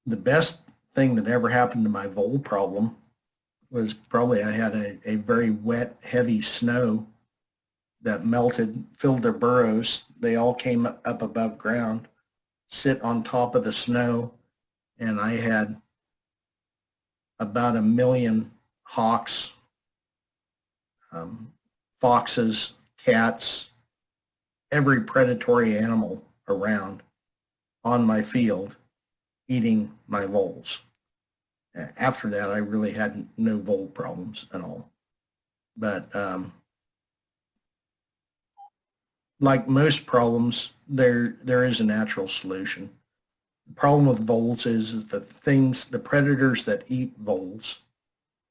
best thing that ever happened to my vole problem was probably I had a very wet, heavy snow that melted, filled their burrows. They all came up above ground, sit on top of the snow, and I had about 1 million hawks, foxes, cats, every predatory animal around on my field eating my voles. After that, I really had no vole problems at all. But like most problems, there is a natural solution. The problem with voles is the predators that eat voles,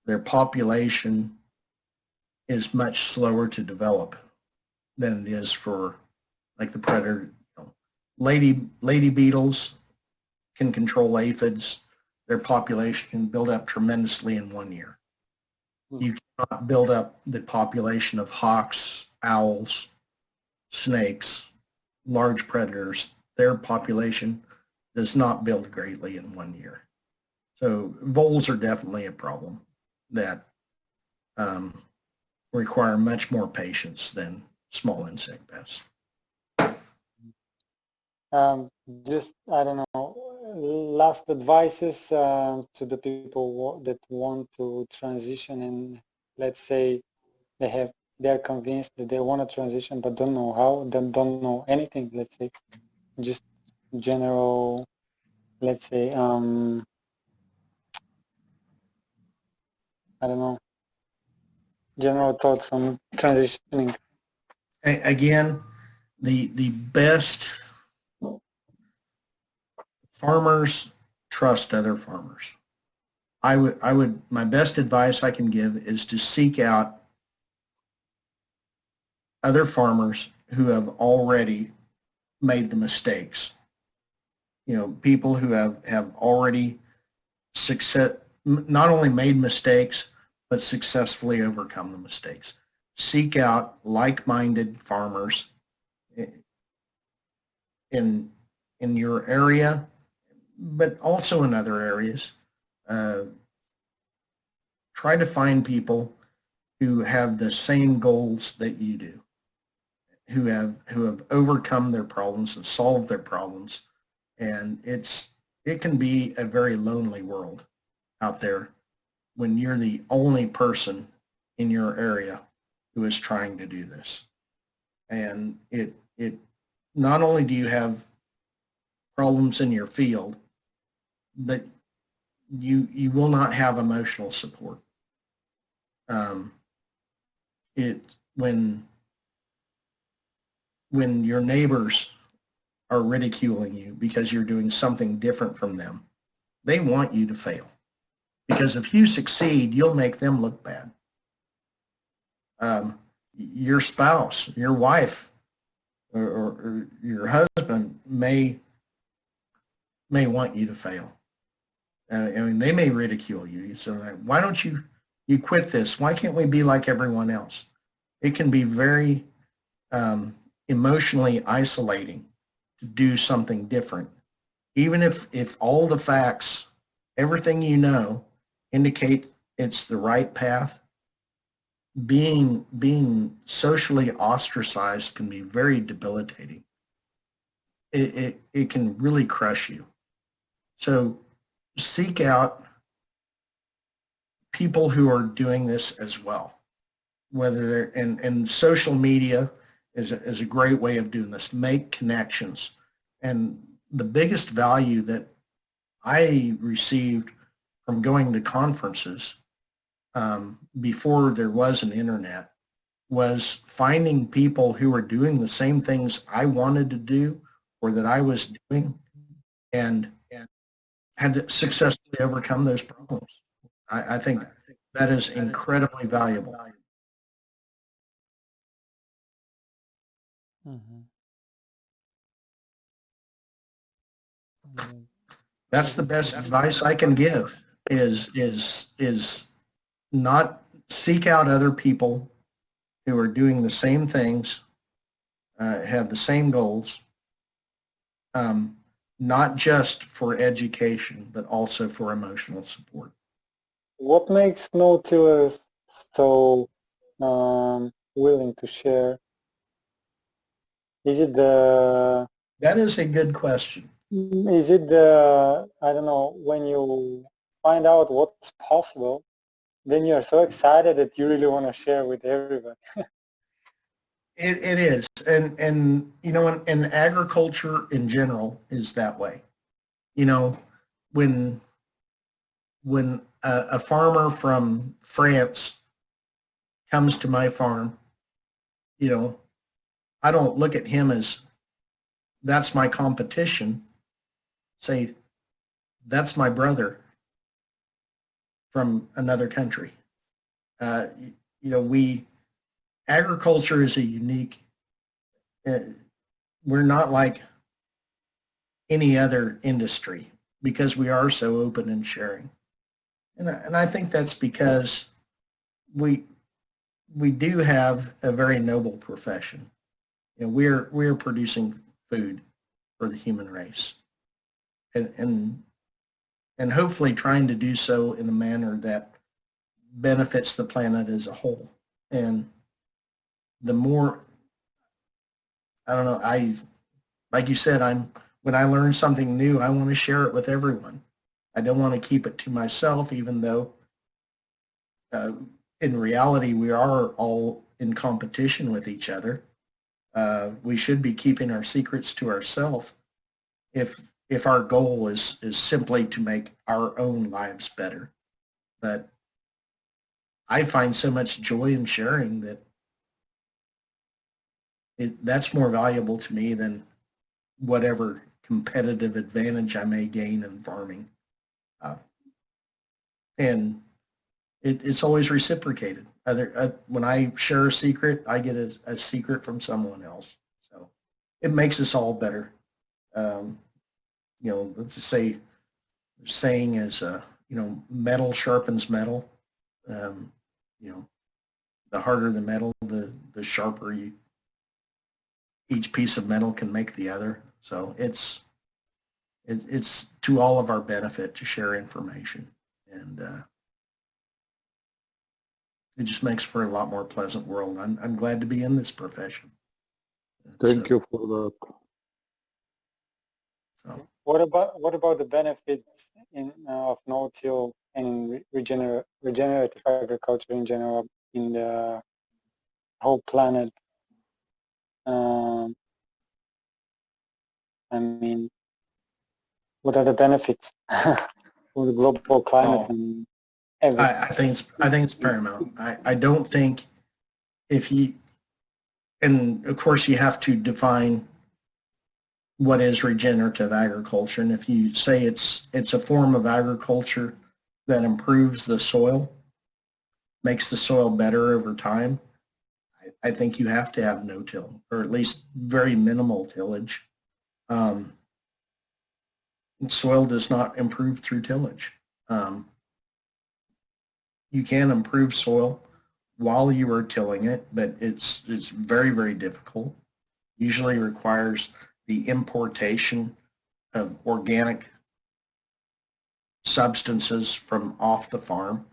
their population is much slower to develop than it is for like the predator. Lady beetles can control aphids. Their population can build up tremendously in 1 year. You cannot build up the population of hawks, owls, snakes, large predators. Their population does not build greatly in 1 year. So voles are definitely a problem that require much more patience than small insect pests. Just, I don't know, last advices to the people that want to transition, and let's say they're convinced that they want to transition but don't know how, don't know anything, let's say, just general, let's say, I don't know, general thoughts on transitioning. Again, the best farmers trust other farmers. My best advice I can give is to seek out other farmers who have already made the mistakes. People who have already not only made mistakes, but successfully overcome the mistakes. Seek out like-minded farmers in your area, but also in other areas. Try to find people who have the same goals that you do, who have overcome their problems and solved their problems. And it can be a very lonely world out there when you're the only person in your area who is trying to do this. And it not only do you have problems in your field, but you will not have emotional support. When your neighbors are ridiculing you because you're doing something different from them, they want you to fail. Because if you succeed, you'll make them look bad. Your spouse, your wife, or your husband may may want you to fail. I mean, they may ridicule you. So like, why don't you quit this? Why can't we be like everyone else? It can be very emotionally isolating to do something different. Even if all the facts, everything you know, indicate it's the right path, being socially ostracized can be very debilitating. It can really crush you. So seek out people who are doing this as well. Whether they're, and social media is a great way of doing this. Make connections. And the biggest value that I received from going to conferences before there was an internet was finding people who were doing the same things I wanted to do or that I was doing and had to successfully overcome those problems. I think that is incredibly valuable. That's the best advice I can give is not seek out other people who are doing the same things, have the same goals, not just for education, but also for emotional support. What makes Ноу Tillers so willing to share? Is it the... That is a good question. Is it the, I don't know, when you find out what's possible, then you're so excited that you really want to share with everybody? It is. And you know, and agriculture in general is that way. You know, when a farmer from France comes to my farm, you know, I don't look at him as that's my competition. Say, that's my brother from another country. You know, agriculture is a unique, we're not like any other industry because we are so open and sharing. And I think that's because we do have a very noble profession. You know, we're producing food for the human race, and hopefully trying to do so in a manner that benefits the planet as a whole. And the more, I don't know, like you said, when I learn something new, I want to share it with everyone. I don't want to keep it to myself, even though in reality we are all in competition with each other. We should be keeping our secrets to ourselves if our goal is simply to make our own lives better. But I find so much joy in sharing that that's more valuable to me than whatever competitive advantage I may gain in farming. And it's always reciprocated. When I share a secret, I get a secret from someone else. So it makes us all better. You know, let's just say, the saying is, you know, metal sharpens metal. You know, the harder the metal, the sharper each piece of metal can make the other. So it's to all of our benefit to share information, and it just makes for a lot more pleasant world. I'm glad to be in this profession. Thank you for that. So. What about the benefits of Ноу Тил and regenerative agriculture in general in the whole planet? I mean, what are the benefits for the global climate and everything? I think it's paramount. I don't think and of course you have to define what is regenerative agriculture. And if you say it's a form of agriculture that improves the soil, makes the soil better over time, I think you have to have no-till, or at least very minimal tillage. You soil does not improve through tillage. You can improve soil while you are tilling it, but it's very, very difficult. Usually requires the importation of organic substances from off the farm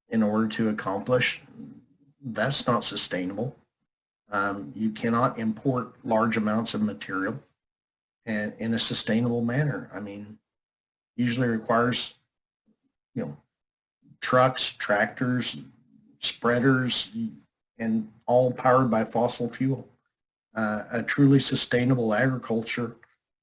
in order to accomplish. That's not sustainable. You cannot import large amounts of material and in a sustainable manner. I mean, usually requires, trucks, tractors, spreaders, and all powered by fossil fuel. A truly sustainable agriculture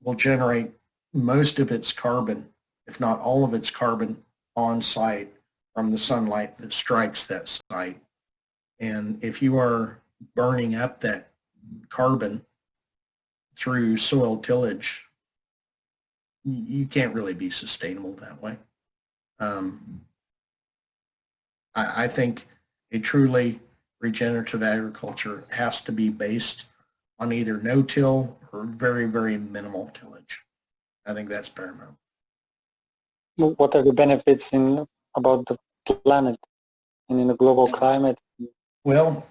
will generate most of its carbon, if not all of its carbon, on site from the sunlight that strikes that site. And if you are burning up that carbon through soil tillage, you can't really be sustainable that way. I think a truly regenerative agriculture has to be based on either no-till or very, very minimal tillage. I think that's paramount. What are the benefits about the planet and in the global climate? Well,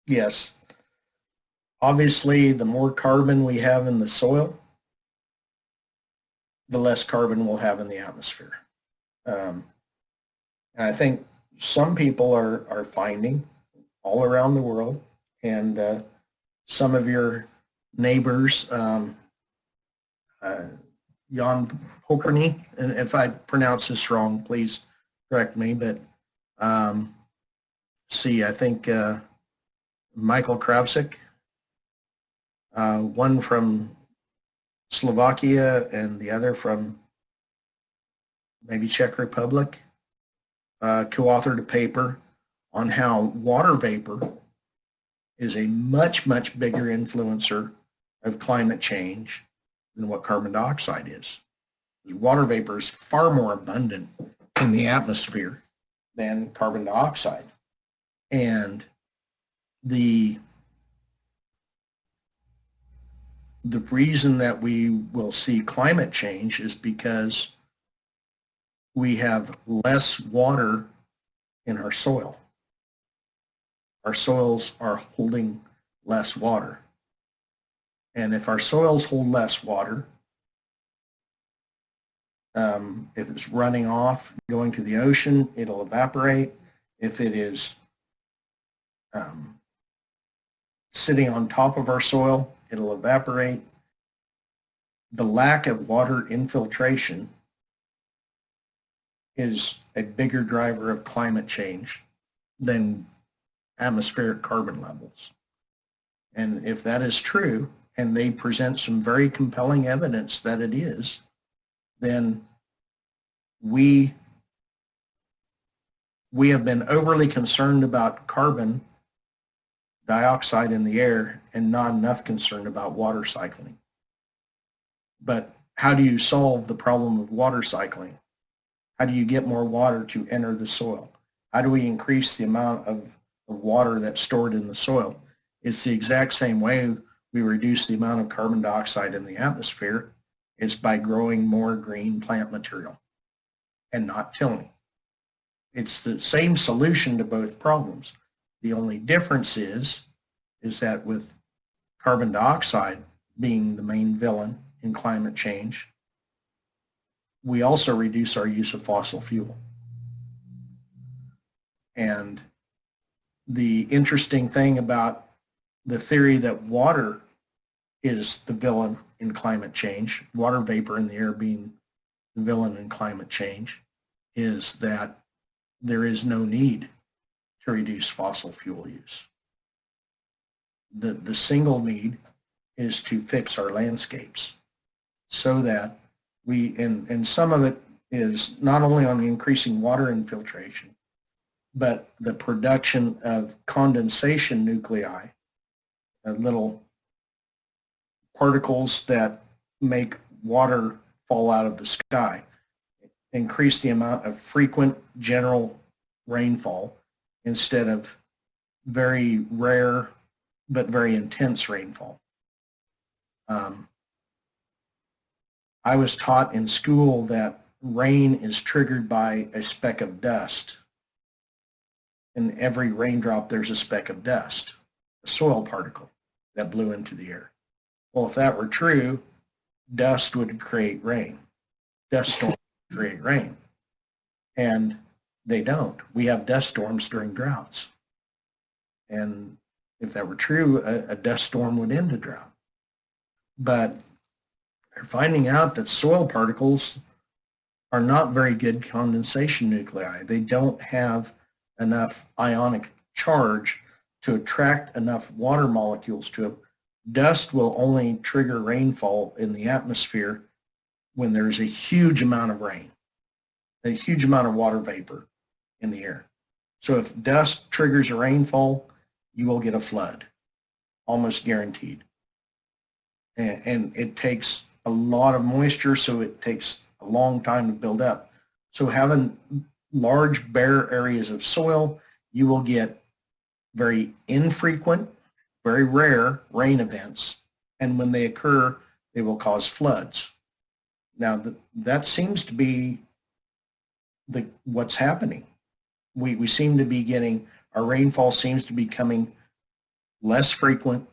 yes. Obviously, the more carbon we have in the soil, the less carbon we'll have in the atmosphere. And I think some people are finding all around the world, and some of your neighbors, Jan Покривни, and if I pronounce this wrong, please correct me, but I think Michael Kravsik, one from Slovakia and the other from maybe Czech Republic, co-authored a paper on how water vapor is a much, much bigger influencer of climate change than what carbon dioxide is. Water vapor is far more abundant in the atmosphere than carbon dioxide. And the reason that we will see climate change is because we have less water in our soil. Our soils are holding less water. And if our soils hold less water, if it's running off, going to the ocean, it'll evaporate. If it is sitting on top of our soil, it'll evaporate. The lack of water infiltration is a bigger driver of climate change than atmospheric carbon levels. And if that is true, and they present some very compelling evidence that it is, then we have been overly concerned about carbon dioxide in the air and not enough concerned about water cycling. But how do you solve the problem of water cycling? How do you get more water to enter the soil? How do we increase the amount of water that's stored in the soil? It's the exact same way we reduce the amount of carbon dioxide in the atmosphere. It's by growing more green plant material and not tilling. It's the same solution to both problems. The only difference is that with carbon dioxide being the main villain in climate change, we also reduce our use of fossil fuel. And the interesting thing about the theory that water is the villain in climate change, water vapor in the air being the villain in climate change, is that there is no need to reduce fossil fuel use. The single need is to fix our landscapes so that and some of it is not only on increasing water infiltration, but the production of condensation nuclei, little particles that make water fall out of the sky, increase the amount of frequent general rainfall instead of very rare but very intense rainfall. I was taught in school that rain is triggered by a speck of dust. In every raindrop, there's a speck of dust, a soil particle that blew into the air. Well, if that were true, dust would create rain. Dust storms create rain. And they don't. We have dust storms during droughts. And if that were true, a dust storm would end a drought. But they're finding out that soil particles are not very good condensation nuclei. They don't have enough ionic charge to attract enough water molecules to them. Dust will only trigger rainfall in the atmosphere when there's a huge amount of rain, a huge amount of water vapor in the air. So if dust triggers a rainfall, you will get a flood, almost guaranteed. And it takes a lot of moisture, so it takes a long time to build up. So having large bare areas of soil, you will get very infrequent, very rare rain events, and when they occur, they will cause floods. Now, that seems to be what's happening. We seem to be getting, our rainfall seems to be becoming less frequent,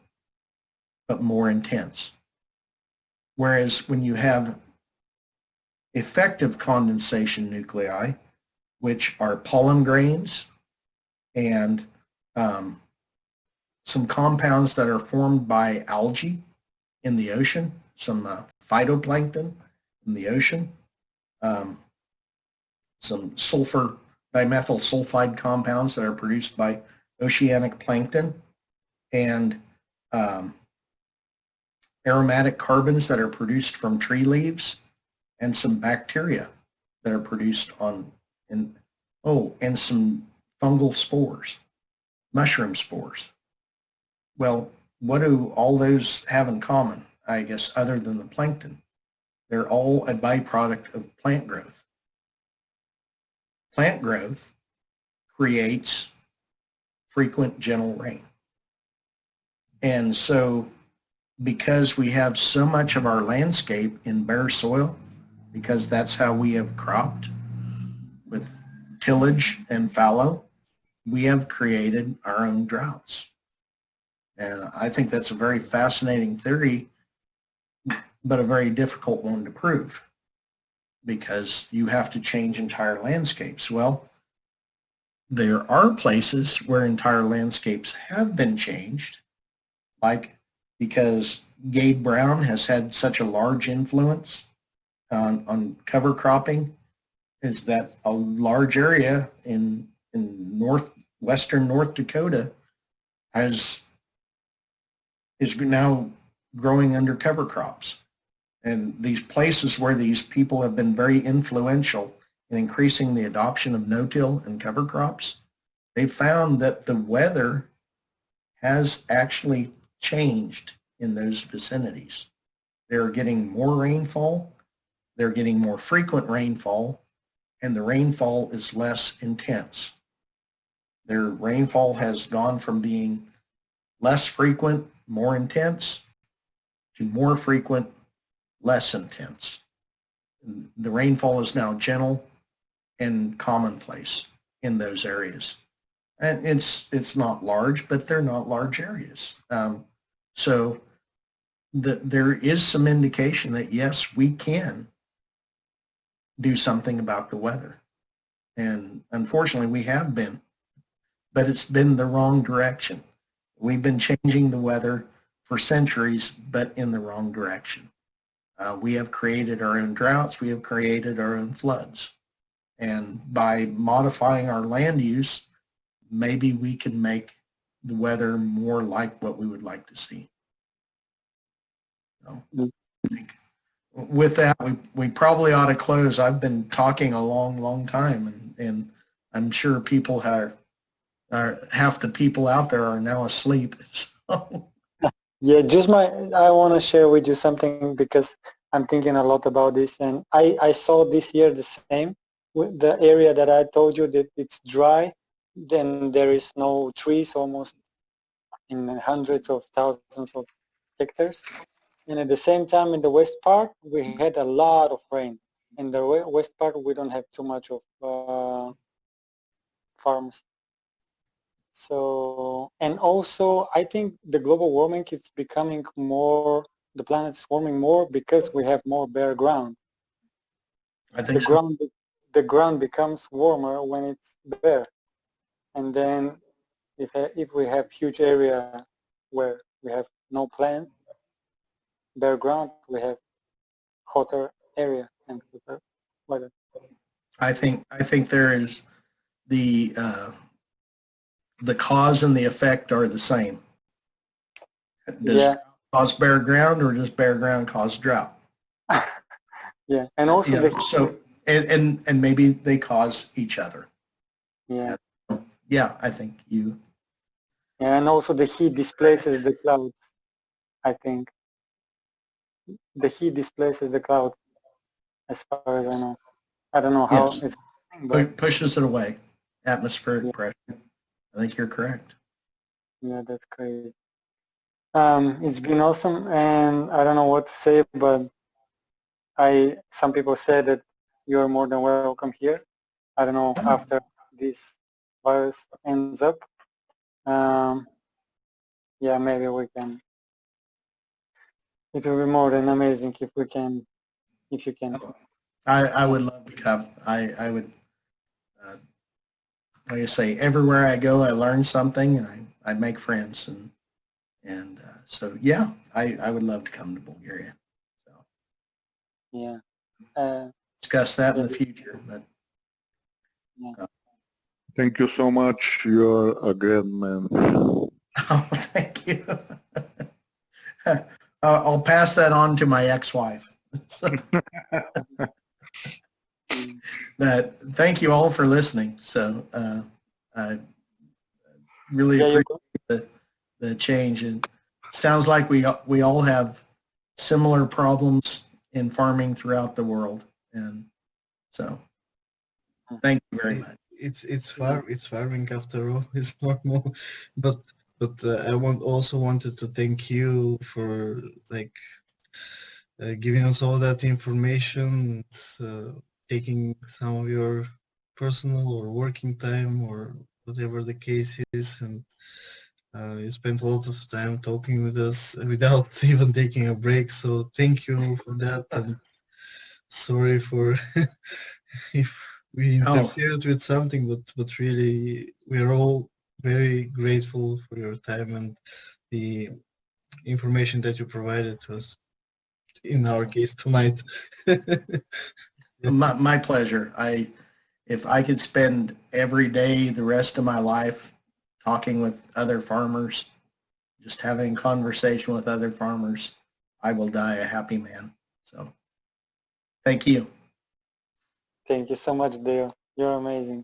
but more intense. Whereas when you have effective condensation nuclei, which are pollen grains and some compounds that are formed by algae in the ocean, some phytoplankton in the ocean, some sulfur dimethyl sulfide compounds that are produced by oceanic plankton, and aromatic carbons that are produced from tree leaves, and some bacteria that are produced and some fungal spores, mushroom spores. Well, what do all those have in common, I guess, other than the plankton? They're all a byproduct of plant growth. Plant growth creates frequent, gentle rain. And so because we have so much of our landscape in bare soil, because that's how we have cropped with tillage and fallow, we have created our own droughts. And I think that's a very fascinating theory, but a very difficult one to prove, because you have to change entire landscapes. Well, there are places where entire landscapes have been changed, like because Gabe Brown has had such a large influence on cover cropping, is that a large area in western North Dakota is now growing under cover crops. And these places where these people have been very influential in increasing the adoption of no-till and cover crops, they found that the weather has actually changed in those vicinities. They're getting more rainfall, they're getting more frequent rainfall, and the rainfall is less intense. Their rainfall has gone from being less frequent, more intense, to more frequent, less intense. The rainfall is now gentle and commonplace in those areas. And it's not large, but they're not large areas. So there is some indication that, yes, we can do something about the weather. And unfortunately, we have been, but it's been the wrong direction. We've been changing the weather for centuries, but in the wrong direction. We have created our own droughts. We have created our own floods. And by modifying our land use, maybe we can make the weather more like what we would like to see. So I think with that, we probably ought to close. I've been talking a long time, and I'm sure people are half the people out there are now asleep. So. Yeah, I want to share with you something, because I'm thinking a lot about this, and I saw this year the same. With the area that I told you that it's dry, then there is no trees almost in hundreds of thousands of hectares. And at the same time, in the west part, we had a lot of rain. In the west part, we don't have too much of farms. So, and also, I think the global warming is becoming more, the planet is warming more because we have more bare ground. I think so. The ground becomes warmer when it's bare. And then if we have huge area where we have no plant, bare ground, we have hotter area and hotter weather. I think there is the cause and the effect are the same. Does Yeah. drought cause bare ground, or does bare ground cause drought? Yeah, and also Yeah, so and maybe they cause each other. yeah. Yeah, I think you. Yeah, and also the heat displaces the clouds, I think. The heat displaces the clouds, as far as I know. I don't know how Yes. it's happening, but Pushes it away. Atmospheric pressure. I think you're correct. yeah, that's crazy. It's been awesome, and I don't know what to say, but some people say that you're more than welcome here. I don't know after this virus ends up. Yeah, maybe we can. It will be more than amazing if you can. I would love to come. I would. Like I say, everywhere I go, I learn something, and I make friends, and so yeah, I would love to come to Bulgaria. So Yeah. discuss that in the future, but. Thank you so much. You're a great man. Oh, thank you. I'll pass that on to my ex-wife. But thank you all for listening. So I really appreciate the change. And sounds like we all have similar problems in farming throughout the world, and so thank you very much. It's farming after all. It's normal, but I also wanted to thank you for giving us all that information, taking some of your personal or working time or whatever the case is, and you spent a lot of time talking with us without even taking a break. So thank you for that, and sorry for if we interfered with something, but really we are all very grateful for your time and the information that you provided to us, in our case tonight. My pleasure. If I could spend every day the rest of my life talking with other farmers, just having conversation with other farmers, I will die a happy man. So thank you. Thank you so much, Deйл. You're amazing.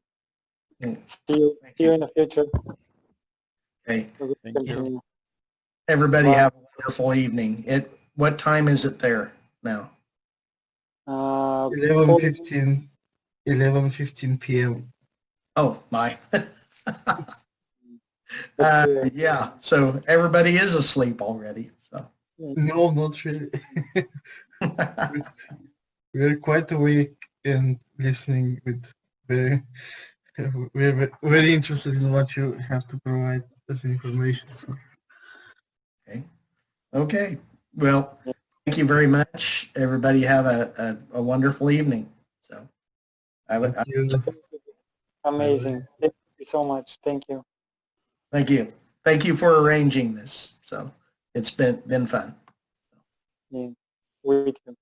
Thank See you in the future. Okay. Thank you. Everybody Bye. have a wonderful evening. What time is it there now? 11:15 p.m. Oh, my. Yeah, so everybody is asleep already. So No, not really. We're quite awake and listening we're very interested in what you have to provide as information. Okay. Well, thank you very much. Everybody have a wonderful evening. So Thank you. Amazing. Thank you so much. Thank you. thank you. Thank you for arranging this. So it's been fun. Yeah. We too.